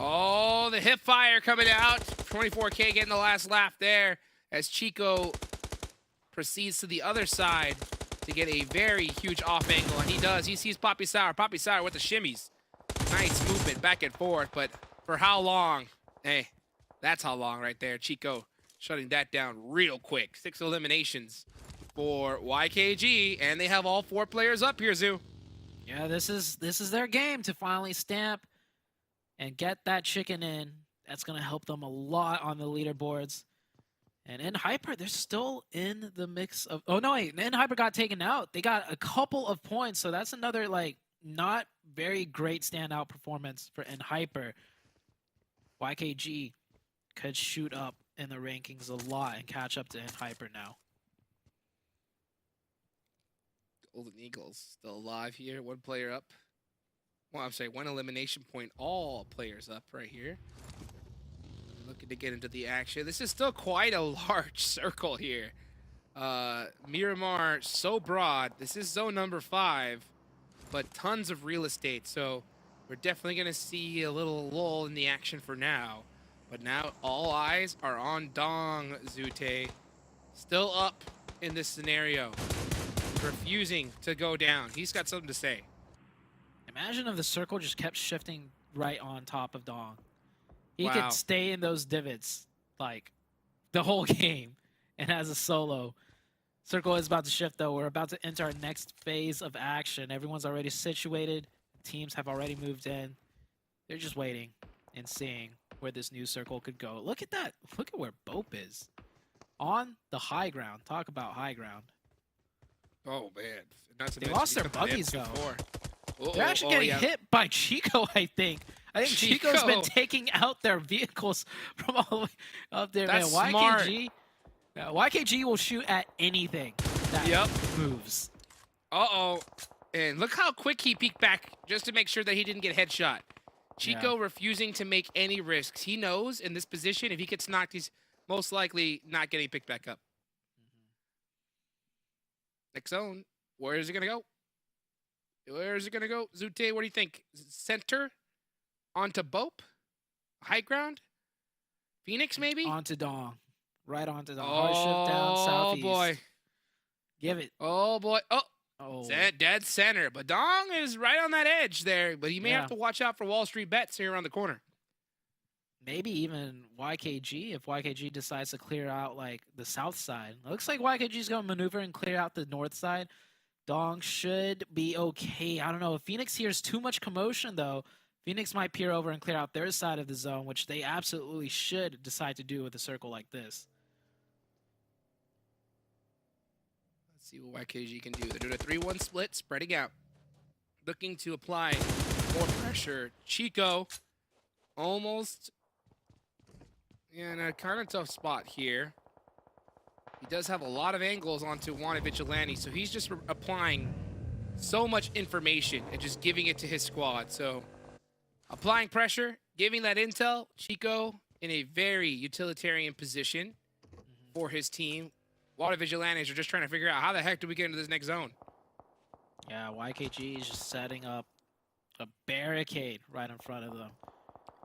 Oh, the hip fire coming out. 24K getting the last laugh there as Chico proceeds to the other side to get a very huge off angle, and he does. He sees Poppy Sour with the shimmies. Nice movement back and forth, but for how long? Hey, that's how long right there. Chico shutting that down real quick. 6 eliminations for YKG, and they have all 4 players up here, Zoo. Yeah, this is their game to finally stamp and get that chicken in. That's gonna help them a lot on the leaderboards. And Hyper, they're still in the mix of... Oh, no, wait. Hyper got taken out. They got a couple of points, so that's another, like, not very great standout performance for Hyper. YKG could shoot up in the rankings a lot and catch up to Hyper now. Golden Eagles still alive here. 1 player up. Well, I'm sorry, 1 elimination point. All players up right here. Looking to get into the action. This is still quite a large circle here. Miramar, so broad. This is zone number 5, but tons of real estate. So we're definitely going to see a little lull in the action for now. But now all eyes are on Dong Zute. Still up in this scenario. Refusing to go down. He's got something to say. Imagine if the circle just kept shifting right on top of Dong. He could stay in those divots, like, the whole game. And as a solo, circle is about to shift, though. We're about to enter our next phase of action. Everyone's already situated. Teams have already moved in. They're just waiting and seeing where this new circle could go. Look at that. Look at where BOPE is. On the high ground. Talk about high ground. Oh, man. Not to They mention, lost he's their got the buggies, though. M24. They're actually getting hit by Chico, I think. I think Chico's been Chico. taking out their vehicles from all the way up there. That's man. smart. YKG will shoot at anything that moves. Uh-oh. And look how quick he peeked back just to make sure that he didn't get headshot. Chico refusing to make any risks. He knows in this position, if he gets knocked, he's most likely not getting picked back up. Next zone. Where is it going to go? Where is it going to go? Zute, what do you think? Center? Onto BOPE? High ground? Phoenix, maybe? Onto Dong. Right onto Dong. Hard shift down southeast. Oh, boy. Give it. Oh, boy. Oh. Oh. Dead center. But Dong is right on that edge there. But he may have to watch out for WALLSTREETBETS here around the corner. Maybe even YKG, if YKG decides to clear out like the south side. Looks like YKG is going to maneuver and clear out the north side. Dong should be okay. I don't know. If Phoenix hears too much commotion, though, Phoenix might peer over and clear out their side of the zone, which they absolutely should decide to do with a circle like this. Let's see what YKG can do. They're doing a 3-1 split, spreading out. Looking to apply more pressure. Chico almost in a kind of tough spot here. He does have a lot of angles onto Wanted Vigilante, so he's just applying so much information and just giving it to his squad. So applying pressure, giving that intel. Chico in a very utilitarian position for his team. Wanted Vigilantes are just trying to figure out how the heck do we get into this next zone. Yeah, YKG is just setting up a barricade right in front of them.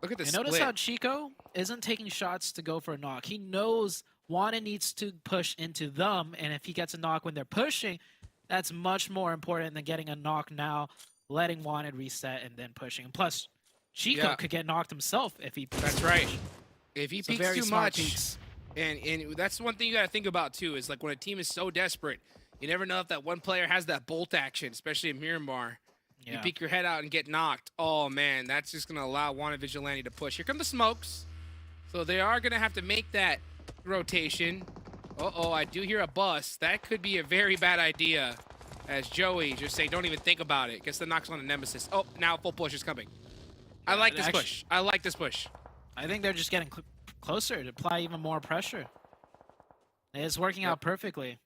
Look at this And split. notice how Chico isn't taking shots to go for a knock. He knows Wanted needs to push into them, and if he gets a knock when they're pushing, that's much more important than getting a knock now, letting Wanted reset and then pushing. And plus, Chico could get knocked himself if he peeks. That's right. If he peeks too much, peeks. and that's one thing you got to think about too, is like when a team is so desperate, you never know if that one player has that bolt action, especially in Miramar. You peek your head out and get knocked. Oh, man, that's just going to allow Wanted Vigilante to push. Here come the smokes. So they are going to have to make that rotation. Uh-oh, I do hear a bus. That could be a very bad idea. As Joey just say, don't even think about it. Gets the knocks on the Nemesis. Oh, now full push is coming. I like this push. I like this push. I think they're just getting closer to apply even more pressure. It's working out perfectly.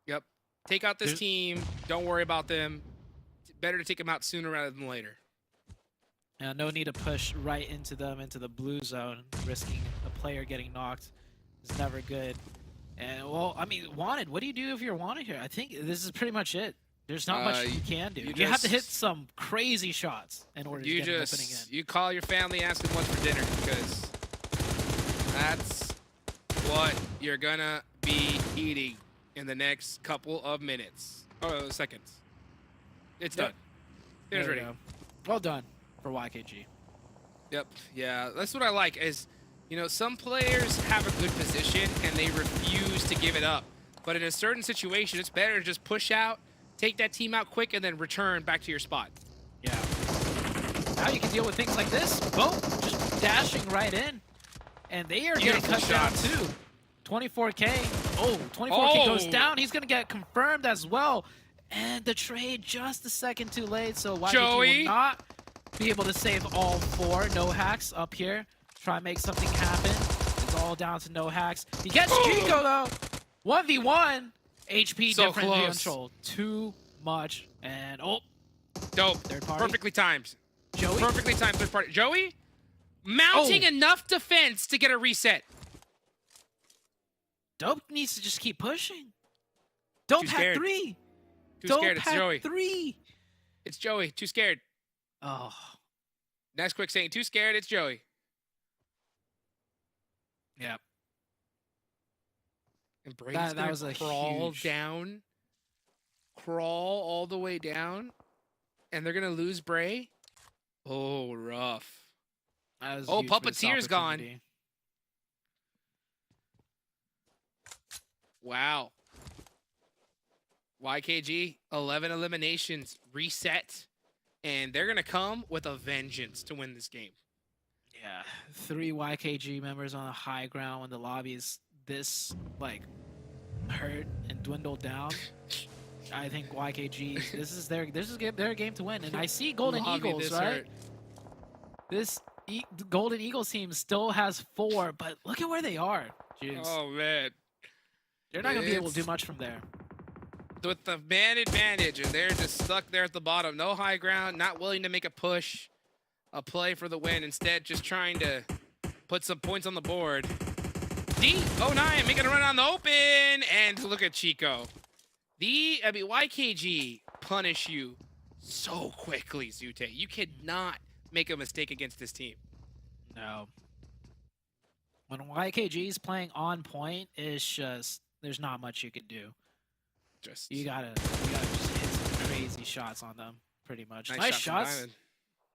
Yep. Take out this team. Don't worry about them. Better to take them out sooner rather than later. No need to push right into them, into the blue zone. Risking a player getting knocked is never good. And, well, I mean, Wanted, what do you do if you're Wanted here? I think this is pretty much it. There's not much you can do. You have to hit some crazy shots in order to get an opening in. You call your family, ask them what's for dinner, because that's what you're going to be eating in the next couple of minutes. Oh, seconds. It's done. Dinner's ready. Well done for YKG. Yep. Yeah, that's what I like is, you know, some players have a good position and they refuse to give it up. But in a certain situation, it's better to just push out, take that team out quick, and then return back to your spot. Yeah. Now you can deal with things like this. Boom. Just dashing right in. And they are getting cut down too. 24K. Oh, 24K goes down. He's going to get confirmed as well. And the trade just a second too late, so YKG will not be able to save all four. No hacks up here. Try and make something happen. It's all down to no hacks. He gets Chico though. 1v1. HP So different close. control. Too much. And dope. Third party. Perfectly timed. Joey. Perfectly timed third party. Joey mounting enough defense to get a reset. Dope needs to just keep pushing. Dope had 3. Too scared. It's Joey. 3. It's Joey. Too scared. Oh. Nice quick saying. Too scared. It's Joey. Yeah. And Brady's that was a crawl huge... down. Crawl all the way down. And they're going to lose Bray. Oh, rough. Oh, Puppeteer's gone. Wow. YKG, 11 eliminations, reset, and they're going to come with a vengeance to win this game. Yeah, 3 YKG members on the high ground when the lobby is this like hurt and dwindled down. I think YKG, this is their game to win, and I see Golden Lobby Eagles, this right? hurt. This Golden Eagles team still has 4, but look at where they are, Juice. Oh man, They're not gonna be able to do much from there. with the man advantage, and they're just stuck there at the bottom. No high ground, not willing to make a push, a play for the win. Instead, just trying to put some points on the board. D09 making a run on the open, and look at Chico. YKG punish you so quickly, Zute. You cannot make a mistake against this team. No. When YKG is playing on point, it's just there's not much you can do. You gotta just hit some crazy shots on them, pretty much. Nice shot from shots. Diamond.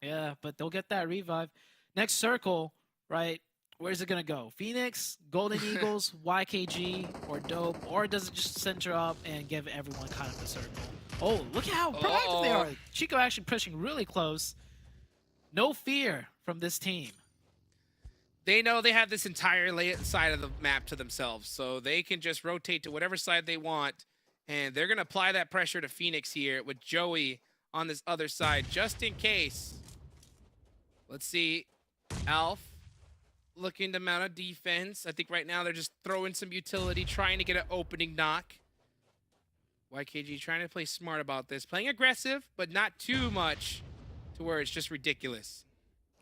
Yeah, but they'll get that revive. Next circle, right? Where's it gonna go? Phoenix, Golden Eagles, YKG, or Dope, or does it just center up and give everyone kind of a circle? Oh, look at how proactive they are. Chico actually pushing really close. No fear from this team. They know they have this entire side of the map to themselves, so they can just rotate to whatever side they want, and they're going to apply that pressure to Phoenix here with Joey on this other side, just in case. Let's see. Alf looking to mount a defense. I think right now they're just throwing some utility, trying to get an opening knock. YKG trying to play smart about this. Playing aggressive, but not too much to where it's just ridiculous.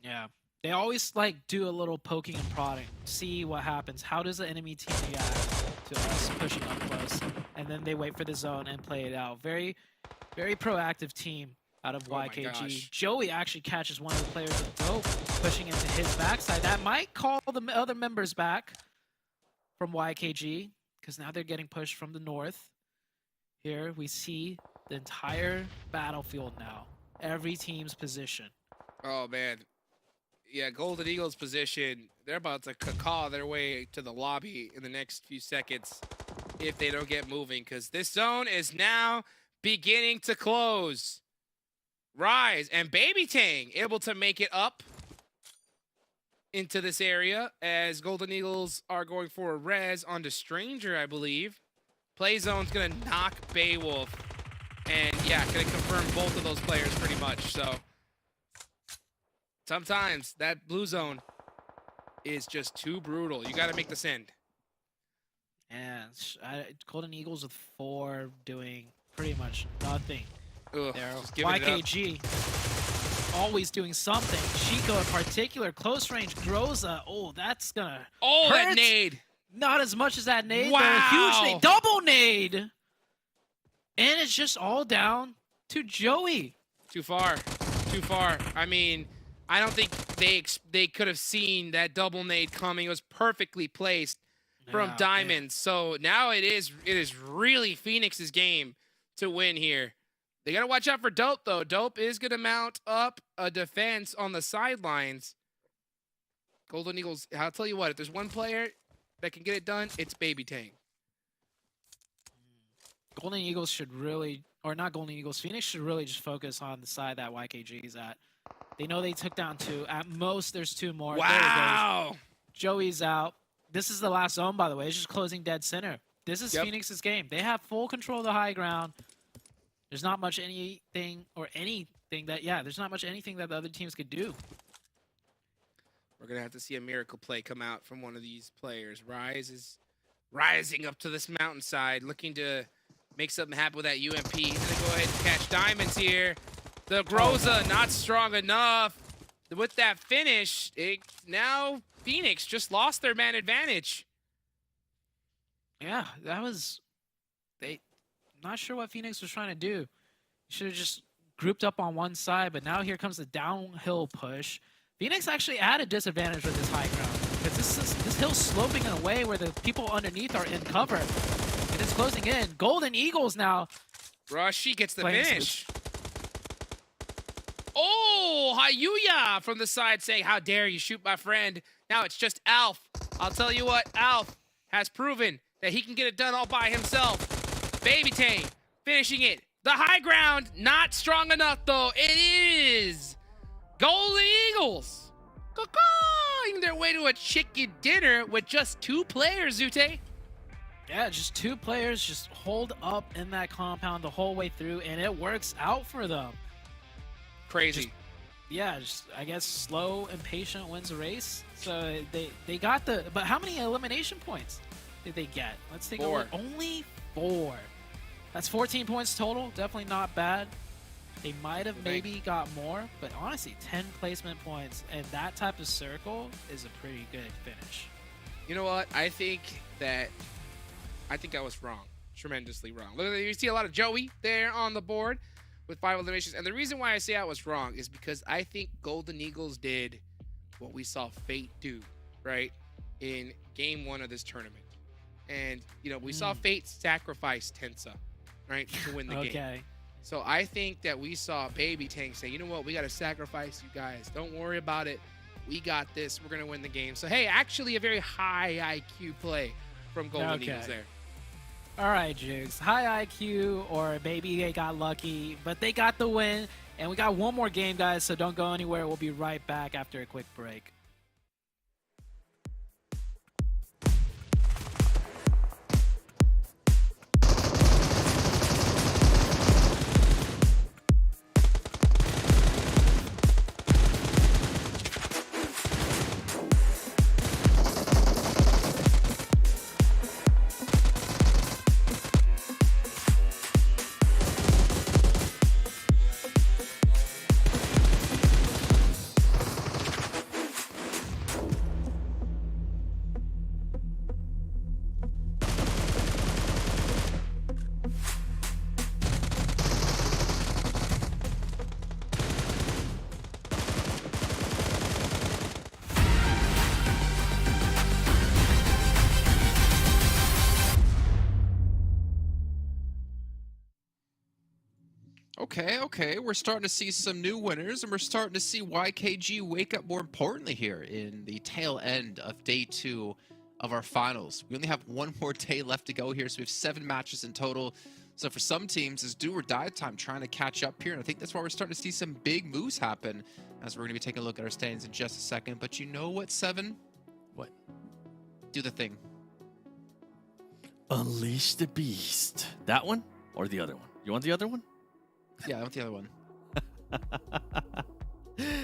Yeah. They always like do a little poking and prodding, see what happens. How does the enemy team react to us pushing up close? And then they wait for the zone and play it out. Very, very proactive team out of YKG. Joey actually catches one of the players of Dope pushing into his backside. That might call the other members back from YKG because now they're getting pushed from the north. Here we see the entire battlefield now. Every team's position. Oh, man. Yeah, Golden Eagles position, they're about to caw their way to the lobby in the next few seconds if they don't get moving, because this zone is now beginning to close. Rise and Baby Tang able to make it up into this area as Golden Eagles are going for a res onto Stranger, I believe. Play zone's going to knock Beowulf, and yeah, going to confirm both of those players pretty much, so... Sometimes that blue zone is just too brutal. You got to make this end. And Golden Eagles with 4 doing pretty much nothing. Ugh, there. Giving YKG always doing something. Chico in particular, close range. Groza, oh, that's gonna hurt. That nade. Not as much as that nade. Wow. Though. Huge nade. Double nade. And it's just all down to Joey. Too far. Too far. I mean... I don't think they could have seen that double nade coming. It was perfectly placed from Diamond. So now it is really Phoenix's game to win here. They got to watch out for Dope, though. Dope is going to mount up a defense on the sidelines. Golden Eagles, I'll tell you what, if there's one player that can get it done, it's Baby Tang. Golden Eagles should really, or not Golden Eagles, Phoenix should really just focus on the side that YKG is at. They know they took down 2. At most, there's 2 more. Wow. Joey's out. This is the last zone, by the way. It's just closing dead center. This is Phoenix's game. They have full control of the high ground. There's not much anything that the other teams could do. We're going to have to see a miracle play come out from one of these players. Rise is rising up to this mountainside, looking to make something happen with that UMP. He's going to go ahead and catch Diamonds here. The Groza not strong enough. With that finish, now Phoenix just lost their man advantage. Yeah, that was... Not sure what Phoenix was trying to do. Should have just grouped up on one side, but now here comes the downhill push. Phoenix actually at a disadvantage with this high ground because this hill's sloping in a way where the people underneath are in cover. And it's closing in. Golden Eagles now. Rashi gets the finish. Oh, Hayuya from the side saying, how dare you shoot my friend. Now it's just Alf. I'll tell you what, Alf has proven that he can get it done all by himself. Baby Tang finishing it. The high ground, not strong enough though. It is Golden Eagles. Caw-caw! clawing their way to a chicken dinner with just 2 players, Zute. Yeah, just 2 players just hold up in that compound the whole way through, and it works out for them. Crazy. Just I guess slow and patient wins a race. So they got the. But how many elimination points did they get? Let's take 4. a look. Only 4. That's 14 points total. Definitely not bad. They might have maybe got more, but honestly, 10 placement points and that type of circle is a pretty good finish. You know what? I think I was wrong. Tremendously wrong. Look, you see a lot of Joey there on the board with 5 eliminations. And the reason why I say I was wrong is because I think Golden Eagles did what we saw Fate do, right, in game 1 of this tournament. And, you know, we saw Fate sacrifice Tensa, right, to win the game. So I think that we saw Baby Tank say, you know what, we got to sacrifice you guys. Don't worry about it. We got this. We're going to win the game. So, hey, actually a very high IQ play from Golden Eagles there. All right, Jigs. High IQ or maybe they got lucky, but they got the win. And we got one more game, guys, so don't go anywhere. We'll be right back after a quick break. Okay, we're starting to see some new winners, and we're starting to see YKG wake up more importantly here in the tail end of day 2 of our finals. We only have one more day left to go here, so we have 7 matches in total. So for some teams, it's do or die time trying to catch up here, and I think that's why we're starting to see some big moves happen, as we're going to be taking a look at our standings in just a second. But you know what, Seven? What? Do the thing. Unleash the beast. That one or the other one? You want the other one? Yeah, I want the other one.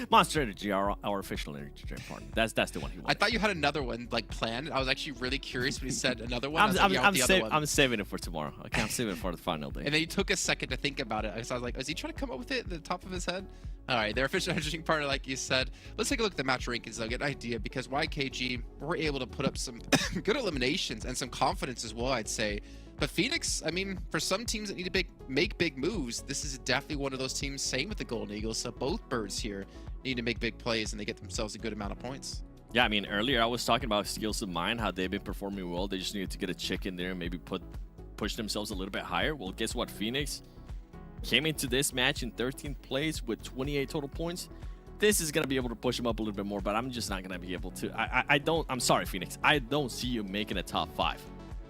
Monster Energy, our official energy drink partner. That's the one he wanted. I thought you had another one like planned. I was actually really curious when he said another one. I'm saving it for tomorrow. Okay, I'm saving it for the final day. And then he took a second to think about it. So I was like, is he trying to come up with it at the top of his head? All right, their official energy drink partner, like you said. Let's take a look at the match rankings, though, get an idea, because YKG were able to put up some good eliminations and some confidence as well, I'd say. But Phoenix, I mean, for some teams that need to make big moves, this is definitely one of those teams. Same with the Golden Eagles. So both birds here need to make big plays, and they get themselves a good amount of points. Yeah, I mean, earlier I was talking about Skills of Mine, how they've been performing well. They just needed to get a chick in there and maybe push themselves a little bit higher. Well, guess what? Phoenix came into this match in 13th place with 28 total points. This is going to be able to push them up a little bit more, but I'm just not going to be able to. I'm sorry, Phoenix. I don't see you making a top 5.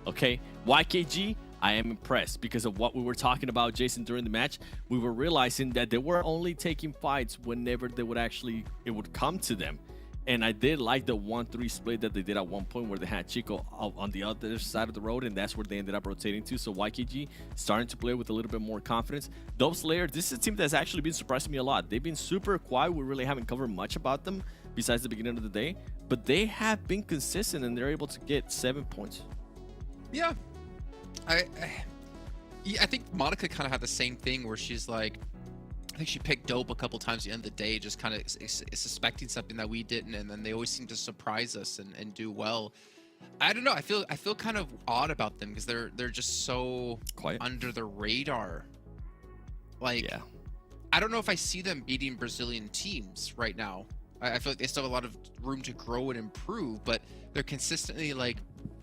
Okay, YKG, I am impressed because of what we were talking about, Jason, during the match. We were realizing that they were only taking fights whenever it would come to them. And I did like the 1-3 split that they did at one point where they had Chico on the other side of the road, and that's where they ended up rotating to. So YKG starting to play with a little bit more confidence. Dope Slayer, this is a team that's actually been surprising me a lot. They've been super quiet. We really haven't covered much about them besides the beginning of the day, but they have been consistent and they're able to get 7 points. Yeah, I think Monica kind of had the same thing where she's like, I think she picked Dope a couple times at the end of the day, just kind of suspecting something that we didn't, and then they always seem to surprise us and do well. I don't know. I feel kind of odd about them because they're just so quiet under the radar. Like, yeah. I don't know if I see them beating Brazilian teams right now. I feel like they still have a lot of room to grow and improve, but they're consistently like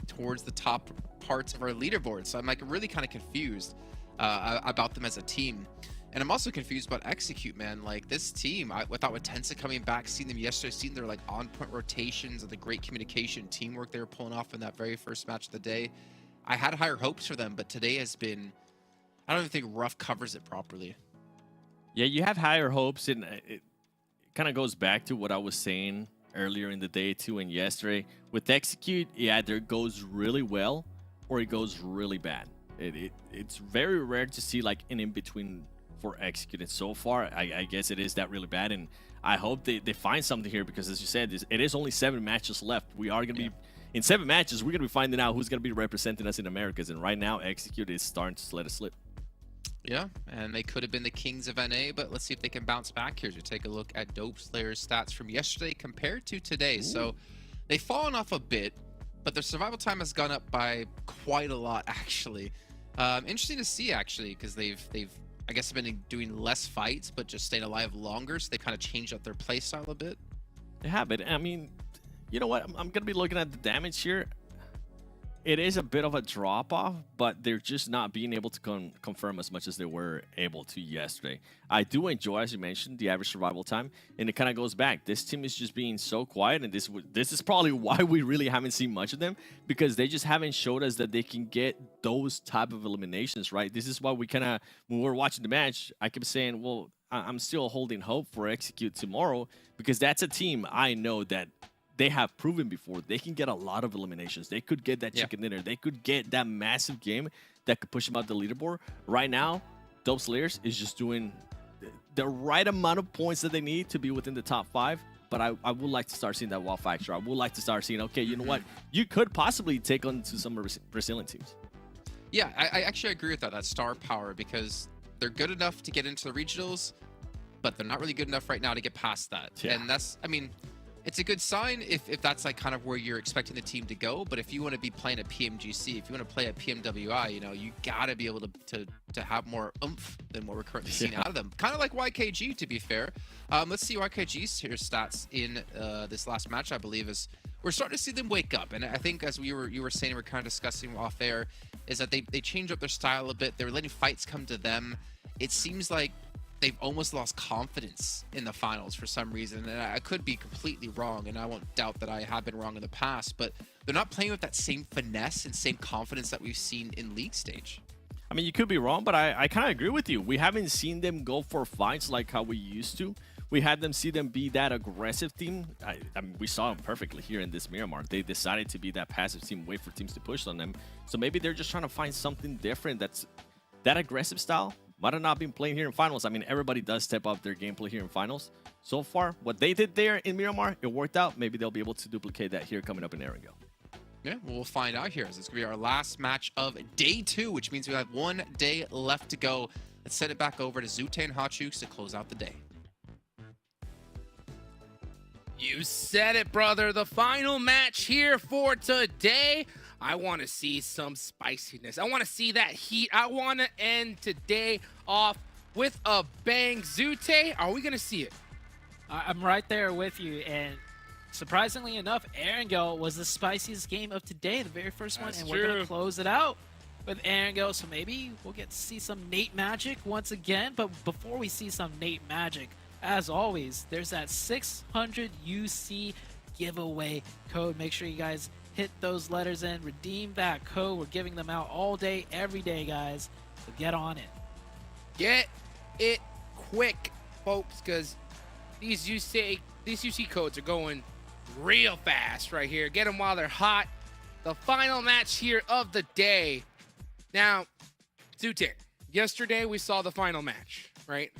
towards the top parts of our leaderboard. So I'm like really kind of confused about them as a team. And I'm also confused about Execute, man. Like this team, I thought with Tensa coming back, seeing them yesterday, seeing their like on-point rotations and the great communication teamwork they were pulling off in that very first match of the day, I had higher hopes for them, but today has been, I don't even think Ruff covers it properly. Yeah, you have higher hopes, and it kind of goes back to what I was saying earlier in the day too and yesterday. With Execute, it either goes really well or it goes really bad. It's very rare to see like an in-between for Execute. And so far, I guess it is that really bad. And I hope they find something here because, as you said, it is only 7 matches left. We are going to be, in 7 matches, we're going to be finding out who's going to be representing us in Americas. And right now, Execute is starting to let us slip. Yeah, and they could have been the kings of NA, but let's see if they can bounce back here to take a look at Dope Slayer's stats from yesterday compared to today. Ooh. So they've fallen off a bit, but their survival time has gone up by quite a lot, actually. Interesting to see, actually, because they've I guess been doing less fights, but just staying alive longer, so they kind of changed up their play style a bit. They have it. I mean, you know what? I'm going to be looking at the damage here. It is a bit of a drop-off, but they're just not being able to confirm as much as they were able to yesterday. I do enjoy, as you mentioned, the average survival time, and it kind of goes back. This team is just being so quiet, and this is probably why we really haven't seen much of them, because they just haven't showed us that they can get those type of eliminations, right? This is why we kind of, when we were watching the match, I kept saying, well, I'm still holding hope for Execute tomorrow, because that's a team I know that they have proven before they can get a lot of eliminations. They could get that chicken dinner. They could get that massive game that could push them out the leaderboard. Right now, Dope Slayers is just doing the right amount of points that they need to be within the top 5. But I would like to start seeing that wow factor. I would like to start seeing, okay, you know what? You could possibly take on to some Brazilian teams. Yeah, I actually agree with that star power, because they're good enough to get into the regionals, but they're not really good enough right now to get past that. Yeah. And that's, I mean, it's a good sign if that's like kind of where you're expecting the team to go. But if you want to be playing at PMGC, if you want to play at PMWI, you know, you got to be able to have more oomph than what we're currently seeing out of them. Kind of like YKG, to be fair. Let's see YKG's here stats in this last match, I believe, is we're starting to see them wake up. And I think, as you were saying, we're kind of discussing off air, is that they changed up their style a bit. They're letting fights come to them. It seems like they've almost lost confidence in the finals for some reason, and I could be completely wrong, and I won't doubt that I have been wrong in the past, but they're not playing with that same finesse and same confidence that we've seen in league stage. I mean, you could be wrong, but I kind of agree with you. We haven't seen them go for fights like how we used to. We had them see them be that aggressive team. I mean, we saw them perfectly here in this Miramar. They decided to be that passive team, wait for teams to push on them. So maybe they're just trying to find something different that's that aggressive style. Might have not been playing here in finals. I mean, everybody does step up their gameplay here in finals. So far, what they did there in Miramar, it worked out. Maybe they'll be able to duplicate that here coming up in Erangel. Yeah, we'll find out here. This is going to be our last match of day 2, which means we have 1 day left to go. Let's send it back over to Zute and Hotchooks to close out the day. You said it, brother. The final match here for today. I want to see some spiciness. I want to see that heat. I want to end today off with a bang. Zute, are we going to see it? I'm right there with you. And surprisingly enough, Erangel was the spiciest game of today, the very first one. And we're going to close it out with Erangel. So maybe we'll get to see some Nate magic once again. But before we see some Nate magic, as always, there's that 600 UC giveaway code. Make sure you guys hit those letters in, redeem that code. We're giving them out all day, every day, guys. So get on it. Get it quick, folks, because these UC codes are going real fast right here. Get them while they're hot. The final match here of the day. Now, Zute, yesterday we saw the final match, right?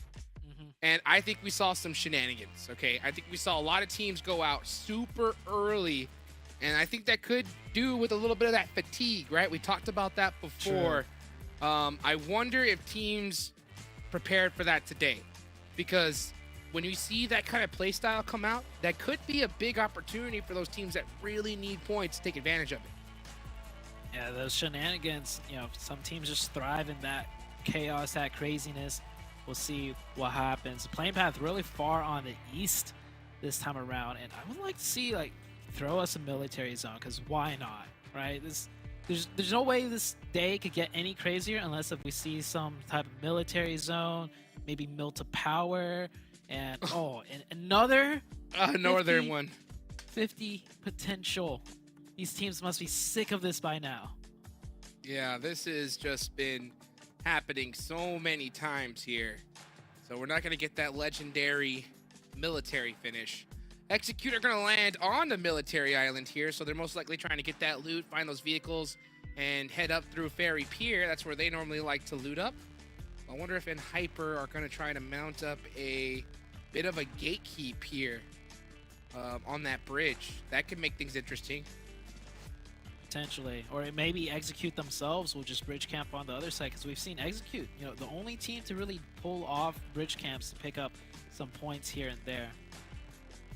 And I think we saw some shenanigans, okay? I think we saw a lot of teams go out super early, and I think that could do with a little bit of that fatigue, right? We talked about that before. I wonder if teams prepared for that today, because when you see that kind of play style come out, that could be a big opportunity for those teams that really need points to take advantage of it. Yeah, those shenanigans, you know, some teams just thrive in that chaos, that craziness. We'll see what happens. The playing path really far on the east this time around, and I would like to see, like, throw us a military zone, because why not, right? There's no way this day could get any crazier unless if we see some type of military zone, maybe mill to power, and and another northern one. 50 potential. These teams must be sick of this by now. Yeah, this has just been happening so many times here. So we're not going to get that legendary military finish. Execute are going to land on the military island here, so they're most likely trying to get that loot, find those vehicles, and head up through Ferry Pier. That's where they normally like to loot up. I wonder if Hyper are going to try to mount up a bit of a gatekeep here on that bridge. That could make things interesting. Potentially, or maybe Execute themselves will just bridge camp on the other side, because we've seen Execute, you know, the only team to really pull off bridge camps to pick up some points here and there.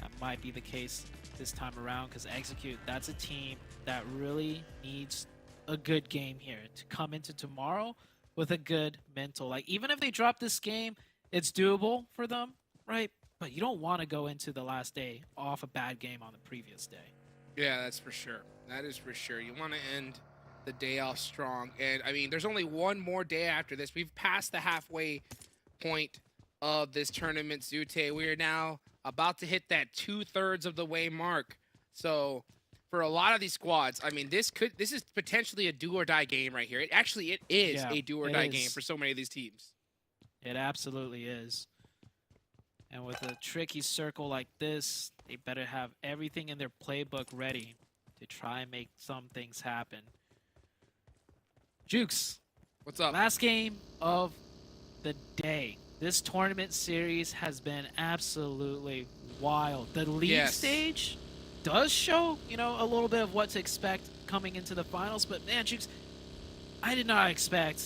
That might be the case this time around, because Execute, that's a team that really needs a good game here to come into tomorrow with a good mental. Like, even if they drop this game, it's doable for them, right? But you don't want to go into the last day off a bad game on the previous day. Yeah, that's for sure. That is for sure. You want to end the day off strong. And, I mean, there's only one more day after this. We've passed the halfway point of this tournament, Zute. We are now about to hit that 2/3 of the way mark. So, for a lot of these squads, I mean, this is potentially a do-or-die game right here. It is a do-or-die game for so many of these teams. It absolutely is. And with a tricky circle like this, they better have everything in their playbook ready to try and make some things happen. Jukes, what's up? Last game of the day. This tournament series has been absolutely wild. The league stage does show, you know, a little bit of what to expect coming into the finals, but man, Jukes, I did not expect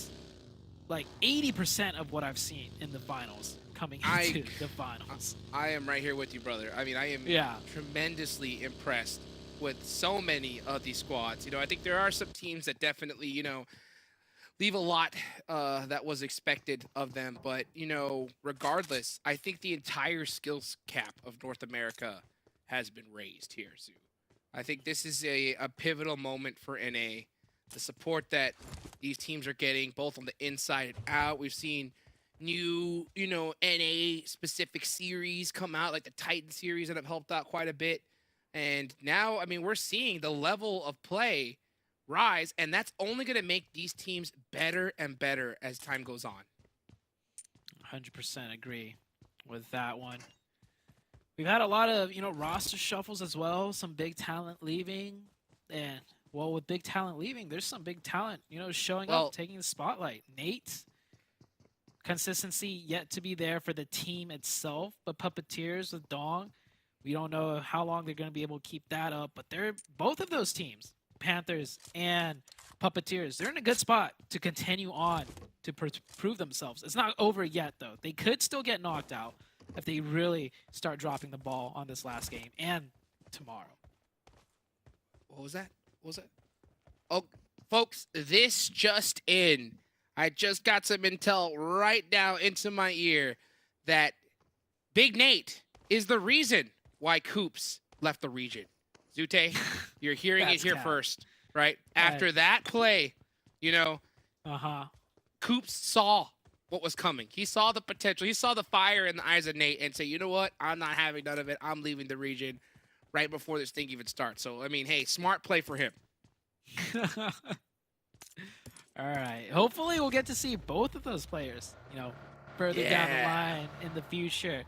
like 80% of what I've seen in the finals coming into the finals. I am right here with you, brother. I mean, I am tremendously impressed with so many of these squads. You know, I think there are some teams that definitely, you know, leave a lot that was expected of them. But, you know, regardless, I think the entire skills cap of North America has been raised here, Zoo. I think this is a pivotal moment for NA. The support that these teams are getting, both on the inside and out. We've seen new, you know, NA-specific series come out, like the Titan series that have helped out quite a bit. And now, I mean, we're seeing the level of play rise, and that's only going to make these teams better and better as time goes on. 100% agree with that one. We've had a lot of, you know, roster shuffles as well, some big talent leaving. And, well, with big talent leaving, there's some big talent, you know, showing up, taking the spotlight. Nate, consistency yet to be there for the team itself, but Puppeteers with Dong, we don't know how long they're going to be able to keep that up, but they're both of those teams, Panthers and Puppeteers, they're in a good spot to continue on to prove themselves. It's not over yet, though. They could still get knocked out if they really start dropping the ball on this last game and tomorrow. What was that? What was that? Oh, folks, this just in. I just got some intel right now into my ear that Big Nate is the reason why Coops left the region. Zute, you're hearing it here first, right? After that play, you know, Coops saw what was coming. He saw the potential. He saw the fire in the eyes of Nate and say, you know what? I'm not having none of it. I'm leaving the region right before this thing even starts. So, I mean, hey, smart play for him. All right. Hopefully we'll get to see both of those players, you know, further down the line in the future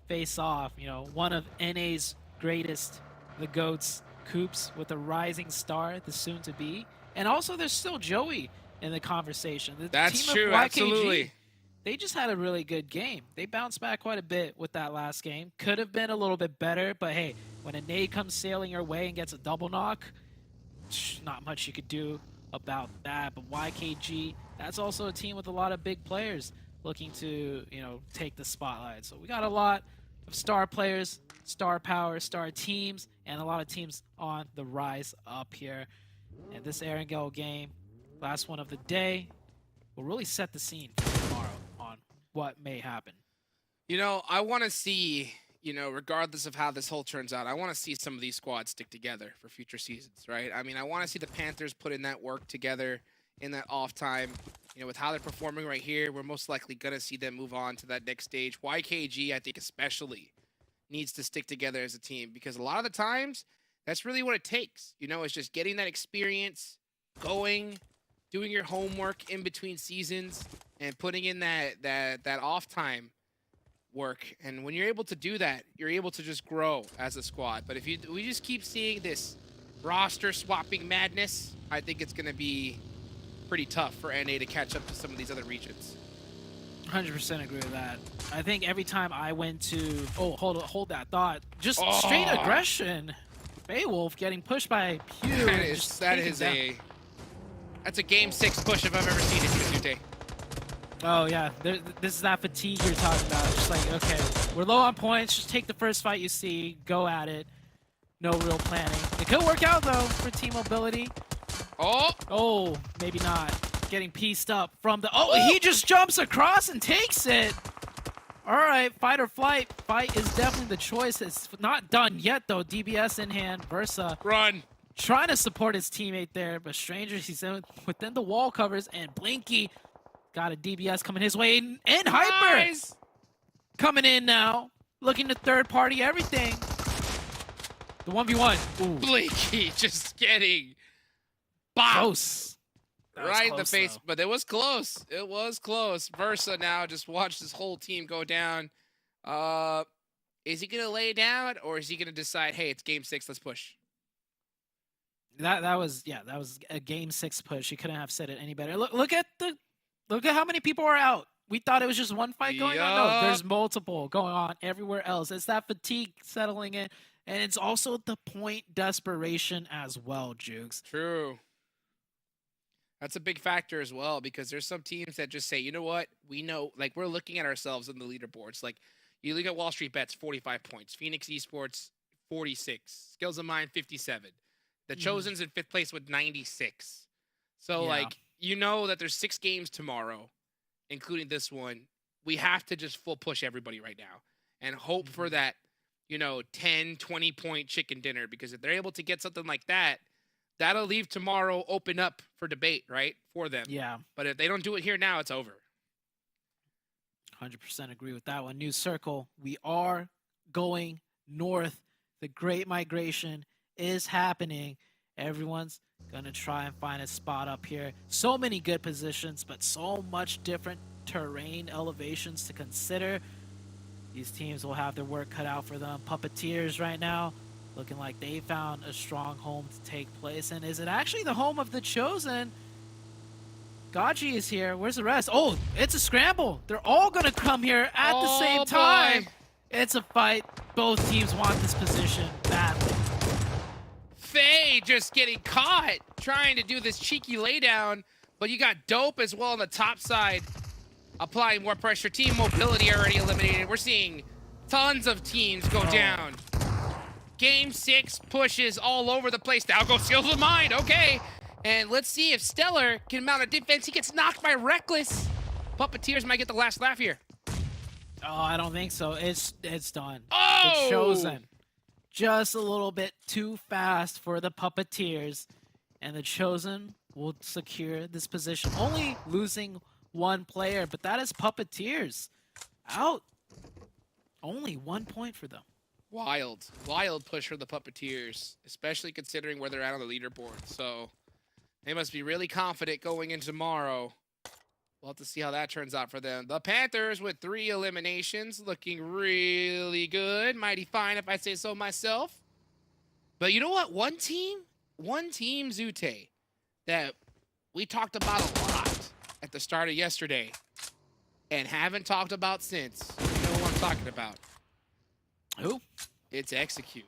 face off. You know, one of NA's greatest, the GOATs, Coops, with a rising star, the soon-to-be. And also there's still Joey in the conversation. That's team true, of YKG, absolutely. They just had a really good game. They bounced back quite a bit with that last game. Could have been a little bit better, but hey, when a nade comes sailing your way and gets a double knock, not much you could do about that. But YKG, that's also a team with a lot of big players looking to, you know, take the spotlight. So we got a lot of star players, star power, star teams, and a lot of teams on the rise up here. And this Erangel game, last one of the day, will really set the scene for tomorrow on what may happen. You know, I want to see, you know, regardless of how this whole turns out, I want to see some of these squads stick together for future seasons, right? I mean, I want to see the Panthers put in that work together in that off time. You know, with how they're performing right here, we're most likely going to see them move on to that next stage. YKG, I think especially, needs to stick together as a team because a lot of the times, that's really what it takes. You know, it's just getting that experience, going, doing your homework in between seasons, and putting in that off time work. And when you're able to do that, you're able to just grow as a squad. But if we just keep seeing this roster swapping madness, I think it's going to be pretty tough for NA to catch up to some of these other regions. 100% agree with that. I think every time I went to... Oh, hold that thought. Just straight aggression. Beowulf getting pushed by Pew. That's a game 6 push if I've ever seen it, Yute. Oh, yeah. This is that fatigue you're talking about. Just like, okay, we're low on points. Just take the first fight you see. Go at it. No real planning. It could work out, though, for team mobility. Oh, maybe not. Getting pieced up from the... Oh, he just jumps across and takes it. All right, fight or flight. Fight is definitely the choice. It's not done yet, though. DBS in hand. Versa. Run. Trying to support his teammate there, but Stranger, he's within the wall covers, and Blinky got a DBS coming his way. And Hyper coming in now. Looking to third party everything. The 1v1. Ooh. Blinky just getting bopped. Close. Right in the face, though. But it was close. It was close. Versa now just watch this whole team go down. Is he going to lay down, or is he going to decide, hey, it's game 6, let's push? That was a game 6 push. You couldn't have said it any better. Look at how many people are out. We thought it was just one fight going on. No, there's multiple going on everywhere else. It's that fatigue settling in, and it's also the point desperation as well, Jukes. True. That's a big factor as well, because there's some teams that just say, you know what, we know, like, we're looking at ourselves in the leaderboards. Like, you look at WALLSTREETBETS, 45 points. Phoenix Esports, 46. Skills of Mine, 57. The Chosen's in 5th place with 96. So, like, you know that there's 6 games tomorrow, including this one. We have to just full push everybody right now and hope for that, 10, 20-point chicken dinner, because if they're able to get something like that, that'll leave tomorrow open up for debate, right, for them. Yeah. But if they don't do it here now, it's over. 100% agree with that one. New circle. We are going north. The Great Migration is happening. Everyone's going to try and find a spot up here. So many good positions, but so much different terrain elevations to consider. These teams will have their work cut out for them. Puppeteers right now looking like they found a strong home to take place. And is it actually the home of the Chosen? Gaji is here. Where's the rest? Oh, it's a scramble. They're all going to come here at the same time. It's a fight. Both teams want this position badly. Faye just getting caught trying to do this cheeky laydown, but you got Dope as well on the top side, applying more pressure. Team mobility already eliminated. We're seeing tons of teams go down. Game 6 pushes all over the place. Now goes Skills of Mine. Okay. And let's see if Stellar can mount a defense. He gets knocked by Reckless. Puppeteers might get the last laugh here. Oh, I don't think so. It's done. Oh! The Chosen. Just a little bit too fast for the Puppeteers. And the Chosen will secure this position. Only losing one player, but that is Puppeteers. Out. Only 1 point for them. Wild push for the Puppeteers, especially considering where they're at on the leaderboard. So they must be really confident going into tomorrow. We'll have to see how that turns out for them. The Panthers with 3 eliminations, looking really good. Mighty fine if I say so myself. But you know what? One team, Zute, that we talked about a lot at the start of yesterday and haven't talked about since. You know who I'm talking about. Who? It's Execute.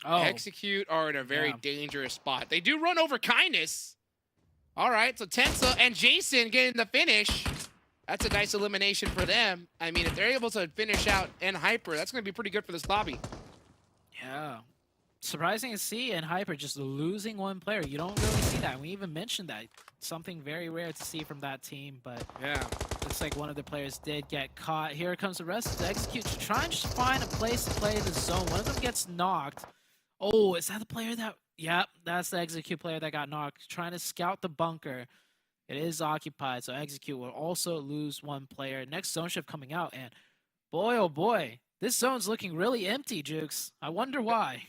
Oh. Execute are in a very dangerous spot. They do run over Kindness. All right, so Tensa and Jason getting the finish. That's a nice elimination for them. I mean, if they're able to finish out and Hyper, that's going to be pretty good for this lobby. Yeah. Surprising to see and Hyper just losing one player. You don't really see that. We even mentioned that. Something very rare to see from that team, but yeah, looks like one of the players did get caught. Here comes the rest of the Execute to try and just find a place to play the zone. One of them gets knocked. Oh, is that the player that... Yep, that's the Execute player that got knocked. Trying to scout the bunker. It is occupied, so Execute will also lose one player. Next zone shift coming out, and boy, oh boy, this zone's looking really empty, Jukes. I wonder why.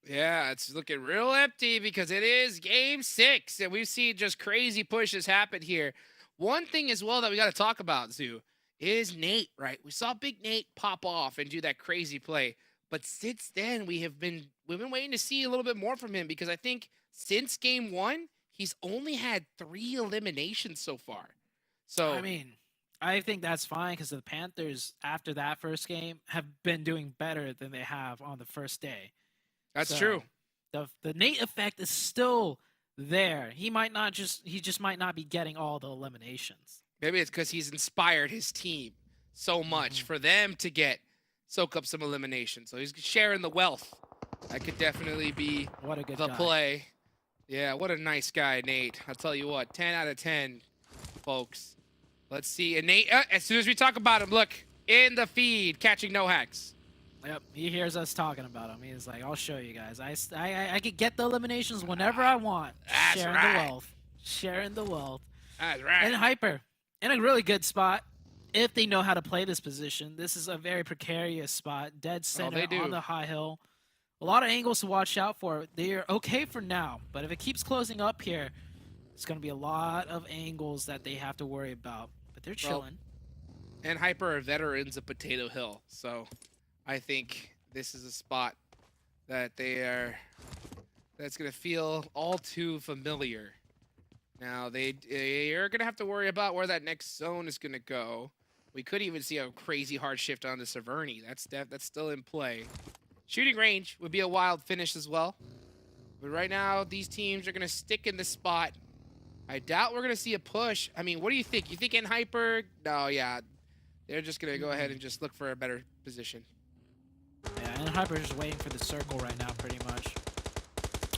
Yeah, it's looking real empty because it is game 6, and we've seen just crazy pushes happen here. One thing as well that we got to talk about, Zoo, is Nate, right? We saw Big Nate pop off and do that crazy play. But since then, we've been waiting to see a little bit more from him because I think since game 1, he's only had 3 eliminations so far. So I mean, I think that's fine because the Panthers, after that first game, have been doing better than they have on the first day. that's So, true. The Nate effect is still there. He just might not be getting all the eliminations. Maybe it's because he's inspired his team so much for them to soak up some elimination. So he's sharing the wealth. That could definitely be What a good the guy. play. Yeah, what a nice guy, Nate. I'll tell you what, 10 out of 10, folks. Let's see. And Nate, as soon as we talk about him, look, in the feed, catching no hacks. Yep, he hears us talking about him. He's like, I'll show you guys. I could get the eliminations whenever I want. That's Sharing right. the wealth. Sharing the wealth. That's right. And Hyper, in a really good spot. If they know how to play this position, this is a very precarious spot. Dead center they do. on the high hill. A lot of angles to watch out for. They're okay for now, but if it keeps closing up here, it's going to be a lot of angles that they have to worry about. But they're chilling. And Hyper are veterans of Potato Hill, so I think this is a spot that that's going to feel all too familiar. Now, they are going to have to worry about where that next zone is going to go. We could even see a crazy hard shift onto Severny. That's still in play. Shooting range would be a wild finish as well. But right now, these teams are going to stick in the spot. I doubt we're going to see a push. I mean, what do you think? You think in Hyper? No, yeah. They're just going to go ahead and just look for a better position. Yeah, and Hyper's just waiting for the circle right now, pretty much.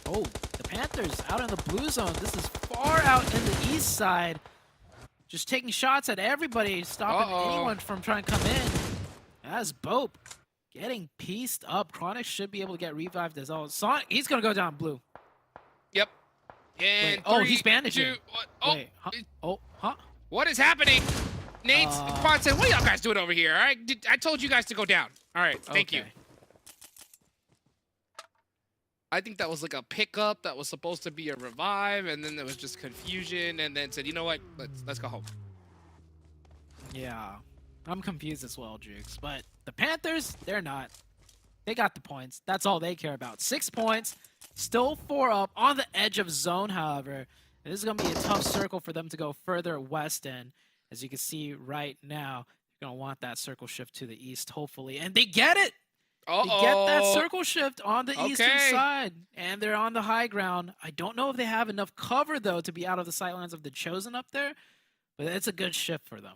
Oh, the Panthers out in the blue zone. This is far out in the east side. Just taking shots at everybody, stopping anyone from trying to come in. That's BOPE getting pieced up. Chronic should be able to get revived as well. Sonic, he's going to go down blue. Yep. And Wait, oh, 3, he's bandaging. 2, 1. Wait, huh? What is happening? Nate's Quan said, what are y'all guys doing over here? All right, I told you guys to go down. All right, thank you. Okay. I think that was like a pickup that was supposed to be a revive, and then there was just confusion, and then said, you know what, let's go home. Yeah, I'm confused as well, Jukes. But the Panthers, they're not. They got the points. That's all they care about. 6 points, still 4 up on the edge of zone, however. This is going to be a tough circle for them to go further west in. As you can see right now, you're going to want that circle shift to the east, hopefully. And they get it! They get that circle shift on the eastern side, and they're on the high ground. I don't know if they have enough cover, though, to be out of the sightlines of the Chosen up there, but it's a good shift for them.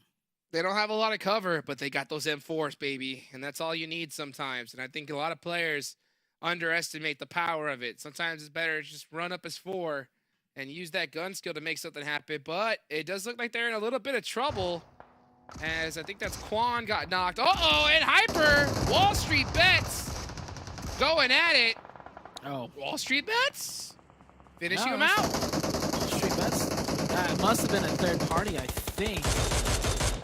They don't have a lot of cover, but they got those M4s, baby, and that's all you need sometimes. And I think a lot of players underestimate the power of it. Sometimes it's better to just run up as 4 and use that gun skill to make something happen, but it does look like they're in a little bit of trouble. As I think that's Quan got knocked. Uh-oh, and Hyper, Wall Street Bets, going at it. Oh. Wall Street Bets, finishing him out. Wall Street Bets? That must have been a third party, I think.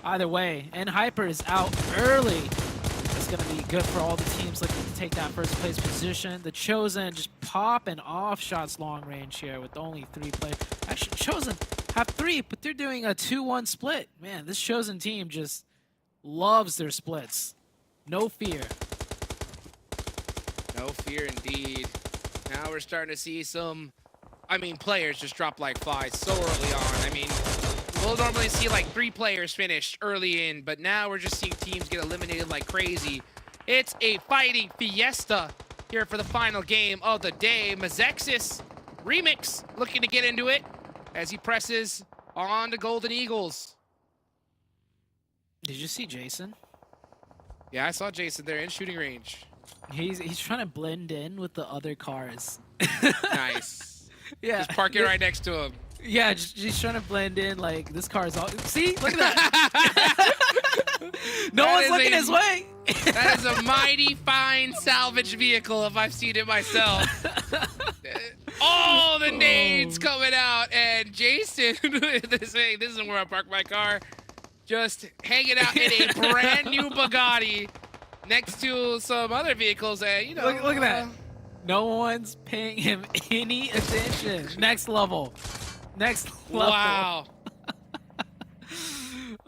Either way, and Hyper is out early. It's going to be good for all the teams looking to take that first place position. The Chosen just popping off shots long range here with only 3 players. Actually, Chosen have 3, but they're doing a 2-1 split. Man, this Chosen team just loves their splits. No fear. No fear indeed. Now we're starting to see some, players just drop like flies so early on. We'll normally see like 3 players finished early in, but now we're just seeing teams get eliminated like crazy. It's a fighting fiesta here for the final game of the day. MEZEXIS Remix looking to get into it as he presses on the Golden Eagles. Did you see Jason? Yeah, I saw Jason there in shooting range. He's trying to blend in with the other cars. Nice. Yeah. Just park it right next to him. Yeah, just trying to blend in. Like, this car is all. See, look at that. No one's looking his way. That is a mighty fine salvage vehicle if I've seen it myself. Oh, the nades coming out, and Jason, this isn't where I park my car. Just hanging out in a brand new Bugatti next to some other vehicles, and Look at that. No one's paying him any attention. Next level. Next level. Wow.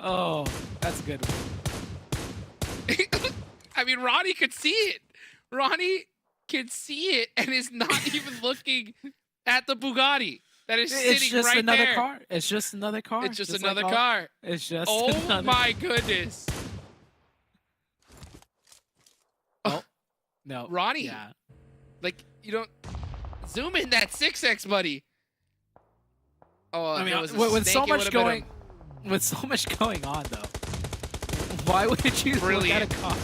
Oh, that's a good one. I mean, Ronnie could see it. Ronnie can see it and is not even looking at the Bugatti that is It's sitting just right another there. car. It's just another car. It's just like another all- car. It's just Oh another. my goodness. No. Ronnie. Yeah. Like, you don't zoom in that 6x, buddy. Oh, I if mean, it was a with snake, so it much would've been going, with so much going on though, why would you Brilliant. look at a car?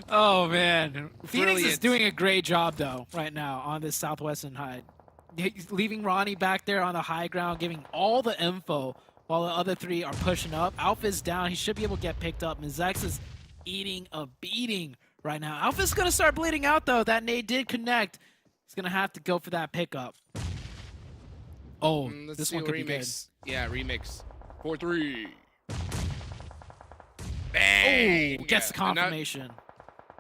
Oh man, Phoenix is Brilliant. doing a great job though right now on this southwestern hide. He's leaving Ronnie back there on the high ground, giving all the info while the other three are pushing up. Alpha's down. He should be able to get picked up. MEZEXIS is eating a beating right now. Alpha's gonna start bleeding out though. That nade did connect. He's gonna have to go for that pickup. Oh, Let's this see one what could be good. remix. Yeah, remix. 4-3. Bang! Oh, gets the Yeah, and that- confirmation.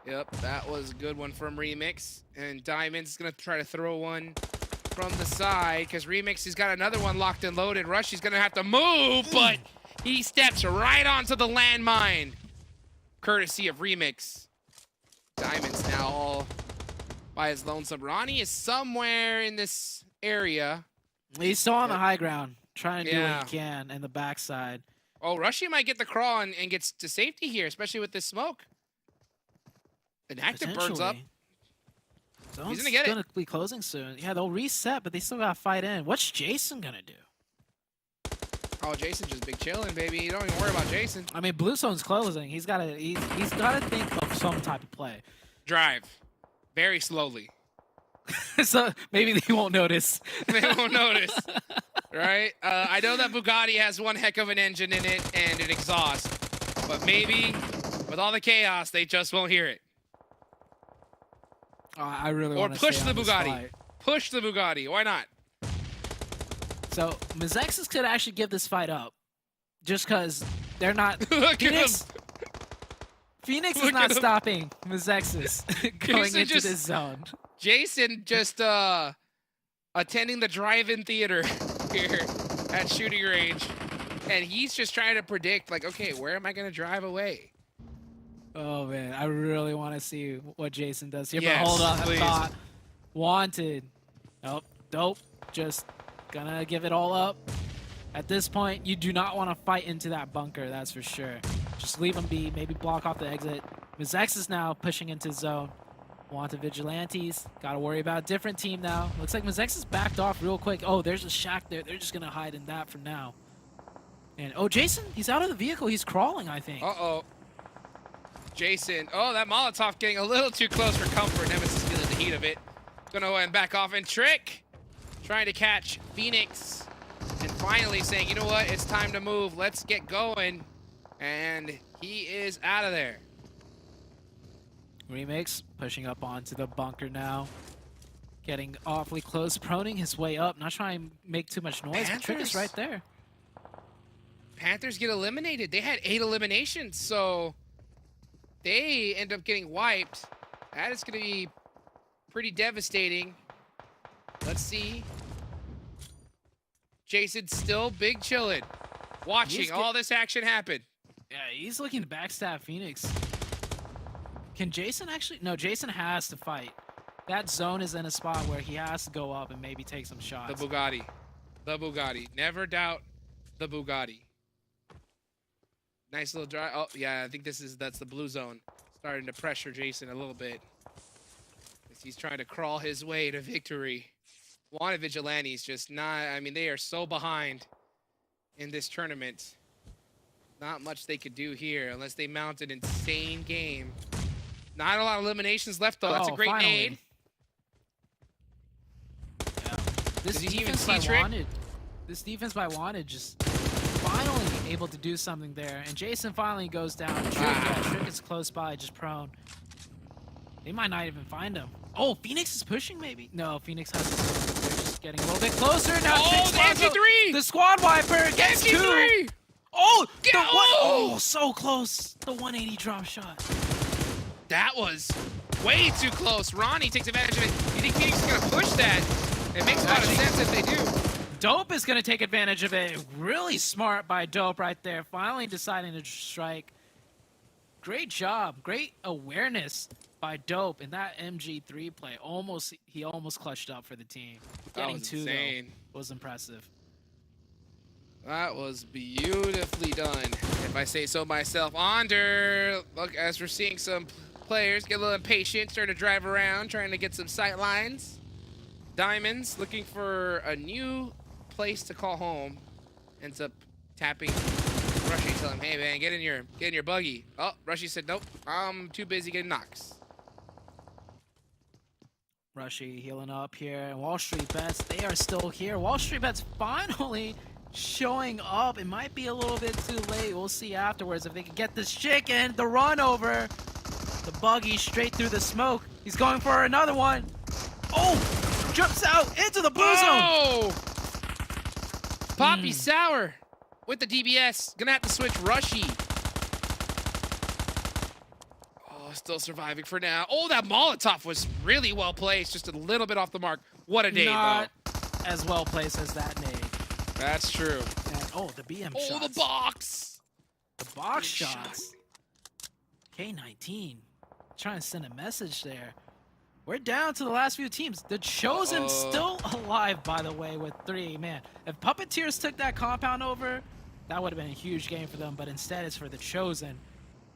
Yep, that was a good one from Remix. And Diamond's gonna try to throw one from the side because Remix has got another one locked and loaded. Rush, he's gonna have to move, but he steps right onto the landmine. Courtesy of Remix. Diamond's now all by his lonesome. Ronnie is somewhere in this area. He's still on the high ground, trying to do Yeah. what he can in the backside. Oh, Rushy might get the crawl and gets to safety here, especially with this smoke. An active burns up. Zone's He's gonna get it. gonna be closing soon. Yeah, they'll reset, but they still gotta fight in. What's Jason gonna do? Oh, Jason just big chilling, baby. You don't even worry about Jason. I mean, Blue Zone's closing. He's gotta think of some type of play. Drive. Very slowly. So maybe they won't notice. They won't notice. Right? I know that Bugatti has one heck of an engine in it and an exhaust. But maybe with all the chaos, they just won't hear it. Oh, I really Or want to push the Bugatti. Push the Bugatti. Why not? So MEZEXIS could actually give this fight up, just because they're not. Look at him. Phoenix is Look not at him. stopping MEZEXIS going Jason into just- this zone. Jason just attending the drive-in theater here at shooting range. And he's just trying to predict, like, okay, where am I going to drive away? Oh man, I really want to see what Jason does here. Yes, but hold on, please. I thought wanted. Nope. Just gonna give it all up. At this point, you do not want to fight into that bunker, that's for sure. Just leave him be, maybe block off the exit. MEZEXIS is now pushing into zone. Wanted Vigilantes. Gotta worry about a different team now. Looks like MEZEXIS backed off real quick. Oh, there's a shack there. They're just gonna hide in that for now. And oh, Jason, he's out of the vehicle. He's crawling, I think. Uh-oh. Jason. Oh, that Molotov getting a little too close for comfort. Nemesis feeling the heat of it. Gonna go ahead and back off. And Trick trying to catch Phoenix. And finally saying, you know what? It's time to move. Let's get going. And he is out of there. Remix pushing up onto the bunker now. Getting awfully close, proning his way up. Not trying to make too much noise, but Trick is Panthers. right there. Panthers get eliminated. They had 8 eliminations, so they end up getting wiped. That is going to be pretty devastating. Let's see. Jason's still big chillin', watching all this action happen. Yeah, he's looking to backstab Phoenix. Can Jason actually? No, Jason has to fight. That zone is in a spot where he has to go up and maybe take some The shots. Bugatti. The Bugatti. Never doubt the Bugatti. Nice little drive. Oh, yeah, I think that's the blue zone. Starting to pressure Jason a little bit. As he's trying to crawl his way to victory. Wanted Vigilantes just not, I mean, they are so behind in this tournament. Not much they could do here unless they mount an insane game. Not a lot of eliminations left, though. That's a Oh, great finally. nade. Yeah. This Did he even defense see by Trick? Wanted. This defense by Wanted just finally able to do something there. And Jason finally goes down. Trick, yeah, Trick is close by, just prone. They might not even find him. Oh, Phoenix is pushing maybe? No, Phoenix has They're just getting a little bit closer. Now Oh, Trick's the finds MG3! The squad wiper gets two. MG3! Oh, Get- the one, oh! oh, so close. The 180 drop shot. That was way too close. Ronnie takes advantage of it. You think Phoenix is going to push that? It makes a lot of sense if they do. Dope is going to take advantage of it. Really smart by Dope right there. Finally deciding to strike. Great job. Great awareness by Dope in that MG3 play. He almost clutched up for the team. Getting was 2 insane. though was impressive. That was beautifully done, if I say so myself. Onder, look, as we're seeing some players get a little impatient, starting to drive around, trying to get some sight lines. Diamonds looking for a new place to call home. Ends up tapping Rushy, telling him, hey man, get in your buggy. Oh, Rushy said, nope, I'm too busy getting knocks. Rushy healing up here. And Wall Street Bets, they are still here. Wall Street Bets finally showing up. It might be a little bit too late. We'll see afterwards if they can get this chicken. The run over. The buggy straight through the smoke. He's going for another one. Oh! Jumps out into the blue zone. Poppy Sour with the DBS. Gonna have to switch Rushy. Oh, still surviving for now. Oh, that Molotov was really well placed. Just a little bit off the mark. What a day, Not as well placed as that nade. That's true. And, oh, the BM Oh, shots. the box. The box shots. K19 trying to send a message there. We're down to the last few teams. The Chosen still alive, by the way, with 3. Man, if Puppeteers took that compound over, that would have been a huge game for them, but instead it's for the Chosen.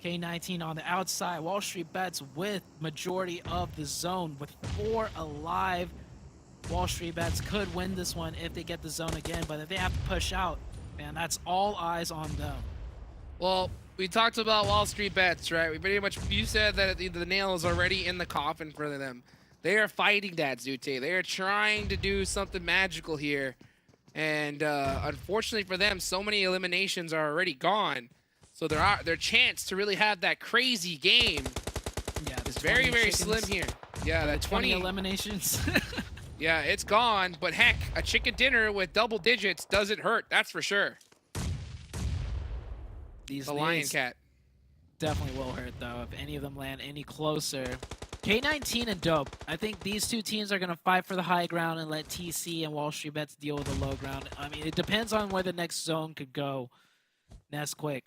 K19 on the outside. Wall Street Bets with majority of the zone with 4 alive. Wall Street Bets could win this one if they get the zone again, but if they have to push out, man, that's all eyes on them. Well, we talked about Wall Street Bets, right? We pretty much, you said that the nail is already in the coffin for them. They are fighting that, Zute. They are trying to do something magical here. And unfortunately for them, so many eliminations are already gone. So their chance to really have that crazy game is very, very slim here. Yeah, that 20 eliminations. Yeah, it's gone. But heck, a chicken dinner with double digits doesn't hurt. That's for sure. These The Lion Cat definitely will hurt, though, if any of them land any closer. K19 and Dope. I think these 2 teams are going to fight for the high ground and let TC and Wall Street Bets deal with the low ground. I mean, it depends on where the next zone could go. Nesquik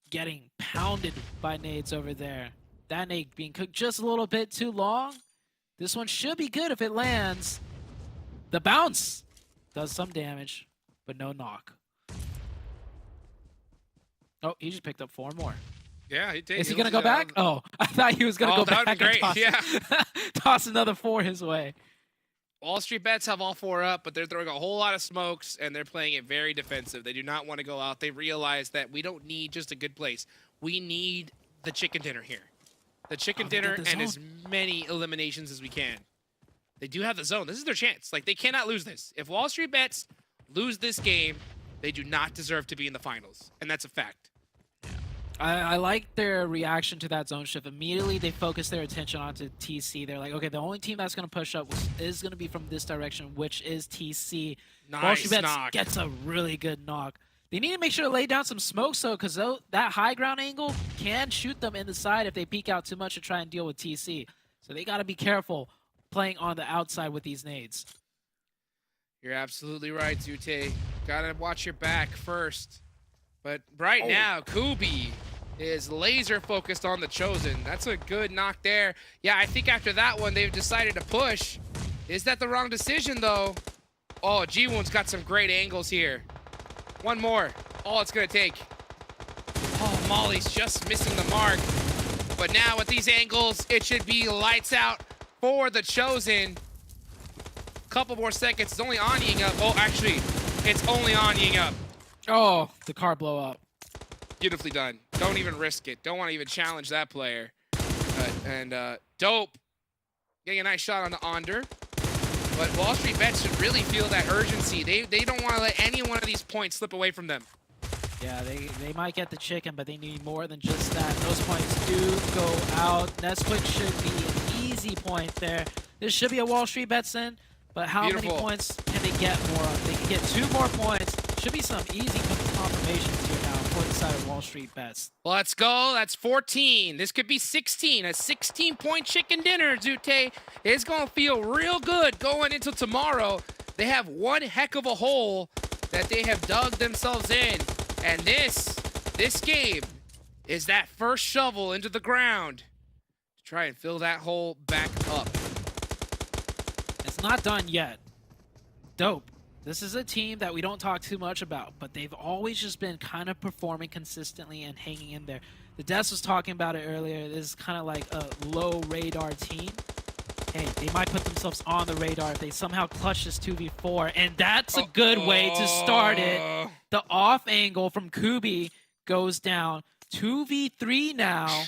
getting pounded by nades over there. That nade being cooked just a little bit too long. This one should be good if it lands. The bounce does some damage, but no knock. Oh, he just picked up 4 more. Yeah, he did. Is he going to go back? Oh, I thought he was going to go back. That would be great. Yeah. Toss another 4 his way. Wall Street Bets have all 4 up, but they're throwing a whole lot of smokes, and they're playing it very defensive. They do not want to go out. They realize that we don't need just a good place. We need the chicken dinner here. The chicken dinner and as many eliminations as we can. They do have the zone. This is their chance. Like, they cannot lose this. If Wall Street Bets lose this game, they do not deserve to be in the finals, and that's a fact. I like their reaction to that zone shift. Immediately, they focus their attention onto TC. They're like, okay, the only team that's going to push up is going to be from this direction, which is TC. Nice knock. Gets a really good knock. They need to make sure to lay down some smoke, so because that high ground angle can shoot them in the side if they peek out too much to try and deal with TC. So they got to be careful playing on the outside with these nades. You're absolutely right, Zute. Got to watch your back first. But right now, Kubi is laser focused on the Chosen. That's a good knock there. Yeah, I think after that one, they've decided to push. Is that the wrong decision, though? Oh, G-Woon's got some great angles here. One more. All it's going to take. Oh, Molly's just missing the mark. But now with these angles, it should be lights out for the Chosen. Couple more seconds. It's only Onying up. Oh, actually, it's only Onying up. Oh, the car blow up. Beautifully done. Don't even risk it. Don't want to even challenge that player. Dope getting a nice shot on the Onder. But Wall Street Bets should really feel that urgency. They don't want to let any one of these points slip away from them. Yeah, they might get the chicken, but they need more than just that. Those points do go out. Nesquik should be an easy point there. This should be a Wall Street Bets in, but how many points can they get more of? They can get 2 more points. Should be some easy confirmations here now for the side of Wall Street Bets. Let's go. That's 14. This could be 16. A 16-point chicken dinner, Zute, is going to feel real good going into tomorrow. They have one heck of a hole that they have dug themselves in. And this game is that first shovel into the ground to try and fill that hole back up. It's not done yet. Dope. This is a team that we don't talk too much about, but they've always just been kind of performing consistently and hanging in there. The Des was talking about it earlier. This is kind of like a low radar team. Hey, they might put themselves on the radar if they somehow clutch this 2v4, and that's a good way to start it. The off angle from Kubi goes down. 2v3 now.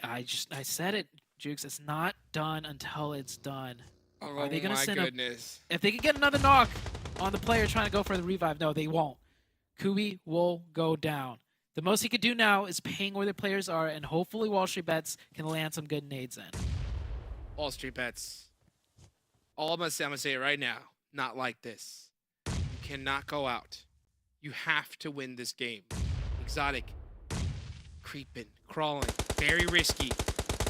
I said it, Jukes. It's not done until it's done. Oh, Are they gonna my send goodness. If they can get another knock on the player trying to go for the revive, no, they won't. Kubi will go down. The most he could do now is ping where the players are, and hopefully WALLSTREETBETS can land some good nades in. WALLSTREETBETS. All I'm gonna say it right now. Not like this. You cannot go out. You have to win this game. Exotic. Creeping. Crawling. Very risky.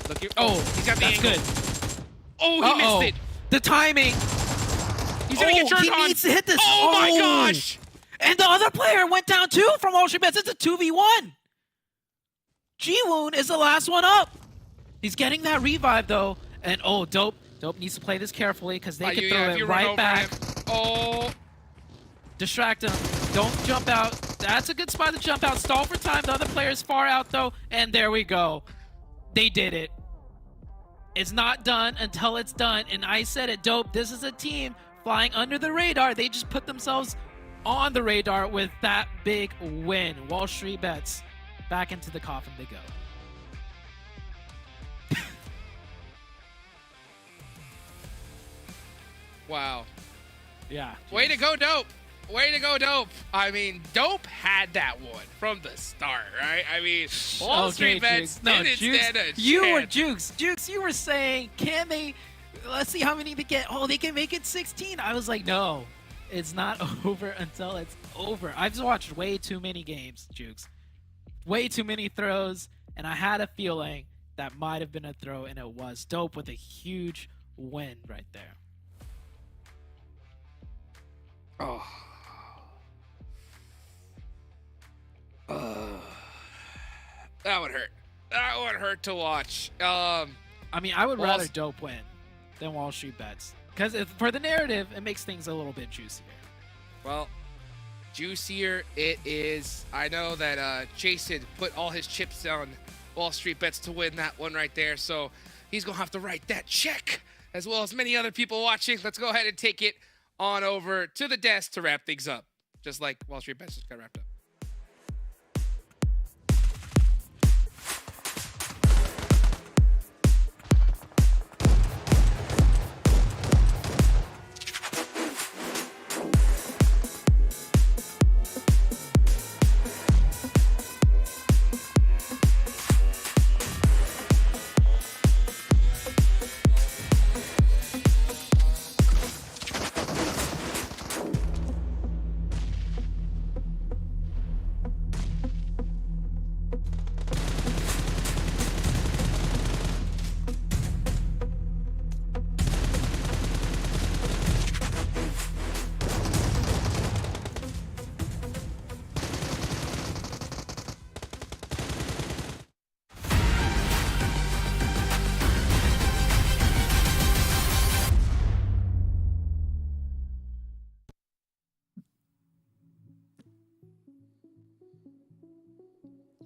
Look at. Oh, he's got the that's angle. good. Oh, he missed it. The timing. He's gonna get turned he on. needs to hit this. Oh my gosh. And the other player went down too from WALLSTREETBETS. It's a 2v1. G-Woon is the last one up. He's getting that revive though. And oh, Dope needs to play this carefully because they can throw it right back. Oh. Distract him. Don't jump out. That's a good spot to jump out. Stall for time. The other player is far out though. And there we go. They did it. It's not done until it's done. And I said it, Dope. This is a team flying under the radar. They just put themselves on the radar with that big win. WALLSTREETBETS back into the coffin they go. Wow. Yeah. Way to go, Dope. Way to go, Dope. I mean, Dope had that one from the start, right? I mean, WALLSTREETBETS didn't stand a chance. Jukes, you were saying, can they, let's see how many they get. Oh, they can make it 16. I was like, no, it's not over until it's over. I've watched way too many games, Jukes. Way too many throws, and I had a feeling that might have been a throw, and it was. Dope with a huge win right there. Oh. That would hurt. That would hurt to watch. I mean, I would rather Dope win than WALLSTREETBETS. Because for the narrative, it makes things a little bit juicier. Well, juicier it is. I know that Jason put all his chips on WALLSTREETBETS to win that one right there. So he's going to have to write that check, as well as many other people watching. Let's go ahead and take it on over to the desk to wrap things up. Just like WALLSTREETBETS just got wrapped up.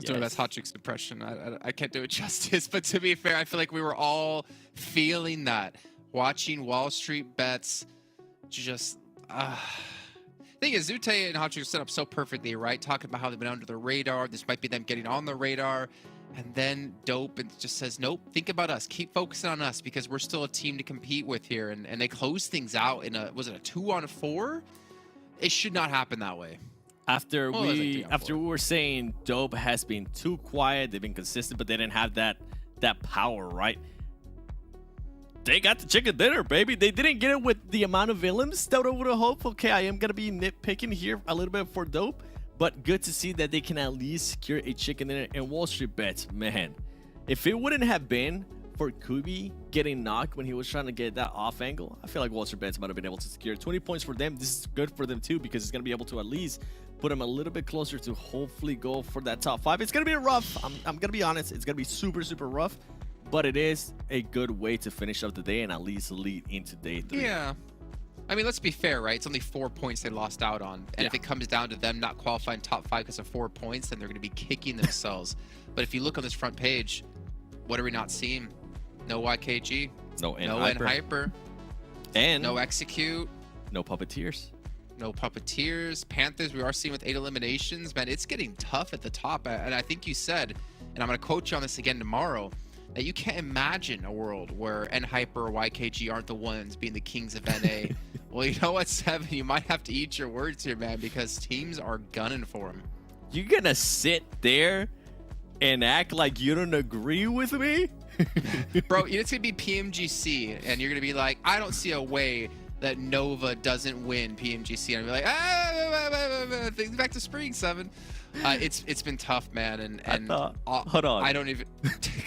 So that's Hot Chick's depression. I can't do it justice, but to be fair, I feel like we were all feeling that. Watching WALLSTREETBETS just... thing is, Zute and Hot Chick set up so perfectly, right? Talking about how they've been under the radar. This might be them getting on the radar. And then Dope and just says, nope, think about us. Keep focusing on us because we're still a team to compete with here. And they close things out in a... Was it a 2-on-4? It should not happen that way. After we were saying Dope has been too quiet, they've been consistent, but they didn't have that power, right? They got the chicken dinner, baby. They didn't get it with the amount of villains that I would have hoped. Okay, I am gonna be nitpicking here a little bit for Dope, but good to see that they can at least secure a chicken dinner. And WALLSTREETBETS, man, if it wouldn't have been for Kubi getting knocked when he was trying to get that off angle, I feel like WALLSTREETBETS might have been able to secure 20 points for them. This is good for them too, because it's going to be able to at least put them a little bit closer to hopefully go for that top 5. It's going to be rough. I'm going to be honest. It's going to be super, super rough, but it is a good way to finish up the day and at least lead into day 3. Yeah. I mean, let's be fair, right? It's only 4 points they lost out on. And if it comes down to them not qualifying top 5 because of 4 points, then they're going to be kicking themselves. But if you look on this front page, what are we not seeing? No YKG. No Hyper. And no Execute. No Puppeteers. No Puppeteers. Panthers, we are seeing with 8 eliminations. Man, it's getting tough at the top. And I think you said, and I'm going to quote you on this again tomorrow, that you can't imagine a world where Hyper or YKG aren't the ones being the kings of NA. Well, you know what, Seven? You might have to eat your words here, man, because teams are gunning for him. You gonna sit there and act like you don't agree with me? Bro, it's going to be PMGC, and you're going to be like, I don't see a way that Nova doesn't win PMGC. And I'll be like, back to Spring, Seven. It's been tough, man, and hold on. I don't even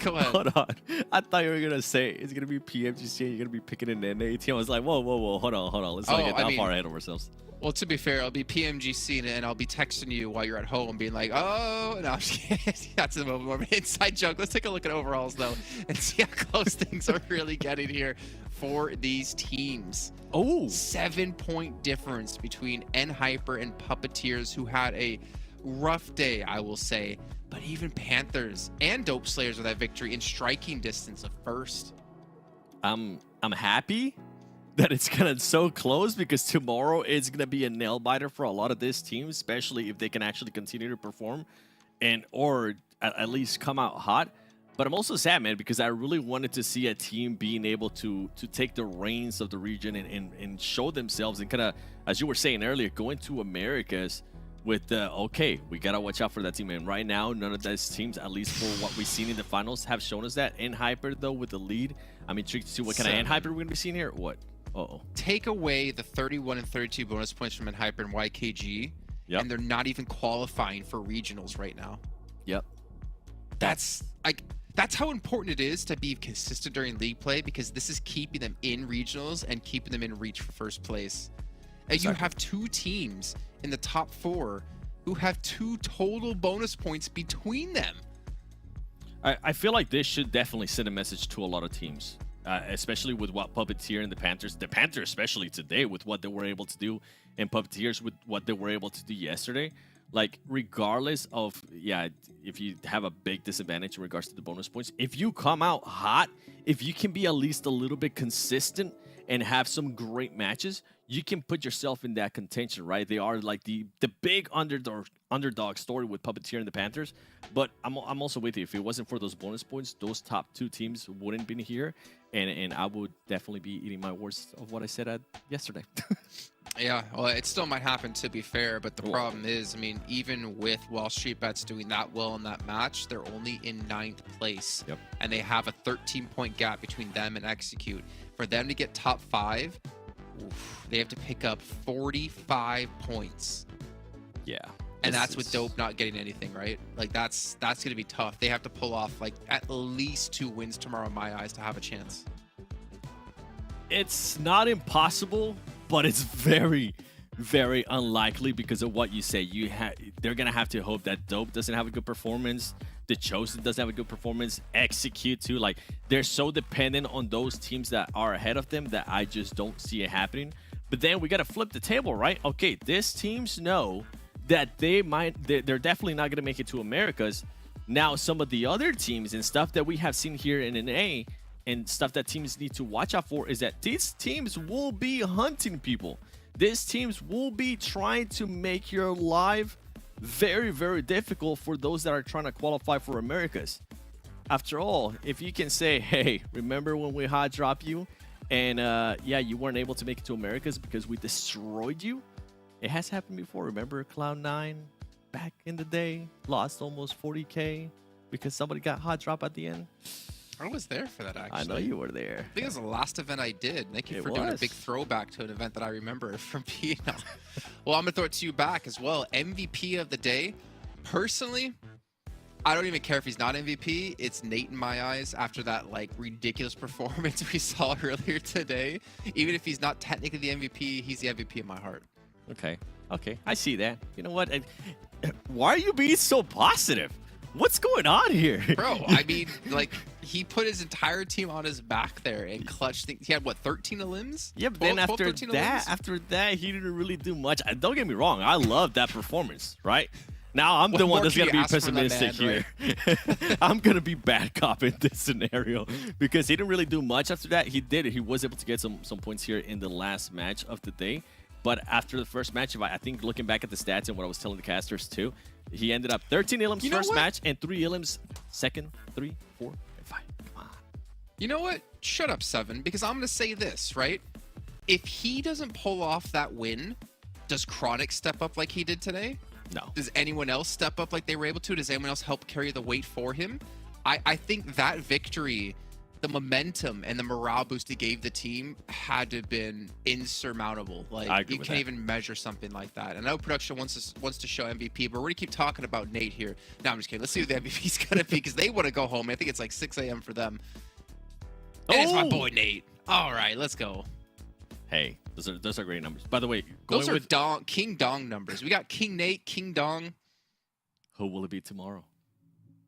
go ahead. Hold on. I thought you were gonna say it's gonna be PMGC and you're gonna be picking an NA team. I was like, whoa, hold on. Let's not get that far ahead of ourselves. Well, to be fair, I'll be PMGC and I'll be texting you while you're at home, being like, oh, no, I'm just kidding. That's a little more of an inside joke. Let's take a look at overalls though and see how close things are really getting here for these teams. Oh, 7-point difference between Hyper and Puppeteers, who had a rough day, I will say, but even Panthers and Dope Slayers with that victory in striking distance of first. I'm happy that it's gonna so close, because tomorrow it's gonna be a nail biter for a lot of this team, especially if they can actually continue to perform and or at least come out hot. But I'm also sad, man, because I really wanted to see a team being able to take the reins of the region and show themselves and kind of, as you were saying earlier, go into Americas with the, okay, we got to watch out for that team. And right now, none of those teams, at least for what we've seen in the finals, have shown us that. Hyper, though, with the lead, I'm intrigued to see what kind of Hyper we're going to be seeing here. What? Uh-oh. Take away the 31 and 32 bonus points from Hyper and YKG, and they're not even qualifying for regionals right now. Yep. That's how important it is to be consistent during league play, because this is keeping them in regionals and keeping them in reach for first place. And you have 2 teams in the top 4 who have 2 total bonus points between them. I feel like this should definitely send a message to a lot of teams, especially with what Puppeteer and the Panthers especially today, with what they were able to do, and Puppeteers with what they were able to do yesterday. Like, regardless of, if you have a big disadvantage in regards to the bonus points, if you come out hot, if you can be at least a little bit consistent and have some great matches, you can put yourself in that contention, right? They are like the big underdog story with Puppeteer and the Panthers. But I'm also with you. If it wasn't for those bonus points, those top 2 teams wouldn't be here, and I would definitely be eating my words of what I said yesterday. Yeah, well, it still might happen, to be fair, but the problem is, I mean, even with WALLSTREETBETS doing that well in that match, they're only in 9th place. Yep. And they have a 13-point gap between them and Execute. For them to get top 5, they have to pick up 45 points. Yeah. And that's with Dope not getting anything, right? Like, that's going to be tough. They have to pull off, like, at least 2 wins tomorrow, in my eyes, to have a chance. It's not impossible, but it's very, very unlikely because of what you say. They're gonna have to hope that Dope doesn't have a good performance, The Chosen doesn't have a good performance, Execute too. Like, they're so dependent on those teams that are ahead of them that I just don't see it happening. But then we gotta flip the table, right? Okay, these teams know that they're definitely not gonna make it to Americas. Now, some of the other teams and stuff that we have seen here in NA and stuff that teams need to watch out for is that these teams will be hunting people. These teams will be trying to make your life very, very difficult for those that are trying to qualify for Americas. After all, if you can say, hey, remember when we hot dropped you and yeah, you weren't able to make it to Americas because we destroyed you? It has happened before. Remember Cloud9 back in the day lost almost 40K because somebody got hot drop at the end? I was there for that, actually. I know you were there. I think it was the last event I did. Thank you for doing a big throwback to an event that I remember from being on. Well, I'm going to throw it to you back as well. MVP of the day. Personally, I don't even care if he's not MVP. It's Nate in my eyes after that like ridiculous performance we saw earlier today. Even if he's not technically the MVP, he's the MVP in my heart. Okay. Okay. I see that. You know what? Why are you being so positive? What's going on here? Bro, I mean, like, he put his entire team on his back there and clutched things. He had, what, 13 limbs? Yeah, but then after that, he didn't really do much. Don't get me wrong. I love that performance, right? Now I'm the one that's going to be pessimistic here. Right? I'm going to be bad cop in this scenario because he didn't really do much after that. He was able to get some points here in the last match of the day. But after the first match, I think looking back at the stats and what I was telling the casters too, he ended up 13 elims first match and 3 elims second, 3, 4, and 5. Come on. You know what? Shut up, 7, because I'm going to say this, right? If he doesn't pull off that win, does Chronic step up like he did today? No. Does anyone else step up like they were able to? Does anyone else help carry the weight for him? I think that victory, the momentum and the morale boost it gave the team had to have been insurmountable. Like, you can't even measure something like that. And I know production wants to show MVP, but we're going to keep talking about Nate here. No, I'm just kidding. Let's see who the MVP's going to be because they want to go home. I think it's like 6 a.m. for them. And it's my boy, Nate. All right, let's go. Hey, those are great numbers. By the way, those are King Dong numbers. We got King Nate, King Dong. Who will it be tomorrow?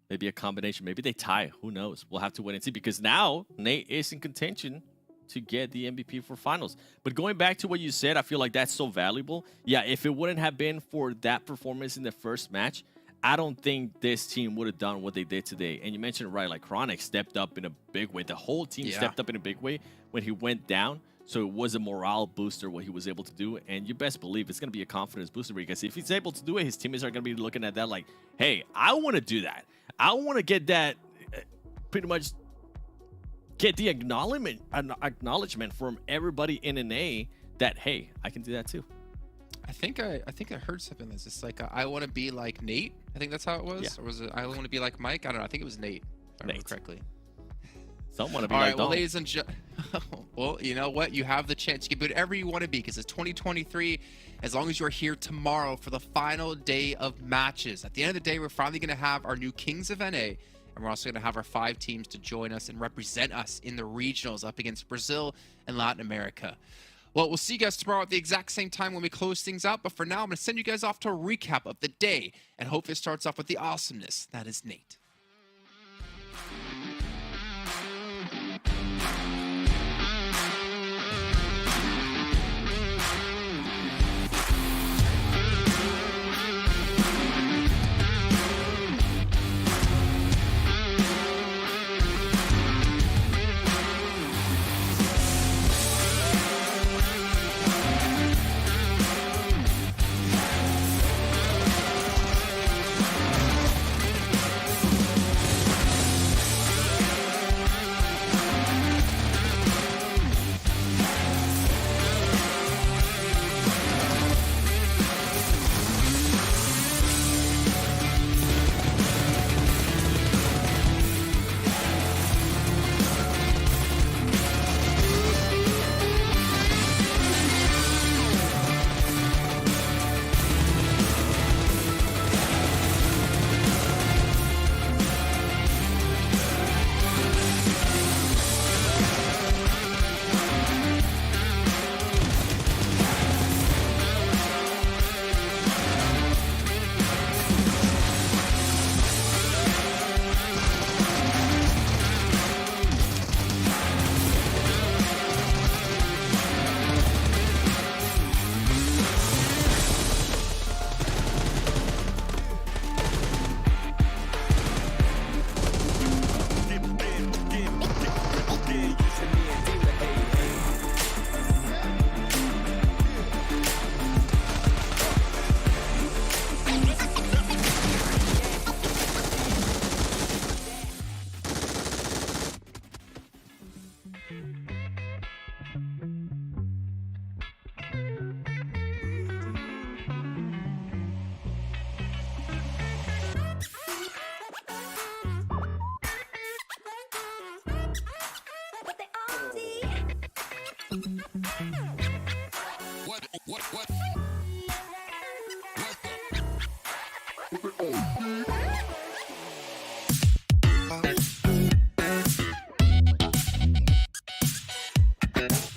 Maybe a combination. Maybe they tie. Who knows? We'll have to wait and see because now Nate is in contention to get the MVP for finals. But going back to what you said, I feel like that's so valuable. Yeah, if it wouldn't have been for that performance in the first match, I don't think this team would have done what they did today. And you mentioned it right, like Chronic stepped up in a big way. The whole team stepped up in a big way when he went down. So it was a morale booster what he was able to do. And you best believe it's going to be a confidence booster because if he's able to do it, his teammates are going to be looking at that like, hey, I want to do that. I want to get that, pretty much get the acknowledgement from everybody in NA that, hey, I can do that too. I think I heard something that's just like, I want to be like Nate. I think that's how it was. Yeah. Or was it, I want to be like Mike? I don't know. I think it was Nate, if I remember correctly. Some want to be all like right, well, ladies and gentlemen, well, you know what? You have the chance. You can be whatever you want to be because it's 2023. As long as you're here tomorrow for the final day of matches. At the end of the day, we're finally going to have our new Kings of NA. And we're also going to have our 5 teams to join us and represent us in the regionals up against Brazil and Latin America. Well, we'll see you guys tomorrow at the exact same time when we close things out. But for now, I'm going to send you guys off to a recap of the day. And hope it starts off with the awesomeness. That is Nate. Later.